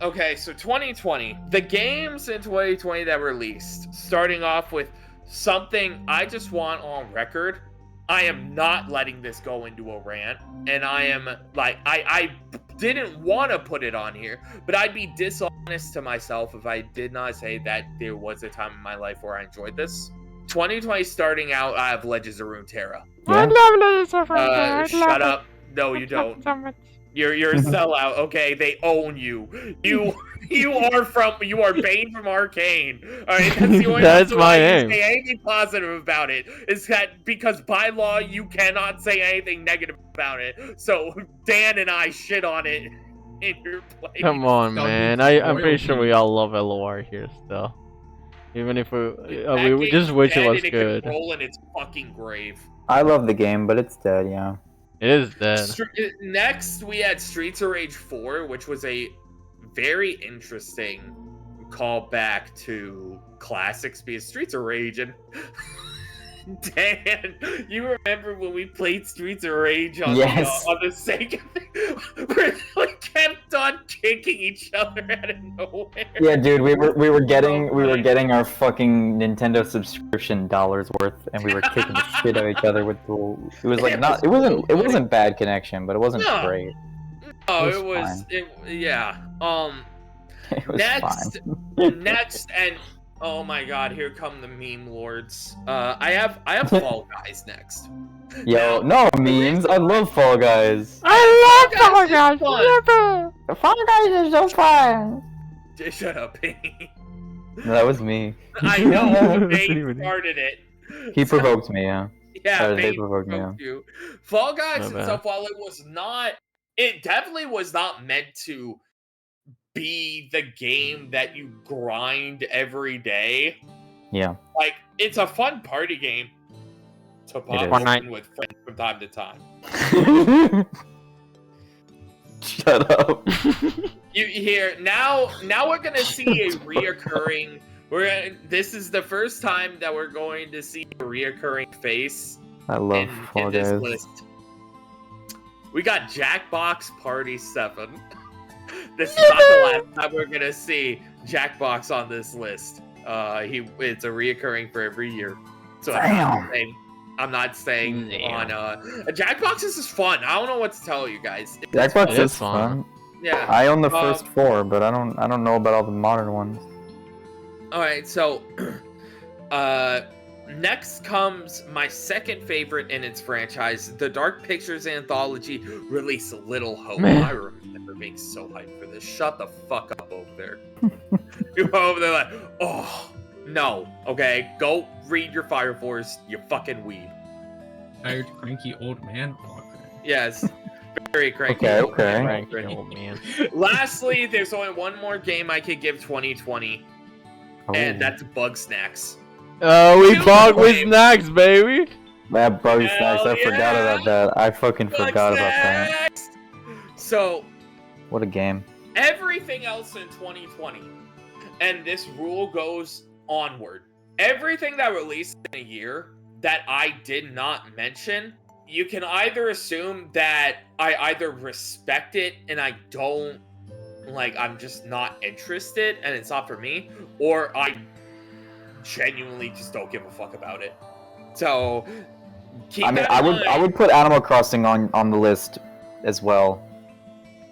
S4: Okay, so 2020, the games in 2020 that were released, starting off with something I just want on record. I am not letting this go into a rant, and I am like, I didn't want to put it on here, but I'd be dishonest to myself if I did not say that there was a time in my life where I enjoyed this. 2020 starting out, I have Legends of Runeterra.
S1: Yeah.
S2: love Legends of Runeterra.
S4: Shut up. No, you don't. You're a sellout. Okay, they own you. You are Bane from Arcane. All right, that's the only
S2: That's
S4: reason
S2: my
S4: why you
S2: name.
S4: say anything positive about it. Is that because by law you cannot say anything negative about it. So Dan and I shit on it in your place.
S2: Come on,
S3: That'll be
S2: man. I'm pretty
S3: royalty.
S2: sure we all love LOR here still. Even if we
S4: That
S2: we just
S4: game's
S2: wish it
S4: dead
S2: was
S4: and it
S2: good.
S4: can roll in its fucking grave.
S1: I love the game, but it's dead, yeah.
S2: It is dead.
S4: Next, we had Streets of Rage 4, which was a very interesting callback to classics because Streets of Rage and Dan, you remember when we played Streets of Rage on,
S1: Yes.
S4: on the sake of it? We kept on kicking each other out of nowhere.
S1: Yeah, dude, we were getting our fucking Nintendo subscription dollars worth, and we were kicking the shit out of each other with the. It was like not. It wasn't bad connection, but it wasn't
S4: No.
S1: great.
S4: Oh,
S1: It was
S4: yeah.
S1: It was
S4: Next,
S1: fine.
S4: next, and oh my god, here come the meme lords. I have Fall Guys next.
S1: Yo, no memes. I love Fall Guys.
S2: I
S4: love Fall Guys,
S2: Guys.
S1: Fall Guys is so fun.
S4: Shut up, Bane.
S1: No, that was me.
S4: I know,
S2: That's
S4: Bane
S2: even-
S4: started it.
S1: He provoked me, yeah.
S4: Yeah,
S1: they
S4: Bane
S1: provoked me,
S4: provoked you. Fall Guys
S2: Not bad.
S4: itself, while it definitely was not meant to be the game that you grind every day.
S1: Yeah.
S4: Like, it's a fun party game to pop
S1: is.
S4: open with friends from time to time.
S1: Shut up.
S4: You hear now we're gonna see a reoccurring. This is the first time that we're going to see a reoccurring face
S1: I love
S4: in
S1: Fall
S4: this
S1: Guys.
S4: list. We got Jackbox Party 7. This is not the last time we're gonna see Jackbox on this list. It's a reoccurring for every year. So I'm not saying on Jackbox. This is fun. I don't know what to tell you guys.
S1: Jackbox
S2: It
S1: is
S2: is fun.
S1: fun.
S4: Yeah.
S1: I own the first 4, but I don't know about all the modern ones.
S4: All right. So, next comes my second favorite in its franchise, the Dark Pictures anthology release Little Hope. I remember being so hyped for this. Shut the fuck up over there. You over there like, oh no. Okay, go read your Fire Force, you fucking weeb.
S3: Tired, cranky old man.
S4: Yes. Very cranky.
S1: Okay.
S2: Cranky old man.
S4: Lastly, there's only one more game I could give 2020, and
S1: Oh.
S4: that's Bug Snacks.
S2: Oh, we
S4: Two
S2: bug with
S4: games.
S2: snacks, baby.
S1: That Bug
S4: Hell
S1: Snacks, I forgot
S4: yeah.
S1: about that. I fucking
S4: Bug
S1: forgot about that.
S4: Snacks! So,
S1: What a game.
S4: everything else in 2020, and this rule goes onward. Everything that released in a year that I did not mention, you can either assume that I either respect it and I don't, I'm just not interested and it's not for me, or I genuinely just don't give a fuck about it. So, keep
S1: I mean,
S4: that in mind.
S1: I would put Animal Crossing on the list as well.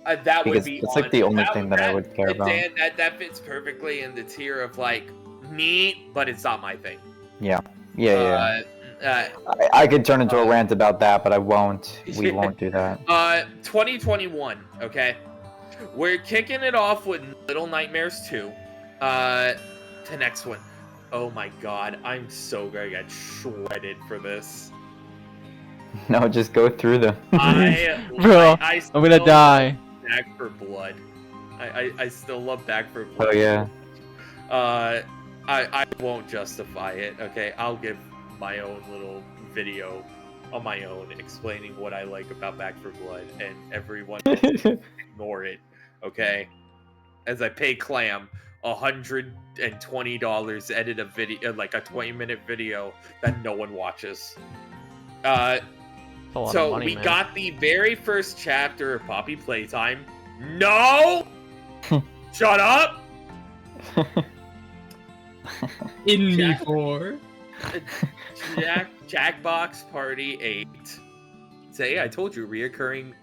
S4: That would
S1: Because
S4: be
S1: it's like the only
S4: that-
S1: thing that I would care about.
S4: Dan, that fits perfectly in the tier of neat, but it's not my thing.
S1: Yeah. I could turn into a rant about that, but I won't. We won't do that.
S4: 2021. Okay, we're kicking it off with Little Nightmares 2. The next one. Oh my god, I'm so gonna get shredded for this.
S1: No, just go through them.
S2: Bro, I'm gonna
S4: still
S2: die.
S4: love Back for Blood. I still love Back for Blood.
S1: Oh yeah.
S4: I won't justify it, okay? I'll give my own little video on my own explaining what I like about Back for Blood, and everyone ignore it, okay? As I pay Clam $120 to edit a video, like a 20-minute video that no one watches.
S2: That's a lot of
S4: So
S2: money,
S4: we
S2: man.
S4: got the very first chapter of Poppy Playtime. No! Shut up!
S3: In me
S4: Jack-
S3: for.
S4: Jackbox Party 8. Say, I told you, reoccurring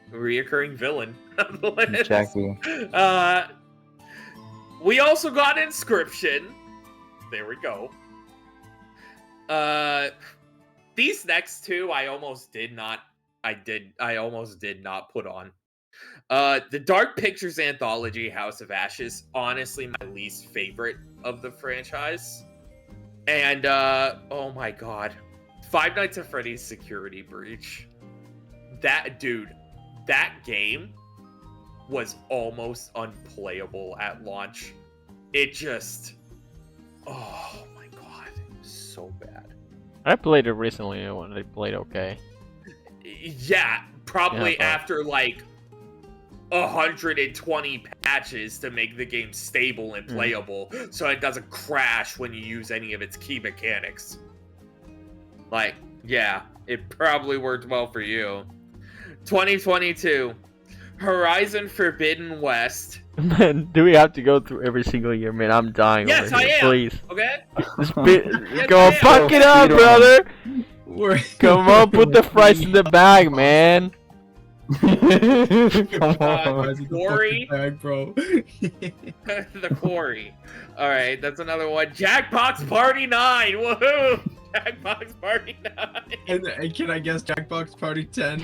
S4: villain on the list.
S1: Jackie.
S4: We also got Inscription. There we go. These next two I almost did not put on. The Dark Pictures anthology, House of Ashes, honestly my least favorite of the franchise. And oh my god, Five Nights at Freddy's Security Breach. That game was almost unplayable at launch. It just, oh my god, it was so bad.
S2: I played it recently when they played okay.
S4: Yeah, probably
S2: Yeah,
S4: after 120 patches to make the game stable and playable, so it doesn't crash when you use any of its key mechanics. Yeah, it probably worked well for you. 2022, Horizon Forbidden West.
S2: Man, do we have to go through every single year, man? I'm dying
S4: Yes,
S2: over here.
S4: I am.
S2: Please.
S4: Okay?
S2: Just
S4: Yes,
S2: go
S4: I am.
S2: fuck it up,
S1: Speed on.
S2: brother!
S3: We're-
S2: Come on, put the fries in the bag, man!
S1: Come on.
S3: Guys, it's a
S4: Quarry.
S3: fucking bag, bro.
S4: The Quarry. Alright, that's another one. Jackbox Party 9! Woohoo! Jackbox Party 9!
S3: And can I guess Jackbox Party 10?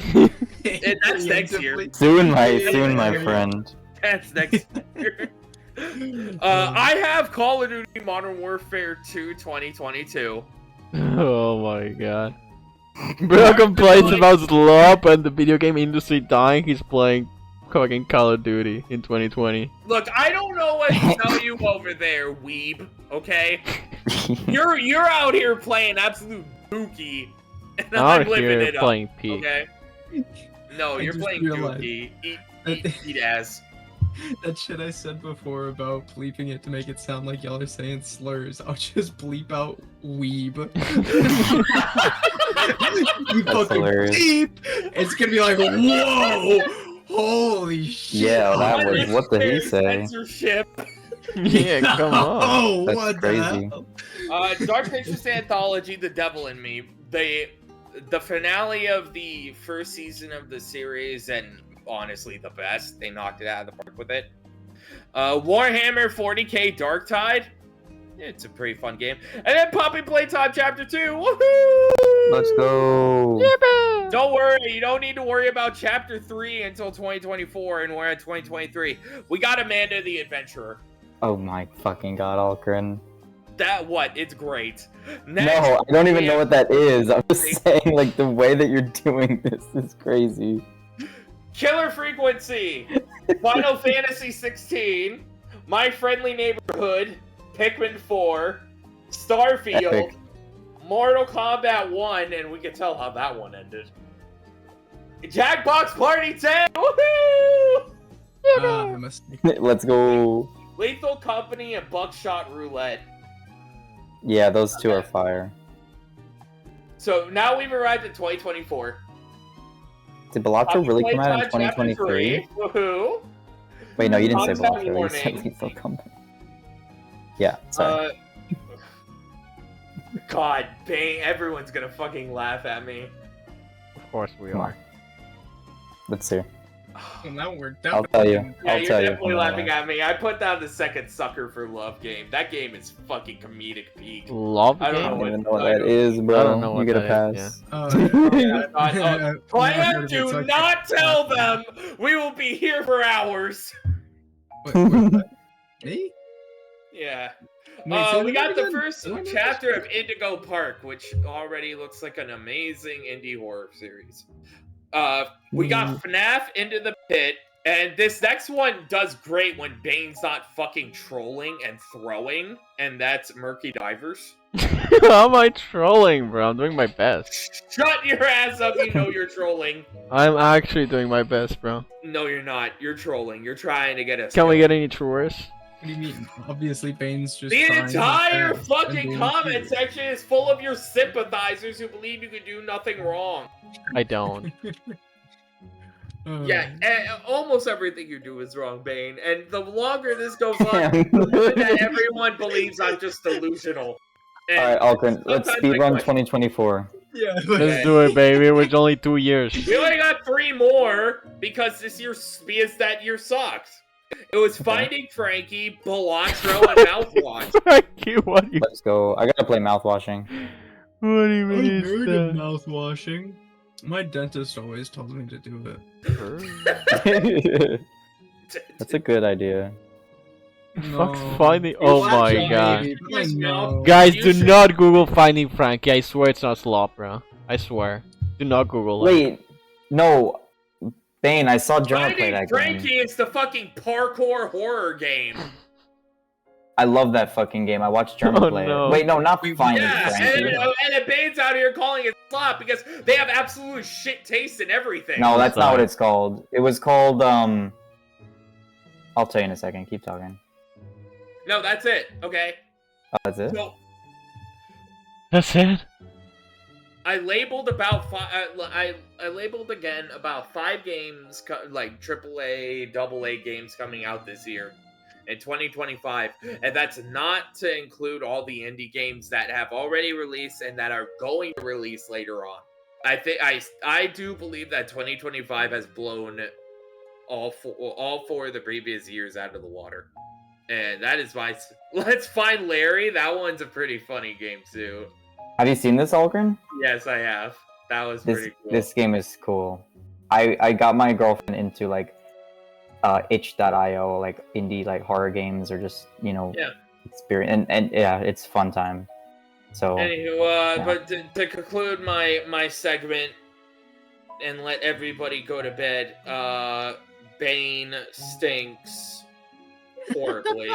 S4: that's next year.
S1: Soon, my friend.
S4: That's next year. I have Call of Duty Modern Warfare 2 2022.
S2: Oh my god. Bro complains about slop and the video game industry dying. He's playing fucking Call of Duty in 2020.
S4: Look, I don't know what to tell you over there, weeb. Okay, you're out here playing absolute dookie, and I'm
S2: Out
S4: living
S2: here
S4: it up.
S2: playing Peak.
S4: Okay. No,
S3: I
S4: you're
S3: just
S4: playing
S3: realized-
S4: dookie. Eat ass.
S3: That shit I said before about bleeping it to make it sound like y'all are saying slurs, I'll just bleep out weeb. You
S1: That's
S3: fucking
S1: hilarious.
S3: bleep! It's gonna be like, whoa! Holy shit!
S1: Yeah, that was what did he
S4: Unnecessary
S1: say?
S4: Censorship.
S2: Yeah, come on.
S3: Oh,
S1: That's
S3: what
S1: crazy.
S3: the hell?
S4: Dark Pictures Anthology: The Devil in Me. The finale of the first season of the series, and honestly the best. They knocked it out of the park with it. Warhammer 40k Darktide. It's a pretty fun game. And then Poppy Playtime Chapter 2. Woohoo!
S1: Let's go.
S4: Don't worry, you don't need to worry about Chapter 3 until 2024, and we're at 2023. We got Amanda the Adventurer.
S1: Oh my fucking god, Alcrin.
S4: That what? It's great.
S1: No, I don't even know what that is. I'm just saying, like, the way that you're doing this is crazy.
S4: Killer Frequency, Final Fantasy 16, My Friendly Neighborhood, Pikmin 4, Starfield,
S1: Epic.
S4: Mortal Kombat 1, and we can tell how that one ended. Jackbox Party 10! Woohoo!
S3: Ah, mistake.
S1: Let's go.
S4: Lethal Company and Buckshot Roulette.
S1: Yeah, those two are fire.
S4: So now we've arrived at 2024.
S1: Did Balatro really come out in
S4: Playtime Chapter
S1: 2023?
S4: 3. Woohoo!
S1: Wait, no, you didn't say
S4: Concept
S1: Balatro. You said
S4: warning.
S1: Lethal Company. Yeah, sorry.
S4: God, Bane, everyone's gonna fucking laugh at me.
S2: Of course we
S1: Come
S2: are.
S1: on. Let's see.
S3: Well, now we're
S1: I'll tell you.
S3: definitely-
S4: Yeah,
S1: I'll
S4: you're
S1: tell you.
S4: definitely laughing at me. I put down the second Sucker for Love game. That game is fucking comedic peak.
S2: Love
S4: I don't
S1: I
S2: game?
S1: don't
S4: know
S1: even
S4: what-
S1: know what that is, bro.
S2: I don't know
S1: you
S2: what
S1: get a
S2: that
S1: pass.
S2: is,
S4: Clam, do not tell them! We will be here for hours!
S3: Hey?
S4: Yeah.
S3: Wait, say
S4: We
S3: that
S4: got the
S3: again?
S4: first
S3: Say that again?
S4: chapter of Indigo Park, which already looks like an amazing indie horror series. We got FNAF Into the Pit, and this next one does great when Bane's not fucking trolling and throwing, and that's Murky Divers.
S2: How am I trolling, bro? I'm doing my best.
S4: Shut your ass up, you know you're trolling.
S2: I'm actually doing my best, bro.
S4: No, you're not. You're trolling. You're trying to get us.
S2: Can we
S4: killed.
S2: get any truers?
S3: What do you mean? Obviously, Bane's just
S4: The
S3: trying his
S4: entire
S3: best
S4: fucking
S3: and being
S4: comment
S3: cute.
S4: section is full of your sympathizers who believe you can do nothing wrong.
S2: I don't.
S4: Yeah, almost everything you do is wrong, Bane. And the longer this goes on, the more that everyone believes I'm just delusional. And
S1: Alright, Alcrin, let's
S4: sometimes I
S1: speedrun
S4: question-
S1: 2024.
S3: Yeah.
S2: Let's do it, baby. It was only 2 years.
S4: We only got 3 more because this year, because that year sucked. It was Finding Frankie, Balatro, and Mouthwash.
S2: Frankie, what do you
S1: Let's go. I gotta play mouthwashing.
S2: what do you
S3: I'm
S2: mean
S3: very
S2: it's
S3: good
S2: that?
S3: mouth washing. My dentist always tells me to do it.
S1: That's a good idea.
S2: Fuck
S3: No.
S2: finding. Oh
S4: watch
S2: my
S4: it,
S2: god.
S4: baby.
S3: I know.
S2: Guys,
S4: You
S2: do
S4: should-
S2: not Google Finding Frankie. I swear it's not slop, bro. I swear. Do not Google it.
S1: Wait, no. Bane, I saw Jonah play
S4: Finding
S1: that
S4: Frankie
S1: game.
S4: is the fucking parkour horror game.
S1: I love that fucking game. I watched Jonah
S2: Oh,
S1: play
S2: no.
S1: it. Wait, no, not
S3: Wait,
S1: Finding
S4: Yeah,
S1: Frankie.
S4: and the Bane's out here calling it slop because they have absolute shit taste in everything.
S1: No, that's not what
S2: Sorry.
S1: it's called. It was called, I'll tell you in a second. Keep talking.
S4: No, that's it. Okay.
S1: Oh, that's it?
S4: So
S2: That's it?
S4: I labeled about I labeled again about 5 games like AAA, AA games coming out this year in 2025, and that's not to include all the indie games that have already released and that are going to release later on. I think I do believe that 2025 has blown all 4 of the previous years out of the water. And that is my Let's Find Larry. That one's a pretty funny game too.
S1: Have you seen this, Algren?
S4: Yes, I have. That was
S1: This
S4: pretty cool.
S1: this game is cool. I got my girlfriend into like itch.io, like indie like horror games or just, you know,
S4: Yeah.
S1: experience and yeah, it's fun time. So
S4: Anywho,
S1: yeah.
S4: but to conclude my segment and let everybody go to bed, Bane stinks horribly.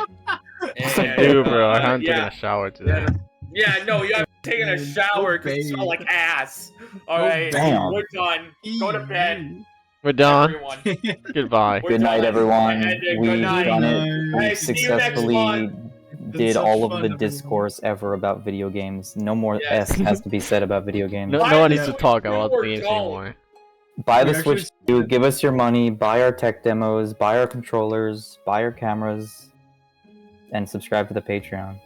S4: And,
S2: Dude, bro, I haven't
S4: yeah,
S2: taken a shower today.
S4: yeah, no, you haven't taken a shower because you smell
S3: Bane.
S4: like ass. All right,
S1: Damn.
S4: we're done. Go to bed,
S2: We're done.
S4: everyone.
S2: Goodbye.
S4: We're
S1: good night,
S4: done.
S1: everyone.
S4: And, good
S1: We've
S4: night.
S1: done it.
S3: Hey,
S1: We
S4: see you next
S1: successfully
S4: month.
S1: did
S3: such
S1: all of
S3: fun,
S1: the
S3: everyone.
S1: discourse ever about video games. No more
S4: Yes.
S1: S has to be said about video games.
S2: No,
S4: Why
S2: no one
S4: do
S2: needs to
S4: you
S2: talk
S4: do
S2: about
S4: or
S2: games
S4: don't?
S2: anymore.
S1: Buy
S3: We
S1: the
S3: actually
S1: Switch 2, give us your money, buy our tech demos, buy our controllers, buy our cameras, and subscribe to the Patreon.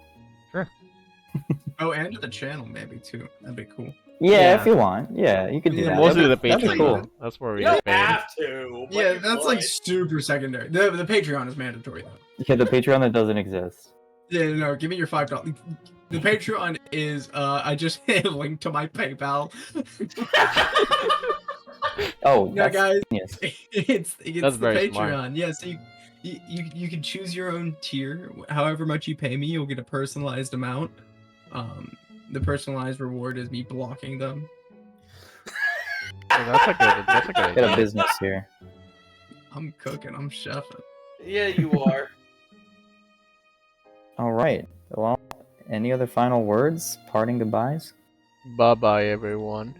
S3: Oh, and to the channel maybe too. That'd be cool.
S1: Yeah,
S2: Yeah.
S1: if you want. Yeah, you could do
S3: Yeah,
S1: that.
S2: Mostly the
S1: That'd be
S2: Patreon.
S1: cool.
S2: That's where we
S4: You
S2: get
S4: don't
S2: paid.
S4: have to. but
S3: Yeah,
S4: you
S3: that's like
S4: could.
S3: super secondary. The Patreon is mandatory though.
S1: Yeah, the Patreon that doesn't exist.
S3: Yeah, no, give me your $5. The Patreon is I just hit a link to my PayPal.
S1: Oh,
S3: Yeah,
S1: that's
S3: guys.
S1: genius.
S3: It's
S2: That's
S3: the
S2: very
S3: Patreon.
S2: smart.
S3: Yeah, so you can choose your own tier. However much you pay me, you'll get a personalized amount. The personalized reward is me blocking them.
S2: Oh, that's a good
S1: Get a
S2: idea.
S1: business here.
S3: I'm cooking. I'm chefing.
S4: Yeah, you are.
S1: All right. Well, any other final words? Parting goodbyes?
S2: Bye bye, everyone.